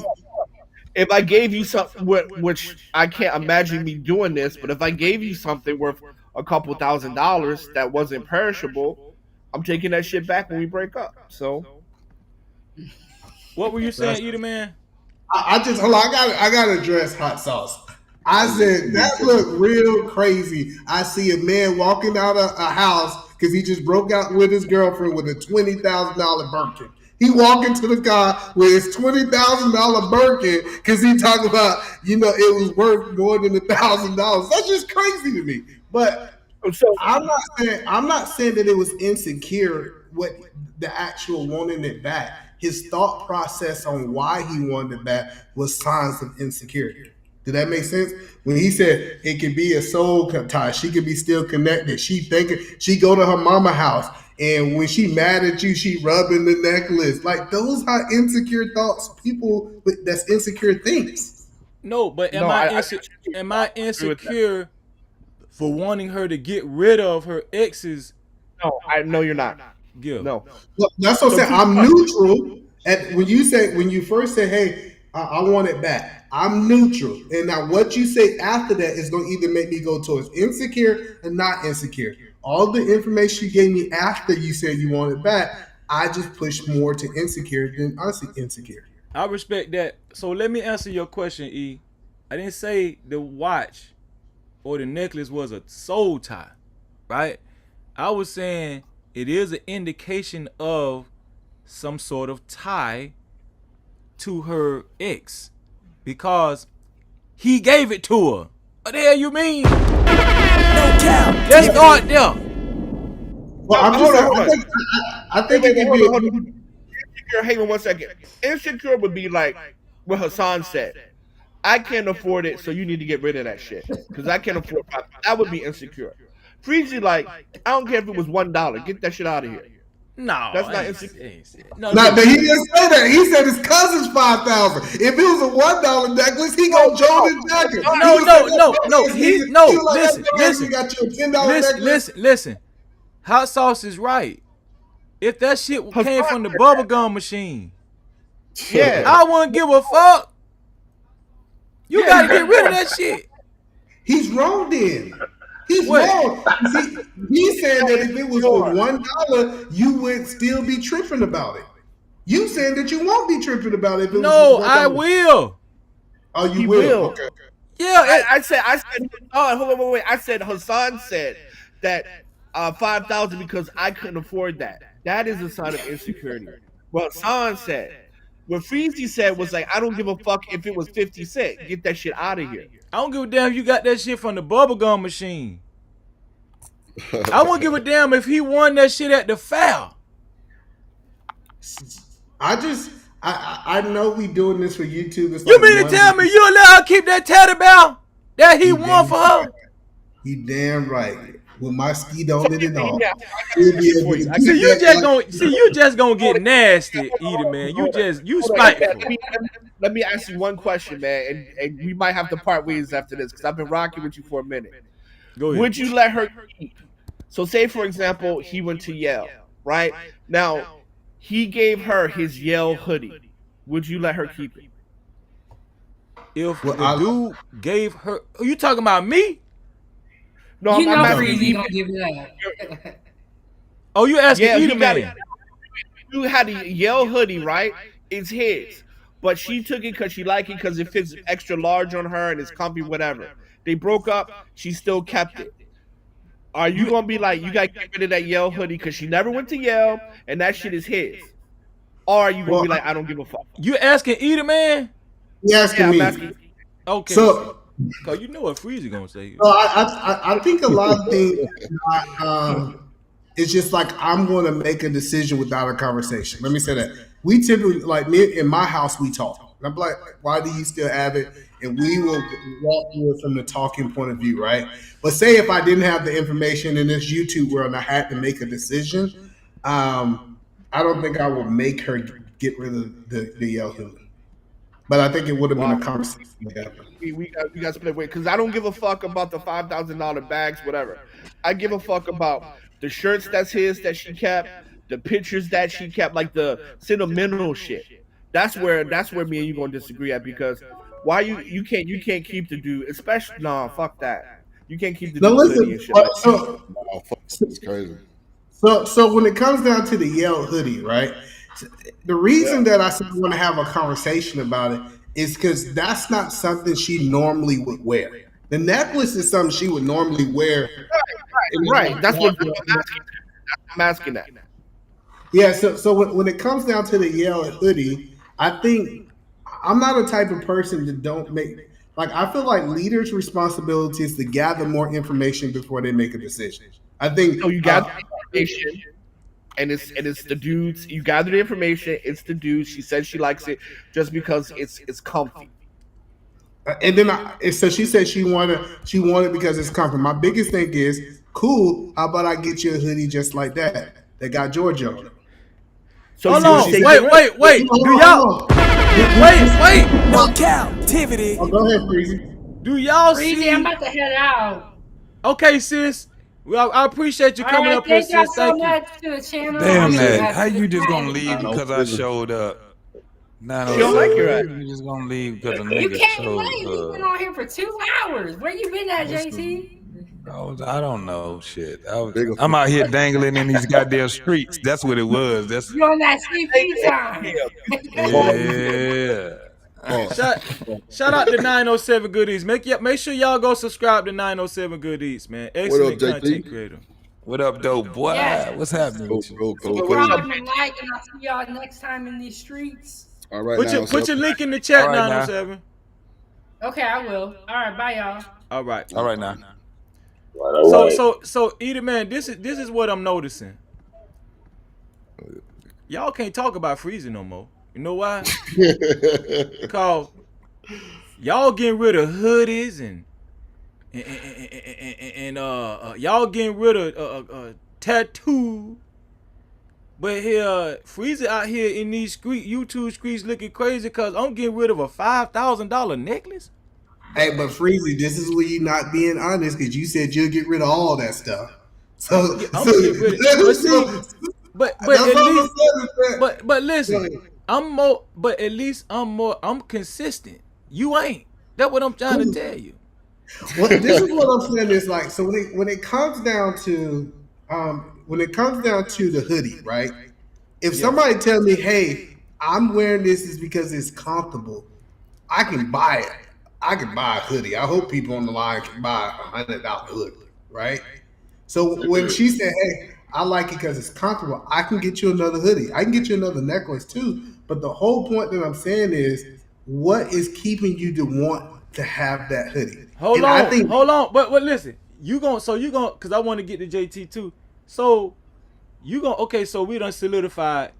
If I gave you something, which I can't imagine me doing this, but if I gave you something worth a couple $1,000s that wasn't perishable, I'm taking that shit back when we break up. So, what were you saying, Eater Man? I just hold on. I gotta address hot sauce. I said that looked real crazy. I see a man walking out of a house because he just broke out with his girlfriend with a $20,000 Birkin. He walk into the car with his $20,000 Birkin because he talking about it was worth more than $1,000. That's just crazy to me. But I'm not saying that it was insecure. What the actual wanting it back. His thought process on why he wanted it back was signs of insecurity. Did that make sense? When he said it could be a soul tie, she could be still connected. She thinking she go to her mama house, and when she mad at you, she rubbing the necklace. Like those are insecure thoughts. People that's insecure things. No, but am I insecure for wanting her to get rid of her exes? No, you're not. Yeah. No. Look, that's what I'm saying. I'm neutral. When you first say, "Hey, I want it back," I'm neutral. And now what you say after that is going to either make me go towards insecure and not insecure. All the information you gave me after you said you want it back, I just push more to insecure than honestly insecure. I respect that. So let me answer your question, E. I didn't say the watch or the necklace was a soul tie, right? I was saying it is an indication of some sort of tie to her ex because he gave it to her. What the hell you mean? No cap. Let's start there. Well, I think it can be. Insecure, hang on 1 second. Insecure would be like what Hassan said. I can't afford it, so you need to get rid of that shit because I can't afford it. That would be insecure. Freezy, like, I don't care if it was $1. Get that shit out of here. No, that's not insecure. No, but he didn't say that. He said his cousin's $5,000. If it was a $1 necklace, he go Jordan jacket. Listen. Hot sauce is right. If that shit came from the bubblegum machine, I wouldn't give a fuck. You gotta get rid of that shit. He's wrong then. He's wrong. See, he said that if it was for $1, you would still be tripping about it. You said that you won't be tripping about it. If it was I will. Oh, you will. Okay. Yeah, I said. Oh, hold on, wait. I said Hassan said that 5,000 because I couldn't afford that. That is a sign of insecurity. What Hassan said. What Freezy said was like, I don't give a fuck if it was 50 cents. Get that shit out of here. I don't give a damn if you got that shit from the bubblegum machine. I wouldn't give a damn if he won that shit at the fair. I know we doing this for YouTube. It's You like mean to tell me you allow her to keep that teddy bear that he won for her? You damn right. With my ski don't let it off. Yeah, He'll be able to keep See, that you just gonna get nasty, Edie, man. You spiteful. Let me ask you one question, man, and we might have to part ways after this because I've been rocking with you for a minute. Go ahead. Would you let her keep? So, say for example, he went to Yale, right? Now, he gave her his Yale hoodie. Would you let her keep it? If the dude gave her, are you talking about me? No, I'm asking Freezy gonna give it up. Oh, you asking Edie, man? You had a Yale hoodie, right? It's his. But she took it because she liked it because it fits extra large on her and it's comfy, whatever. They broke up. She still kept it. Are you going to be like, you got to get rid of that Yale hoodie because she never went to Yale and that shit is his? Or are you going to be like, I don't give a fuck? You asking Edie, man? You asking me? Okay. So, cause you know what Freezy gonna say. So I think a lot of things. It's just like I'm going to make a decision without a conversation. Let me say that we typically, like me in my house, we talk. And I'm like, why do you still have it? And we will walk through it from the talking point of view, right? But say if I didn't have the information in this YouTube world and I had to make a decision, I don't think I would make her get rid of the Yale hoodie. But I think it would have been a conversation. We got to split weight because I don't give a fuck about the $5,000 bags, whatever. I give a fuck about the shirts that's his that she kept, the pictures that she kept, like the sentimental shit. That's where me and you gonna disagree at because why you can't keep the dude, especially fuck that. You can't keep the dude hoodie and shit. It's crazy. So when it comes down to the Yale hoodie, right? The reason that I said I want to have a conversation about it is because that's not something she normally would wear. The necklace is something she would normally wear. Right. That's what I'm asking that. Yeah. So when it comes down to the Yale hoodie, I think I'm not a type of person that don't make like I feel like leaders' responsibility is to gather more information before they make a decision. I think you gather information. And it's the dudes. You gather the information. It's the dudes. She said she likes it just because it's comfy. And then so she said she wanted because it's comfy. My biggest thing is cool. How about I get you a hoodie just like that got Georgia on it? So hold on. Wait. Do y'all wait? No Cap-tivity. Oh, go ahead, Freezy. Do y'all Freezy, see? I'm about to head out. Okay, sis. Well, I appreciate you coming up here, sis. Thank you. Much to the channel. Damn that. How you just gonna leave because I showed up? She don't like your ass. You just gonna leave because a nigga You can't showed leave. You've been on here for 2 hours. Where you been at, JT? I don't know shit. I'm out here dangling in these goddamn streets. That's what it was. You on that CP time? Yeah. Shout out to 907 Good Eats. Make sure y'all go subscribe to 907 Good Eats, man. Excellent content creator. What up, dope boy? Yes. What's happening with you? Subscribe and like, and I'll see y'all next time in these streets. All right, put your link in the chat, 907. Okay, I will. All right, bye, y'all. All right now. So Edie, man, this is what I'm noticing. Y'all can't talk about freezing no more. You know why? Because y'all getting rid of hoodies and y'all getting rid of tattoo. But here, Freezer out here in these YouTube streets looking crazy because I'm getting rid of a $5,000 necklace. Hey, but Freezy, this is where you not being honest because you said you'll get rid of all that stuff. So, I'm gonna get rid of it. But listen, I'm consistent. You ain't. That's what I'm trying to tell you. Well, this is what I'm saying is like, so when it comes down to the hoodie, right? If somebody tell me, hey, I'm wearing this is because it's comfortable, I can buy it. I can buy a hoodie. I hope people on the line can buy a $100 hoodie, right? So when she said, hey, I like it because it's comfortable, I can get you another hoodie. I can get you another necklace too. But the whole point that I'm saying is, what is keeping you to want to have that hoodie? Hold on. But listen, you gonna because I want to get to JT too. So you gonna okay? So we done solidified.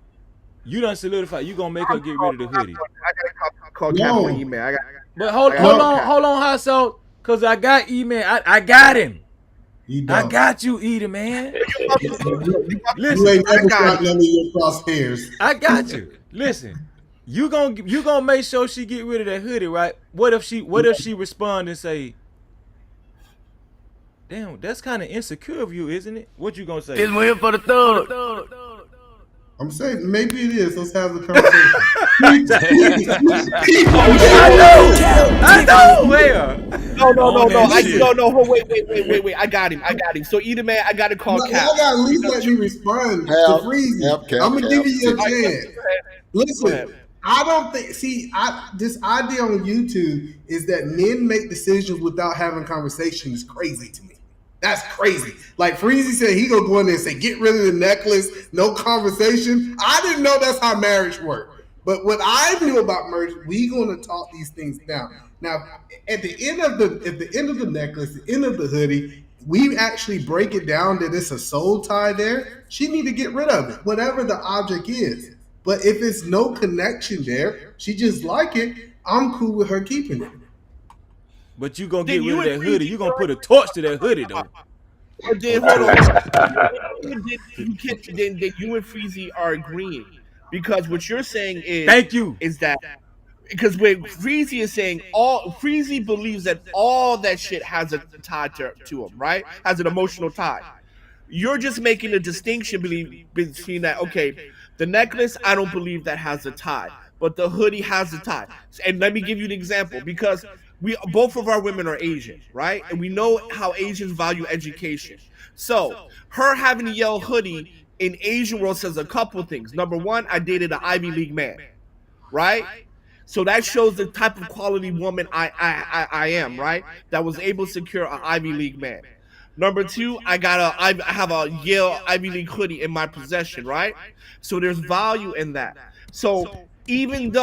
You done solidified. You gonna make her get rid of the hoodie. I gotta call Cap on No, email. But hold call on, Cap. hold on, hot so because I got email. I got him. you I don't. got you, Edie, man. You Listen, ain't never got none of your crosshairs. I got you. Listen, you gonna make sure she get rid of that hoodie, right? What if she respond and say, "Damn, that's kind of insecure of you, isn't it?" What you gonna say? This one here for the thug. I'm saying maybe it is. Let's have the conversation. I know. Where? No. Wait. I got him. So either man, I gotta call Cap. Y'all gotta at least let me respond to Freezy. I'm gonna give you your chance. Listen, I don't think. See, this idea on YouTube is that men make decisions without having conversations. Is crazy to me. That's crazy. Like Freezy said, he gonna go in there and say, "Get rid of the necklace." No conversation. I didn't know that's how marriage worked. But what I knew about marriage, we gonna talk these things down. Now, at the end of the necklace, the end of the hoodie, we actually break it down that it's a soul tie there. She need to get rid of it, whatever the object is. But if it's no connection there, she just like it, I'm cool with her keeping it. But you gonna get rid of that hoodie. You gonna put a torch to that hoodie though. But then hold on. then you and Freezy are agreeing because what you're saying is thank you is that because when Freezy is saying Freezy believes that all that shit has a tie to him, right? Has an emotional tie. You're just making a distinction between that. Okay, the necklace I don't believe that has a tie, but the hoodie has a tie. And let me give you an example because both of our women are Asian, right? And we know how Asians value education. So her having a yellow hoodie in Asian world says a couple things. Number one, I dated an Ivy League man, right? So that shows the type of quality woman I am, right? That was able to secure an Ivy League man. Number two, I have a Yale Ivy League hoodie in my possession, right? So there's value in that. So even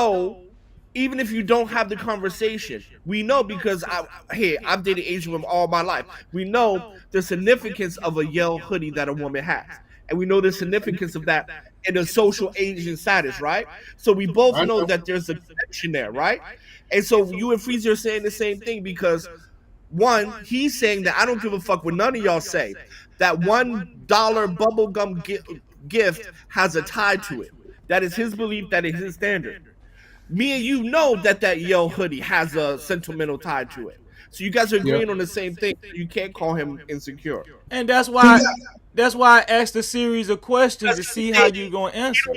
if you don't have the conversation, we know because I've dated Asian women all my life. We know the significance of a Yale hoodie that a woman has. And we know the significance of that in the social Asian status, right? So we both know that there's a connection there, right? And so you and Freezy are saying the same thing because one, he's saying that I don't give a fuck what none of y'all say. That $1 bubblegum gift has a tie to it. That is his belief, that is his standard. Me and you know that Yale hoodie has a sentimental tie to it. So you guys are agreeing on the same thing. You can't call him insecure. And that's why I asked a series of questions to see how you gonna answer.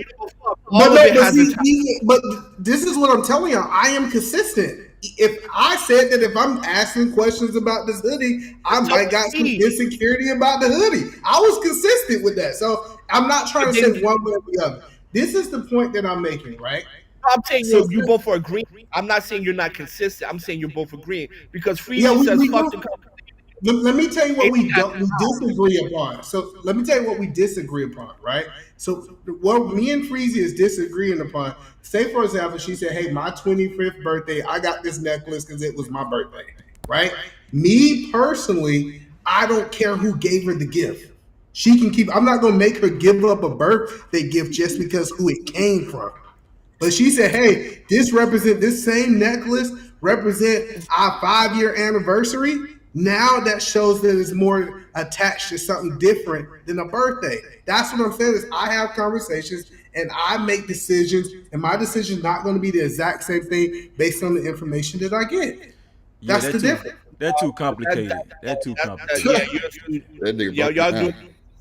But this is what I'm telling you. I am consistent. If I said that if I'm asking questions about this hoodie, I might got some insecurity about the hoodie. I was consistent with that. So I'm not trying to say one way or the other. This is the point that I'm making, right? I'm saying you both are agreeing. I'm not saying you're not consistent. I'm saying you're both agreeing because Freezy says fuck the company. Let me tell you what we disagree upon. So let me tell you what we disagree upon, right? So what me and Freezy is disagreeing upon. Say for example, she said, "Hey, my 25th birthday, I got this necklace because it was my birthday." Right? Me personally, I don't care who gave her the gift. She can keep. I'm not gonna make her give up a birthday gift just because who it came from. But she said, "Hey, this same necklace represent our 5-year anniversary." Now that shows that it's more attached to something different than a birthday. That's what I'm saying is I have conversations and I make decisions, and my decision is not going to be the exact same thing based on the information that I get. Yeah, that's the difference. That's too complicated. That's too complicated. Y'all do the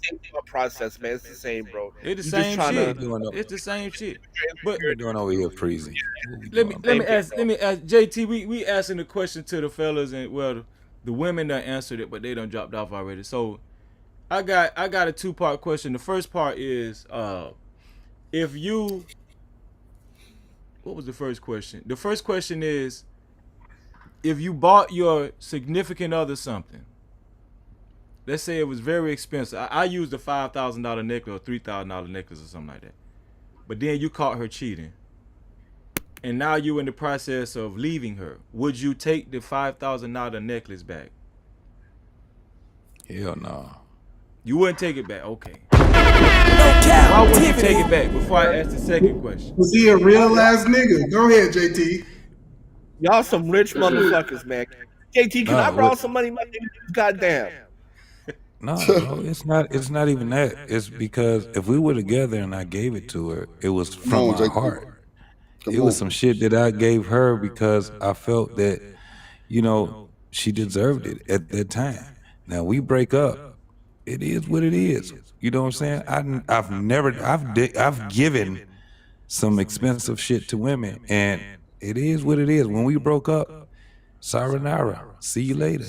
same process, man. It's the same, bro. It's the same shit. It's the same shit. But we're doing over here freezing. Let me ask JT. We asking the question to the fellas and the women done answered it, but they done dropped off already. So I got a 2-part question. The first part is what was the first question? The first question is if you bought your significant other something, let's say it was very expensive. I used a $5,000 necklace or $3,000 necklace or something like that. But then you caught her cheating. And now you're in the process of leaving her. Would you take the $5,000 necklace back? Hell no. You wouldn't take it back. Okay. Why wouldn't you take it back? Before I ask the second question. Was he a real ass nigga? Go ahead, JT. Y'all some rich motherfuckers, man. JT, can I borrow some money? My nigga, goddamn. No, bro, it's not even that. It's because if we were together and I gave it to her, it was from my heart. It was some shit that I gave her because I felt that, you know, she deserved it at that time. Now we break up. It is what it is. You know what I'm saying? I've given some expensive shit to women, and it is what it is. When we broke up, sayonara, see you later.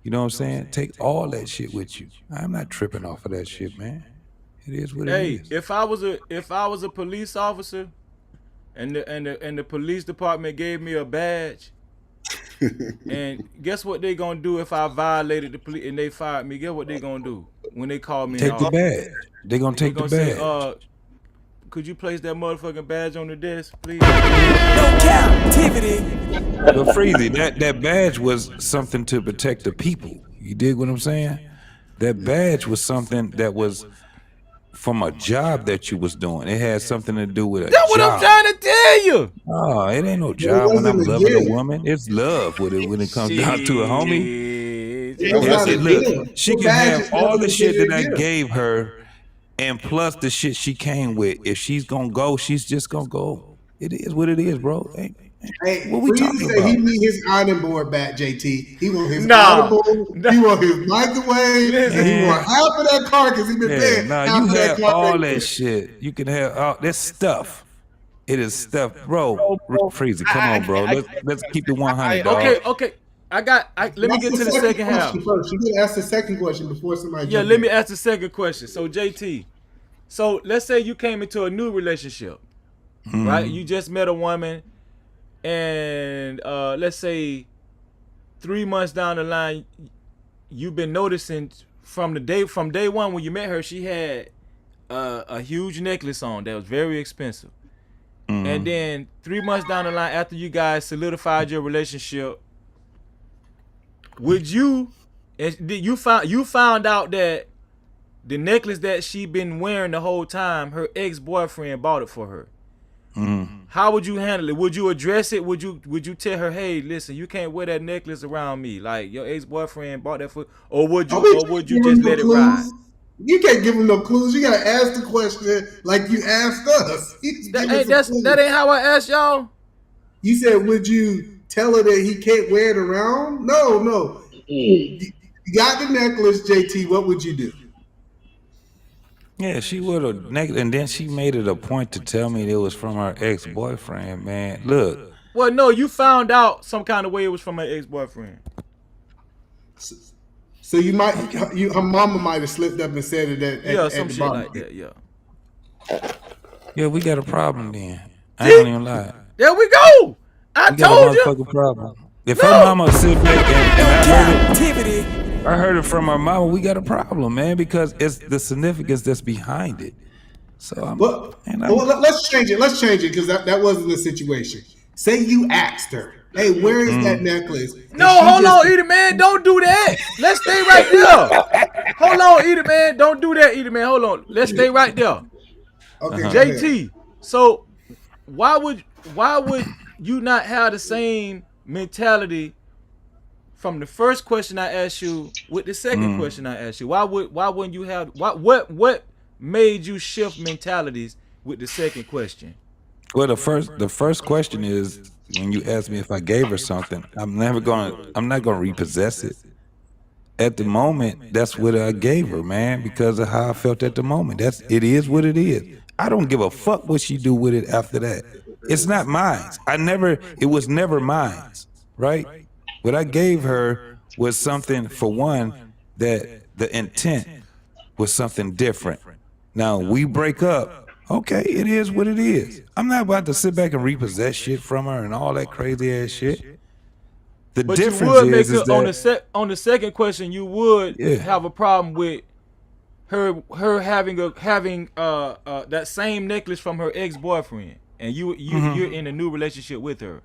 You know what I'm saying? Take all that shit with you. I'm not tripping off of that shit, man. It is what it is. If I was a police officer, and the police department gave me a badge, and guess what they gonna do if I violated the police and they fired me? Guess what they gonna do when they call me? Take the badge. They gonna take the badge. Say, could you place that motherfucking badge on the desk, please? No captivity. But Freezy, that badge was something to protect the people. You dig what I'm saying? That badge was something that was from a job that you was doing. It had something to do with a job. That's what I'm trying to tell you. Oh, it ain't no job when I'm loving a woman. It's love when it comes down to a homie. Look, she can have all the shit that I gave her, and plus the shit she came with. If she's gonna go, she's just gonna go. It is what it is, bro. Hey, what we talking about? He need his ironing board back, JT. He want his ironing board. He want his microwave. And he want half of that car because he been paying. You have all that shit. You can have all that stuff. It is stuff, bro. Freezy, come on, bro. Let's keep it 100, dog. Okay. Let me get to the second half. First. You didn't ask the second question before somebody. Yeah, let me ask the second question. So JT, so let's say you came into a new relationship, right? You just met a woman, and let's say 3 months down the line, you've been noticing from day one when you met her, she had a huge necklace on that was very expensive. And then 3 months down the line, after you guys solidified your relationship, would you found out that the necklace that she been wearing the whole time, her ex-boyfriend bought it for her? How would you handle it? Would you address it? Would you tell her, hey, listen, you can't wear that necklace around me, like your ex-boyfriend bought that for, or would you just let it ride? You can't give him no clues. You gotta ask the question like you asked us. That ain't how I asked y'all. You said, would you tell her that he can't wear it around? No. You got the necklace, JT. What would you do? Yeah, she would have necklace, and then she made it a point to tell me it was from her ex-boyfriend. Man, look. Well, no, you found out some kind of way it was from her ex-boyfriend. So you might, her mama might have slipped up and said it at some the shit bottom. like that. Yeah, we got a problem then. I ain't even lie. There we go. I told you. Got a motherfucking problem. If her mama sit back and I heard it from her mama, we got a problem, man, because it's the significance that's behind it. So let's change it. Let's change it because that wasn't the situation. Say you asked her, hey, where is that necklace? No, hold on, Edie Man, don't do that. Let's stay right there. Hold on, Edie Man, don't do that, Edie Man. Hold on, let's stay right there. Okay, JT. So why would you not have the same mentality from the first question I asked you with the second question I asked you? Why wouldn't you have what made you shift mentalities with the second question? Well, the first question is when you ask me if I gave her something, I'm not gonna repossess it. At the moment, that's what I gave her, man, because of how I felt at the moment. It is what it is. I don't give a fuck what she do with it after that. It's not mine. It was never mine, right? What I gave her was something, for one, that the intent was something different. Now we break up. Okay, it is what it is. I'm not about to sit back and repossess shit from her and all that crazy ass shit. But difference is that on the second question, you would have a problem with her having that same necklace from her ex-boyfriend, and you're in a new relationship with her.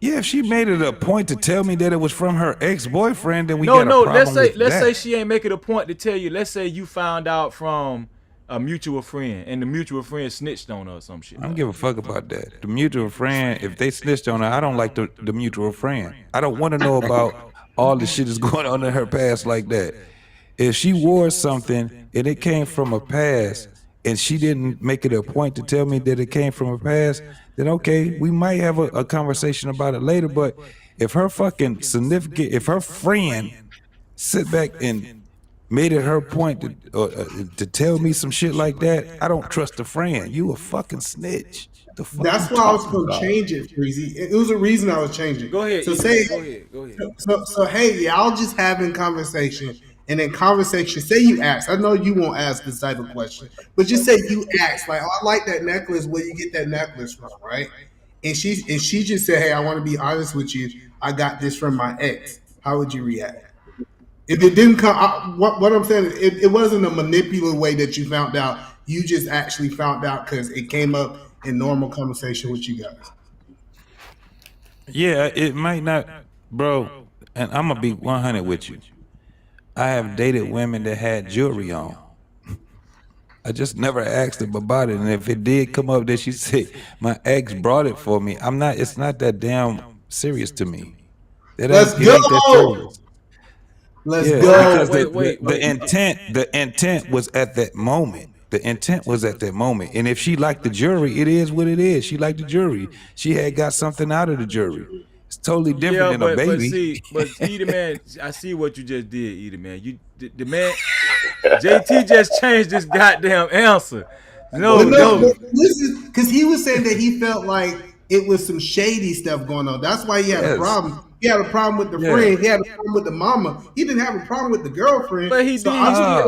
Yeah, if she made it a point to tell me that it was from her ex-boyfriend, then we got a problem let's say with that. she ain't make it a point to tell you. Let's say you found out from a mutual friend, and the mutual friend snitched on her or some shit. I don't give a fuck about that. The mutual friend, if they snitched on her, I don't like the mutual friend. I don't want to know about all the shit that's going on in her past like that. If she wore something and it came from a past, and she didn't make it a point to tell me that it came from a past, then okay, we might have a conversation about it later. But if her fucking significant, if her friend sit back and made it her point to tell me some shit like that, I don't trust the friend. You a fucking snitch. The fuck That's why I was going to change it, Freezy. It was a reason I was changing. Go ahead. So Go ahead. So hey, y'all just having conversation, and then conversation. Say you ask. I know you won't ask this type of question, but just say you ask. Like, oh, I like that necklace. Where you get that necklace from, right? And she just said, hey, I want to be honest with you. I got this from my ex. How would you react? If it didn't come, what I'm saying, it wasn't a manipulative way that you found out. You just actually found out because it came up in normal conversation with you guys. Yeah, it might not, bro. And I'm gonna be 100 with you. I have dated women that had jewelry on. I just never asked them about it, and if it did come up that she said my ex brought it for me, it's not that damn serious to me. Let's go. Let's go. Because Wait. the intent was at that moment. The intent was at that moment. And if she liked the jury, it is what it is. She liked the jury. She had got something out of the jury. It's totally different than a baby. But Edie man, I see what you just did, Edie man. The man, JT just changed this goddamn answer. No. This is because he was saying that he felt like it was some shady stuff going on. That's why he had a problem. He had a problem with the friend. He had a problem with the mama. He didn't have a problem with the girlfriend. But he did.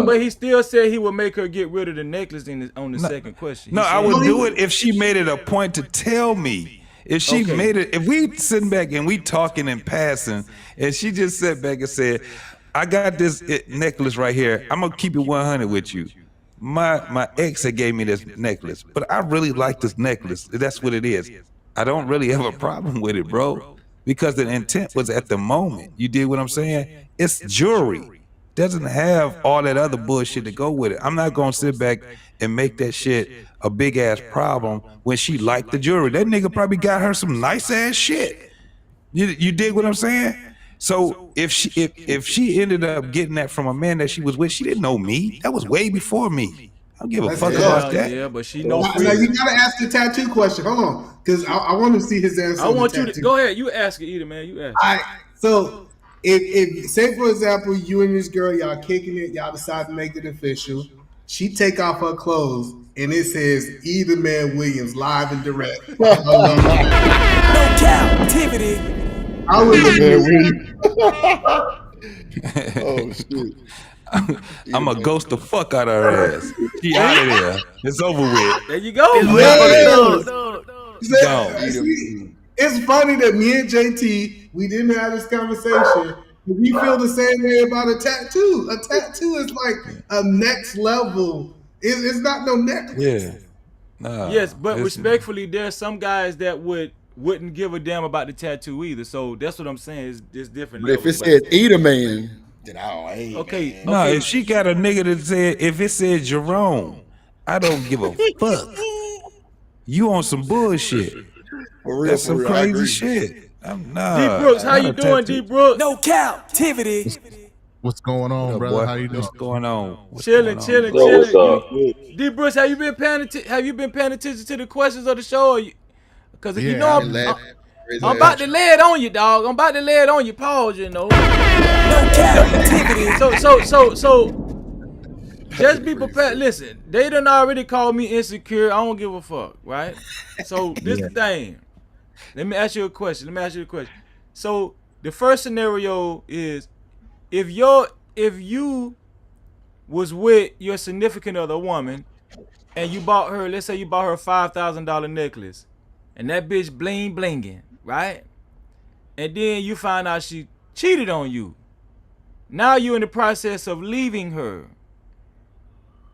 But he still said he would make her get rid of the necklace on the second question. I would do it if she made it a point to tell me. If she made it, if we sitting back and we talking and passing, and she just sat back and said, "I got this necklace right here. I'm gonna keep it 100 with you. My ex had gave me this necklace, but I really like this necklace. That's what it is. I don't really have a problem with it, bro." Because the intent was at the moment. You did what I'm saying? It's jewelry. Doesn't have all that other bullshit to go with it. I'm not gonna sit back and make that shit a big ass problem when she liked the jewelry. That nigga probably got her some nice ass shit. You dig what I'm saying? So if she ended up getting that from a man that she was with, she didn't know me. That was way before me. I don't give a fuck about that. Yeah, but she knows. Now you gotta ask the tattoo question. Hold on, because I want to see his answer. I want you to go ahead. You ask it, Edie, man. You ask. All right. So if say for example, you and this girl, y'all kicking it, y'all decide to make it official. She take off her clothes and it says Edie Man Williams live and direct. No Cap-tivity. I would Oh shit. I'm gonna ghost the fuck out of her ass. She out of there. It's over with. There you go. It's funny that me and JT, we didn't have this conversation. But we feel the same way about a tattoo. A tattoo is like a next level. It's not no necklace. Yeah. Nah, yes, but respectfully, there's some guys that wouldn't give a damn about the tattoo either. So that's what I'm saying. It's different. But if it says Edie Man, then okay. No, if she got a nigga that said, if it said Jerome, I don't give a fuck. You on some bullshit. That's some crazy shit. D Brooks, how you doing, D Brooks? No Cap-tivity. What's going on, brother? Boy, How you doing? What's going on? Chilling. What's up? D Brooks, have you been paying attention to the questions of the show? Because you know I'm about to lay it on you, dog. I'm about to lay it on you. Pause, you know. No Cap-tivity. So just be prepared. Listen, they done already called me insecure. I don't give a fuck, right? So this the thing. Let me ask you a question. So the first scenario is if you was with your significant other woman and you bought her, let's say you bought her a $5,000 necklace, and that bitch bling blinging, right? And then you find out she cheated on you. Now you're in the process of leaving her.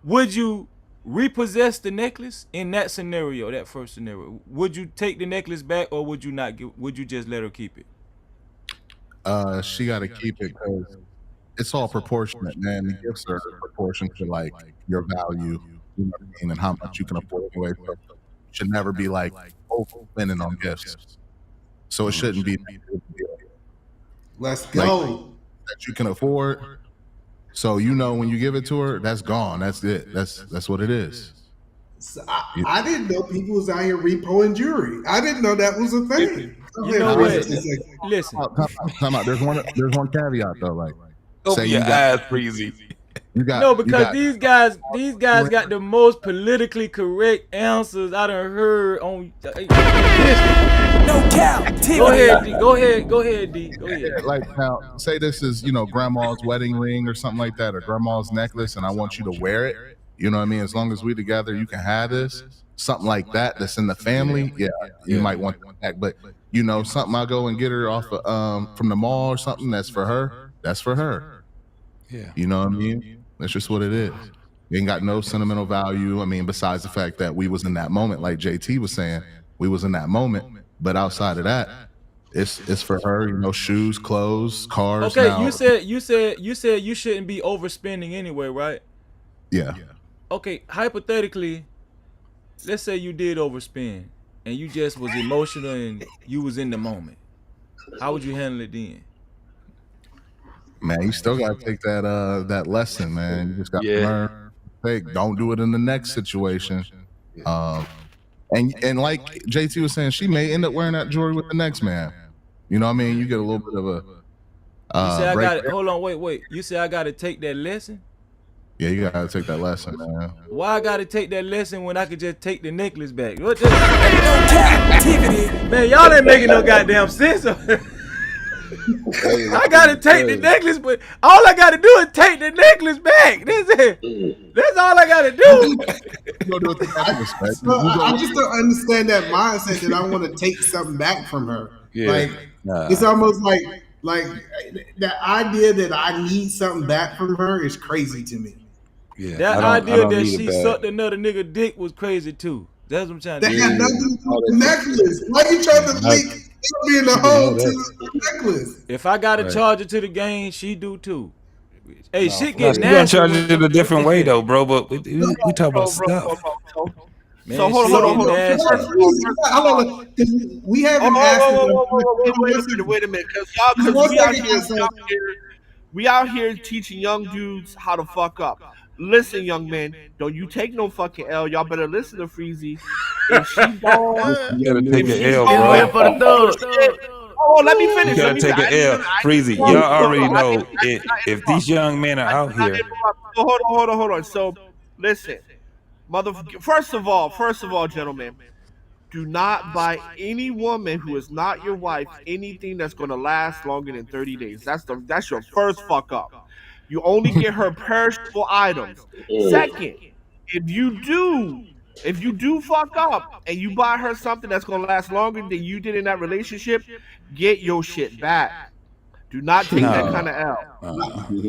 Would you repossess the necklace in that scenario, that first scenario, would you take the necklace back or would you not would you just let her keep it? She got to keep it because it's all proportionate, man. The gifts are proportion to like your value, you know what I mean, and how much you can afford anyway. So you should never be like overspending on gifts. So it shouldn't be Let's go. That you can afford. So when you give it to her, that's gone. That's it. That's what it is. So I didn't know people was out here repoing jewelry. I didn't know that was a thing. You know what? Listen. Time out. There's one caveat though. Like, open your eyes, Breezy. Because these guys got the most politically correct answers I done heard on. No Cap-tivity. Go ahead, D. Go ahead. Like now, say this is grandma's wedding ring or something like that, or grandma's necklace, and I want you to wear it. You know what I mean? As long as we together, you can have this. Something like that that's in the family. Yeah, you might want it back. But something I go and get her off of, from the mall or something that's for her. That's for her. Yeah. You know what I mean? That's just what it is. It ain't got no sentimental value. I mean, besides the fact that we was in that moment, like JT was saying, we was in that moment. But outside of that, it's for her. Shoes, clothes, cars. Okay, now. you said you shouldn't be overspending anyway, right? Yeah. Okay, hypothetically, let's say you did overspend and you just was emotional and you was in the moment. How would you handle it then? Man, you still gotta take that lesson, man. You just gotta learn. Hey, don't do it in the next situation. And like JT was saying, she may end up wearing that jewelry with the next man. You know what I mean? You get a little bit of a. You say I got it. Hold on, wait. You say I gotta take that lesson? Yeah, you gotta take that lesson, man. Why I gotta take that lesson when I could just take the necklace back? What the? Man, y'all ain't making no goddamn sense. I gotta take the necklace, but all I gotta do is take the necklace back. That's it. That's all I gotta do. I just don't understand that mindset that I want to take something back from her. Yeah. It's almost like the idea that I need something back from her is crazy to me. Yeah, that idea that she sucked another nigga dick was crazy too. That's what I'm trying to do. That had nothing to do with the necklace. Why you trying to link being the hole to the necklace? If I gotta charge it to the game, she do too. Hey, shit get nasty. You gotta charge it in a different way though, bro. But we talk about stuff. Man, so hold on. We haven't asked. Wait a minute, because we out here teaching young dudes how to fuck up. Listen, young men, don't you take no fucking L. Y'all better listen to Freezy. If she's gone, you gotta take an L, bro. Oh, let me finish. You gotta take an L, Freezy. Y'all already know if these young men are out here. Hold on. So, listen, First of all, gentlemen, do not buy any woman who is not your wife anything that's gonna last longer than 30 days. That's your first fuck up. You only get her perishable items. Second, if you do fuck up and you buy her something that's gonna last longer than you did in that relationship, get your shit back. Do not take that kind of L.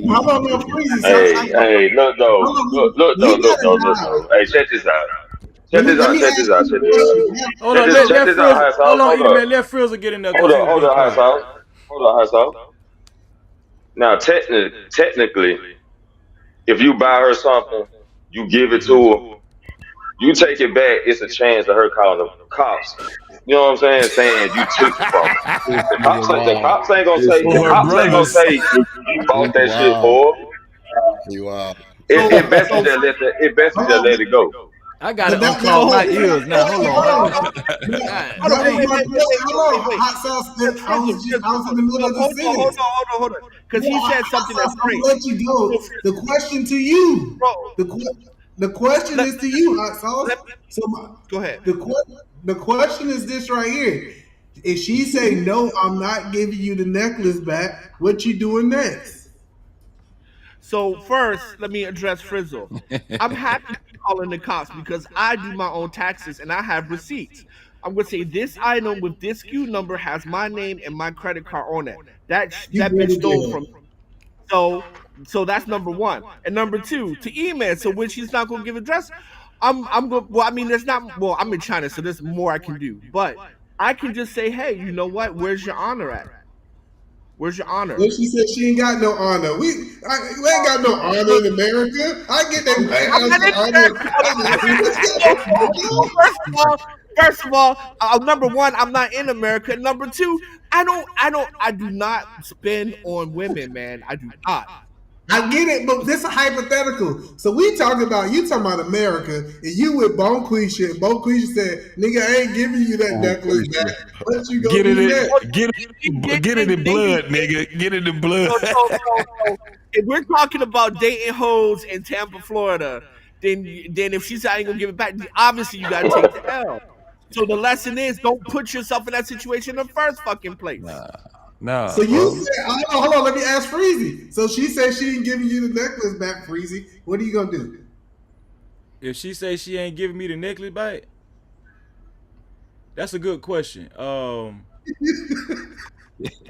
How about no freezes? Hey, look though. Hey, check this out. Check this out. Hold on, let Frizzle get in there. Hold on, high sauce. Now, technically, if you buy her something, you give it to her, you take it back, it's a chance of her calling the cops. You know what I'm saying you took it from her. The cops ain't gonna say you bought that shit for her. Wow. It best to just let it go. I gotta unclog my ears now. Hold on. Hold on. Because he said something that's great. I'll let you go. The question to you, the question is to you, Hot Sauce. Go ahead. The question is this right here. If she say no, I'm not giving you the necklace back, what you doing next? So first, let me address Frizzle. I'm happy calling the cops because I do my own taxes and I have receipts. I'm gonna say this item with this SKU number has my name and my credit card on it. That bitch stole from me. So So that's number one. And number two, to E-Man. So when she's not gonna give a dress, I'm going. Well, I mean, there's not. Well, I'm in China, so there's more I can do. But I can just say, hey, you know what? Where's your honor at? Where's your honor? Well, she said she ain't got no honor. We ain't got no honor in America. I get that White House honor. First of all, number one, I'm not in America. Number two, I do not spend on women, man. I do not. I get it, but this is hypothetical. So you talking about America, and you with Bonquisha, and Bonquisha said, "Nigga, I ain't giving you that necklace back. What you gonna do next? Get it in blood, nigga. Get it in blood." So, if we're talking about dating hoes in Tampa, Florida, then if she's I ain't gonna give it back, obviously you gotta take the L. So the lesson is, don't put yourself in that situation in the first fucking place. No. So you said, hold on, let me ask Freezy. So she said she ain't giving you the necklace back, Freezy. What are you gonna do? If she say she ain't giving me the necklace back, that's a good question. You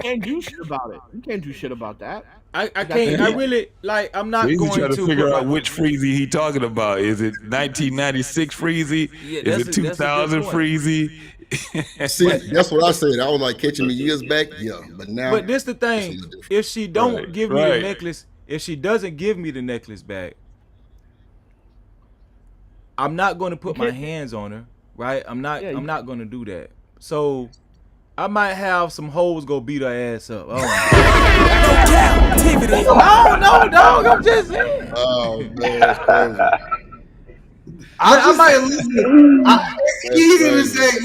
can't do shit about it. You can't do shit about that. I can't. I really like. I'm not going trying to to figure out which Freezy he talking about. Is it 1996 Freezy? Is it 2000 Freezy? See, that's what I said. I was like catching me years back. Yeah, but now. But this the thing. If she don't give me the necklace, if she doesn't give me the necklace back, I'm not going to put my hands on her. Right? I'm not. I'm not going to do that. So I might have some hoes go beat her ass up. Oh, Cap-tivity. No, dog. I'm just saying. Oh man, that's crazy. I might listen.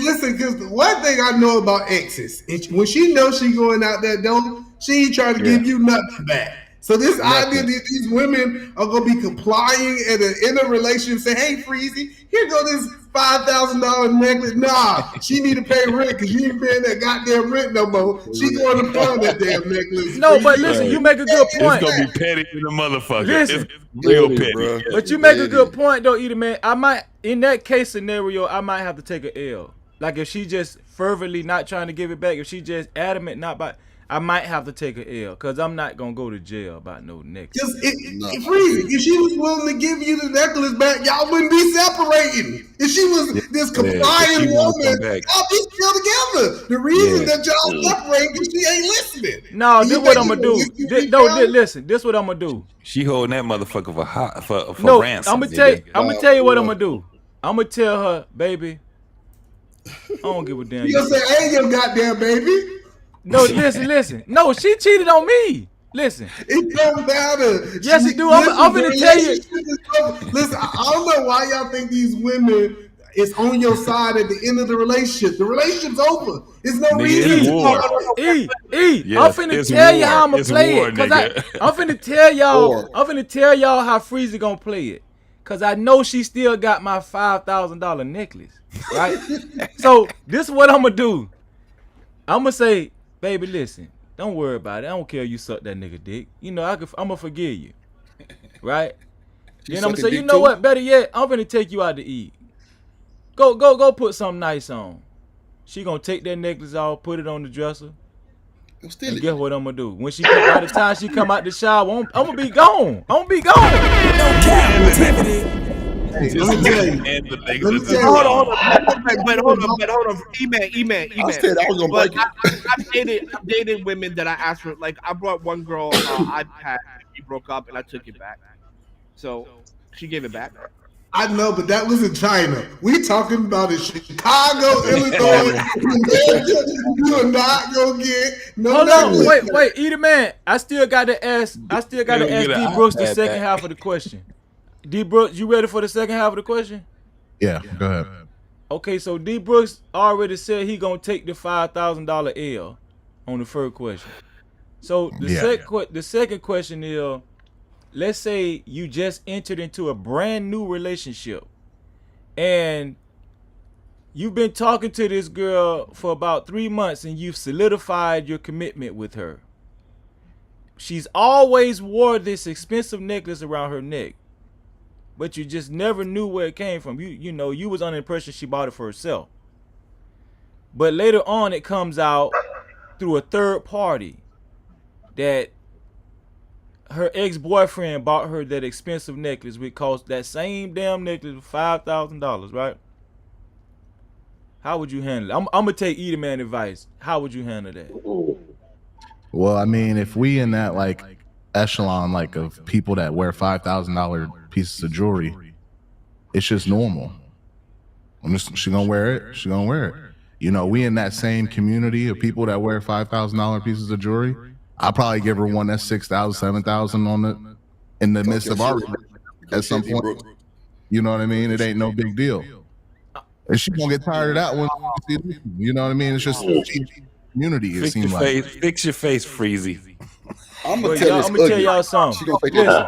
Listen, because the one thing I know about exes, when she knows she going out that door, she ain't trying to give you nothing back. So this idea that these women are gonna be complying in a relationship, say, "Hey, Freezy, here go this $5,000 necklace." Nah, she need to pay rent because you ain't paying that goddamn rent no more. She going to pawn that damn necklace. No, but listen, you make a good point. It's gonna be petty to the motherfucker. Listen, it's real petty, bro. But you make a good point though, Edie, man. I might, in that case scenario, I might have to take a L. Like if she just fervently not trying to give it back, if she just adamant not by, I might have to take a L because I'm not gonna go to jail about no necklace. Freezy, if she was willing to give you the necklace back, y'all wouldn't be separating. If she was this compliant woman, y'all be still together. The reason that y'all separating is she ain't listening. No, this what I'm gonna do. Listen, this what I'm gonna do. She holding that motherfucker for no, ransom. I'm gonna tell you what I'm gonna do. I'm gonna tell her, baby, I don't give a damn. You gonna say, "I ain't your goddamn baby." No, listen. No, she cheated on me. Listen. It don't matter. Yes, it do. I'm gonna tell you. Listen, I don't know why y'all think these women is on your side at the end of the relationship. The relationship's over. There's no reason to talk. I'm finna tell you how I'm gonna play it. Cause I'm finna tell y'all. I'm finna tell y'all how Freezy gonna play it. Cause I know she still got my $5,000 necklace. Right? So this is what I'm gonna do. I'm gonna say, "Baby, listen, don't worry about it. I don't care if you suck that nigga dick. You know, I'm gonna forgive you." Right? Then I'm gonna say, "You know what? Better yet, I'm gonna take you out to eat. Go put something nice on." She gonna take that necklace off, put it on the dresser. And guess what I'm gonna do? When by the time she come out the shower, I'm gonna be gone. I'm gonna be gone. No Cap-tivity. Hey, let me tell you. Hold on. E-Man. I said I was gonna break it. I've dated women that I asked for. Like I brought one girl iPad. We broke up and I took it back. So she gave it back. I know, but that was in China. We talking about in Chicago, Illinois. You are not gonna get no. Hold on, wait, Edie, man. I still gotta ask D Brooks the second half of the question. D Brooks, you ready for the second half of the question? Yeah, go ahead. Okay, so D Brooks already said he gonna take the $5,000 L on the first question. So the second question is, let's say you just entered into a brand new relationship and you've been talking to this girl for about 3 months and you've solidified your commitment with her. She's always wore this expensive necklace around her neck, but you just never knew where it came from. You know, you was under the impression she bought it for herself. But later on it comes out through a third party that her ex-boyfriend bought her that expensive necklace, which cost that same damn necklace $5,000, right? How would you handle it? I'm gonna take either man advice. How would you handle that? Well, I mean, if we in that like echelon like of people that wear $5,000 pieces of jewelry, it's just normal. She gonna wear it. She gonna wear it. You know, we in that same community of people that wear $5,000 pieces of jewelry. I'll probably give her one that's 6,000, 7,000 on the in the midst of our at some point. You know what I mean? It ain't no big deal. And she gonna get tired of that one. You know what I mean? It's just community. It seems like. Fix your face, Freezy. I'm gonna tell y'all something. Listen,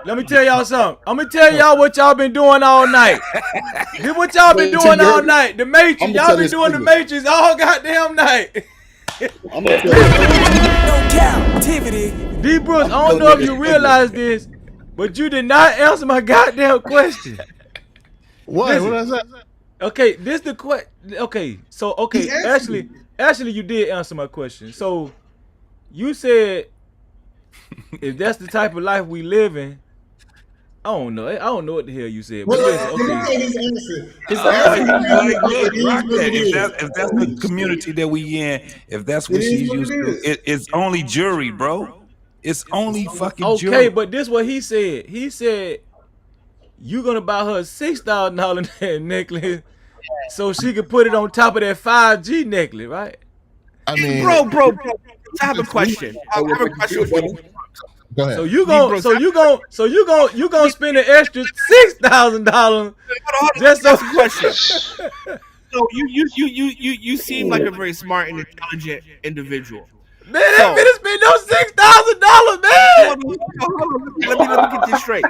let me tell y'all something. I'm gonna tell y'all what y'all been doing all night. This what y'all been doing all night. The Matrix. Y'all been doing the Matrix all goddamn night. No Cap-tivity. D. Brooks, I don't know if you realize this, but you did not answer my goddamn question. What? Listen, What is that? Okay, this the question. Okay, so actually, you did answer my question. So you said if that's the type of life we live in, I don't know. I don't know what the hell you said. But If that's the community that we in, if that's what she's used to, it's only jury, bro. It's only fucking jury. Okay, but this what he said. He said you gonna buy her a $6,000 necklace so she could put it on top of that 5G necklace, right? I mean, bro. I have a question. I have a question for you. Go ahead. So you gonna spend an extra $6,000 just so question. So you seem like a very smart and intelligent individual. Man, that finna spend no $6,000, man. Let me get this straight.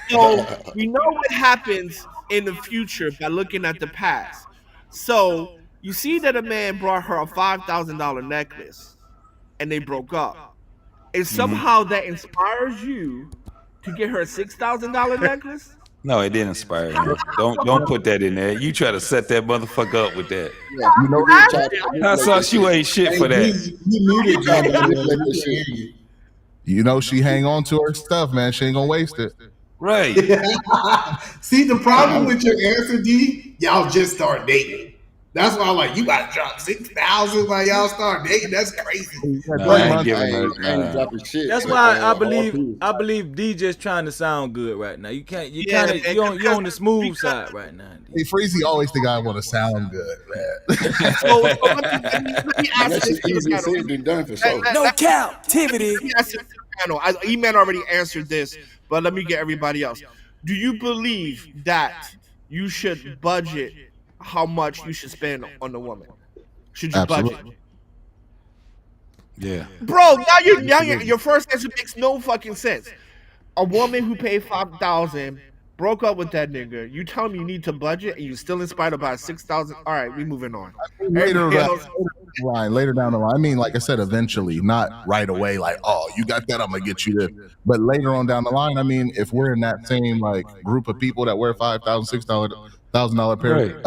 So we know what happens in the future by looking at the past. So you see that a man brought her a $5,000 necklace, and they broke up. And somehow that inspires you to get her a $6,000 necklace? No, it didn't inspire me. Don't put that in there. You try to set that motherfucker up with that. Yeah, you know, I saw she ain't shit for that. You know, she hang on to her stuff, man. She ain't gonna waste it. Right. See, the problem with your answer, D, y'all just start dating. That's why I'm like, you gotta drop 6,000 while y'all start dating. That's crazy. No, I ain't giving her. That's why I believe D just trying to sound good right now. You can't. You on the smooth side right now. Hey, Freezy always the guy want to sound good, man. So let me ask this to the panel. No Cap-tivity. E-Man already answered this, but let me get everybody else. Do you believe that you should budget how much you should spend on the woman? Should you budget? Yeah. Bro, now your first answer makes no fucking sense. A woman who paid $5,000 broke up with that nigga. You tell me you need to budget, and you still inspired by $6,000. All right, we moving on. Later down the line. I mean, like I said, eventually, not right away. Like, oh, you got that, I'm gonna get you this. But later on down the line, I mean, if we're in that same like group of people that wear $5,000, $6,000 pair,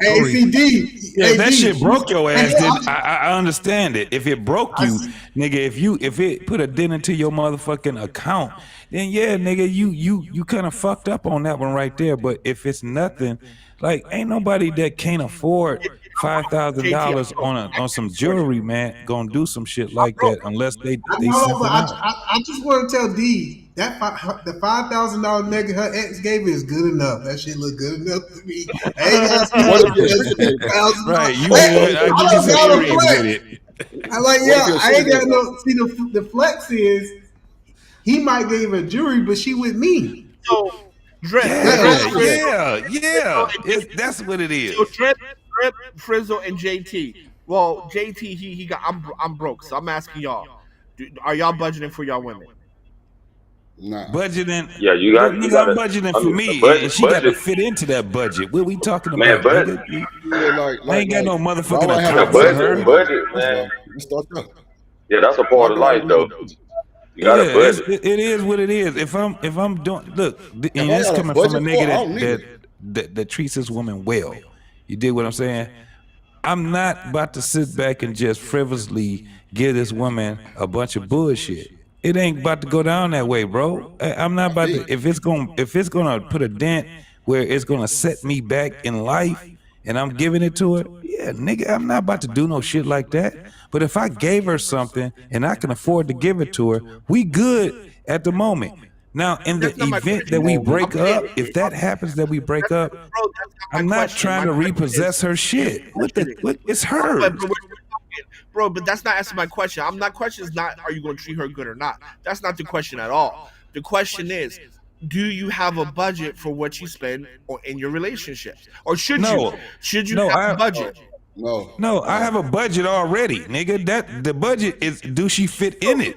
ACD. Yeah, that shit broke your ass. I understand it. If it broke you, nigga, if it put a dent into your motherfucking account, then yeah, nigga, you kind of fucked up on that one right there. But if it's nothing, like ain't nobody that can't afford $5,000 on some jewelry, man, gonna do some shit like that unless they I just want to tell D that the $5,000 nigga her ex gave her is good enough. That shit look good enough to me. Right, I give you some earrings with it. I like, yeah, I ain't got no. See, the flex is he might give her jewelry, but she with me. So, that's what it is. So, Drip, Frizzle, and JT. Well, JT, he got. I'm broke, so I'm asking y'all. Are y'all budgeting for y'all women? Nah. Budgeting. Yeah, you got. I'm budgeting for me, but she got to fit into that budget. What are we talking about? Budget. I ain't got no motherfucking account for her. Budget, man. Yeah, that's a part of life, though. You gotta budget. It is what it is. If I'm doing, look, and that's coming from a nigga that treats this woman well. You dig what I'm saying? I'm not about to sit back and just frivolously give this woman a bunch of bullshit. It ain't about to go down that way, bro. I'm not about to. If it's gonna put a dent where it's gonna set me back in life, and I'm giving it to her, yeah, nigga, I'm not about to do no shit like that. But if I gave her something and I can afford to give it to her, we good at the moment. Now, in the event that we break up, if that happens that we break up, I'm not trying to repossess her shit. What? It's hers. Bro, but that's not answering my question. I'm not question is not are you going to treat her good or not. That's not the question at all. The question is, do you have a budget for what you spend in your relationships, or should you? Should you have a budget? No, I have a budget already, nigga. That the budget is. Do she fit in it?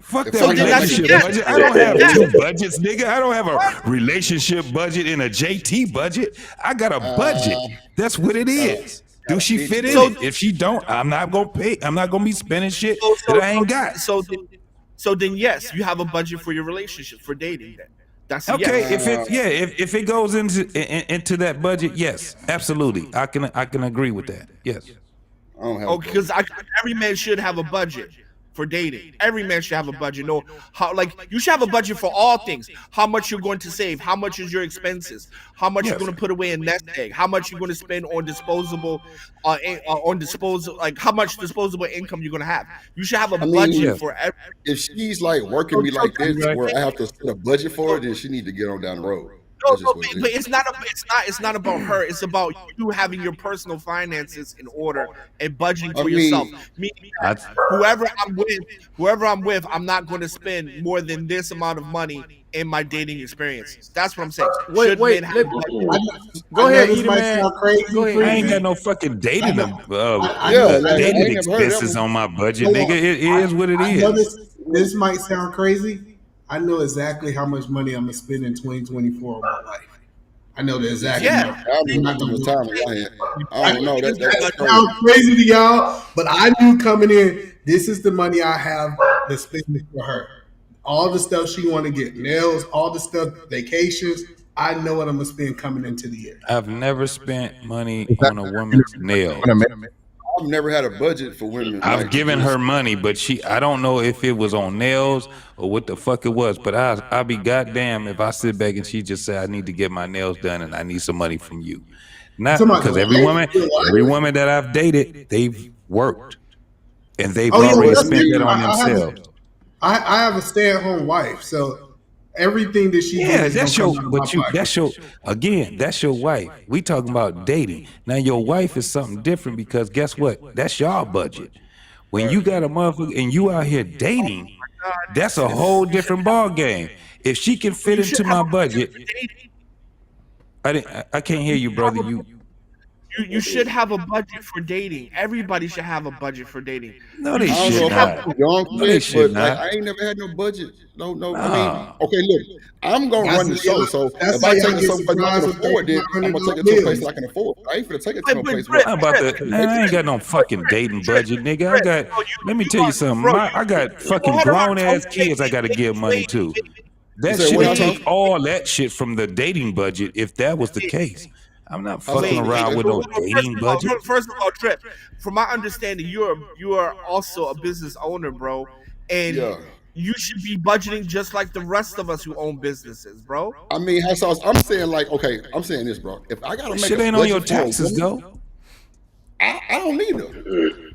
Fuck that relationship budget. I don't have two budgets, nigga. I don't have a relationship budget and a JT budget. I got a budget. That's what it is. Do she fit in it? If she don't, I'm not gonna pay. I'm not gonna be spending shit that I ain't got. So then, yes, you have a budget for your relationship, for dating. Then that's okay. Yes. If it goes into that budget, yes, absolutely. I can agree with that. Yes. Because every man should have a budget for dating. Every man should have a budget. No, you should have a budget for all things. How much you're going to save? How much is your expenses? How much you're going to put away in nest egg? How much you're going to spend on disposable, like how much disposable income you're going to have? You should have a budget for everything. If she's like working me like this, where I have to set a budget for her, then she need to get on down the road. No, but it's not about her. It's about you having your personal finances in order and budgeting for yourself. Whoever I'm with, I'm not going to spend more than this amount of money in my dating experience. That's what I'm saying. Wait, go ahead, Edie Man. Go ahead. I ain't got no fucking dating dating expenses on my budget, nigga. It is what it is. This might sound crazy. I know exactly how much money I'm gonna spend in 2024 on my life. I know the exact amount. I don't know. That sounds crazy to y'all, but I knew coming in, this is the money I have to spend for her. All the stuff she want to get, nails, all the stuff, vacations. I know what I'm gonna spend coming into the year. I've never spent money on a woman's nails. I've never had a budget for women. I've given her money, but I don't know if it was on nails or what the fuck it was. But I'll be goddamn if I sit back and she just say I need to get my nails done and I need some money from you. Not because every woman that I've dated, they've worked and they've already spent it on themselves. I have a stay-at-home wife, so everything that she does that's your wife. We talking about dating. Now your wife is something different because guess what? That's your budget. When you got a motherfucker and you out here dating, that's a whole different ball game. If she can fit into my budget, I can't hear you, brother. You should have a budget for dating. Everybody should have a budget for dating. No, they should not. I ain't never had no budget. No. I mean, okay, look, I'm gonna run the show. So if I take it someplace I can afford, then I'm gonna take it to a place I can afford. I ain't gonna take it to no place where I ain't got no fucking dating budget, nigga. Let me tell you something. I got fucking grown ass kids I gotta give money to. That shit would take all that shit from the dating budget if that was the case. I'm not fucking around with no dating budget. First of all, Trip, from my understanding, you are also a business owner, bro, and you should be budgeting just like the rest of us who own businesses, bro. I mean, I'm saying I'm saying this, bro. If I gotta make shit ain't on your taxes, though. I don't need them.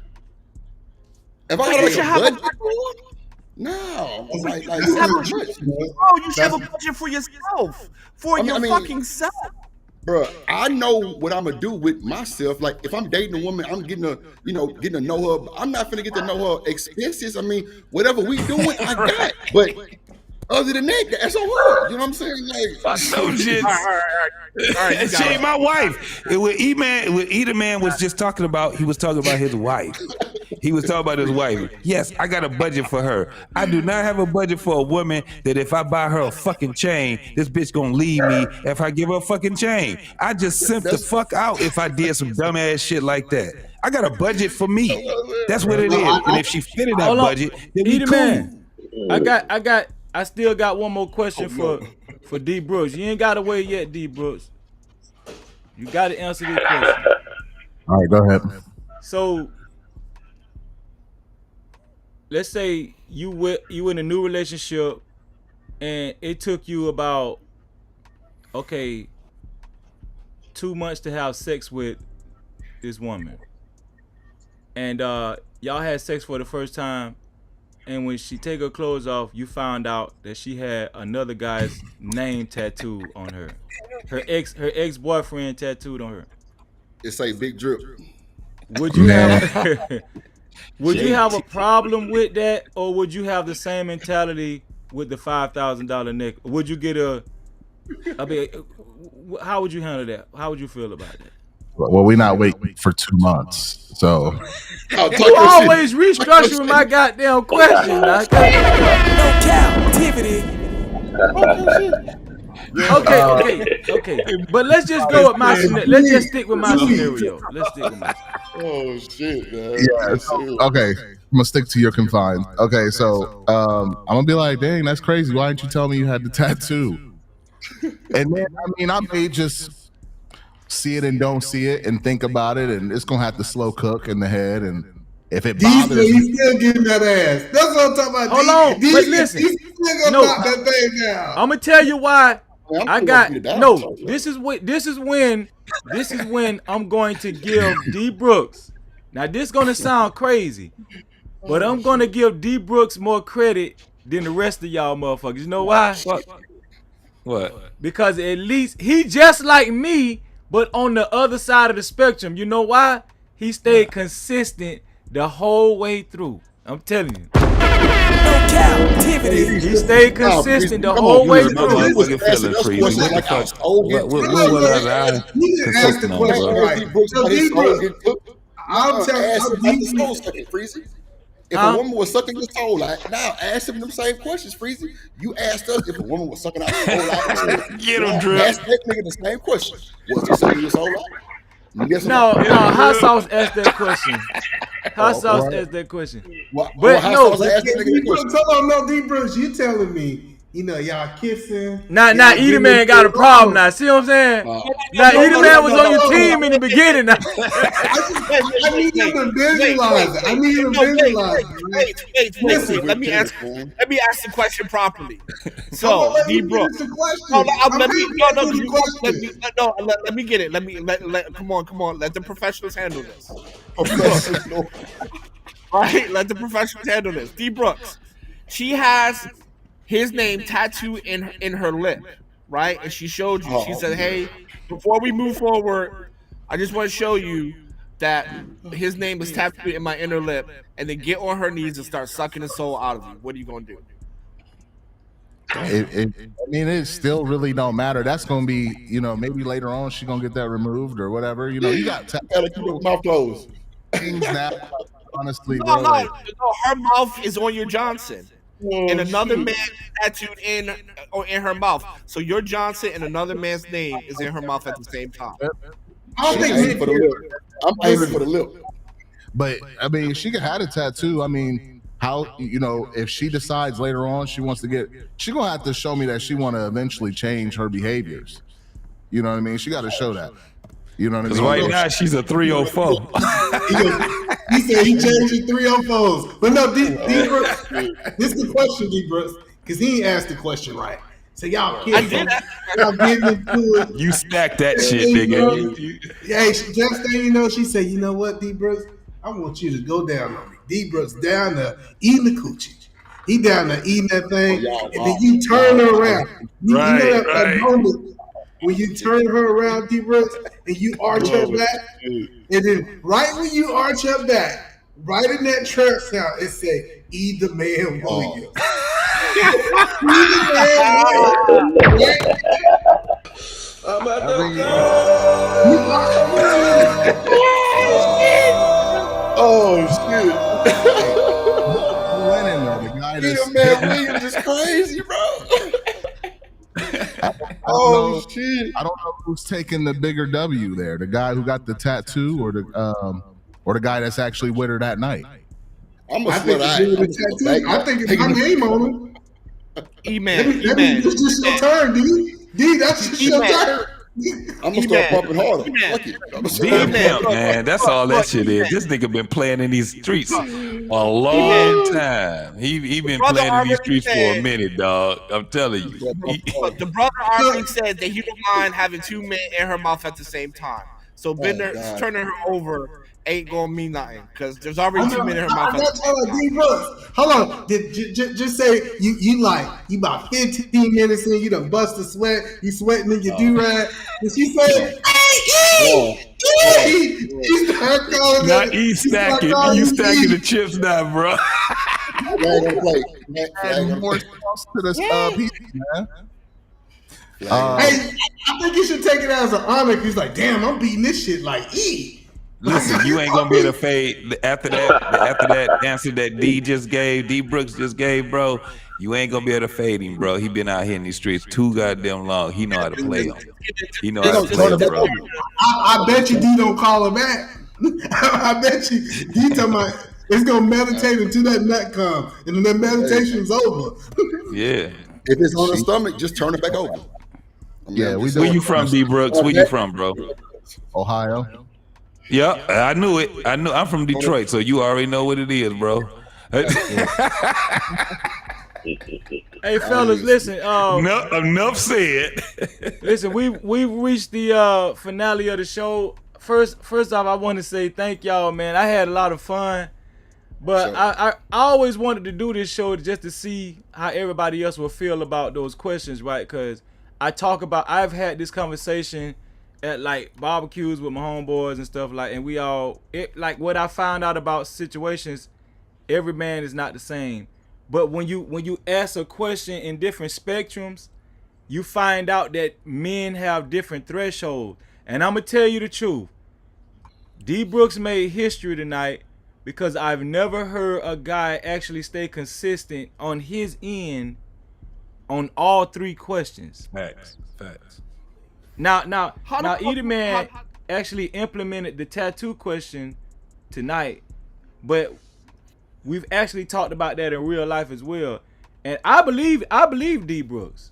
If I gotta make a budget, no, like you should have a budget for yourself, your fucking self. Bro, I know what I'm gonna do with myself. Like if I'm dating a woman, I'm getting to know her. I'm not gonna get to know her expenses. I mean, whatever we doing, I got. But other than that, that's all her. You know what I'm saying? Like so shit. All right, she ain't my wife. Either man was just talking about. He was talking about his wife. He was talking about his wife. Yes, I got a budget for her. I do not have a budget for a woman that if I buy her a fucking chain, this bitch gonna leave me if I give her a fucking chain. I just simp the fuck out if I did some dumbass shit like that. I got a budget for me. That's what it is. And if she fit in that budget, then we cool. I still got one more question for D Brooks. You ain't got away yet, D Brooks. You got to answer this question. All right, go ahead. So let's say you in a new relationship, and it took you about 2 months to have sex with this woman, and y'all had sex for the first time, and when she take her clothes off, you found out that she had another guy's name tattooed on her. Her ex boyfriend tattooed on her. It say Big Drip. Would you have would you have a problem with that, or would you have the same mentality with the $5,000 neck? Would you get I mean, how would you handle that? How would you feel about that? Well, we're not waiting for 2 months, so. You always restructuring my goddamn question. No Cap-tivity. Okay. But let's just go with my scenario. Let's just stick with my scenario. Let's stick with my. Oh shit, man. Yeah. Okay. I'm gonna stick to your confines. Okay, so I'm gonna be like, dang, that's crazy. Why didn't you tell me you had the tattoo? And then I may just see it and don't see it and think about it, and it's gonna have to slow cook in the head. And if it bothers me, he's still getting that ass. That's what I'm talking about. Hold on, but listen. He's still gonna knock that thing down. I'm gonna tell you why. This is when I'm going to give D Brooks. Now this is gonna sound crazy, but I'm gonna give D Brooks more credit than the rest of y'all motherfuckers. You know why? What? Because at least he just like me, but on the other side of the spectrum. You know why? He stayed consistent the whole way through. I'm telling you. Cap-tivity. He stayed consistent the whole way through. What you feeling, Freezy? What was I consistent on, bro? I'm telling you, Freezy. If a woman was sucking your soul out, now ask him them same questions, Freezy. You asked us if a woman was sucking out your soul out. Get him, Drip. Ask that nigga the same question. Was he sucking your soul out? No, Hot Sauce asked that question. Hot Sauce asked that question. No, D Brooks, you telling me, y'all kissing. Now Edie Man got a problem now. See what I'm saying? Now Edie Man was on your team in the beginning. Now. I need you to visualize it. Wait. Let me ask the question properly. So, D Brooks. Let me get it. Come on. Let the professionals handle this. Right? Let the professionals handle this. D Brooks. She has his name tattooed in her lip, right? And she showed you. She said, "Hey, before we move forward, I just want to show you that his name is tattooed in my inner lip." And then get on her knees and start sucking the soul out of you. What are you gonna do? It still really don't matter. That's gonna be, maybe later on she's gonna get that removed or whatever. You got to keep your mouth closed. Things now, honestly, no, her mouth is on your Johnson. And another man tattooed in her mouth. So your Johnson and another man's name is in her mouth at the same time. I'm paying for the lip. But she could have a tattoo. How if she decides later on she wants to she's gonna have to show me that she want to eventually change her behaviors. You know what I mean? She got to show that. You know what I mean? Because right now she's a 304. He said he changed his 304s. But no, D Brooks, this is the question, D Brooks, because he ain't asked the question right. So y'all kidding. Y'all getting into it. You stacked that shit, nigga. Yeah, just saying, she said, you know what, D Brooks? I want you to go down on me. D Brooks down there eating the coochie. He down there eating that thing, and then you turn her around. That moment when you turn her around, D Brooks, and you arch her back, and then right when you arch her back, right in that trap sound, it say, "E the man Williams." I'm at the Oh shit! The guy that's man Williams is crazy, bro. Shit! I don't know who's taking the bigger W there. The guy who got the tattoo, or the guy that's actually with her that night. I think it's my name on him. E-Man. It's just your turn, D. That's just your turn. I'm gonna start bumping harder. Fuck it. D-Pimp, man, that's all that shit is. This nigga been playing in these streets a long time. He been playing in these streets for a minute, dog. I'm telling you. The brother already said that he don't mind having 2 men in her mouth at the same time. So turning her over ain't gonna mean nothing because there's already 2 men in her mouth. Hold on, just say you about 15 minutes in, you done bust a sweat, you sweating in your do-rag. Did she say, hey, she started calling Now you stacking the chips now, bro. More sauce to this piece, man. Hey, I think you should take it as an honor. He's like, damn, I'm beating this shit like E. Listen, you ain't gonna be able to fade after that answer that D Brooks just gave, bro. You ain't gonna be able to fade him, bro. He been out here in these streets too goddamn long. He know how to play him. He know how to play him, bro. I bet you D don't call her back. I bet you D talking about it's gonna meditate until that nut come, and then that meditation's over. Yeah. If it's on the stomach, just turn it back over. Yeah, where you from, D Brooks? Where you from, bro? Ohio. Yeah, I knew it. I'm from Detroit, so you already know what it is, bro. Hey fellas, listen. Enough said. Listen, we reached the finale of the show. First off, I want to say thank y'all, man. I had a lot of fun, but I always wanted to do this show just to see how everybody else will feel about those questions, right? Because I've had this conversation at like barbecues with my homeboys and stuff and like what I found out about situations, every man is not the same. But when you ask a question in different spectrums, you find out that men have different thresholds. And I'm gonna tell you the truth. D Brooks made history tonight because I've never heard a guy actually stay consistent on his end on all 3 questions. Facts. Now, either man actually implemented the tattoo question tonight, but we've actually talked about that in real life as well. And I believe D Brooks.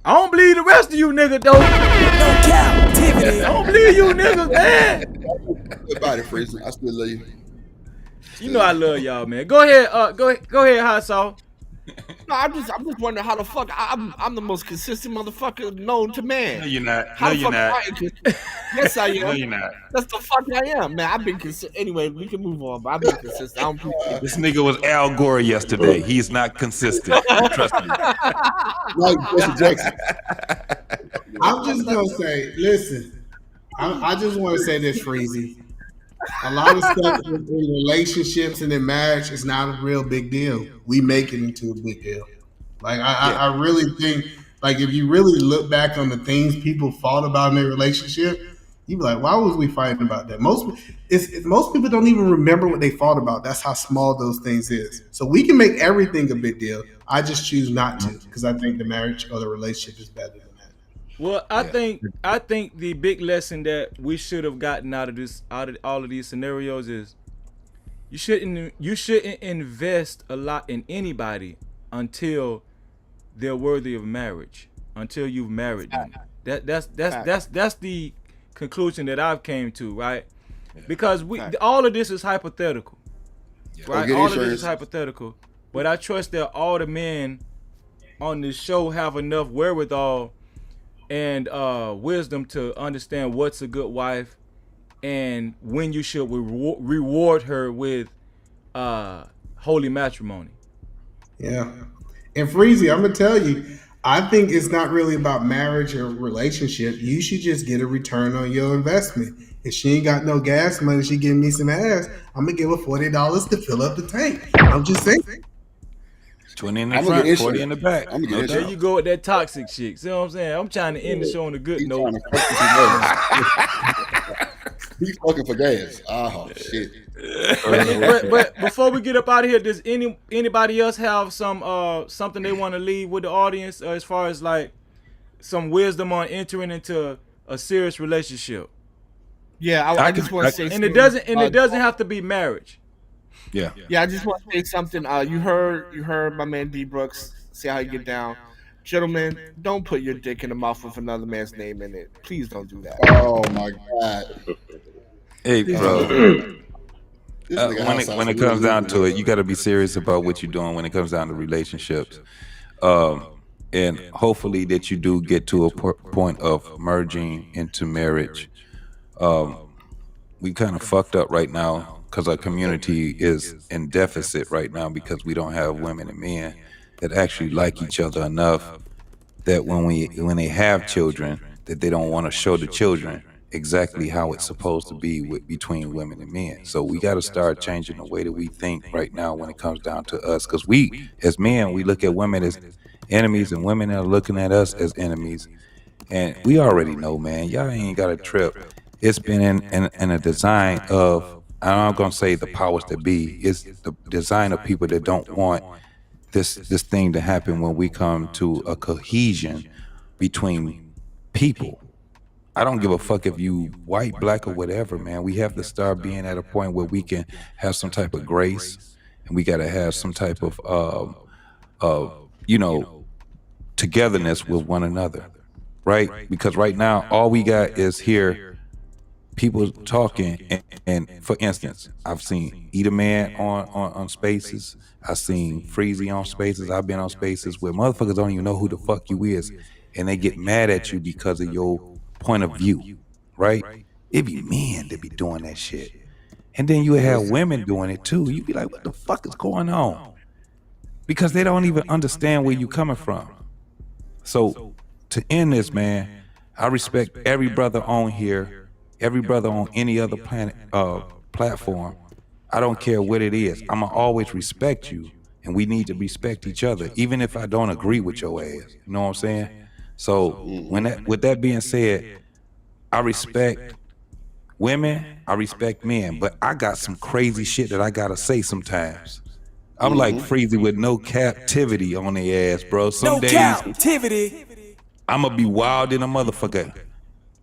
I don't believe the rest of you niggas though. No Cap-tivity. I don't believe you niggas, man. Goodbye, Freezer. I still love you. You know I love y'all, man. Go ahead, Hot Sauce. No, I'm just wondering how the fuck I'm the most consistent motherfucker known to man. No, you're not. Yes, I am. No, you're not. That's the fuck I am, man. I've been consistent. Anyway, we can move on, but I've been consistent. I don't this nigga was Al Gore yesterday. He's not consistent. Trust me. Like Jesse Jackson. I'm just gonna say, listen. I just want to say this, Freezy. A lot of stuff in relationships and in marriage is not a real big deal. We make it into a big deal. Like I really think, like if you really look back on the things people fought about in their relationship, you'd be like, why was we fighting about that? Most people don't even remember what they fought about. That's how small those things is. So we can make everything a big deal. I just choose not to because I think the marriage or the relationship is better than that. Well, I think the big lesson that we should have gotten out of all of these scenarios is you shouldn't invest a lot in anybody until they're worthy of marriage, until you've married them. That's the conclusion that I've came to, right? Because all of this is hypothetical, right? All of this is hypothetical, but I trust that all the men on this show have enough wherewithal and wisdom to understand what's a good wife and when you should reward her with holy matrimony. Yeah. And Freezy, I'm gonna tell you, I think it's not really about marriage or relationship. You should just get a return on your investment. If she ain't got no gas money, she giving me some ass, I'm gonna give her $40 to fill up the tank. I'm just saying. 20 in the front, 40 in the back. There you go with that toxic shit. See what I'm saying? I'm trying to end the show on a good note. He's fucking for gas. Oh shit. But before we get up out of here, does anybody else have something they want to leave with the audience as far as like some wisdom on entering into a serious relationship? Yeah, I just want to say something. It doesn't have to be marriage. Yeah, I just want to say something. You heard my man D Brooks say how he get down. Gentlemen, don't put your dick in the mouth with another man's name in it. Please don't do that. Oh my God. Hey, Please bro. don't do This nigga When house it sounds when it real comes down good. to it, you got to be serious about what you're doing when it comes down to relationships. And hopefully that you do get to a point of merging into marriage. We kind of fucked up right now because our community is in deficit right now because we don't have women and men that actually like each other enough that when they have children that they don't want to show the children exactly how it's supposed to be between women and men. So we got to start changing the way that we think right now when it comes down to us, because we as men, we look at women as enemies and women are looking at us as enemies. And we already know, man, y'all ain't got a trip. It's been in a design of, I'm not gonna say the powers that be, it's the design of people that don't want this thing to happen when we come to a cohesion between people. I don't give a fuck if you white, black, or whatever, man. We have to start being at a point where we can have some type of grace, and we got to have some type of, you know, togetherness with one another, right? Because right now, all we got is here people talking. And for instance, I've seen Eat Man on Spaces. I've seen Freezy on Spaces. I've been on Spaces where motherfuckers don't even know who the fuck you is, and they get mad at you because of your point of view, right? It be men that be doing that shit. And then you have women doing it too. You be like, what the fuck is going on? Because they don't even understand where you coming from. So to end this, man, I respect every brother on here, every brother on any other platform. I don't care what it is. I'ma always respect you, and we need to respect each other, even if I don't agree with your ass. You know what I'm saying? So with that being said, I respect women, I respect men, but I got some crazy shit that I gotta say sometimes. I'm like Freezy with no captivity on their ass, bro. Some No days captivity. I'ma be wild in a motherfucker.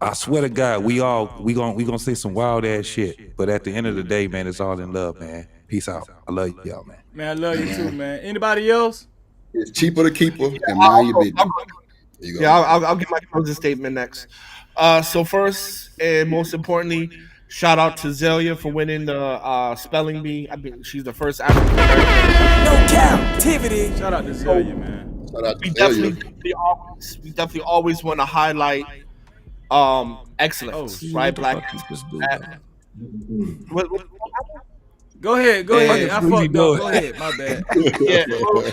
I swear to God, we gonna say some wild ass shit. But at the end of the day, man, it's all in love, man. Peace out. I love y'all, man. Man, I love you too, man. Anybody else? It's cheaper to keep her and mind your business. I'll get my closing statement next. So first and most importantly, shout out to Zelia for winning the spelling bee. I mean, she's the first African American. No captivity. Shout out to Zelia, man. Shout out We to Zelia. definitely always want to highlight excellence, right? Black. Go ahead. I fucked up. Go ahead. My bad. Yeah,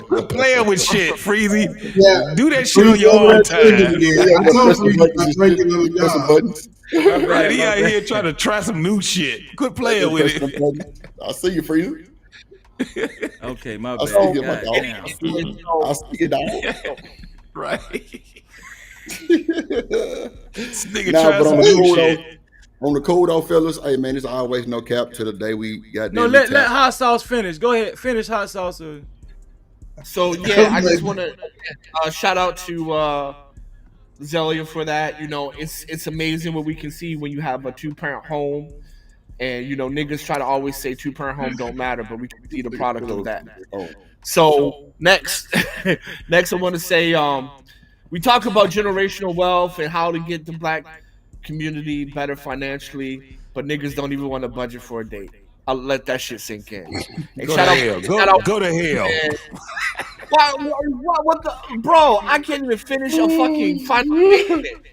Quit playing with shit, Freezy. Yeah. Do that shit on your own time. I told you I'm drinking on the job. Right, he out here trying to try some new shit. Quit playing with it. I see you, Freezy. Okay, my I bad. see you, my God dog. damn. I see you, dog. Right. This nigga Nah, trying but some on the new cool shit. though, on the cool though, fellas. Hey man, it's always no cap to the day we got. No, let Hot Sauce finish. Go ahead. Finish Hot Sauce. So yeah, I just want to shout out to Zelia for that. You know, it's amazing what we can see when you have a 2-parent home, and you know niggas try to always say 2-parent home don't matter, but we can see the product of that. So next, I want to say we talk about generational wealth and how to get the black community better financially, but niggas don't even want to budget for a date. I'll let that shit sink in. And Go to hell. Go to hell. What the bro? I can't even finish a fucking final statement.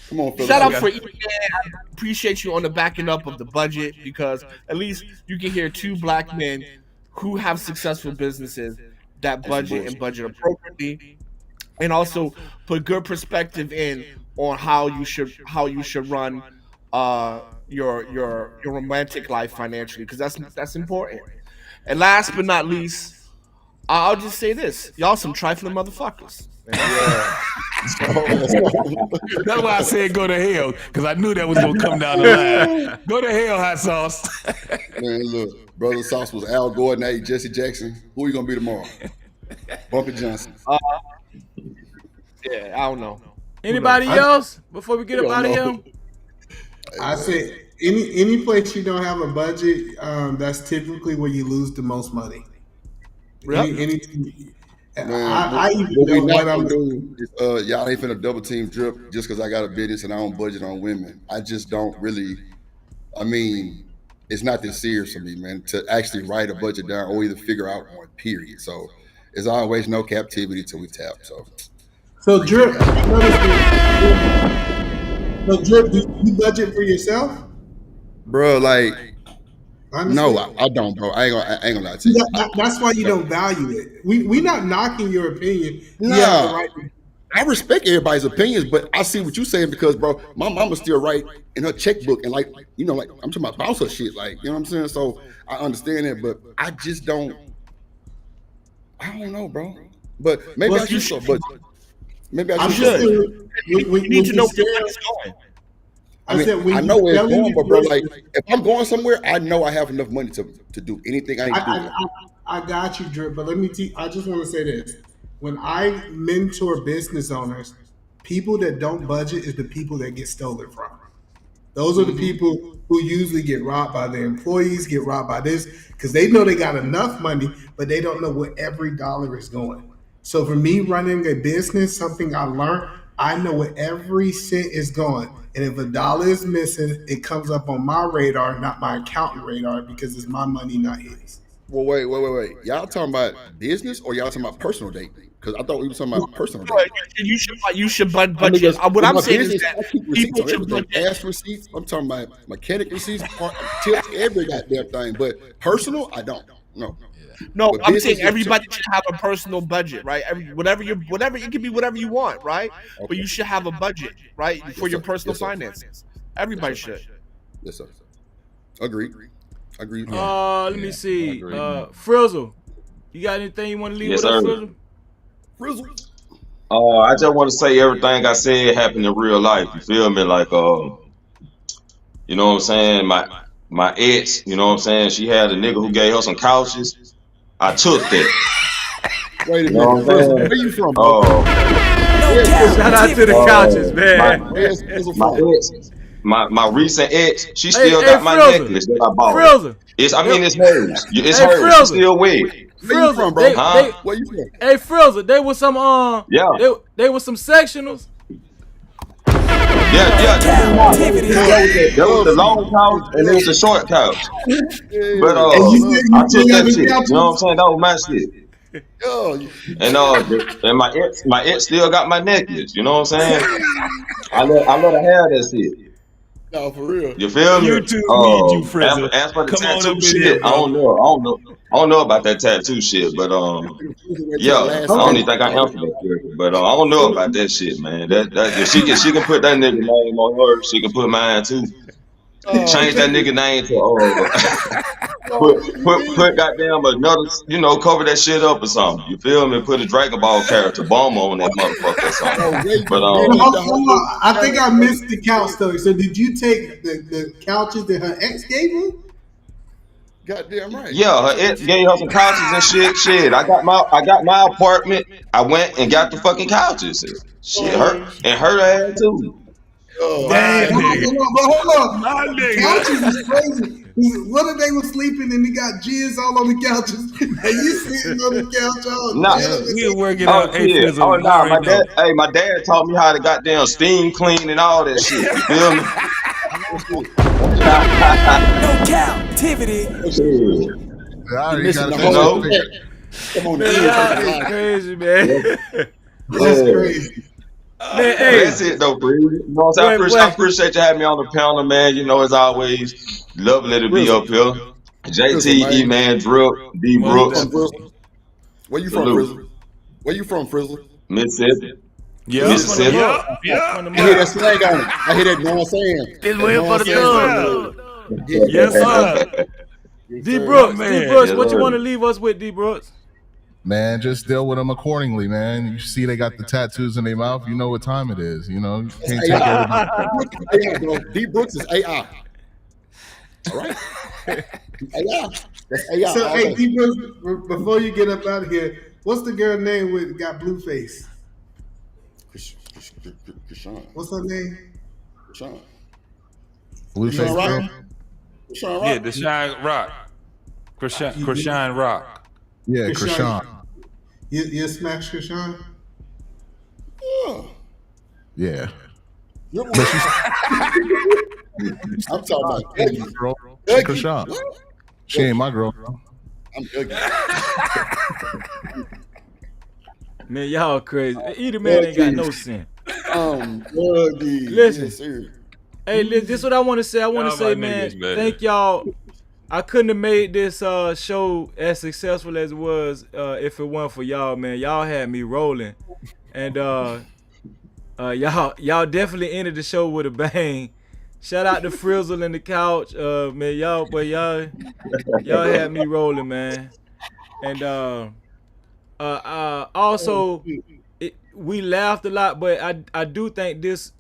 Come on, fellas. Shout out for Ethan. I appreciate you on the backing up of the budget, because at least you can hear 2 black men who have successful businesses that budget and budget appropriately, and also put good perspective in on how you should run your romantic life financially, because that's important. And last but not least, I'll just say this: y'all some trifling motherfuckers. Yeah. That's why I said go to hell, because I knew that was gonna come down the line. Go to hell, Hot Sauce. Man, look, Brother Sauce was Al Gordon, now Jesse Jackson. Who are you gonna be tomorrow? Bumpy Johnson. Yeah, I don't know. Anybody else before we get up out of here? I say any place you don't have a budget, that's typically where you lose the most money. Yep. Man, I even what we know not what I'm gonna do is y'all ain't finna double team Drip just because I got a business and I don't budget on women. I just don't really. I mean, it's not this serious for me, man, to actually write a budget down or either figure out one. Period. So it's always no captivity till we tap. So Drip. So Drip, do you budget for yourself? bro, like. Honestly, No, I don't, bro. I ain't gonna lie to you. That's why you don't value it. We not knocking your opinion. You have the Nah, right. I respect everybody's opinions, but I see what you're saying because, bro, my mama still write in her checkbook and like, like I'm talking about bouncer shit, like, you know what I'm saying? So I understand that, but I just don't. I don't know, bro. But maybe I should start budget. Maybe I should. You need to know where it's going. I know where it's going, but bro, like if I'm going somewhere, I know I have enough money to do anything I need to do. I got you, Drip, but let me I just want to say this. When I mentor business owners, people that don't budget is the people that get stolen from. Those are the people who usually get robbed by their employees, get robbed by this, because they know they got enough money, but they don't know where every dollar is going. So for me running a business, something I learned, I know where every cent is going. And if a dollar is missing, it comes up on my radar, not my accountant radar, because it's my money, not his. Well, wait. Y'all talking about business or y'all talking about personal dating? Because I thought we were talking about personal dating. You should budget. What I'm saying is that people should budget. Gas receipts. I'm talking about mechanic receipts, tips, every goddamn thing. But personal, I don't. No, I'm saying everybody should have a personal budget, right? Whatever it can be whatever you want, right? Okay. But you should have a budget, right, for your personal finances. Everybody should. Yes, sir. Agreed. Let me see. Frizzle, you got anything you want to leave with us, Frizzle? Frizzle. I just want to say everything I said happened in real life. You feel me? Like, you know what I'm saying? My ex, you know what I'm saying? She had a nigga who gave her some couches. I took that. Wait a minute. Where you from, bro? Shout out to the couches, man. My recent ex, she still got my necklace that I bought. Frizzle. It's hers. It's hers. Frizzle. She's still wet. Where you from, bro? Where you from? Hey, Frizzle, they was some they was some sectionals. Yeah. There was the long couch and there was the short couch. But I took that shit. You know what I'm saying? That was my shit. And my ex still got my necklace. You know what I'm saying? I let her have that shit. No, for real. You feel me? YouTube need you, Frizzle. As for the Come on tattoo up in shit, here, I don't know about that tattue shit, but yeah, I don't even think I answered that question. But I don't know about that shit, man. That if she can put that nigga name on her, she can put mine too. Change that nigga name to put goddamn another, cover that shit up or something. You feel me? Put a Dragon Ball character bomb on that motherfucker or something. But hold on. I think I missed the couch story. So did you take the couches that her ex gave you? Goddamn right. Yeah, her ex gave her some couches and shit. Shit, I got my apartment. I went and got the fucking couches. Shit, her ass too. Damn, hold on. Couches is crazy. What if they were sleeping and they got jizz all on the couches and you sitting on the couch all day? We're working out. My dad taught me how to goddamn steam clean and all that shit. You feel me? No captivity. Come on, that's crazy, man. That's crazy. Man, hey. That's it though, Bree. You know what I'm saying? I appreciate you having me on the panel, man. You know, as always, lovely to be up here. JT, E-Man, Drip, D Brooks. Where you from, Frizzle? Where you from, Frizzle? Mississippi. Yeah. Mississippi. I hear that slang on it. I hear that, you know what I'm saying? It's way for the thug. Yes, sir. D Brooks, what you want to leave us with, D Brooks? Man, just deal with them accordingly, man. You see they got the tattoos in their mouth. You know what time it is. You know, you can't take everybody. D Brooks is AI. All right. AI. That's AI. So, hey, D Brooks, before you get up out of here, what's the girl name with got blue face? Krishan. What's her name? Krishan. Blue face girl? Yeah, Deshaun Rock. Krishan Rock. Yeah, Krishan. You smack Krishan? Yeah. Yeah. But she's, I'm talking about Dougie. Girl, she Dougie? Krishan. What? She ain't my girl. I'm Dougie. Man, y'all crazy. Either man ain't got no sense. Dougie. Listen. Yes, sir. Hey, listen, this is what I want to say. I want to Y'all say, my man, niggas, man. thank y'all. I couldn't have made this show as successful as it was if it weren't for y'all, man. Y'all had me rolling. And y'all definitely ended the show with a bang. Shout out to Frizzle and the couch. Man, y'all had me rolling, man. And also we laughed a lot, but I do think this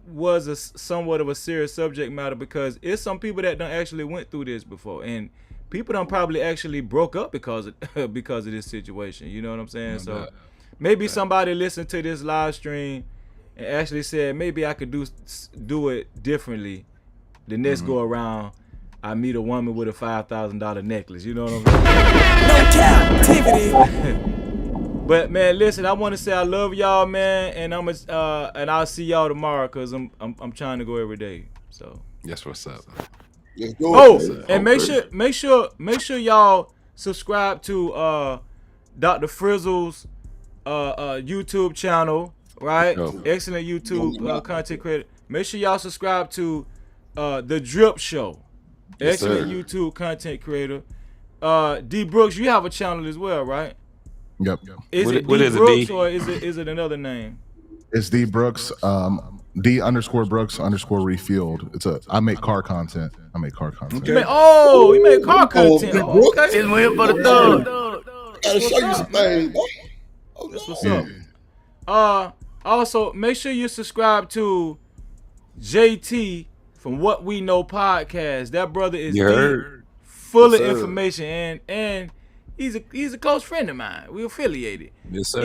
was somewhat of a serious subject matter because it's some people that done actually went through this before, and people done probably actually broke up because of because of this situation. You know what I'm saying? So maybe somebody listened to this live stream and actually said maybe I could do it differently. The next go around, I meet a woman with a $5,000 necklace. You know what I'm saying? No Cap-tivity. But man, listen, I want to say I love y'all, man, and and I'll see y'all tomorrow because I'm trying to go every day. So Yes, what's up? And make sure y'all subscribe to Dr. Frizzle's YouTube channel, right? Excellent YouTube content creator. Make sure y'all subscribe to The Drip Show. Excellent YouTube content creator. D Brooks, you have a channel as well, right? Yep. Is it D Brooks or is it another name? It's D Brooks. D_Brooks_refueled. I make car content. You make car content. Okay. It's win for the thug. Gotta show you some things. That's what's up. Also, make sure you subscribe to JT from What We Know podcast. That brother is full of information and he's a close friend of mine. We affiliated. Yes, sir.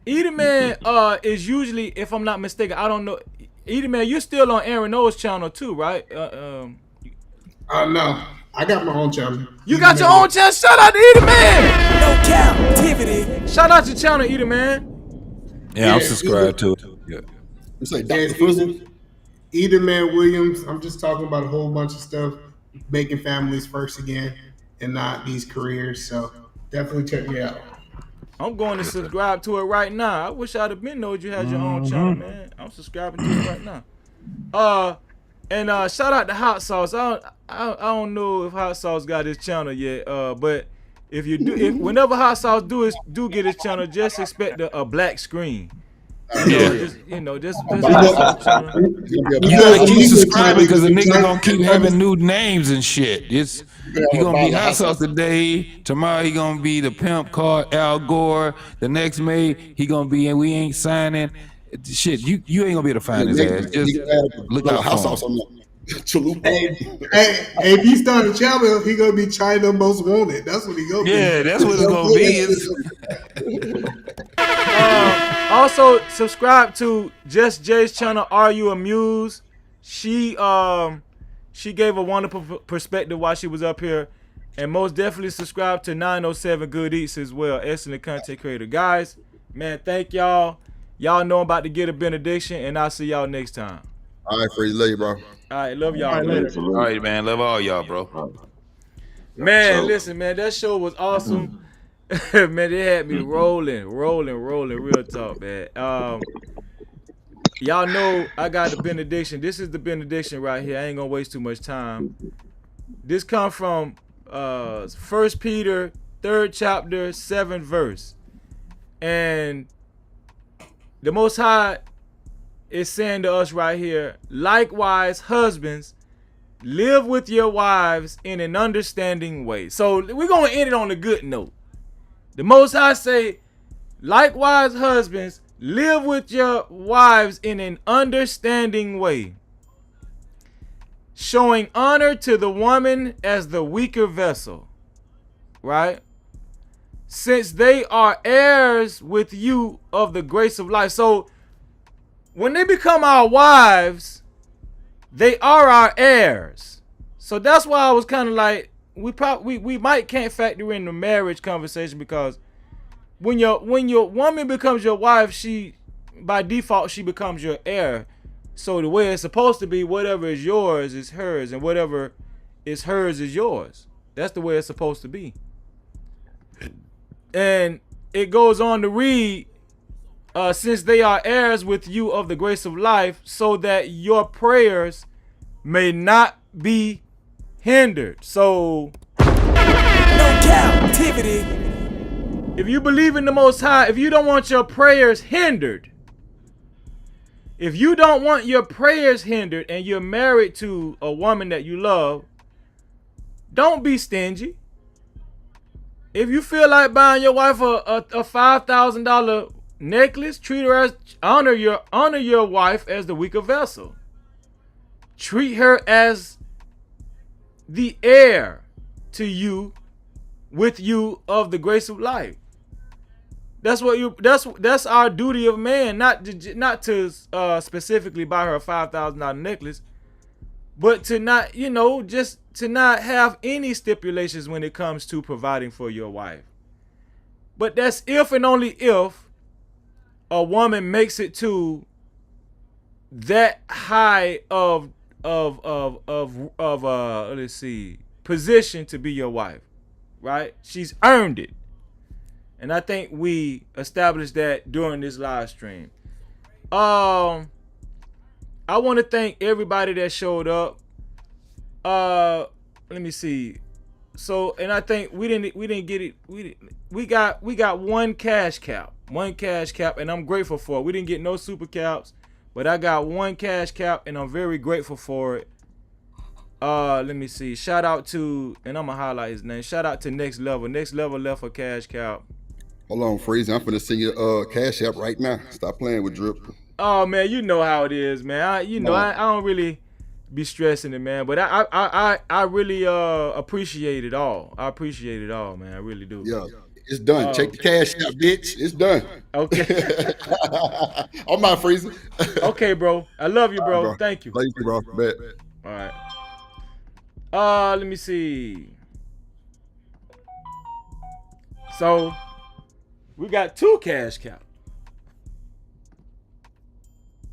Either man is usually, if I'm not mistaken, I don't know. Either man, you're still on Aaron O's channel too, right? No, I got my own channel. You got your own channel. Shout out to Either Man. No Cap-tivity. Shout out to your channel, Either Man. Yeah, I'm subscribed to it. Yeah. You say Dr. Frizzle? Either Man Williams. I'm just talking about a whole bunch of stuff, making families first again, and not these careers. So definitely check me out. I'm going to subscribe to it right now. I wish I'd have been know you had your own channel, man. I'm subscribing to it right now. And shout out to Hot Sauce. I don't know if Hot Sauce got his channel yet. But if you do, whenever Hot Sauce do get his channel, just expect a black screen. Just You gotta keep subscribing because the nigga gonna keep having new names and shit. He gonna be Hot Sauce today. Tomorrow he gonna be the pimp called Al Gore. The next May he gonna be and we ain't signing. Shit, you ain't gonna be able to find his ass. Just look out Hot for Sauce. him. Hey, if he start a channel, he gonna be China Most Wanted. That's what he gonna be. Yeah, that's what it's gonna be. Also, subscribe to Just Jay's channel. Are You Amused? She gave a wonderful perspective while she was up here, and most definitely subscribe to 907 Good Eats as well. Excellent content creator, guys. Man, thank y'all. Y'all know I'm about to get a benediction, and I'll see y'all next time. All right, Freddie, love you, bro. All right, love y'all. All right, man. Love all y'all, bro. Man, listen, man, that show was awesome. Man, they had me rolling, real talk, man. Y'all know I got the benediction. This is the benediction right here. I ain't gonna waste too much time. This comes from 1 Peter 3rd chapter 7th verse. And the Most High is saying to us right here, likewise, husbands, live with your wives in an understanding way. So we're gonna end it on a good note. The Most High say, likewise, husbands, live with your wives in an understanding way, showing honor to the woman as the weaker vessel, right? Since they are heirs with you of the grace of life. So when they become our wives, they are our heirs. So that's why I was kind of like, we might can't factor in the marriage conversation because when your woman becomes your wife, she by default she becomes your heir. So the way it's supposed to be, whatever is yours is hers, and whatever is hers is yours. That's the way it's supposed to be. And it goes on to read, since they are heirs with you of the grace of life, so that your prayers may not be hindered. So, no captivity. If you believe in the Most High, if you don't want your prayers hindered, if you don't want your prayers hindered and you're married to a woman that you love, don't be stingy. If you feel like buying your wife a $5,000 necklace, treat her as honor your wife as the weaker vessel. Treat her as the heir to you, with you of the grace of life. That's our duty of man, not to specifically buy her a $5,000 necklace, but to not, just to not have any stipulations when it comes to providing for your wife. But that's if and only if a woman makes it to that high of let's see, position to be your wife, right? She's earned it. And I think we established that during this live stream. I want to thank everybody that showed up. Let me see. So, and I think we didn't get it. We got one cash cap, and I'm grateful for it. We didn't get no super caps, but I got one cash cap, and I'm very grateful for it. Let me see. Shout out to, and I'm gonna highlight his name. Shout out to Next Level. Next Level left a cash cap. Hold on, Freezy. I'm finna send you cash app right now. Stop playing with Drip. Oh man, you know how it is, man. I don't really be stressing it, man. But I really appreciate it all. I appreciate it all, man. I really do. Yeah, it's done. Check the cash app, bitch. It's done. Okay. On my Freezy. Okay, bro. I love you, bro. Thank you. Thank you, bro. Bet. All right. Let me see. So we got two cash cows.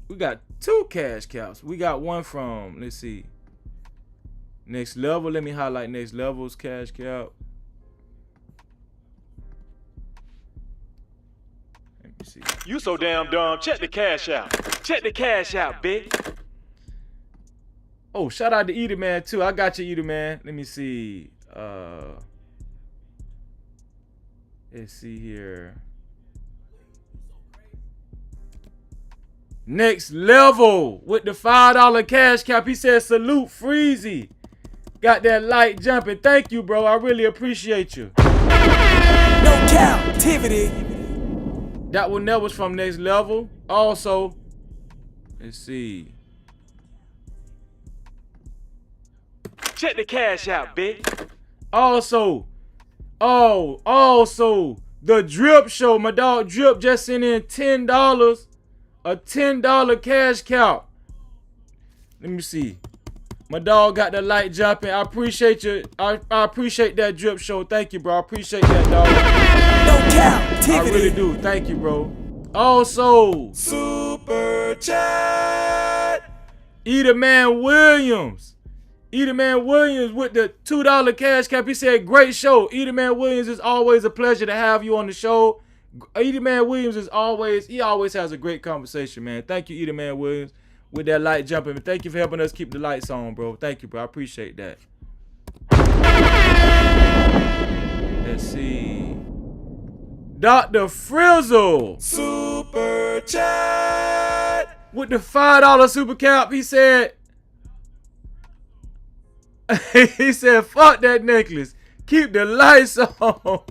We got two cash cows. We got one from, let's see, Next Level. Let me highlight Next Level's cash cow. Let me see. You so damn dumb. Check the cash out. Check the cash out, bitch. Oh, shout out to Eater Man too. I got you, Eater Man. Let me see. Let's see here. Next Level with the $5 cash cap. He said, salute Freezy. Got that light jumping. Thank you, bro. I really appreciate you. No captivity. That one that was from Next Level. Also, let's see. Check the cash out, bitch. Also, the Drip Show. My dog Drip just sent in $10. A $10 cash cow. Let me see. My dog got the light jumping. I appreciate you. I appreciate that Drip Show. Thank you, bro. I appreciate that, dog. No captivity. I really do. Thank you, bro. Also, Super chat. Eater Man Williams. Eater Man Williams with the $2 cash cap. He said, great show. Eater Man Williams, it's always a pleasure to have you on the show. Eater Man Williams is always has a great conversation, man. Thank you, Eater Man Williams, with that light jumping. Thank you for helping us keep the lights on, bro. Thank you, bro. I appreciate that. Let's see. Dr. Frizzle. Super chat. With the $5 super cap, he said, fuck that necklace. Keep the lights on.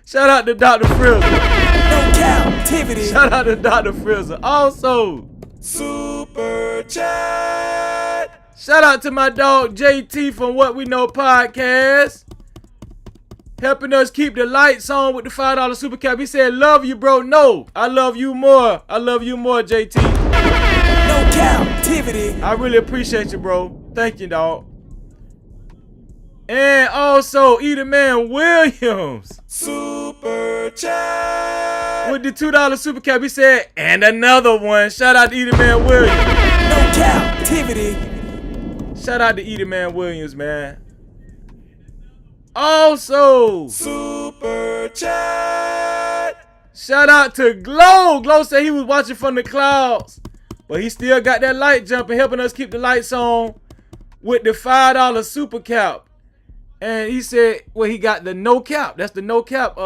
Shout out to Dr. Frizzle. No captivity. Shout out to Dr. Frizzle. Also, super chat. Shout out to my dog JT from What We Know Podcast. Helping us keep the lights on with the $5 super cap. He said, love you, bro. No, I love you more. I love you more, JT. No captivity. I really appreciate you, bro. Thank you, dog. And also, Eater Man Williams. Super Super chat. With the $2 super cap, he said, and another one. Shout out to Edie Man Williams. No captivity. Shout out to Edie Man Williams, man. Also, Super chat. Shout out to Glow. Glow said he was watching from the clouds, but he still got that light jumping, helping us keep the lights on with the $5 super cap. And he said, well, he got the no cap. That's the no cap.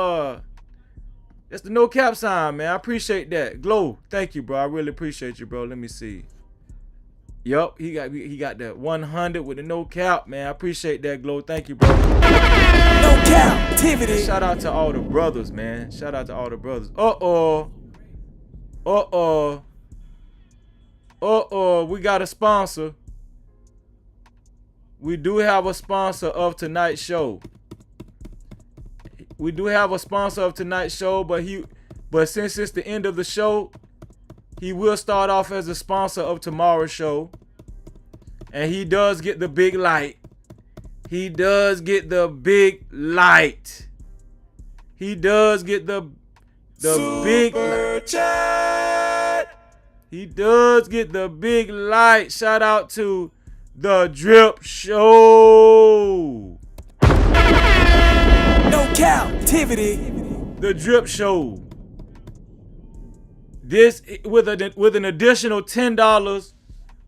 That's the no cap sign, man. I appreciate that. Glow, thank you, bro. I really appreciate you, bro. Let me see. Yup, he got that 100 with the no cap, man. I appreciate that, Glow. Thank you, bro. No captivity. Shout out to all the brothers, man. Shout out to all the brothers. We got a sponsor. We do have a sponsor of tonight's show. We do have a sponsor of tonight's show, but since it's the end of the show, he will start off as a sponsor of tomorrow's show. And he does get the big light. He does get the big light. He does get the big light. He does get the big light. Shout out to The Drip Show. No captivity. The Drip Show. This with an additional $10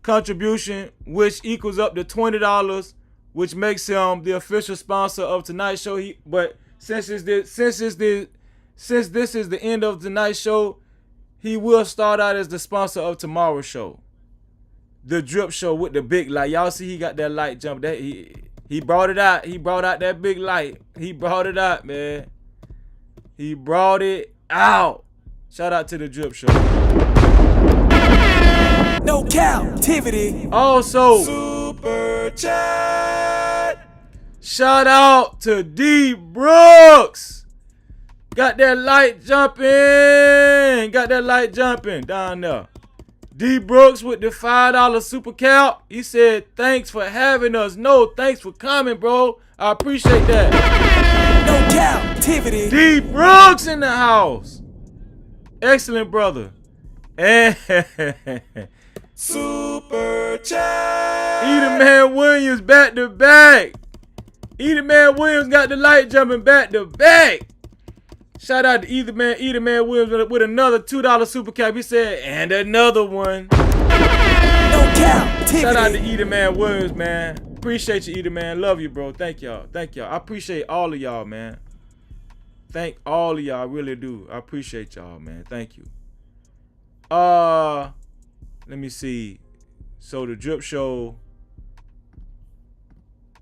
contribution, which equals up to $20, which makes him the official sponsor of tonight's show. But since this is the end of tonight's show, he will start out as the sponsor of tomorrow's show. The Drip Show with the big light. Y'all see he got that light jump. That he brought it out. He brought out that big light. He brought it out, man. He brought it out. Shout out to the Drip Show. No captivity. Also, Super chat. Shout out to D Brooks. Got that light jumping. Got that light jumping down there. D Brooks with the $5 super cap. He said, thanks for having us. No, thanks for coming, bro. I appreciate that. No captivity. D Brooks in the house. Excellent, brother. And Super chat. Edie Man Williams back to back. Edie Man Williams got the light jumping back to back. Shout out to Edie Man Williams with another $2 super cap. He said, and another one. No captivity. Shout out to Edie Man Williams, man. Appreciate you, Edie Man. Love you, bro. Thank y'all. Thank y'all. I appreciate all of y'all, man. Thank all of y'all. I really do. I appreciate y'all, man. Thank you. Let me see. So the Drip Show.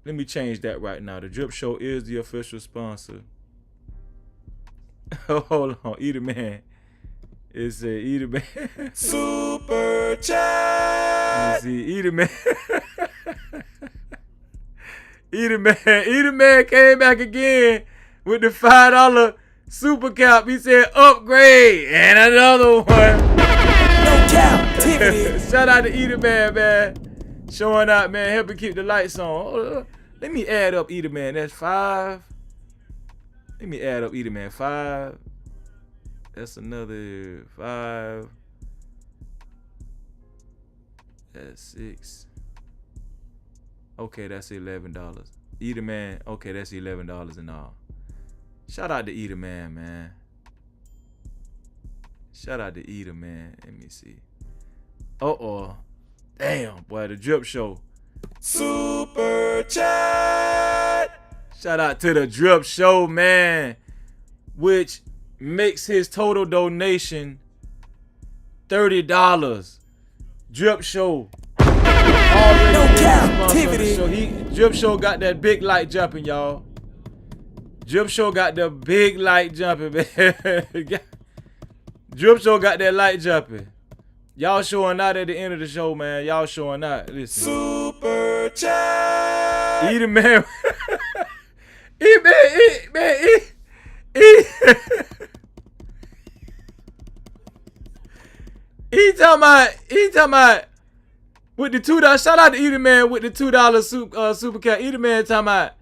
Let me change that right now. The Drip Show is the official sponsor. Hold on, Edie Man. It's a Edie Man. Super chat. Let me see, Edie Man. Edie Man came back again with the $5 super cap. He said upgrade and another one. No captivity. Shout out to Edie Man, showing out, man, helping keep the lights on. Let me add up Edie Man. That's 5. Let me add up Edie Man. 5. That's another 5. That's 6. Okay, that's $11. Edie Man. Okay, that's $11 in all. Shout out to Edie Man, man. Shout out to Edie Man. Let me see. Damn, boy, the Drip Show. Super chat. Shout out to the Drip Show, man, which makes his total donation $30. Drip Show. No captivity. Drip Show got that big light jumping, y'all. Drip Show got the big light jumping, man. Drip Show got that light jumping. Y'all showing out at the end of the show, man. Y'all showing out. Listen. Super chat. Edie Man. He talking about with the $2. Shout out to Edie Man with the $2 super cap. Edie Man talking about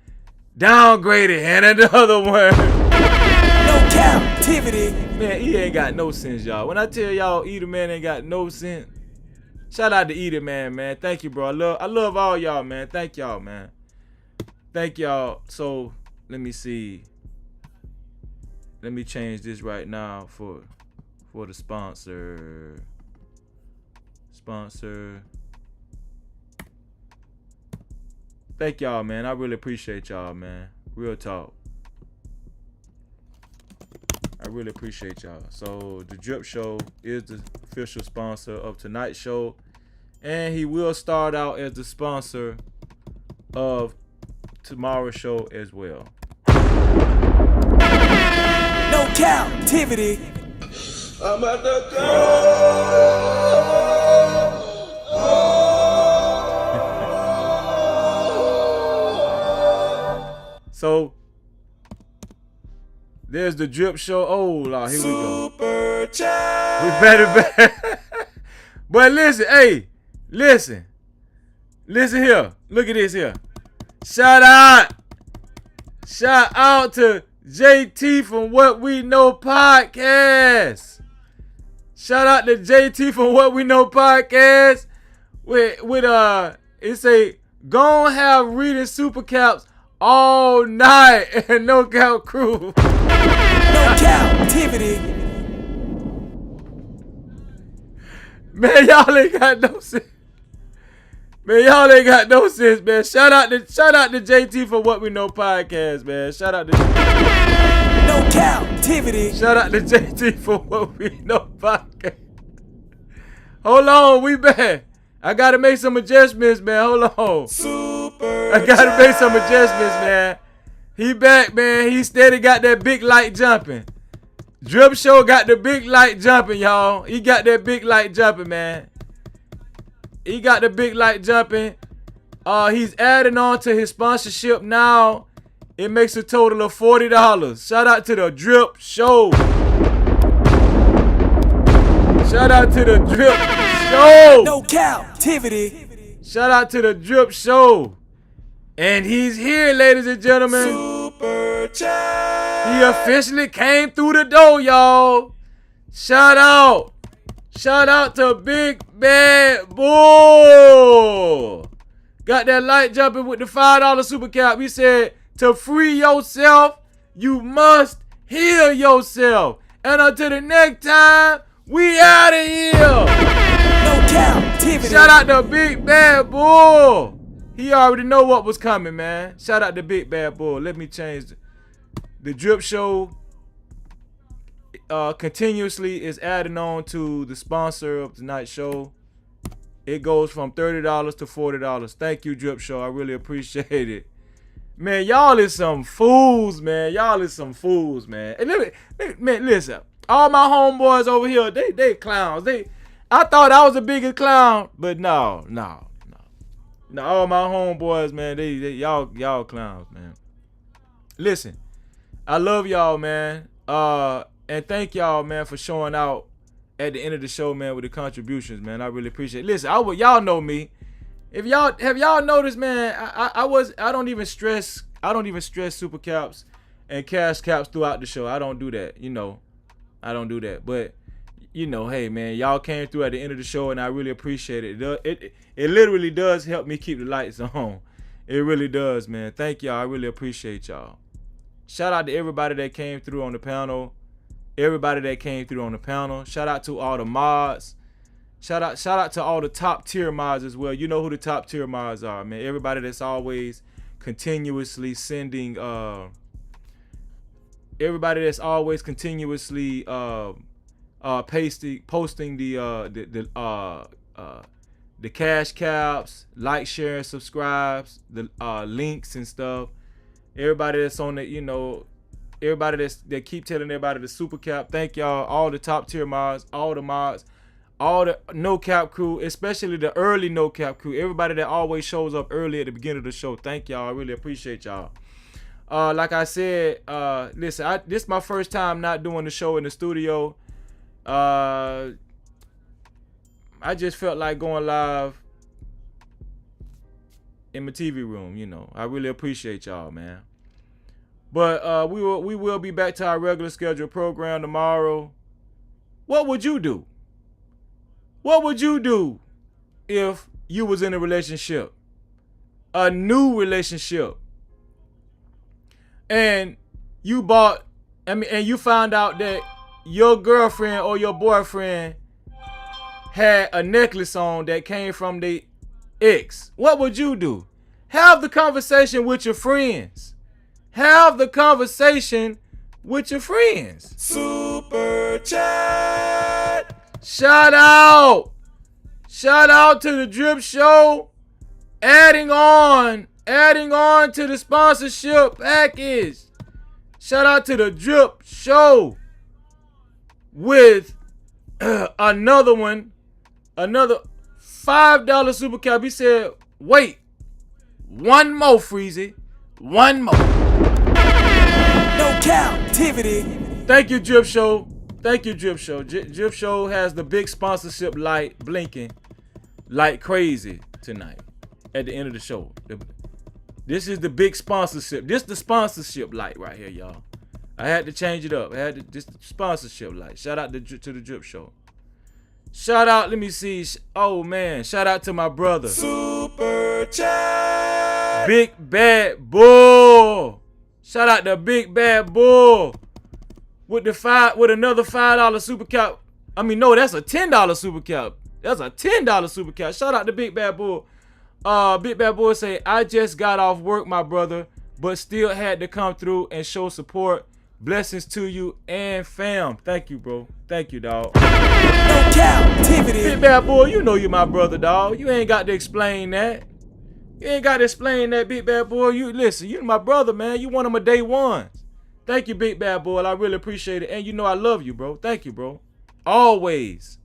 downgraded and another one. No Cap-tivity. Man, he ain't got no sense, y'all. When I tell y'all Eater Man ain't got no sense, shout out to Eater Man, man. Thank you, bro. I love all y'all, man. Thank y'all, man. Thank y'all. So let me see. Let me change this right now for the sponsor. Thank y'all, man. I really appreciate y'all, man. Real talk. I really appreciate y'all. So the Drip Show is the official sponsor of tonight's show, and he will start out as the sponsor of tomorrow's show as well. No Cap-tivity. I'm at the So there's the Drip Show. Oh, Lord, here we go. Super chat. We better. But listen, hey, listen here. Look at this here. Shout out to JT from What We Know Podcast. Shout out to JT from What We Know Podcast. With it say gon' have reading super caps all night and no cap crew. No Cap-tivity. Man, y'all ain't got no sense. Man, y'all ain't got no sense, man. Shout out to JT for What We Know Podcast, man. Shout out to No Cap-tivity. Shout out to JT for What We Know Podcast. Hold on, we back. I gotta make some adjustments, man. Hold on. I gotta make some adjustments, man. He back, man. He steady got that big light jumping. Drip Show got the big light jumping, y'all. He got that big light jumping, man. He got the big light jumping. He's adding on to his sponsorship now. It makes a total of $40. Shout out to the Drip Show. Shout out to the Drip Show. No Cap-tivity. Shout out to the Drip Show. And he's here, ladies and gentlemen. Super chat. He officially came through the door, y'all. Shout out to Big Bad Bull. Got that light jumping with the $5 super cap. He said, to free yourself, you must heal yourself. And until the next time, we out of here. No Cap-tivity. Shout out to Big Bad Bull. He already know what was coming, man. Shout out to Big Bad Bull. Let me change the Drip Show. Continuously is adding on to the sponsor of tonight's show. It goes from $30 to $40. Thank you, Drip Show. I really appreciate it. Man, y'all is some fools, man. Y'all is some fools, man. And man, listen. All my homeboys over here, they clowns. I thought I was the biggest clown, but no. All my homeboys, man, y'all clowns, man. Listen, I love y'all, man. And thank y'all, man, for showing out at the end of the show, man, with the contributions, man. I really appreciate it. Listen, y'all know me. Have y'all noticed, man, I don't even stress super caps and cash caps throughout the show. I don't do that, I don't do that. But hey, man, y'all came through at the end of the show, and I really appreciate it. It literally does help me keep the lights on. It really does, man. Thank y'all. I really appreciate y'all. Shout out to everybody that came through on the panel. Shout out to all the mods. Shout out to all the top tier mods as well. You know who the top tier mods are, man. Everybody that's always continuously sending posting the cash caps, like, share, and subscribes, the links and stuff. Everybody that's on it, everybody that keep telling everybody the super cap. Thank y'all, all the top tier mods, all the mods, all the no cap crew, especially the early no cap crew. Everybody that always shows up early at the beginning of the show. Thank y'all. I really appreciate y'all. Like I said, listen, this is my first time not doing the show in the studio. I just felt like going live in my TV room, I really appreciate y'all, man. But we will be back to our regular scheduled program tomorrow. What would you do? What would you do if you was in a relationship, a new relationship, and you you found out that your girlfriend or your boyfriend had a necklace on that came from the ex? What would you do? Have the conversation with your friends. Have the conversation with your friends. Super chat. Shout out. Shout out to the Drip Show. Adding on to the sponsorship package. Shout out to the Drip Show with another $5 super cap. He said, wait, one more, Freezy. One more. No Cap-tivity. Thank you, Drip Show. Thank you, Drip Show. Drip Show has the big sponsorship light blinking like crazy tonight at the end of the show. This is the big sponsorship. This the sponsorship light right here, y'all. I had to change it up. This the sponsorship light. Shout out to the Drip Show. Shout out, let me see. Oh, man. Shout out to my brother. Super chat. Big Bad Bull. Shout out to Big Bad Bull. With another $5 super cap. I mean, no, that's a $10 super cap. That's a $10 super cap. Shout out to Big Bad Bull. Big Bad Bull say, I just got off work, my brother, but still had to come through and show support. Blessings to you and fam. Thank you, bro. Thank you, dog. No Cap-tivity. Big Bad Bull, you know you my brother, dog. You ain't got to explain that. You ain't got to explain that, Big Bad Bull. You listen, you my brother, man. You one of my day ones. Thank you, Big Bad Bull. I really appreciate it. And you know I love you, bro. Thank you, bro. Always.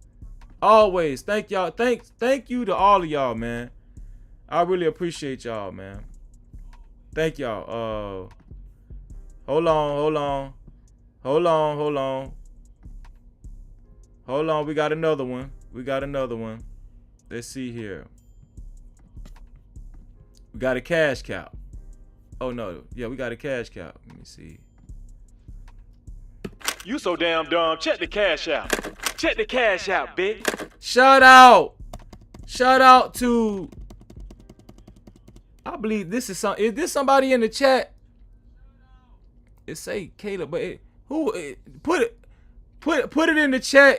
Always. Thank y'all. Thank you to all of y'all, man. I really appreciate y'all, man. Thank y'all. Hold on. We got another one. Let's see here. We got a cash cow. Oh, no. Yeah, we got a cash cow. Let me see. You so damn dumb. Check the cash out. Check the cash out, bitch. Shout out to, I believe this is is this somebody in the chat? It say Caleb, but put it in the chat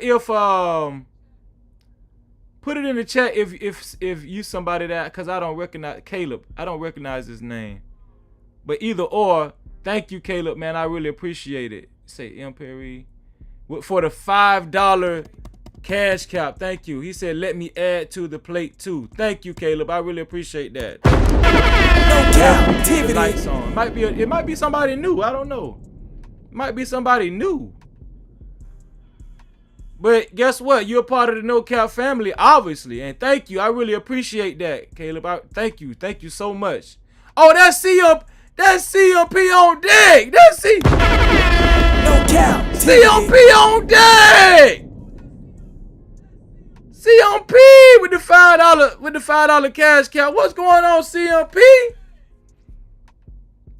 if you somebody that, because I don't recognize Caleb. I don't recognize his name. But either or, thank you, Caleb, man. I really appreciate it. Say M Perry for the $5 cash cap. Thank you. He said, let me add to the plate too. Thank you, Caleb. I really appreciate that. No Cap-tivity. Lights on. It might be somebody new. I don't know. It might be somebody new. But guess what? You're a part of the No Cap family, obviously. And thank you. I really appreciate that, Caleb. Thank you. Thank you so much. Oh, that's CMP on deck. That's No Cap-tivity. CMP on deck. CMP with the $5 cash cow. What's going on, CMP?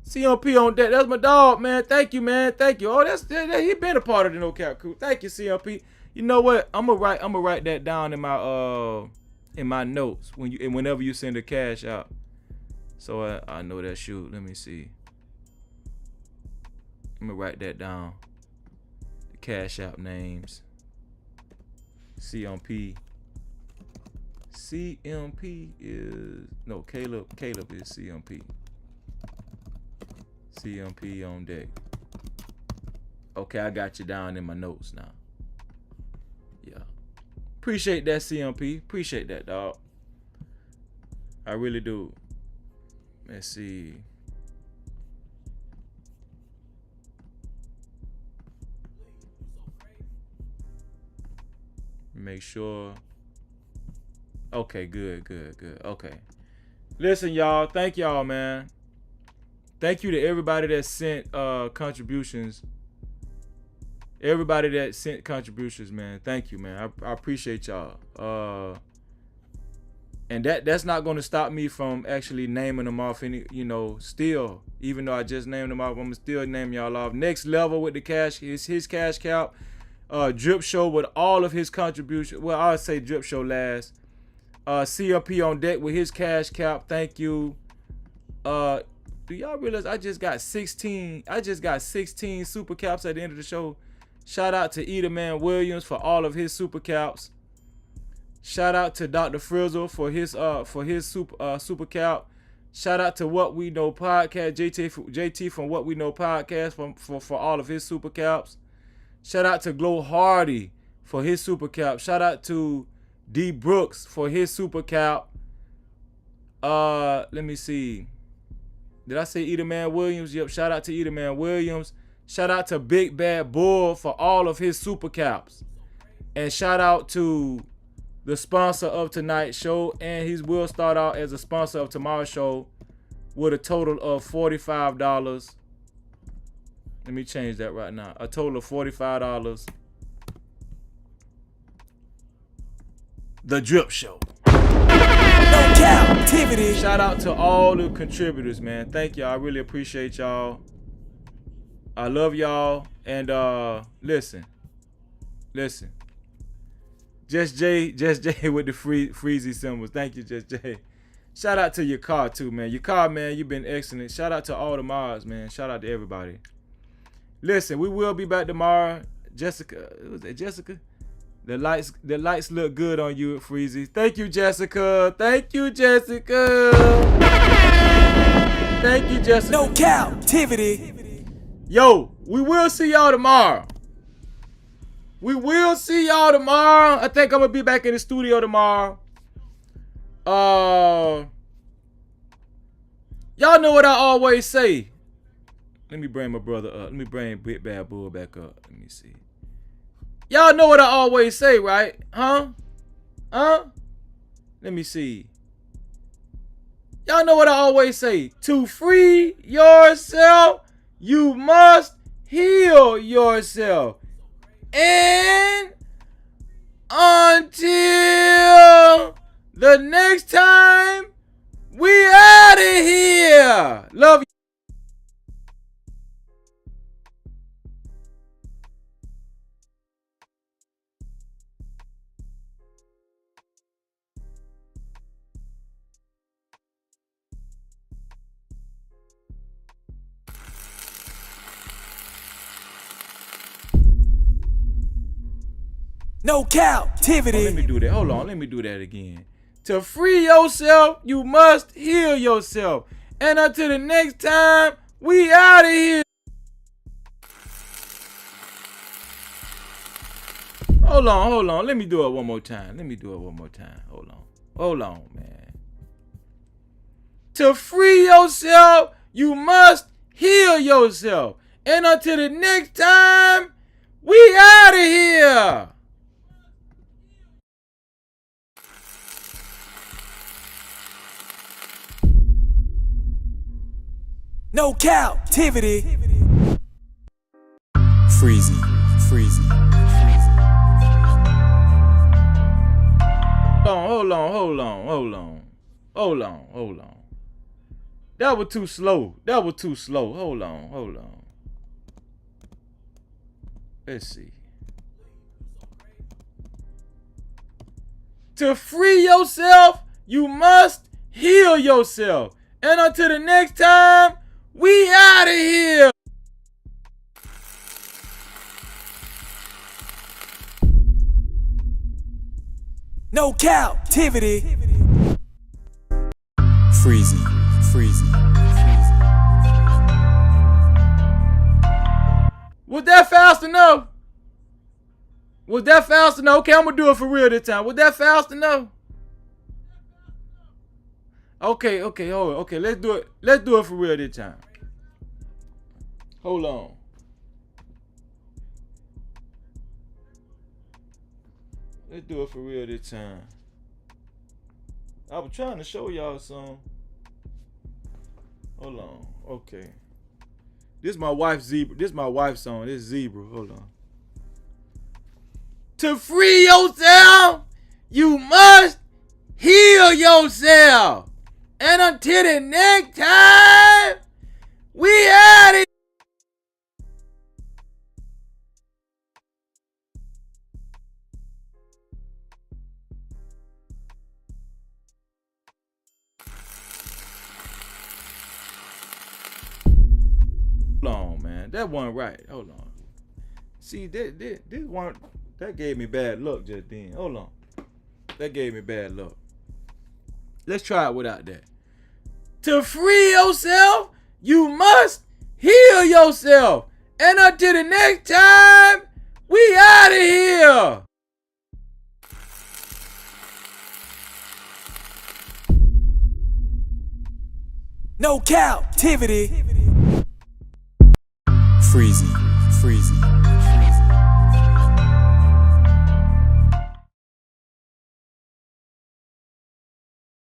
CMP on deck. That's my dog, man. Thank you, man. Thank you. Oh, he been a part of the No Cap crew. Thank you, CMP. You know what? I'm gonna write that down in my notes whenever you send the cash out. So I know that. Shoot, let me see. I'm gonna write that down. The cash out names. CMP. CMP is no Caleb. Caleb is CMP. CMP on deck. Okay, I got you down in my notes now. Yeah. Appreciate that, CMP. Appreciate that, dog. I really do. Let's see. Make sure. Okay, good. Okay. Listen, y'all. Thank y'all, man. Thank you to everybody that sent contributions. Everybody that sent contributions, man. Thank you, man. I appreciate y'all. And that's not going to stop me from actually naming them off any, still, even though I just named them off, I'm gonna still name y'all off. Next level with the cash is his cash cow. Drip Show with all of his contributions. Well, I'll say Drip Show last. CLP on deck with his cash cap. Thank you. Do y'all realize I just got 16 super caps at the end of the show? Shout out to Edelman Williams for all of his super caps. Shout out to Dr. Frizzle for his super cap. Shout out to What We Know Podcast, JT from What We Know Podcast for all of his super caps. Shout out to Glow Hardy for his super cap. Shout out to D Brooks for his super cap. Let me see. Did I say Edelman Williams? Yep. Shout out to Edelman Williams. Shout out to Big Bad Bull for all of his super caps. And shout out to the sponsor of tonight's show. And he will start out as a sponsor of tomorrow's show with a total of $45. Let me change that right now. A total of $45. The Drip Show. No Cap-tivity. Shout out to all the contributors, man. Thank y'all. I really appreciate y'all. I love y'all. And listen. Just Jay with the freezy symbols. Thank you, Just Jay. Shout out to your car too, man. Your car, man, you've been excellent. Shout out to all the mods, man. Shout out to everybody. Listen, we will be back tomorrow. Jessica, was that Jessica? The lights look good on you, Freezy. Thank you, Jessica. Thank you, Jessica. Thank you, Jessica. No Cap-tivity. Yo, we will see y'all tomorrow. We will see y'all tomorrow. I think I'm gonna be back in the studio tomorrow. Y'all know what I always say. Let me bring my brother up. Let me bring Big Bad Bull back up. Let me see. Y'all know what I always say, right? Huh? Let me see. Y'all know what I always say. To free yourself, you must heal yourself. And until the next time, we out of here. Love you. No Cap-tivity. Oh, let me do that. Hold on. Let me do that again. To free yourself, you must heal yourself. And until the next time, we out of here. Hold on. Let me do it one more time. Hold on, man. To free yourself, you must heal yourself. And until the next time, we out of here. No Cap-tivity. Freezy. Hold on. That was too slow. Hold on. Let's see. To free yourself, you must heal yourself. And until the next time, we out of here. No Cap-tivity. Freezy. Was that fast enough? Okay, I'm gonna do it for real this time. Was that fast enough? Okay, hold on. Okay, let's do it. Let's do it for real this time. Hold on. Let's do it for real this time. I was trying to show y'all some. Hold on. Okay. This is my wife's Zebra. This is my wife's song. This is Zebra. Hold on. To free yourself, you must heal yourself. And until the next time, we out it. Hold on, man. That wasn't right. Hold on. See, this one, that gave me bad luck just then. Hold on. That gave me bad luck. Let's try it without that. To free yourself, you must heal yourself. And until the next time, we out of here. No captivity. Freezy.